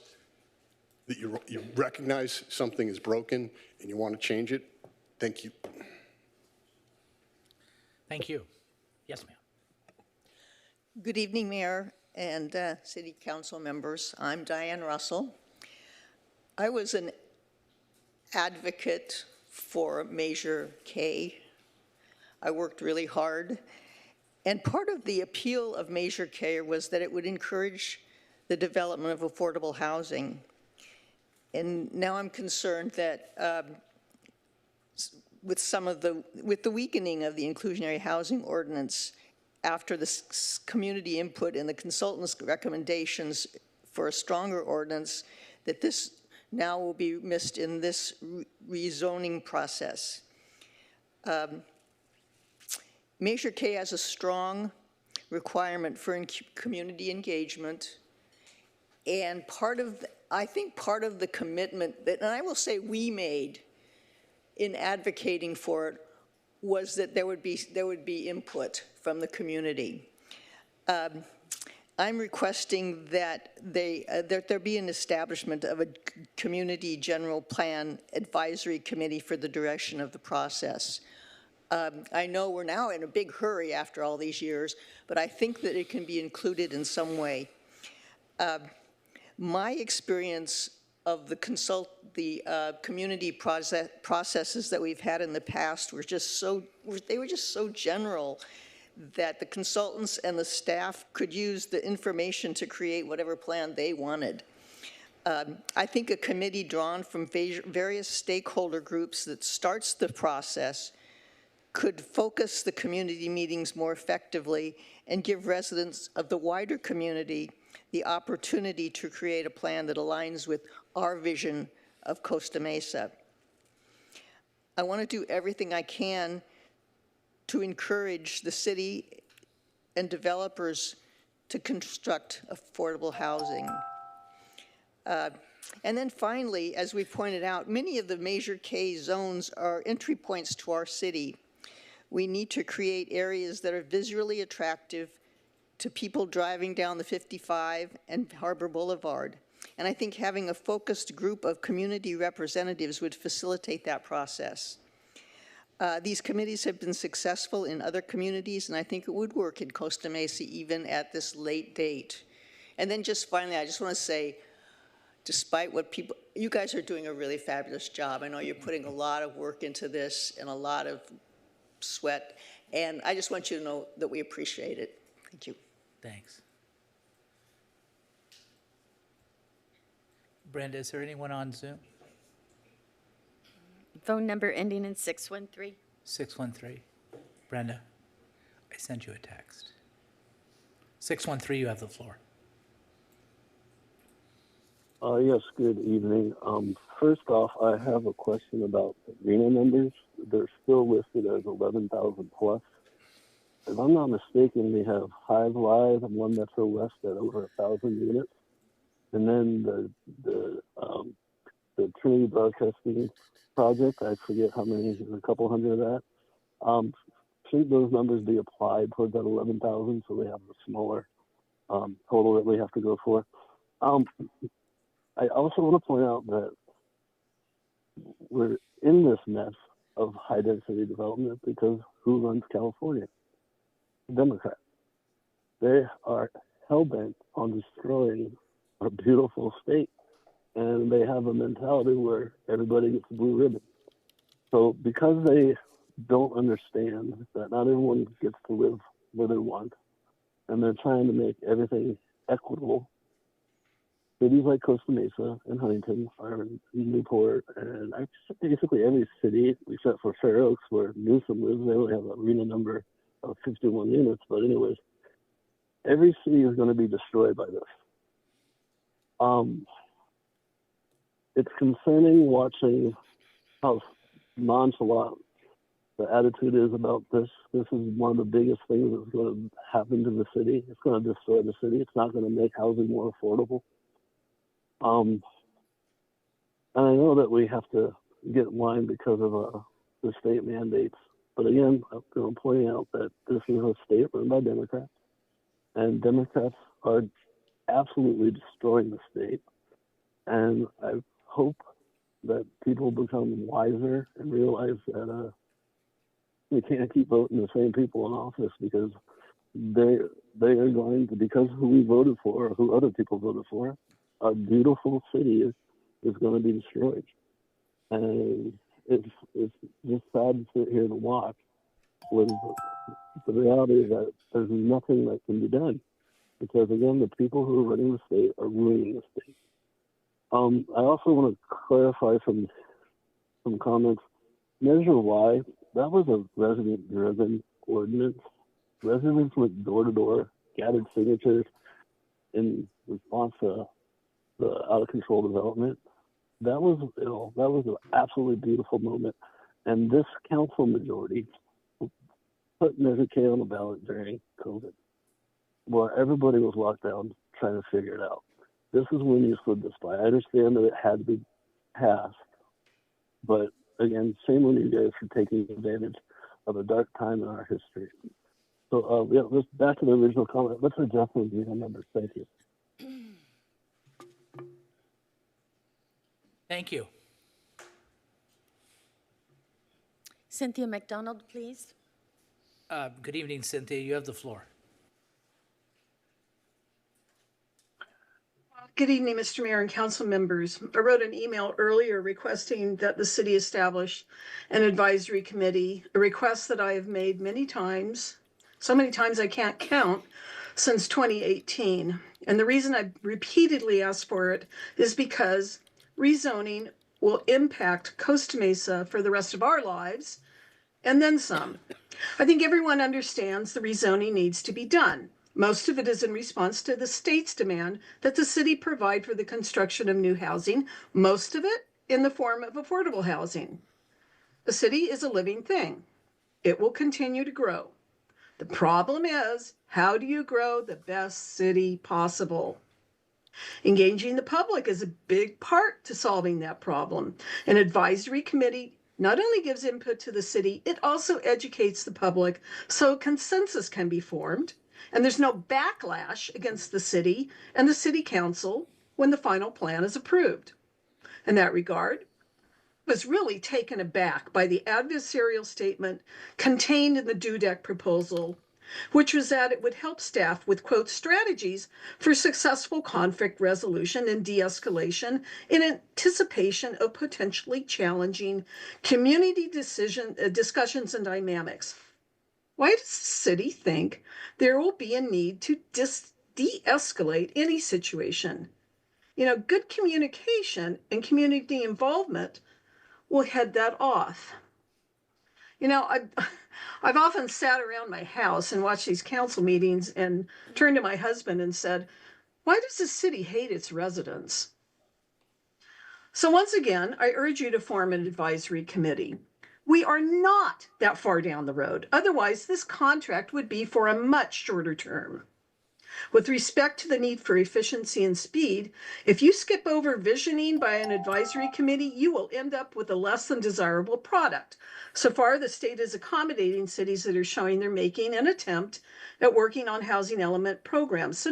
that you recognize something is broken and you want to change it. Thank you. Thank you. Yes, ma'am. Good evening, Mayor and City Council members. I'm Diane Russell. I was an advocate for Measure K. I worked really hard. And part of the appeal of Measure K was that it would encourage the development of affordable housing. And now I'm concerned that with the weakening of the inclusionary housing ordinance after the community input and the consultants' recommendations for a stronger ordinance, that this now will be missed in this rezoning process. Measure K has a strong requirement for community engagement, and I think part of the commitment that, and I will say we made in advocating for it, was that there would be input from the community. I'm requesting that there be an establishment of a community general plan advisory committee for the direction of the process. I know we're now in a big hurry after all these years, but I think that it can be included in some way. My experience of the community processes that we've had in the past were just so general that the consultants and the staff could use the information to create whatever plan they wanted. I think a committee drawn from various stakeholder groups that starts the process could focus the community meetings more effectively and give residents of the wider community the opportunity to create a plan that aligns with our vision of Costa Mesa. I want to do everything I can to encourage the city and developers to construct affordable housing. And then finally, as we pointed out, many of the Measure K zones are entry points to our city. We need to create areas that are visually attractive to people driving down the 55 and Harbor Boulevard. And I think having a focused group of community representatives would facilitate that process. These committees have been successful in other communities, and I think it would work in Costa Mesa even at this late date. And then just finally, I just want to say, despite what you guys are doing a really fabulous job. I know you're putting a lot of work into this and a lot of sweat, and I just want you to know that we appreciate it. Thank you. Thanks. Brenda, is there anyone on Zoom? Phone number ending in 613. 613. Brenda, I sent you a text. 613, you have the floor. Yes, good evening. First off, I have a question about arena numbers. They're still listed as 11,000 plus. If I'm not mistaken, we have Hive Live and One Metro West at over 1,000 units. And then the Trinity Broadcasting Project, I forget how many, there's a couple hundred of that. Should those numbers be applied towards that 11,000 so they have a smaller total that we have to go for? I also want to point out that we're in this mess of high density development because who runs California? Democrats. They are hell-bent on destroying our beautiful state, and they have a mentality where everybody gets a blue ribbon. So because they don't understand that not everyone gets to live where they want, and they're trying to make everything equitable, cities like Costa Mesa and Huntington are in Newport, and basically every city except for Fair Oaks, where Newsom lives, they only have an arena number of 51 units. But anyways, every city is going to be destroyed by this. It's concerning watching how nonchalant the attitude is about this. This is one of the biggest things that's going to happen to the city. It's going to destroy the city. It's not going to make housing more affordable. And I know that we have to get in line because of the state mandates. But again, I'm going to point out that this is a state run by Democrats, and Democrats are absolutely destroying the state. And I hope that people become wiser and realize that we can't keep voting the same people in office, because they are going to, because of who we voted for or who other people voted for, our beautiful city is going to be destroyed. And it's just sad to sit here and watch when the reality is that there's nothing that can be done, because again, the people who are running the state are ruining the state. I also want to clarify some comments. Measure Y, that was a resident-driven ordinance. Residents went door to door, gathered signatures in response to the out-of-control development. That was an absolutely beautiful moment. And this council majority put Measure K on the ballot during COVID, where everybody was locked down trying to figure it out. This is when you slid this by. I understand that it had to be passed, but again, shame on you guys for taking advantage of a dark time in our history. So, let's back to the original comment. Let's adjust those unit numbers. Thank you. Thank you. Cynthia McDonald, please. Good evening, Cynthia. You have the floor. Good evening, Mr. Mayor and council members. I wrote an email earlier requesting that the city establish an advisory committee, a request that I have made many times, so many times I can't count, since 2018. And the reason I repeatedly asked for it is because rezoning will impact Costa Mesa for the rest of our lives, and then some. I think everyone understands the rezoning needs to be done. Most of it is in response to the state's demand that the city provide for the construction of new housing, most of it in the form of affordable housing. The city is a living thing. It will continue to grow. The problem is, how do you grow the best city possible? Engaging the public is a big part to solving that problem. An advisory committee not only gives input to the city, it also educates the public so consensus can be formed, and there's no backlash against the city and the city council when the final plan is approved. In that regard, I was really taken aback by the adversarial statement contained in the DUDEC proposal, which was that it would help staff with, quote, strategies for successful conflict resolution and de-escalation in anticipation of potentially challenging community discussions and dynamics. Why does the city think there will be a need to de-escalate any situation? You know, good communication and community involvement will head that off. You know, I've often sat around my house and watched these council meetings and turned to my husband and said, why does the city hate its residents? So once again, I urge you to form an advisory committee. We are not that far down the road. Otherwise, this contract would be for a much shorter term. With respect to the need for efficiency and speed, if you skip over visioning by an advisory committee, you will end up with a less than desirable product. So far, the state is accommodating cities that are showing they're making an attempt at working on housing element programs. So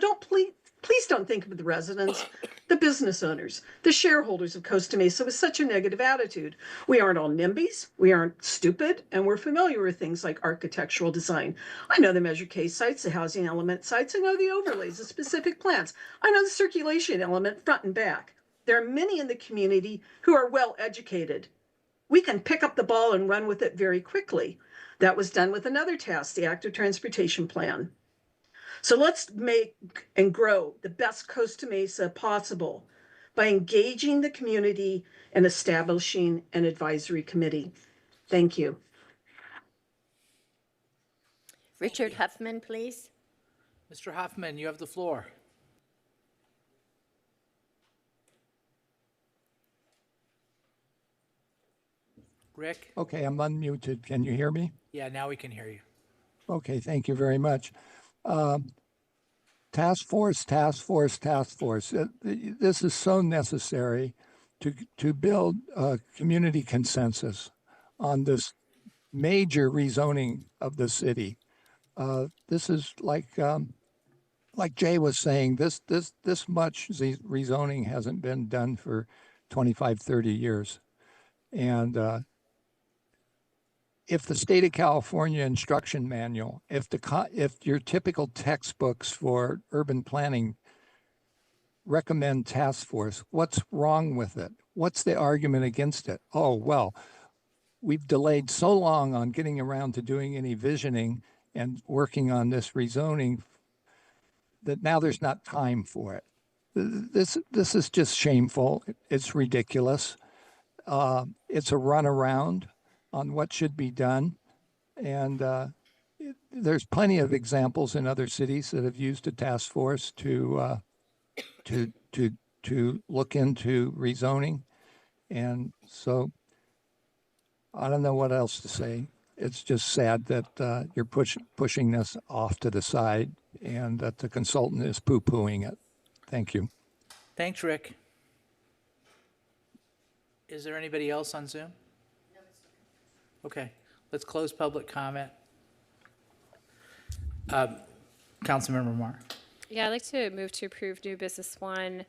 please don't think of the residents, the business owners, the shareholders of Costa Mesa with such a negative attitude. We aren't all NIMBYs, we aren't stupid, and we're familiar with things like architectural design. I know the Measure K sites, the housing element sites, I know the overlays, the specific plans. I know the circulation element front and back. There are many in the community who are well educated. We can pick up the ball and run with it very quickly. That was done with another task, the Active Transportation Plan. So let's make and grow the best Costa Mesa possible by engaging the community and establishing an advisory committee. Thank you. Richard Huffman, please. Mr. Huffman, you have the floor. Rick? Okay, I'm unmuted. Can you hear me? Yeah, now we can hear you. Okay, thank you very much. Task force, task force, task force. This is so necessary to build a community consensus on this major rezoning of the city. This is like Jay was saying, this much rezoning hasn't been done for 25, 30 years. And if the state of California instruction manual, if your typical textbooks for urban planning recommend task force, what's wrong with it? What's the argument against it? Oh, well, we've delayed so long on getting around to doing any visioning and working on this rezoning that now there's not time for it. This is just shameful. It's ridiculous. It's a runaround on what should be done. And there's plenty of examples in other cities that have used a task force to look into rezoning. And so I don't know what else to say. It's just sad that you're pushing this off to the side and that the consultant is poo-pooing it. Thank you. Thanks, Rick. Is there anybody else on Zoom? Okay, let's close public comment. Councilmember Marr. Yeah, I'd like to move to approve new business one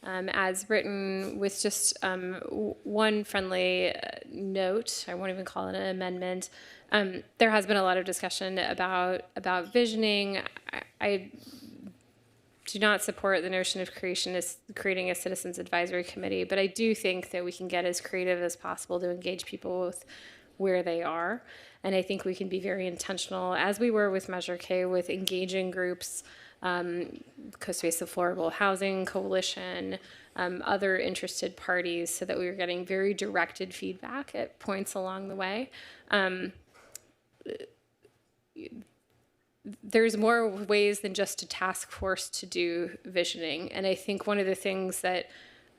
as written with just one friendly note. I won't even call it an amendment. There has been a lot of discussion about visioning. I do not support the notion of creating a citizens advisory committee, but I do think that we can get as creative as possible to engage people with where they are. And I think we can be very intentional, as we were with Measure K, with engaging groups, Costa Mesa Affordable Housing Coalition, other interested parties, so that we were getting very directed feedback at points along the way. There's more ways than just a task force to do visioning. And I think one of the things that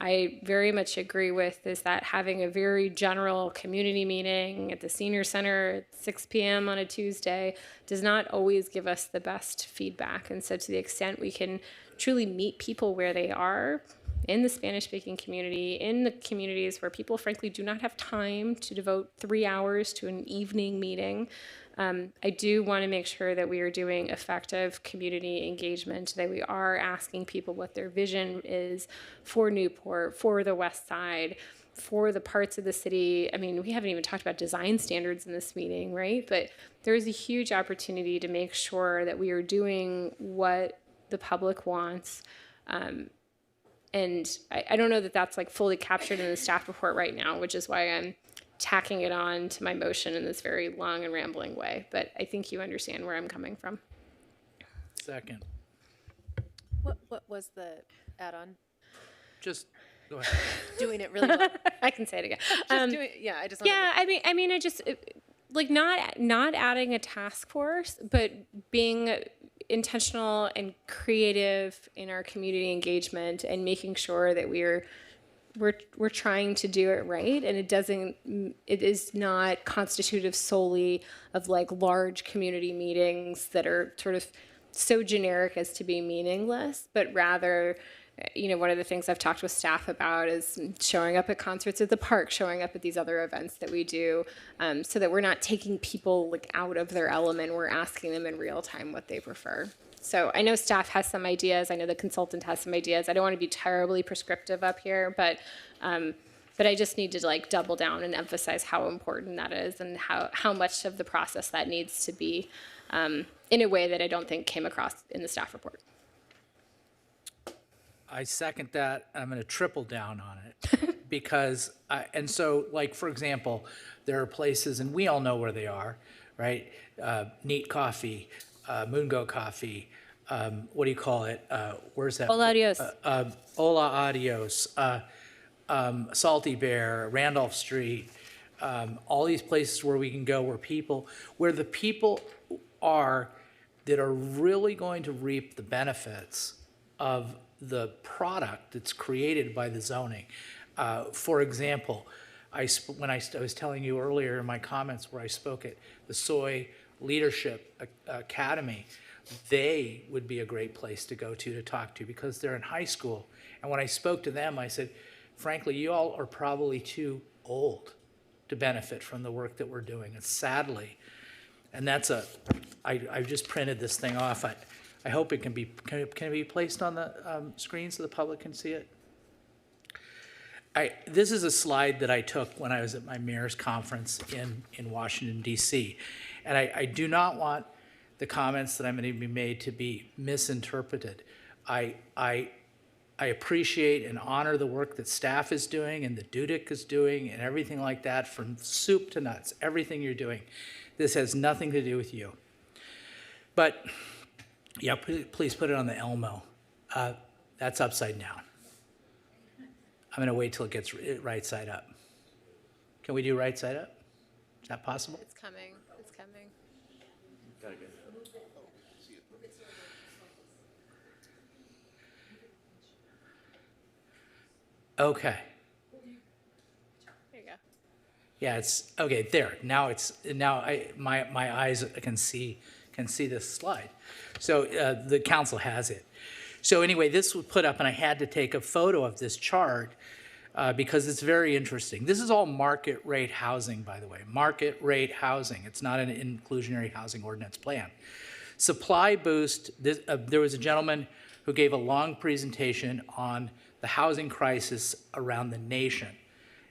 I very much agree with is that having a very general community meeting at the senior center at 6 p.m. on a Tuesday does not always give us the best feedback. And so to the extent we can truly meet people where they are in the Spanish-speaking community, in the communities where people frankly do not have time to devote 3 hours to an evening meeting, I do want to make sure that we are doing effective community engagement, that we are asking people what their vision is for Newport, for the West Side, for the parts of the city. I mean, we haven't even talked about design standards in this meeting, right? But there is a huge opportunity to make sure that we are doing what the public wants. And I don't know that that's like fully captured in the staff report right now, which is why I'm tacking it on to my motion in this very long and rambling way, but I think you understand where I'm coming from. Second. What was the add-on? Just go ahead. Doing it really well. I can say it again. I just I just like not adding a task force, but being intentional and creative in our community engagement and making sure that we're trying to do it right, and it is not constitutive solely of like large community meetings that are sort of so generic as to be meaningless, but rather, one of the things I've talked with staff about is showing up at concerts at the park, showing up at these other events that we do, so that we're not taking people like out of their element. We're asking them in real time what they prefer. So I know staff has some ideas. I know the consultant has some ideas. I don't want to be terribly prescriptive up here, but I just need to like double down and emphasize how important that is and how much of the process that needs to be in a way that I don't think came across in the staff report. I second that. I'm going to triple down on it because, and so like, for example, there are places, and we all know where they are, right? Neat Coffee, Moongo Coffee, what do you call it? Where's that? Hola, adios. Hola Adios, Salty Bear, Randolph Street, all these places where we can go where the people are that are really going to reap the benefits of the product that's created by the zoning. For example, when I was telling you earlier in my comments where I spoke at the Soy Leadership Academy, they would be a great place to go to talk to because they're in high school. And when I spoke to them, I said, frankly, you all are probably too old to benefit from the work that we're doing. And sadly, and I've just printed this thing off. I hope it can it be placed on the screen so the public can see it? This is a slide that I took when I was at my mayor's conference in Washington, D.C. And I do not want the comments that I'm going to be made to be misinterpreted. I appreciate and honor the work that staff is doing and the DUDIC is doing and everything like that, from soup to nuts, everything you're doing. This has nothing to do with you. But, yeah, please put it on the Elmo. That's upside down. I'm going to wait till it gets right side up. Can we do right side up? Is that possible? It's coming. It's coming. Okay. There you go. Yeah, it's okay. There. Now my eyes can see this slide. So the council has it. So anyway, this was put up, and I had to take a photo of this chart because it's very interesting. This is all market rate housing, by the way. Market rate housing. It's not an inclusionary housing ordinance plan. Supply boost. There was a gentleman who gave a long presentation on the housing crisis around the nation,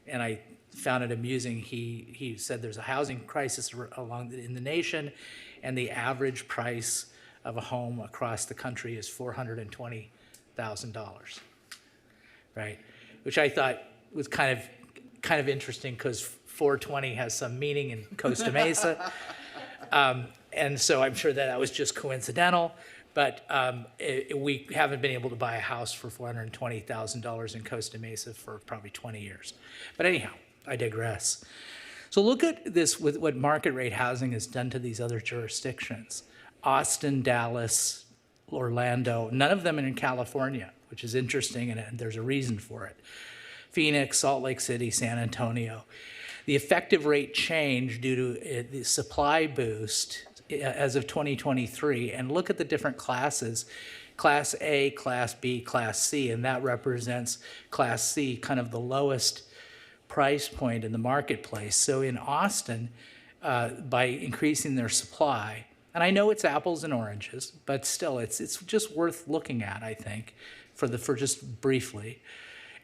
and I found it amusing. He said there's a housing crisis in the nation, and the average price of a home across the country is $420,000, right? Which I thought was kind of interesting because 420 has some meaning in Costa Mesa, and so I'm sure that was just coincidental. But we haven't been able to buy a house for $420,000 in Costa Mesa for probably 20 years. But anyhow, I digress. So look at this with what market rate housing has done to these other jurisdictions. Austin, Dallas, Orlando, none of them are in California, which is interesting, and there's a reason for it. Phoenix, Salt Lake City, San Antonio. The effective rate change due to the supply boost as of 2023, and look at the different classes, Class A, Class B, Class C, and that represents Class C, kind of the lowest price point in the marketplace. So in Austin, by increasing their supply, and I know it's apples and oranges, but still it's just worth looking at, I think, for just briefly.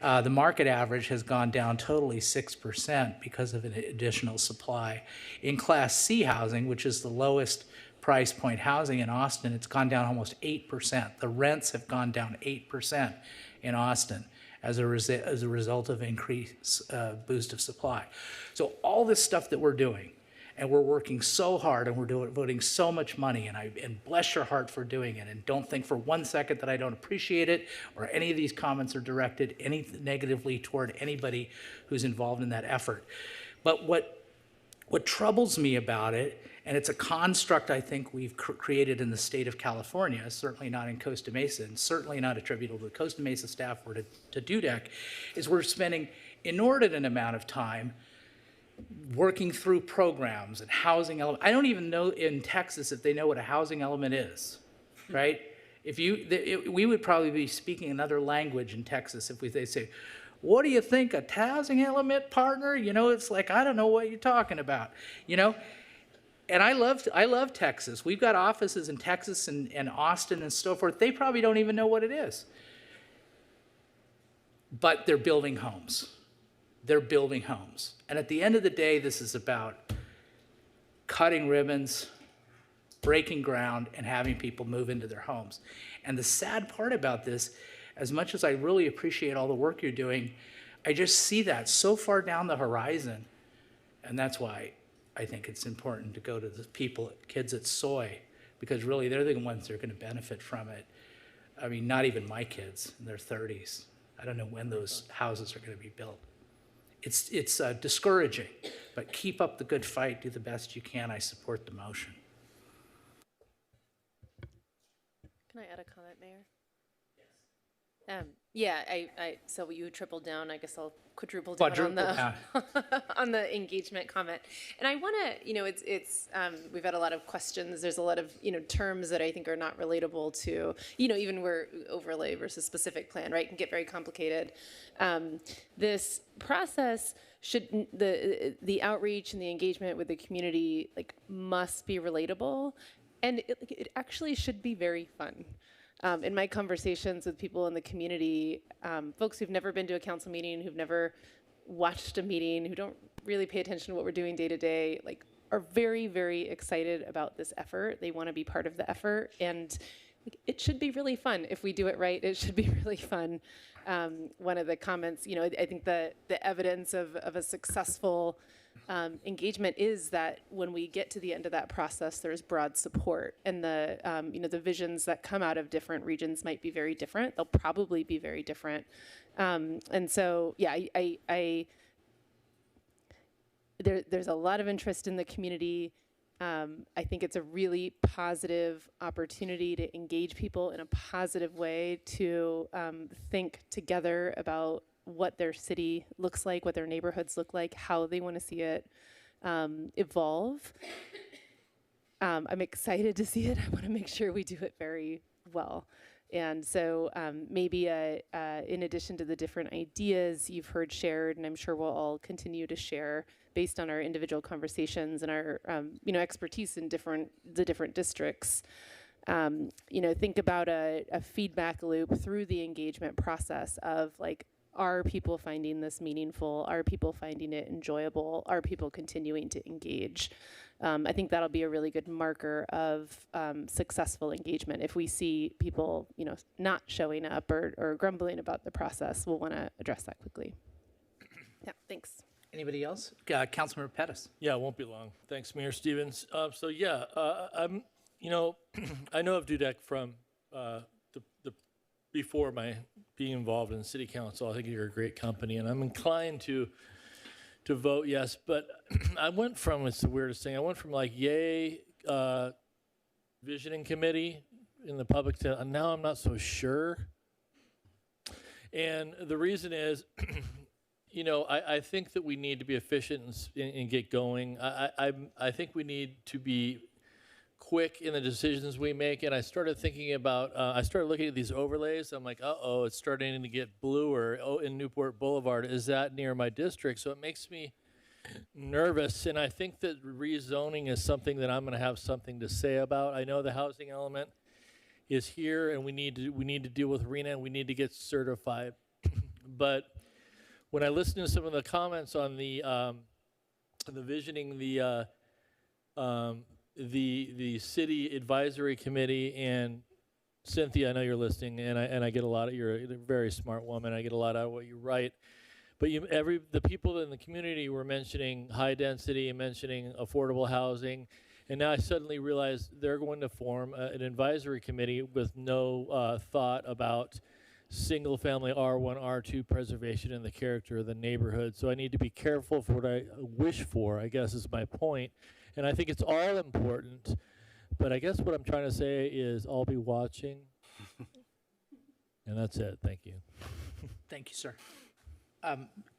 The market average has gone down totally 6% because of an additional supply. In Class C housing, which is the lowest price point housing in Austin, it's gone down almost 8%. The rents have gone down 8% in Austin as a result of increased boost of supply. So all this stuff that we're doing, and we're working so hard, and we're devoting so much money, and bless your heart for doing it, and don't think for 1 second that I don't appreciate it, or any of these comments are directed negatively toward anybody who's involved in that effort. But what troubles me about it, and it's a construct I think we've created in the state of California, certainly not in Costa Mesa, and certainly not attributable to the Costa Mesa staff or to DUDEC, is we're spending inordinate amount of time working through programs and housing element. I don't even know in Texas if they know what a housing element is, right? We would probably be speaking another language in Texas if they say, what do you think, a housing element, partner? You know, it's like, I don't know what you're talking about, you know? And I love Texas. We've got offices in Texas and Austin and so forth. They probably don't even know what it is. But they're building homes. They're building homes. And at the end of the day, this is about cutting ribbons, breaking ground, and having people move into their homes. And the sad part about this, as much as I really appreciate all the work you're doing, I just see that so far down the horizon. And that's why I think it's important to go to the kids at Soy, because really they're the ones that are going to benefit from it. I mean, not even my kids in their 30s. I don't know when those houses are going to be built. It's discouraging, but keep up the good fight. Do the best you can. I support the motion. Can I add a comment, Mayor? Yeah, so you tripled down, I guess I'll quadruple down on the, on the engagement comment. And I want to, we've had a lot of questions. There's a lot of, terms that I think are not relatable to, even where overlay versus specific plan, right, can get very complicated. This process should, the outreach and the engagement with the community, must be relatable. And it actually should be very fun. In my conversations with people in the community, folks who've never been to a council meeting, who've never watched a meeting, who don't really pay attention to what we're doing day to day, are very, very excited about this effort. They want to be part of the effort, and it should be really fun. If we do it right, it should be really fun. One of the comments, I think the evidence of a successful engagement is that when we get to the end of that process, there's broad support, and the the visions that come out of different regions might be very different. They'll probably be very different, and so yeah, there's a lot of interest in the community. I think it's a really positive opportunity to engage people in a positive way, to think together about what their city looks like, what their neighborhoods look like, how they want to see it evolve. I'm excited to see it. I want to make sure we do it very well. And so maybe in addition to the different ideas you've heard shared, and I'm sure we'll all continue to share based on our individual conversations and our expertise in the different districts, think about a feedback loop through the engagement process of are people finding this meaningful? Are people finding it enjoyable? Are people continuing to engage? I think that'll be a really good marker of successful engagement. If we see people, not showing up or grumbling about the process, we'll want to address that quickly. Yeah, thanks. Anybody else? Councilmember Pettis. Yeah, it won't be long. Thanks, Mayor Stevens. I'm, I know of Dudek from the before my being involved in the city council. I think you're a great company, and I'm inclined to vote yes. But I went from, it's the weirdest thing, I went from yay visioning committee in the public to now I'm not so sure. And the reason is, I think that we need to be efficient and get going. I think we need to be quick in the decisions we make, and I started thinking about, I started looking at these overlays. I'm like, uh-oh, it's starting to get bluer. Oh, in Newport Boulevard, is that near my district? So it makes me nervous, and I think that rezoning is something that I'm going to have something to say about. I know the housing element is here, and we need to deal with RENA, and we need to get certified. But when I listen to some of the comments on the visioning, the city advisory committee, and Cynthia, I know you're listening, and I get a lot of, you're a very smart woman. I get a lot out of what you write. But the people in the community were mentioning high density and mentioning affordable housing, and now I suddenly realize they're going to form an advisory committee with no thought about single family R1, R2 preservation and the character of the neighborhood. So I need to be careful for what I wish for, I guess is my point. And I think it's all important, but I guess what I'm trying to say is I'll be watching. And that's it. Thank you. Thank you, sir.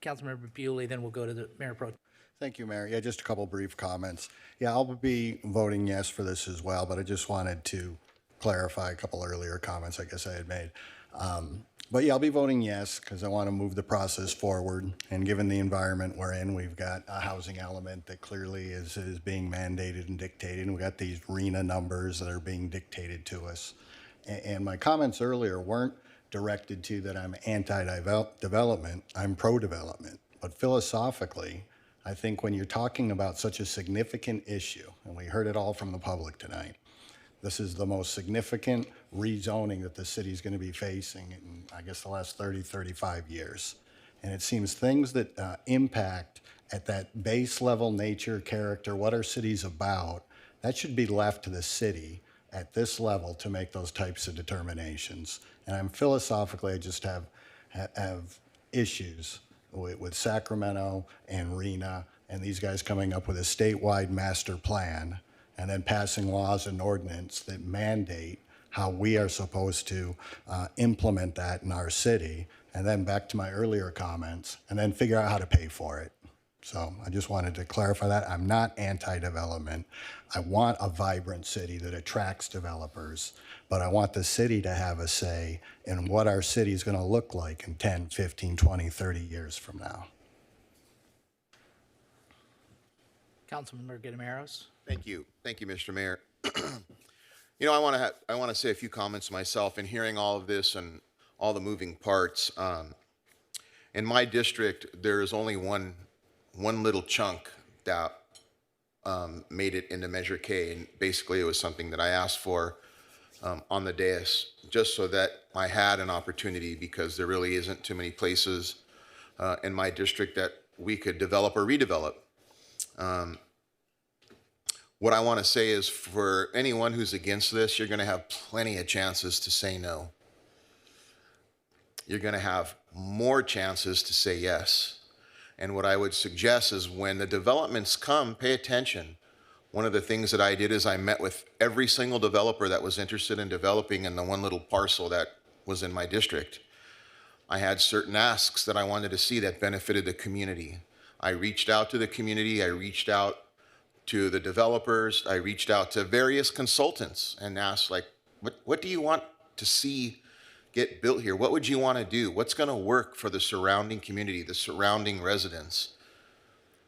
Councilmember Bewley, then we'll go to the Mayor Pro. Thank you, Mayor. Yeah, just a couple brief comments. Yeah, I'll be voting yes for this as well, but I just wanted to clarify a couple earlier comments I guess I had made. But yeah, I'll be voting yes because I want to move the process forward. And given the environment we're in, we've got a housing element that clearly is being mandated and dictated. And we've got these RENA numbers that are being dictated to us. And my comments earlier weren't directed to that I'm anti-development, I'm pro-development. But philosophically, I think when you're talking about such a significant issue, and we heard it all from the public tonight, this is the most significant rezoning that the city's going to be facing in, I guess, the last 30, 35 years. And it seems things that impact at that base level nature, character, what our city's about, that should be left to the city at this level to make those types of determinations. And I'm philosophically, I just have issues with Sacramento and Rena and these guys coming up with a statewide master plan and then passing laws and ordinance that mandate how we are supposed to implement that in our city, and then back to my earlier comments, and then figure out how to pay for it. So I just wanted to clarify that. I'm not anti-development. I want a vibrant city that attracts developers, but I want the city to have a say in what our city is going to look like in 10, 15, 20, 30 years from now. Councilmember Guimaros. Thank you, Mr. Mayor. You know, I want to say a few comments myself in hearing all of this and all the moving parts. In my district, there is only one little chunk that made it into Measure K, and basically it was something that I asked for on the dais, just so that I had an opportunity, because there really isn't too many places in my district that we could develop or redevelop. What I want to say is, for anyone who's against this, you're going to have plenty of chances to say no. You're going to have more chances to say yes. And what I would suggest is, when the developments come, pay attention. One of the things that I did is I met with every single developer that was interested in developing in the one little parcel that was in my district. I had certain asks that I wanted to see that benefited the community. I reached out to the community, I reached out to the developers, I reached out to various consultants and asked, like, what do you want to see get built here? What would you want to do? What's going to work for the surrounding community, the surrounding residents?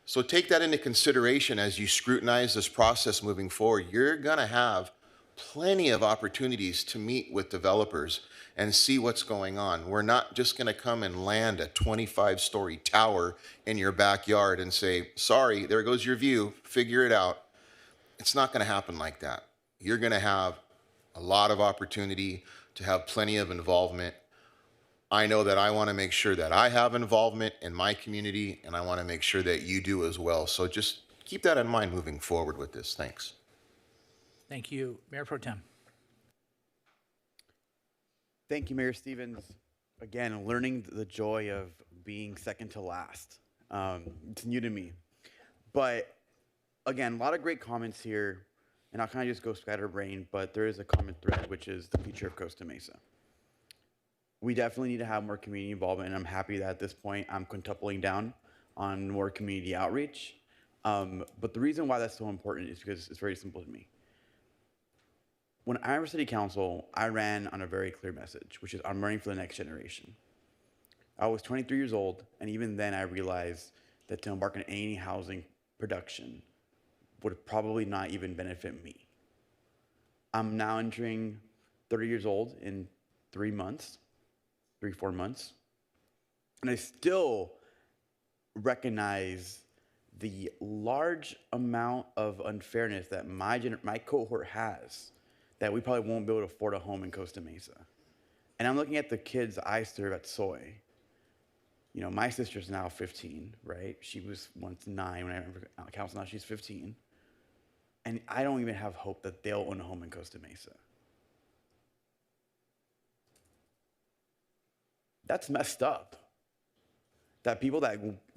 So take that into consideration as you scrutinize this process moving forward. You're going to have plenty of opportunities to meet with developers and see what's going on. We're not just going to come and land a 25-story tower in your backyard and say, sorry, there goes your view, figure it out. It's not going to happen like that. You're going to have a lot of opportunity to have plenty of involvement. I know that I want to make sure that I have involvement in my community, and I want to make sure that you do as well. So just keep that in mind moving forward with this. Thanks. Thank you. Mayor Pro Tem. Thank you, Mayor Stevens. Again, learning the joy of being second to last. It's new to me. But again, a lot of great comments here, and I'll kind of just go scatterbrain, but there is a common thread, which is the future of Costa Mesa. We definitely need to have more community involvement, and I'm happy that at this point I'm quintupling down on more community outreach. But the reason why that's so important is because it's very simple to me. When I was city council, I ran on a very clear message, which is I'm running for the next generation. I was 23 years old, and even then I realized that to embark on any housing production would probably not even benefit me. I'm now entering 30 years old in 3 months, 4 months, and I still recognize the large amount of unfairness that my cohort has, that we probably won't be able to afford a home in Costa Mesa. And I'm looking at the kids I serve at Soy. You know, my sister's now 15, right? She was once 9 when I remember council, now she's 15. And I don't even have hope that they'll own a home in Costa Mesa. That's messed up. That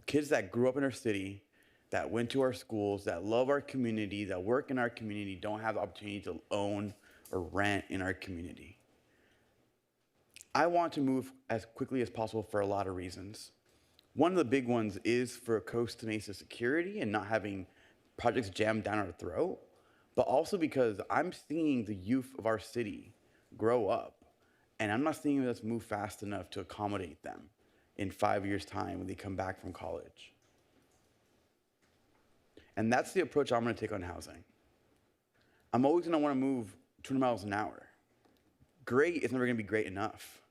kids that grew up in our city, that went to our schools, that love our community, that work in our community, don't have the opportunity to own or rent in our community. I want to move as quickly as possible for a lot of reasons. One of the big ones is for Costa Mesa security and not having projects jammed down our throat, but also because I'm seeing the youth of our city grow up, and I'm not seeing us move fast enough to accommodate them in 5 years' time when they come back from college. And that's the approach I'm going to take on housing. I'm always going to want to move 200 miles an hour. Great is never going to be great enough.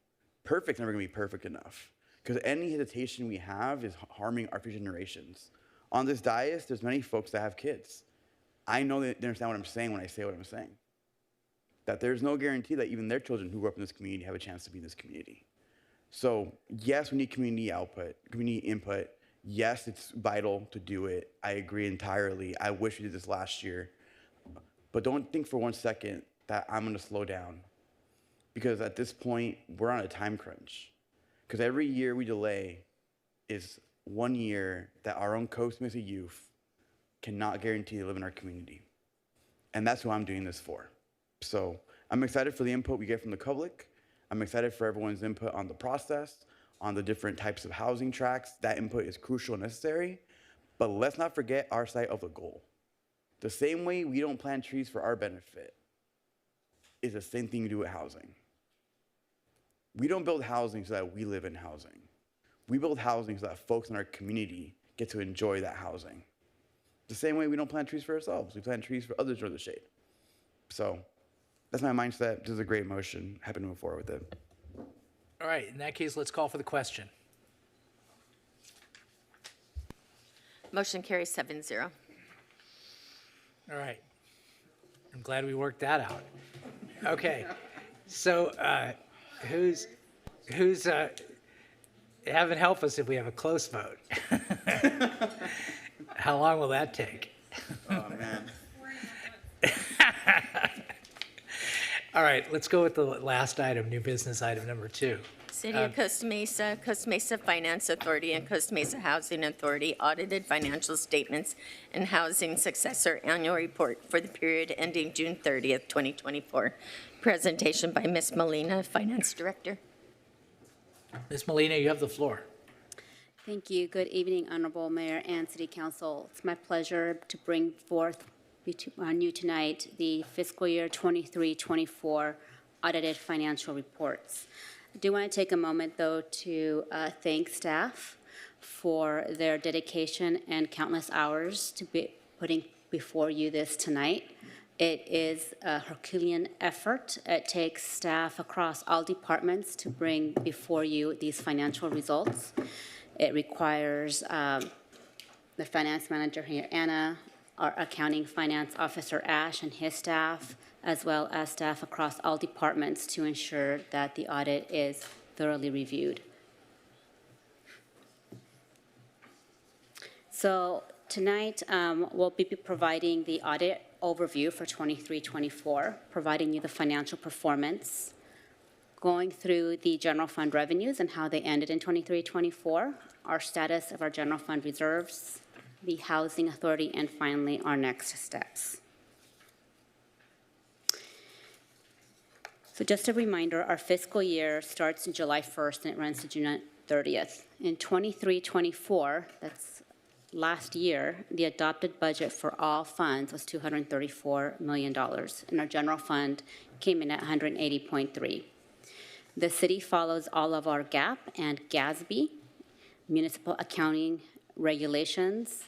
Perfect is never going to be perfect enough. Because any hesitation we have is harming our future generations. On this dais, there's many folks that have kids. I know they understand what I'm saying when I say what I'm saying. That there's no guarantee that even their children who grew up in this community have a chance to be in this community. So yes, we need community output, community input. Yes, it's vital to do it. I agree entirely. I wish we did this last year. But don't think for 1 second that I'm going to slow down. Because at this point, we're on a time crunch. Because every year we delay is 1 year that our own Costa Mesa youth cannot guarantee to live in our community. And that's who I'm doing this for. So I'm excited for the input we get from the public. I'm excited for everyone's input on the process, on the different types of housing tracks. That input is crucial and necessary. But let's not forget our sight of the goal. The same way we don't plant trees for our benefit is the same thing you do with housing. We don't build housing so that we live in housing. We build housing so that folks in our community get to enjoy that housing. The same way we don't plant trees for ourselves. We plant trees for others to enjoy the shade. So that's my mindset. This is a great motion. Happy to move forward with it. All right, in that case, let's call for the question. Motion carries 7-0. All right. I'm glad we worked that out. Okay. So who's heaven help us if we have a close vote. How long will that take? Oh, man. All right, let's go with the last item, new business item number 2. City of Costa Mesa Finance Authority, and Costa Mesa Housing Authority audited financial statements and housing successor annual report for the period ending June 30th, 2024. Presentation by Ms. Molina, Finance Director. Ms. Molina, you have the floor. Thank you. Good evening, Honorable Mayor and City Council. It's my pleasure to bring forth on you tonight the fiscal year 23-24 audited financial reports. I do want to take a moment, though, to thank staff for their dedication and countless hours to be putting before you this tonight. It is a Herculean effort. It takes staff across all departments to bring before you these financial results. It requires the finance manager here, Anna, our accounting finance officer, Ash, and his staff, as well as staff across all departments to ensure that the audit is thoroughly reviewed. So tonight, we'll be providing the audit overview for 23-24, providing you the financial performance, going through the general fund revenues and how they ended in 23-24, our status of our general fund reserves, the housing authority, and finally, our next steps. So just a reminder, our fiscal year starts in July 1st and it runs to June 30th. In 23-24, that's last year, the adopted budget for all funds was $234 million, and our general fund came in at $180.3. The city follows all of our GAAP and GASB, municipal accounting regulations.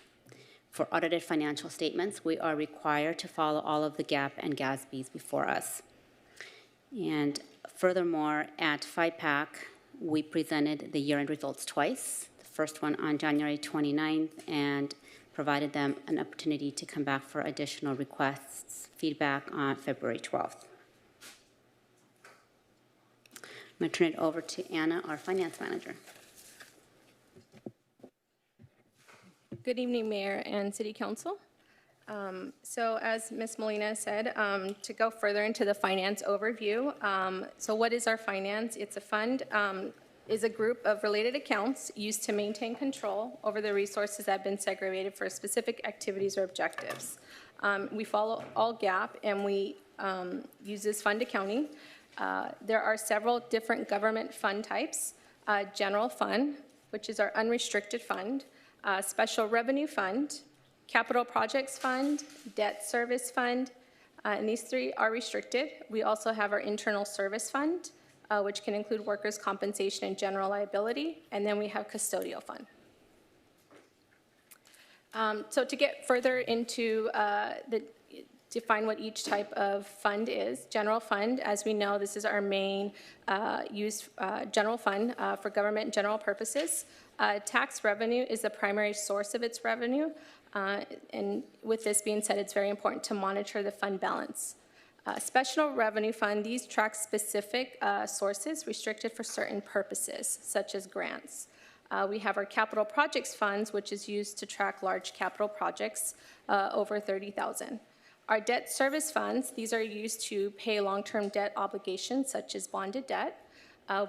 For audited financial statements, we are required to follow all of the GAAP and GASBs before us. And furthermore, at FIPAC, we presented the year-end results twice, the first one on January 29th, and provided them an opportunity to come back for additional requests, feedback on February 12th. I'm going to turn it over to Anna, our finance manager. Good evening, Mayor and City Council. So as Ms. Molina said, to go further into the finance overview, so what is our finance? It's a fund, is a group of related accounts used to maintain control over the resources that have been segregated for specific activities or objectives. We follow all GAAP and we use this fund accounting. There are several different government fund types: general fund, which is our unrestricted fund, special revenue fund, capital projects fund, debt service fund, and these three are restricted. We also have our internal service fund, which can include workers' compensation and general liability, and then we have custodial fund. So to get further into define what each type of fund is. General fund, as we know, this is our main general fund for government and general purposes. Tax revenue is the primary source of its revenue. And with this being said, it's very important to monitor the fund balance. Special revenue fund, these track specific sources restricted for certain purposes, such as grants. We have our capital projects funds, which is used to track large capital projects over 30,000. Our debt service funds, these are used to pay long-term debt obligations such as bonded debt.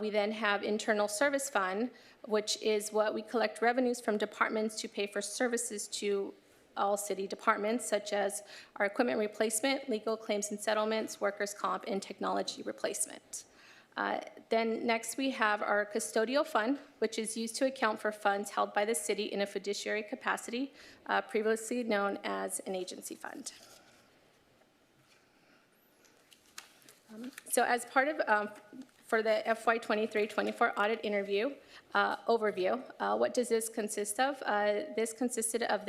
We then have internal service fund, which is what we collect revenues from departments to pay for services to all city departments, such as our equipment replacement, legal claims and settlements, workers' comp, and technology replacement. Then next we have our custodial fund, which is used to account for funds held by the city in a fiduciary capacity, previously known as an agency fund. So as part of, for the FY 23-24 audit interview overview, what does this consist of? This consisted of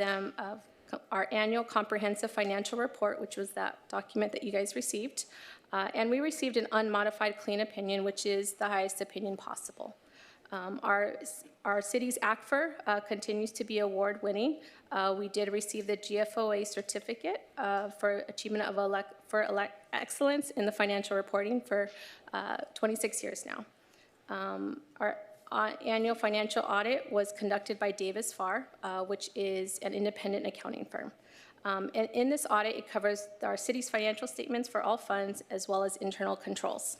our annual comprehensive financial report, which was that document that you guys received. And we received an unmodified clean opinion, which is the highest opinion possible. Our city's ACFR continues to be award-winning. We did receive the GFOA certificate for achievement of excellence in the financial reporting for 26 years now. Our annual financial audit was conducted by Davis Farr, which is an independent accounting firm. And in this audit, it covers our city's financial statements for all funds as well as internal controls.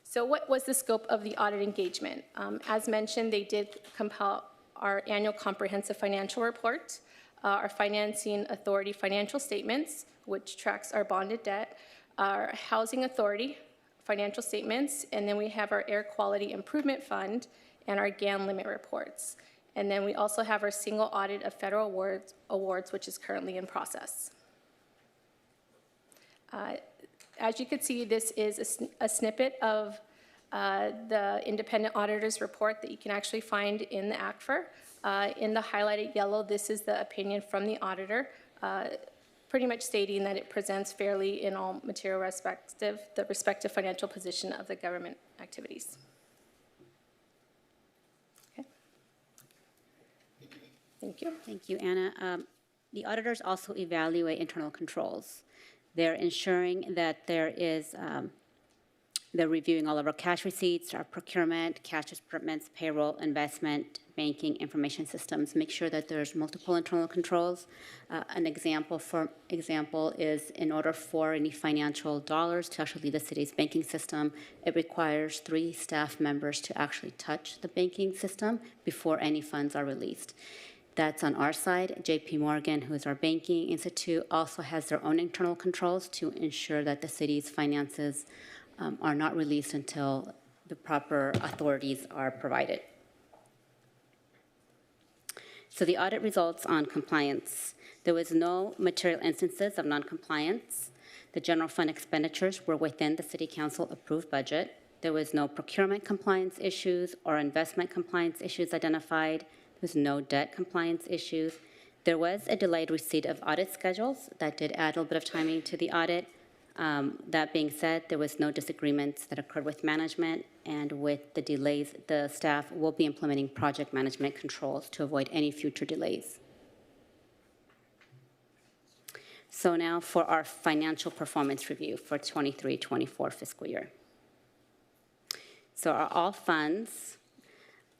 So what was the scope of the audit engagement? As mentioned, they did compile our annual comprehensive financial report, our financing authority financial statements, which tracks our bonded debt, our housing authority financial statements, and then we have our air quality improvement fund and our GAN limit reports. And then we also have our single audit of federal awards, which is currently in process. As you can see, this is a snippet of the independent auditor's report that you can actually find in the ACFR. In the highlighted yellow, this is the opinion from the auditor, pretty much stating that it presents fairly in all material the respective financial position of the government activities. Okay. Thank you. Thank you, Anna. The auditors also evaluate internal controls. They're ensuring that they're reviewing all of our cash receipts, our procurement, cash disbursements, payroll, investment, banking, information systems, make sure that there's multiple internal controls. An example is in order for any financial dollars to actually leave the city's banking system, it requires 3 staff members to actually touch the banking system before any funds are released. That's on our side. JP Morgan, who is our banking institute, also has their own internal controls to ensure that the city's finances are not released until the proper authorities are provided. So the audit results on compliance. There was no material instances of non-compliance. The general fund expenditures were within the City Council approved budget. There was no procurement compliance issues or investment compliance issues identified. There was no debt compliance issues. There was a delayed receipt of audit schedules that did add a little bit of timing to the audit. That being said, there was no disagreements that occurred with management, and with the delays, the staff will be implementing project management controls to avoid any future delays. So now for our financial performance review for 23-24 fiscal year. So our all funds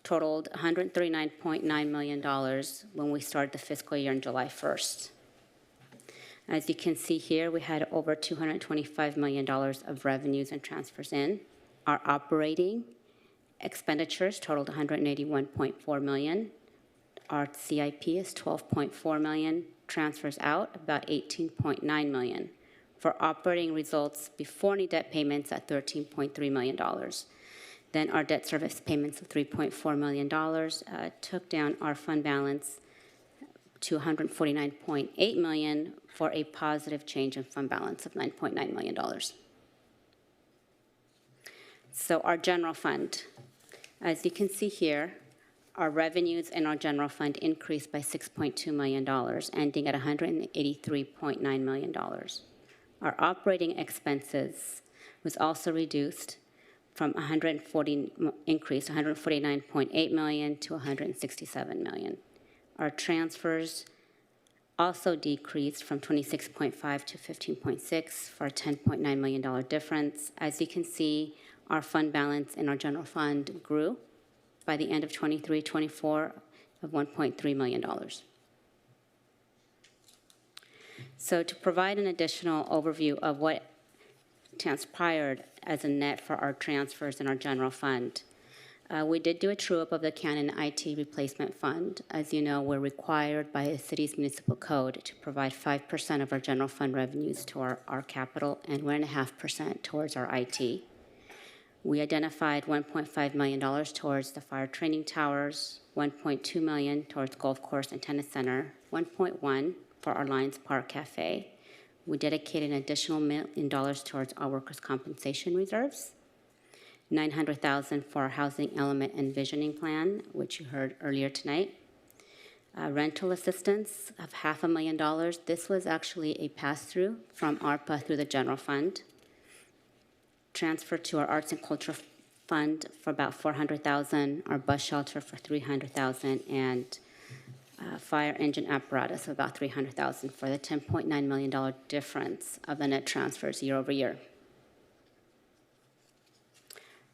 totaled $139.9 million when we started the fiscal year on July 1st. As you can see here, we had over $225 million of revenues and transfers in. Our operating expenditures totaled $181.4 million. Our CIP is $12.4 million. Transfers out, about $18.9 million. For operating results before any debt payments at $13.3 million. Then our debt service payments of $3.4 million took down our fund balance to $149.8 million for a positive change in fund balance of $9.9 million. So our general fund, as you can see here, our revenues in our general fund increased by $6.2 million, ending at $183.9 million. Our operating expenses was also reduced from increased $149.8 million to $167 million. Our transfers also decreased from 26.5 to 15.6 for a $10.9 million difference. As you can see, our fund balance in our general fund grew by the end of 23-24 of $1.3 million. So to provide an additional overview of what transpired as a net for our transfers in our general fund, we did do a true-up of the Canon IT replacement fund. As you know, we're required by the city's municipal code to provide 5% of our general fund revenues to our capital and 1.5% towards our IT. We identified $1.5 million towards the fire training towers, $1.2 million towards golf course and tennis center, $1.1 million for our Lions Park Cafe. We dedicated an additional $1 million towards our workers' compensation reserves, $900,000 for our housing element and visioning plan, which you heard earlier tonight. Rental assistance of $500,000. This was actually a pass-through from ARPA through the general fund. Transfer to our arts and culture fund for about $400,000, our bus shelter for $300,000, and fire engine apparatus of about $300,000 for the $10.9 million difference of the net transfers year over year.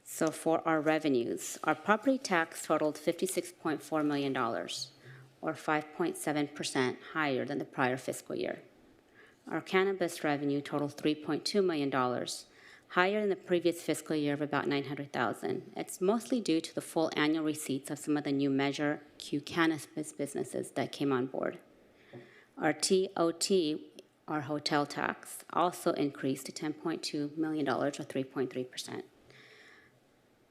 So for our revenues, our property tax totaled $56.4 million, or 5.7% higher than the prior fiscal year. Our cannabis revenue totaled $3.2 million, higher than the previous fiscal year of about $900,000. It's mostly due to the full annual receipts of some of the new Measure Q cannabis businesses that came on board. Our TOT, our hotel tax, also increased to $10.2 million, or 3.3%.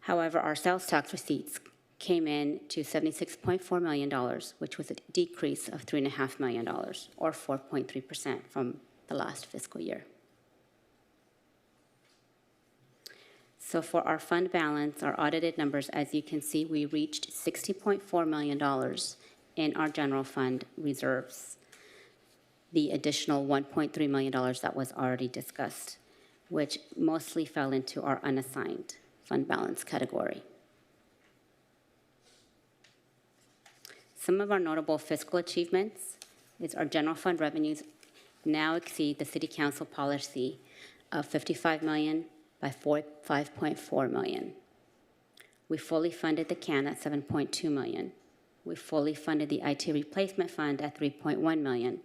However, our sales tax receipts came in to $76.4 million, which was a decrease of $3.5 million, or 4.3% from the last fiscal year. So for our fund balance, our audited numbers, as you can see, we reached $60.4 million in our general fund reserves, the additional $1.3 million that was already discussed, which mostly fell into our unassigned fund balance category. Some of our notable fiscal achievements is our general fund revenues now exceed the City Council policy of $55 million by $5.4 million. We fully funded the CAN at $7.2 million. We fully funded the IT replacement fund at $3.1 million.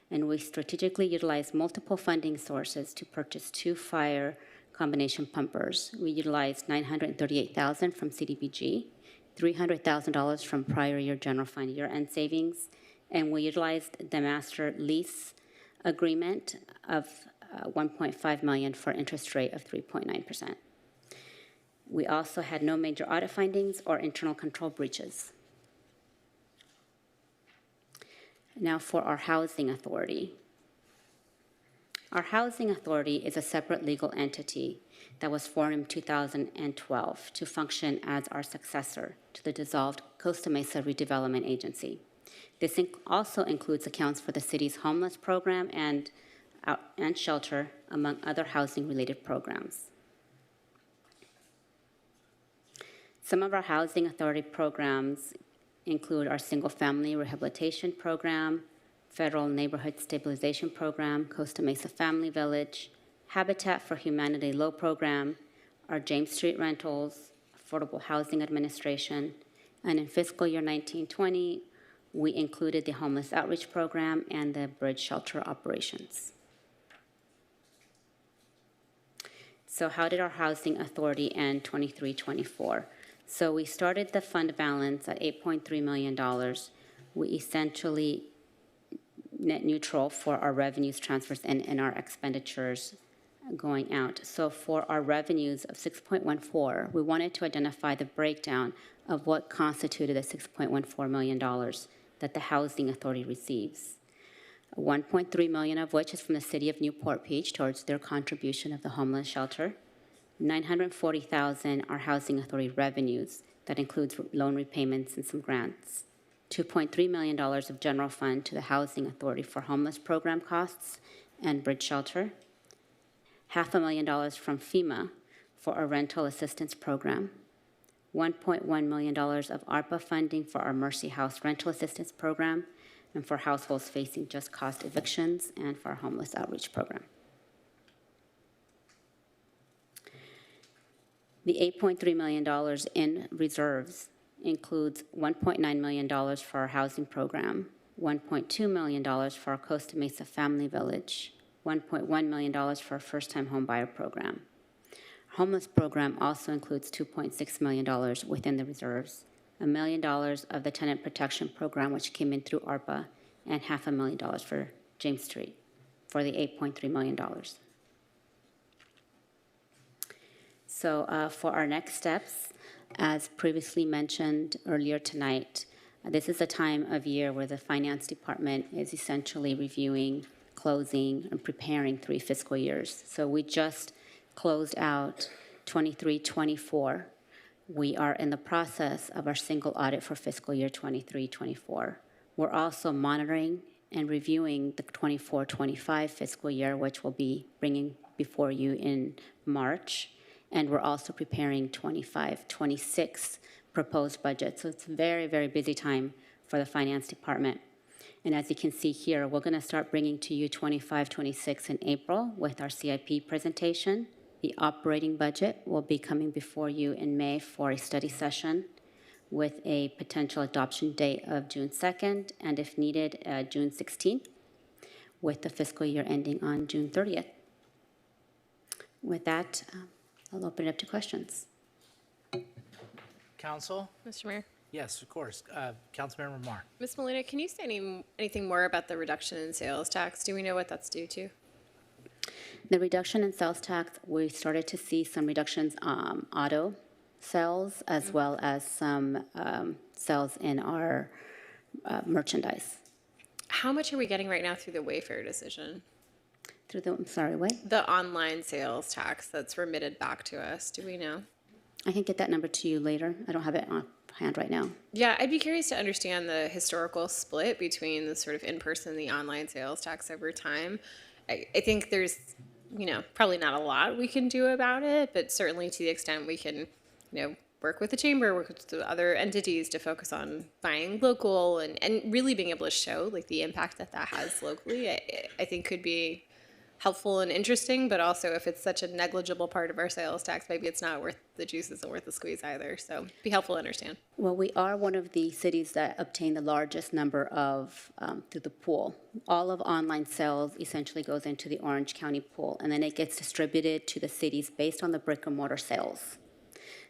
And we strategically utilized multiple funding sources to purchase 2 fire combination pumpers. We utilized $938,000 from CDBG, $300,000 from prior year general fund year-end savings, and we utilized the master lease agreement of $1.5 million for interest rate of 3.9%. We also had no major audit findings or internal control breaches. Now for our housing authority. Our housing authority is a separate legal entity that was formed in 2012 to function as our successor to the dissolved Costa Mesa Redevelopment Agency. This also includes accounts for the city's homeless program and shelter, among other housing-related programs. Some of our housing authority programs include our single-family rehabilitation program, Federal Neighborhood Stabilization Program, Costa Mesa Family Village, Habitat for Humanity Low Program, our James Street Rentals, Affordable Housing Administration, and in fiscal year 1920, we included the Homeless Outreach Program and the Bridge Shelter Operations. So how did our housing authority end 23-24? So we started the fund balance at $8.3 million. We essentially net neutral for our revenues transfers and our expenditures going out. So for our revenues of 6.14, we wanted to identify the breakdown of what constituted the $6.14 million that the housing authority receives. 1.3 million of which is from the city of Newport Beach towards their contribution of the homeless shelter. 940,000 are housing authority revenues. That includes loan repayments and some grants. $2.3 million of general fund to the housing authority for homeless program costs and bridge shelter. $500,000 from FEMA for a rental assistance program. $1.1 million of ARPA funding for our Mercy House rental assistance program and for households facing just cause evictions and for our homeless outreach program. The $8.3 million in reserves includes $1.9 million for our housing program, $1.2 million for our Costa Mesa Family Village, $1.1 million for our first-time home buyer program. Homeless program also includes $2.6 million within the reserves, $1 million of the tenant protection program, which came in through ARPA, and $500,000 for James Street for the $8.3 million. So for our next steps, as previously mentioned earlier tonight, this is a time of year where the finance department is essentially reviewing, closing, and preparing 3 fiscal years. So we just closed out 23-24. We are in the process of our single audit for fiscal year 23-24. We're also monitoring and reviewing the 24-25 fiscal year, which we'll be bringing before you in March. And we're also preparing 25-26 proposed budget. So it's a very, very busy time for the finance department. And as you can see here, we're going to start bringing to you 25-26 in April with our CIP presentation. The operating budget will be coming before you in May for a study session with a potential adoption date of June 2nd, and if needed, June 16th, with the fiscal year ending on June 30th. With that, I'll open it up to questions. Council? Mr. Mayor. Yes, of course. Councilmember Marr. Ms. Molina, can you say anything more about the reduction in sales tax? Do we know what that's due to? The reduction in sales tax, we started to see some reductions auto sales as well as some sales in our merchandise. How much are we getting right now through the Wayfair decision? Through the, I'm sorry, what? The online sales tax that's remitted back to us. Do we know? I can get that number to you later. I don't have it on hand right now. Yeah, I'd be curious to understand the historical split between the sort of in-person and the online sales tax over time. I think there's, probably not a lot we can do about it, but certainly to the extent we can, work with the chamber, work with the other entities to focus on buying local and really being able to show like the impact that has locally, I think could be helpful and interesting, but also if it's such a negligible part of our sales tax, maybe it's not worth the juice, isn't worth the squeeze either. So be helpful to understand. Well, we are one of the cities that obtain the largest number of through the pool. All of online sales essentially goes into the Orange County pool, and then it gets distributed to the cities based on the brick and mortar sales.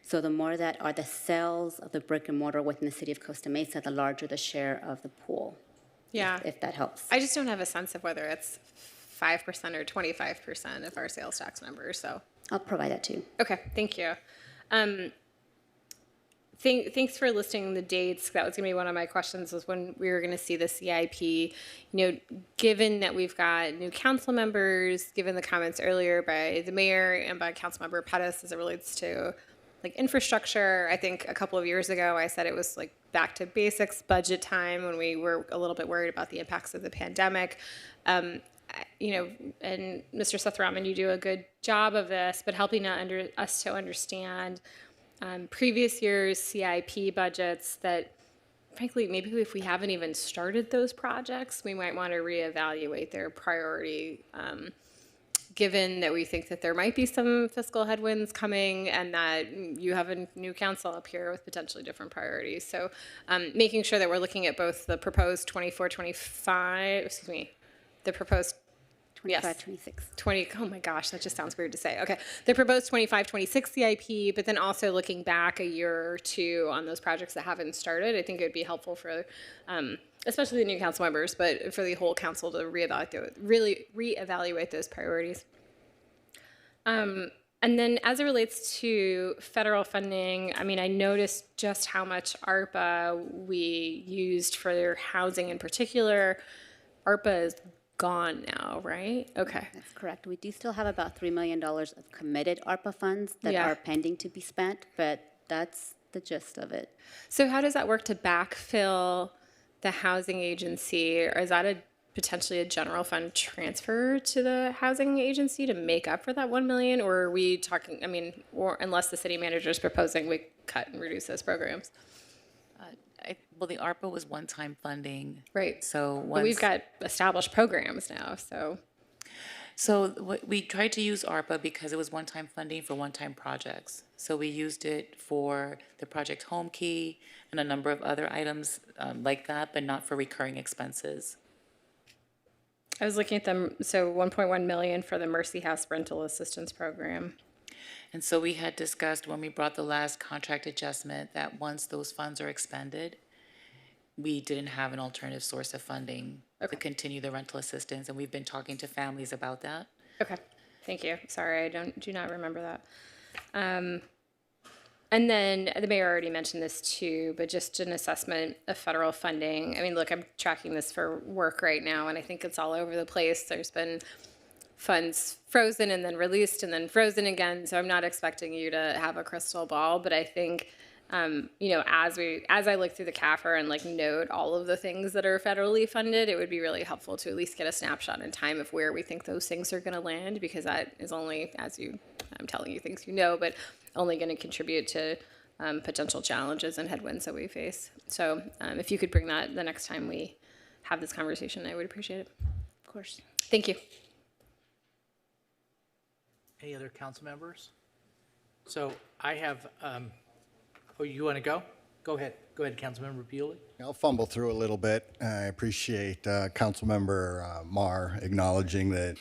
So the more that are the sales of the brick and mortar within the city of Costa Mesa, the larger the share of the pool. Yeah. If that helps. I just don't have a sense of whether it's 5% or 25% of our sales tax numbers, so. I'll provide that to you. Okay, thank you. Thanks for listing the dates. That was gonna be one of my questions, was when we were gonna see the CIP. Given that we've got new council members, given the comments earlier by the mayor and by Councilmember Pettis as it relates to like infrastructure, I think a couple of years ago I said it was like back to basics budget time when we were a little bit worried about the impacts of the pandemic. And Mr. Sethuraman, you do a good job of this, but helping us to understand previous years' CIP budgets that, frankly, maybe if we haven't even started those projects, we might want to reevaluate their priority, given that we think that there might be some fiscal headwinds coming and that you have a new council up here with potentially different priorities. So making sure that we're looking at both the proposed the proposed 25-26. Oh my gosh, that just sounds weird to say. Okay, the proposed 25-26 CIP, but then also looking back a year or two on those projects that haven't started. I think it would be helpful for, especially the new council members, but for the whole council to reevaluate those priorities. And then as it relates to federal funding, I noticed just how much ARPA we used for their housing in particular. ARPA is gone now, right? Okay. That's correct. We do still have about $3 million of committed ARPA funds that are pending to be spent, but that's the gist of it. So how does that work to backfill the housing agency? Or is that potentially a general fund transfer to the housing agency to make up for that $1 million? Or are we talking, or unless the city manager is proposing we cut and reduce those programs? Well, the ARPA was one-time funding. Right. So but we've got established programs now, so. So we tried to use ARPA because it was one-time funding for one-time projects. So we used it for the Project Home Key and a number of other items like that, but not for recurring expenses. I was looking at them, so 1.1 million for the Mercy House Rental Assistance Program. And so we had discussed when we brought the last contract adjustment that once those funds are expended, we didn't have an alternative source of funding to continue the rental assistance, and we've been talking to families about that. Okay, thank you. Sorry, I do not remember that. And then the mayor already mentioned this too, but just an assessment of federal funding. I mean, look, I'm tracking this for work right now, and I think it's all over the place. There's been funds frozen and then released and then frozen again. So I'm not expecting you to have a crystal ball, but I think, you know, as I look through the CAFR and like note all of the things that are federally funded, it would be really helpful to at least get a snapshot in time of where we think those things are going to land, because that is only, I'm telling you things you know, but only going to contribute to potential challenges and headwinds that we face. So if you could bring that the next time we have this conversation, I would appreciate it. Of course. Thank you. Any other council members? So I have, oh, you want to go? Go ahead. Go ahead, Councilmember Bewley. I'll fumble through a little bit. I appreciate Councilmember Marr acknowledging that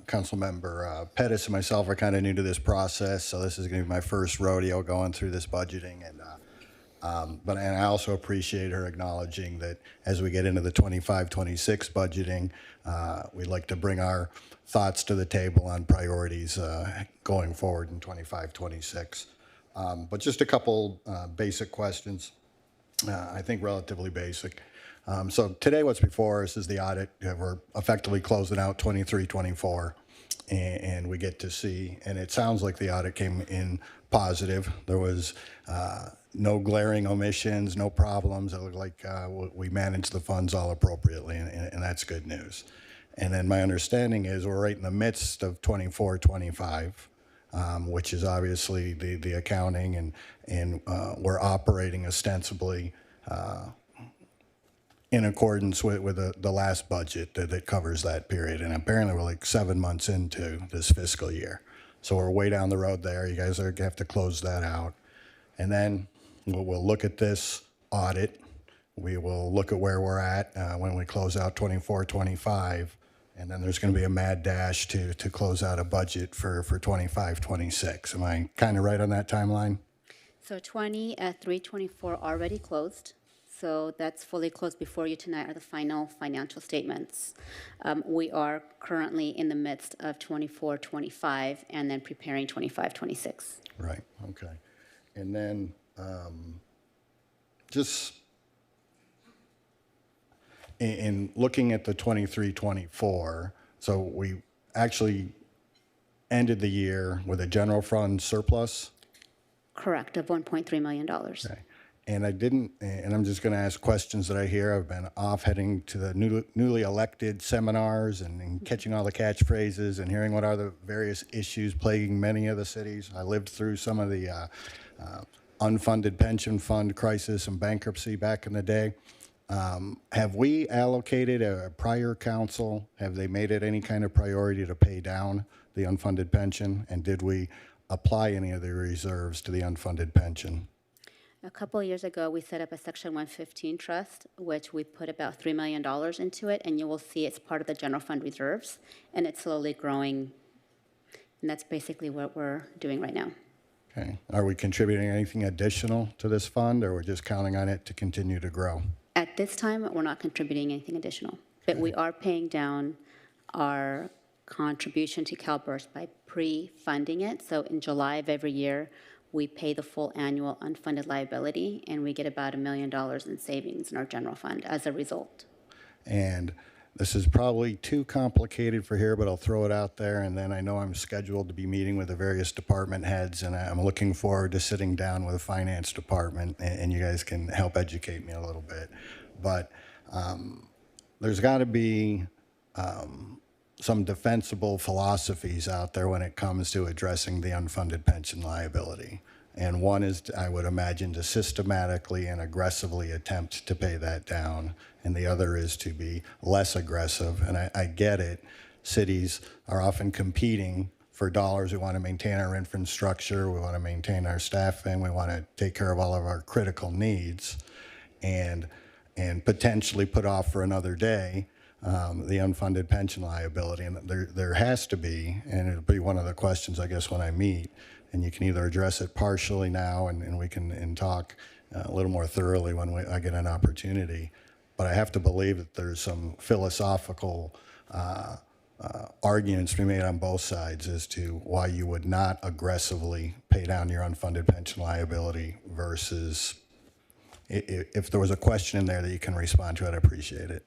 Councilmember Pettis and myself are kind of new to this process, so this is going to be my first rodeo going through this budgeting. And I also appreciate her acknowledging that as we get into the 25-26 budgeting, we'd like to bring our thoughts to the table on priorities going forward in 25-26. But just a couple basic questions. I think relatively basic. So today what's before us is the audit. We're effectively closing out 23-24, and we get to see, and it sounds like the audit came in positive. There was no glaring omissions, no problems. It looked like we managed the funds all appropriately, and that's good news. And then my understanding is we're right in the midst of 24-25. Which is obviously the accounting, and we're operating ostensibly in accordance with the last budget that covers that period. And apparently we're like 7 months into this fiscal year. So we're way down the road there. You guys have to close that out. And then we'll look at this audit. We will look at where we're at when we close out 24-25. And then there's going to be a mad dash to close out a budget for 25-26. Am I kind of right on that timeline? So 23-24 already closed. So that's fully closed. Before you tonight are the final financial statements. We are currently in the midst of 24-25 and then preparing 25-26. Right, okay. And then just in looking at the 23-24, so we actually ended the year with a general fund surplus? Correct, of $1.3 million. Okay. And I'm just going to ask questions that I hear. I've been off heading to the newly elected seminars and catching all the catchphrases and hearing what are the various issues plaguing many of the cities. I lived through some of the unfunded pension fund crisis and bankruptcy back in the day. Have we allocated a prior council? Have they made it any kind of priority to pay down the unfunded pension? And did we apply any of the reserves to the unfunded pension? A couple of years ago, we set up a Section 115 trust, which we put about $3 million into it, and you will see it's part of the general fund reserves, and it's slowly growing. And that's basically what we're doing right now. Okay. Are we contributing anything additional to this fund, or we're just counting on it to continue to grow? At this time, we're not contributing anything additional, but we are paying down our contribution to CalBURST by pre-funding it. So in July of every year, we pay the full annual unfunded liability, and we get about $1 million in savings in our general fund as a result. And this is probably too complicated for here, but I'll throw it out there. And then I know I'm scheduled to be meeting with the various department heads, and I'm looking forward to sitting down with the finance department, and you guys can help educate me a little bit. But there's got to be some defensible philosophies out there when it comes to addressing the unfunded pension liability. And one is, I would imagine, to systematically and aggressively attempt to pay that down. And the other is to be less aggressive. And I get it, cities are often competing for dollars. We want to maintain our infrastructure, we want to maintain our staffing, we want to take care of all of our critical needs, and potentially put off for another day the unfunded pension liability. And there has to be, and it'll be one of the questions, I guess, when I meet, and you can either address it partially now, and we can talk a little more thoroughly when I get an opportunity. But I have to believe that there's some philosophical arguments to be made on both sides as to why you would not aggressively pay down your unfunded pension liability versus, if there was a question in there that you can respond to, I'd appreciate it.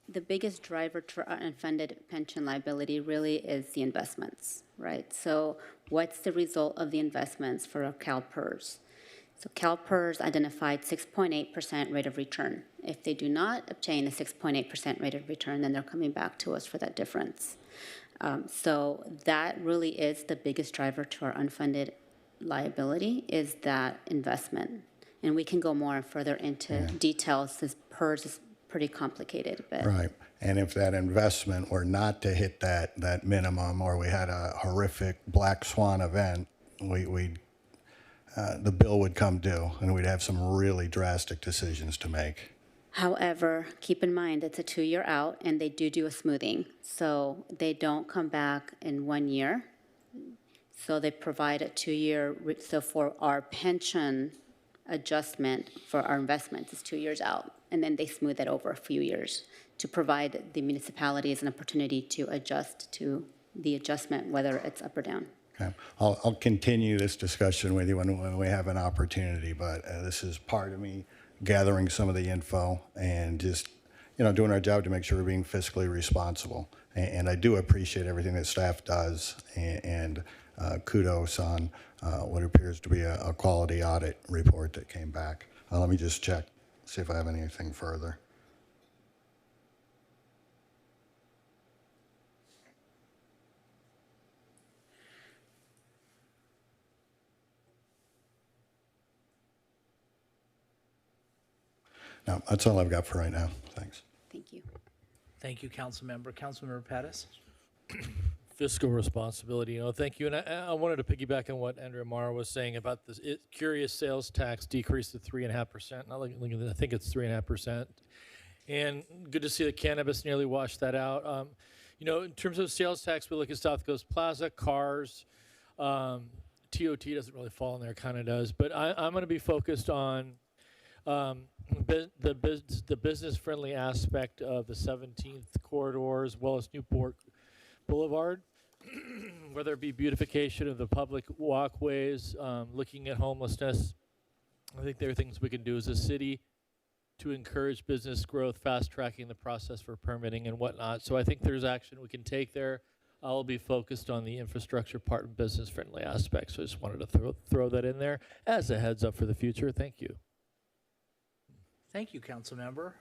The biggest driver to our unfunded pension liability really is the investments, right? So what's the result of the investments for our CalPERS? So CalPERS identified 6.8% rate of return. If they do not obtain a 6.8% rate of return, then they're coming back to us for that difference. So that really is the biggest driver to our unfunded liability, is that investment. And we can go more further into details, because PERS is pretty complicated. But right. And if that investment were not to hit that minimum, or we had a horrific black swan event, the bill would come due, and we'd have some really drastic decisions to make. however, keep in mind it's a 2-year out, and they do a smoothing. So they don't come back in 1 year. So they provide a 2-year, so for our pension adjustment for our investments is 2 years out, and then they smooth it over a few years to provide the municipalities an opportunity to adjust to the adjustment, whether it's up or down. Okay. I'll continue this discussion with you when we have an opportunity, but this is part of me gathering some of the info and just, doing our job to make sure we're being fiscally responsible. And I do appreciate everything that staff does, and kudos on what appears to be a quality audit report that came back. Let me just check, see if I have anything further. No, that's all I've got for right now. Thanks. Thank you. Thank you, Councilmember. Councilmember Pettis? Fiscal responsibility, thank you. And I wanted to piggyback on what Andrea Mara was saying about this. Curious sales tax decreased to 3.5%. I think it's 3.5%. And good to see that cannabis nearly washed that out. In terms of sales tax, we look at South Coast Plaza, cars. TOT doesn't really fall in there, kind of does. But I'm going to be focused on the business-friendly aspect of the 17th corridor, as well as Newport Boulevard, whether it be beautification of the public walkways, looking at homelessness. I think there are things we can do as a city to encourage business growth, fast-tracking the process for permitting and whatnot. So I think there's action we can take there. I'll be focused on the infrastructure part and business-friendly aspects. So I just wanted to throw that in there as a heads up for the future. Thank you. Thank you, Councilmember.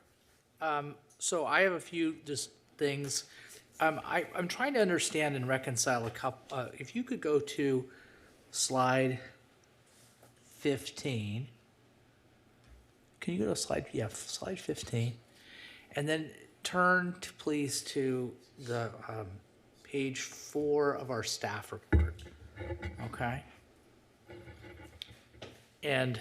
So I have a few just things. I'm trying to understand and reconcile a couple. If you could go to slide 15. Can you go to slide 15. And then turn to, please, to the page 4 of our staff report. Okay? And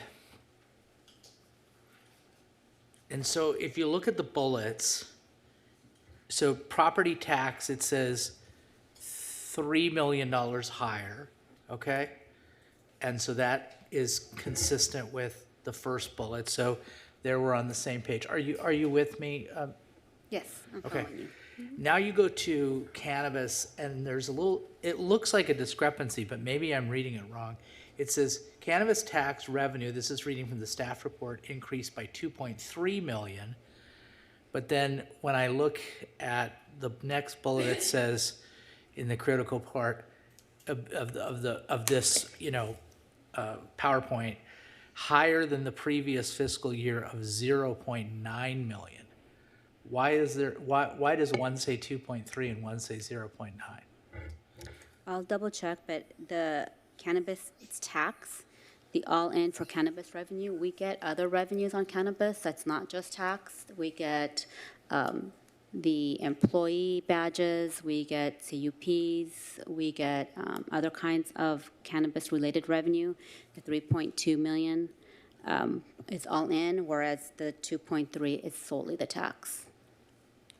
so if you look at the bullets, so property tax, it says $3 million higher, okay? And so that is consistent with the first bullet. So there we're on the same page. Are you with me? Yes. Okay. Now you go to cannabis, and there's it looks like a discrepancy, but maybe I'm reading it wrong. It says cannabis tax revenue, this is reading from the staff report, increased by 2.3 million. But then when I look at the next bullet, it says in the critical part of this, PowerPoint, higher than the previous fiscal year of 0.9 million. Why does one say 2.3 and one say 0.9? I'll double check, but the cannabis tax, the all-in for cannabis revenue, we get other revenues on cannabis that's not just tax. We get the employee badges, we get CUPs, we get other kinds of cannabis-related revenue. The 3.2 million is all in, whereas the 2.3 is solely the tax.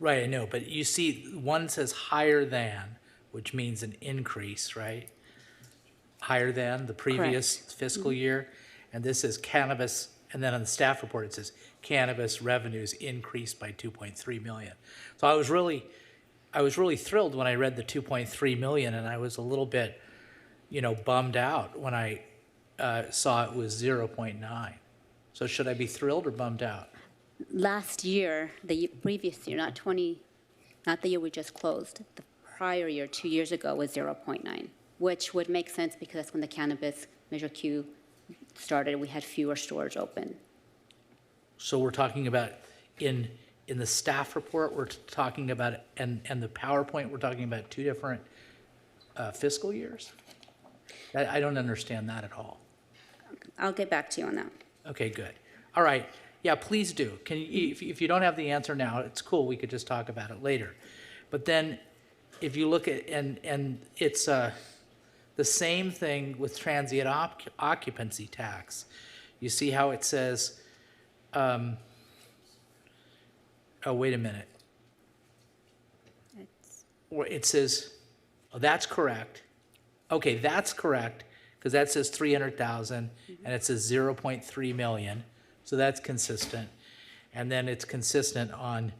Right, I know, but you see, one says higher than, which means an increase, right? Higher than the previous fiscal year, and this is cannabis, and then on the staff report, it says cannabis revenues increased by 2.3 million. So I was really thrilled when I read the 2.3 million, and I was a little bit, bummed out when I saw it was 0.9. So should I be thrilled or bummed out? Last year, the previous year, not the year we just closed, the prior year, 2 years ago, was 0.9, which would make sense because that's when the cannabis Measure Q started. We had fewer stores open. So we're talking about in the staff report, we're talking about, and the PowerPoint, we're talking about two different fiscal years? I don't understand that at all. I'll get back to you on that. Okay, good. All right. Yeah, please do. Can you, if you don't have the answer now, it's cool. We could just talk about it later. But then if you look at, and it's the same thing with transient occupancy tax. You see how it says, oh, wait a minute. It says, oh, that's correct. Okay, that's correct, because that says 300,000, and it says 0.3 million. So that's consistent. And then it's consistent on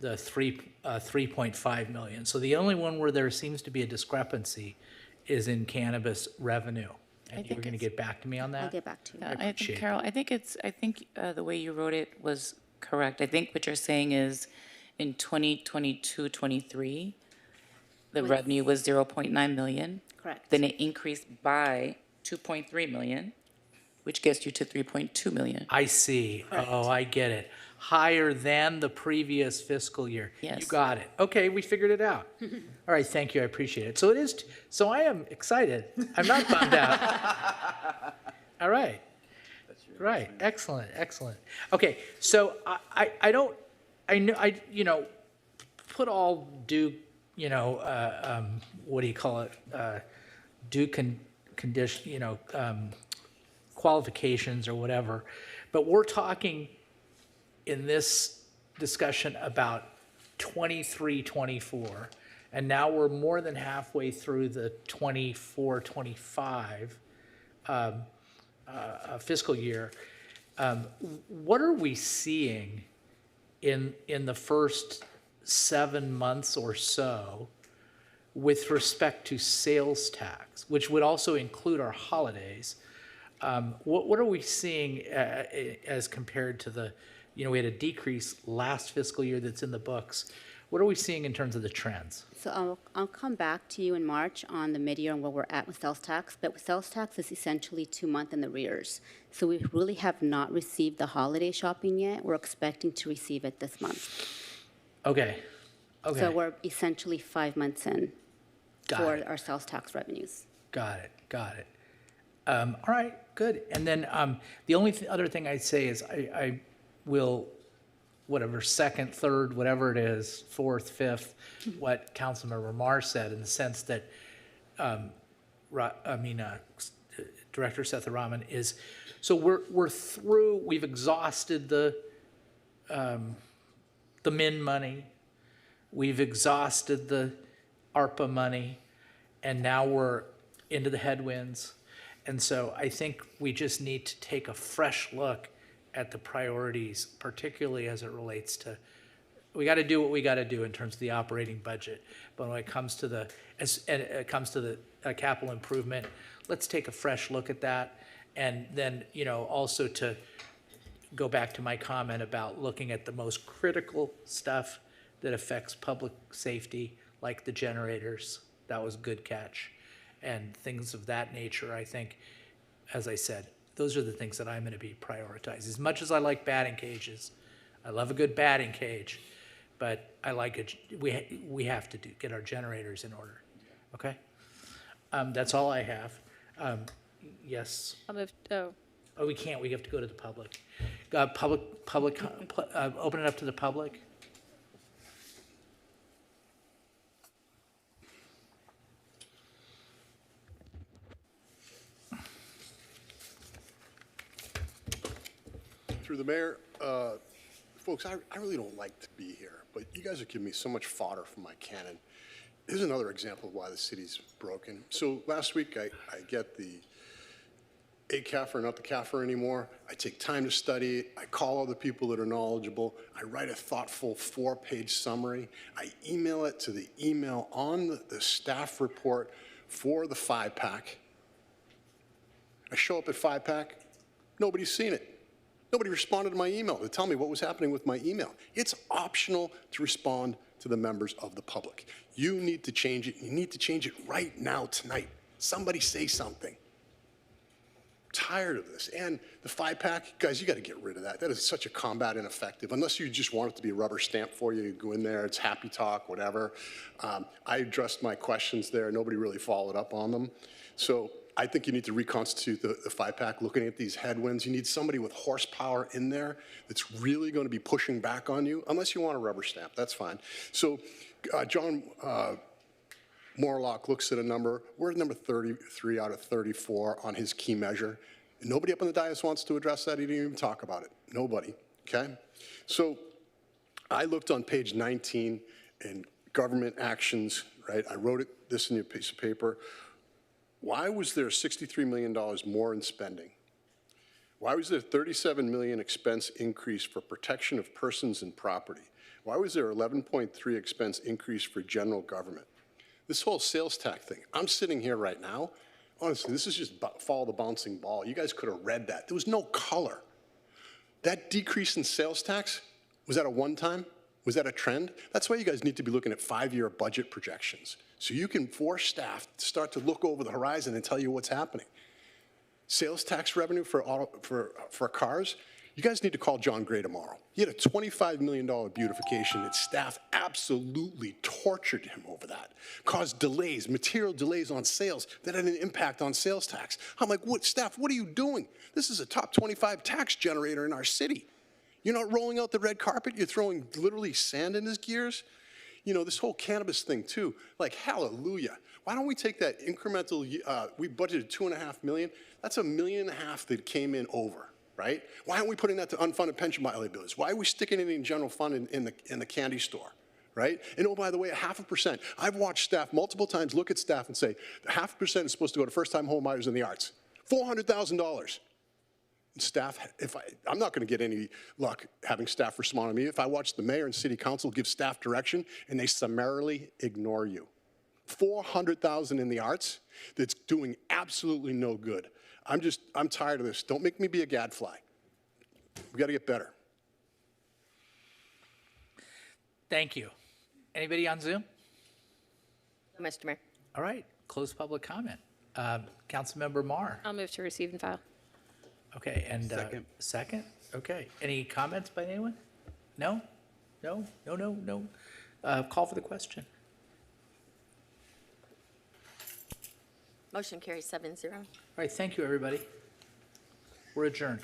the 3.5 million. So the only one where there seems to be a discrepancy is in cannabis revenue. And you're going to get back to me on that? I'll get back to you. I think, Carol, I think the way you wrote it was correct. I think what you're saying is in 2022-23, the revenue was 0.9 million. Correct. Then it increased by 2.3 million, which gets you to 3.2 million. I see. Oh, I get it. Higher than the previous fiscal year. Yes. You got it. Okay, we figured it out. All right, thank you. I appreciate it. So it is. So I am excited. I'm not bummed out. All right. Right. Excellent. Excellent. Okay. So I don't. I know. Put all due. What do you call it? Due condition. Qualifications or whatever, but we're talking in this discussion about 23-24, and now we're more than halfway through the 24-25 fiscal year. What are we seeing in the first 7 months or so with respect to sales tax, which would also include our holidays? What are we seeing as compared to the, we had a decrease last fiscal year that's in the books. What are we seeing in terms of the trends? So I'll come back to you in March on the mid-year and where we're at with sales tax, but sales tax is essentially 2 months in arrears. So we really have not received the holiday shopping yet. We're expecting to receive it this month. Okay. Okay. So we're essentially 5 months in Got it. our sales tax revenues. Got it. Got it. All right, good. And then the only other thing I'd say is I will, whatever, second, third, whatever it is, fourth, fifth, what Councilmember Mar said in the sense that, Director Sethuraman is, so we're through, we've exhausted the MIN money, we've exhausted the ARPA money, and now we're into the headwinds. And so I think we just need to take a fresh look at the priorities, particularly as it relates to, we got to do what we got to do in terms of the operating budget. But when it comes to the capital improvement, let's take a fresh look at that. And then, also to go back to my comment about looking at the most critical stuff that affects public safety, like the generators. That was a good catch. And things of that nature, I think, as I said, those are the things that I'm going to be prioritized. As much as I like batting cages, I love a good batting cage, but I like it. We have to get our generators in order. Okay, that's all I have. Yes. I'll move. Oh, we can't. We have to go to the public. Open it up to the public. Through the mayor, folks, I really don't like to be here, but you guys are giving me so much fodder for my cannon. Here's another example of why the city's broken. So last week, I get the CAFR, not the CAFR anymore. I take time to study it. I call other people that are knowledgeable. I write a thoughtful 4-page summary. I email it to the email on the staff report for the 5-pack. I show up at 5-pack. Nobody's seen it. Nobody responded to my email to tell me what was happening with my email. It's optional to respond to the members of the public. You need to change it. You need to change it right now, tonight. Somebody say something. Tired of this. And the 5-pack, guys, you got to get rid of that. That is such a combat ineffective. Unless you just want it to be a rubber stamp for you, you go in there, it's happy talk, whatever. I addressed my questions there. Nobody really followed up on them. So I think you need to reconstitute the 5-pack, looking at these headwinds. You need somebody with horsepower in there that's really going to be pushing back on you, unless you want a rubber stamp. That's fine. So John Morlock looks at a number. We're at number 33 out of 34 on his key measure. And nobody up on the dais wants to address that. He didn't even talk about it. Nobody, okay? So I looked on page 19 in government actions, right? I wrote this in your piece of paper. Why was there $63 million more in spending? Why was there $37 million expense increase for protection of persons and property? Why was there 11.3 expense increase for general government? This whole sales tax thing, I'm sitting here right now. Honestly, this is just follow the bouncing ball. You guys could have read that. There was no color. That decrease in sales tax, was that a one-time? Was that a trend? That's why you guys need to be looking at 5-year budget projections, so you can force staff to start to look over the horizon and tell you what's happening. Sales tax revenue for cars, you guys need to call John Gray tomorrow. He had a $25 million beautification, and staff absolutely tortured him over that. Caused delays, material delays on sales that had an impact on sales tax. I'm like, what, staff, what are you doing? This is a top 25 tax generator in our city. You're not rolling out the red carpet, you're throwing literally sand in his gears. You know, this whole cannabis thing too, like hallelujah. Why don't we take that incremental, we budgeted $2.5 million, that's $1.5 million that came in over, right? Why aren't we putting that to unfunded pension liabilities? Why are we sticking it in general fund in the candy store, right? And oh, by the way, 0.5%. I've watched staff multiple times look at staff and say, 0.5% is supposed to go to first-time home buyers in the arts. $400,000. Staff, I'm not going to get any luck having staff respond to me if I watch the mayor and city council give staff direction and they summarily ignore you. $400,000 in the arts that's doing absolutely no good. I'm tired of this. Don't make me be a gadfly. We got to get better. Thank you. Anybody on Zoom? Mr. Mayor. All right, close public comment. Councilmember Marr. I'll move to receive and file. Okay, and second? Okay. Any comments by anyone? No? No? No, no, no? Call for the question. Motion carries 7-0. All right, thank you, everybody. We're adjourned.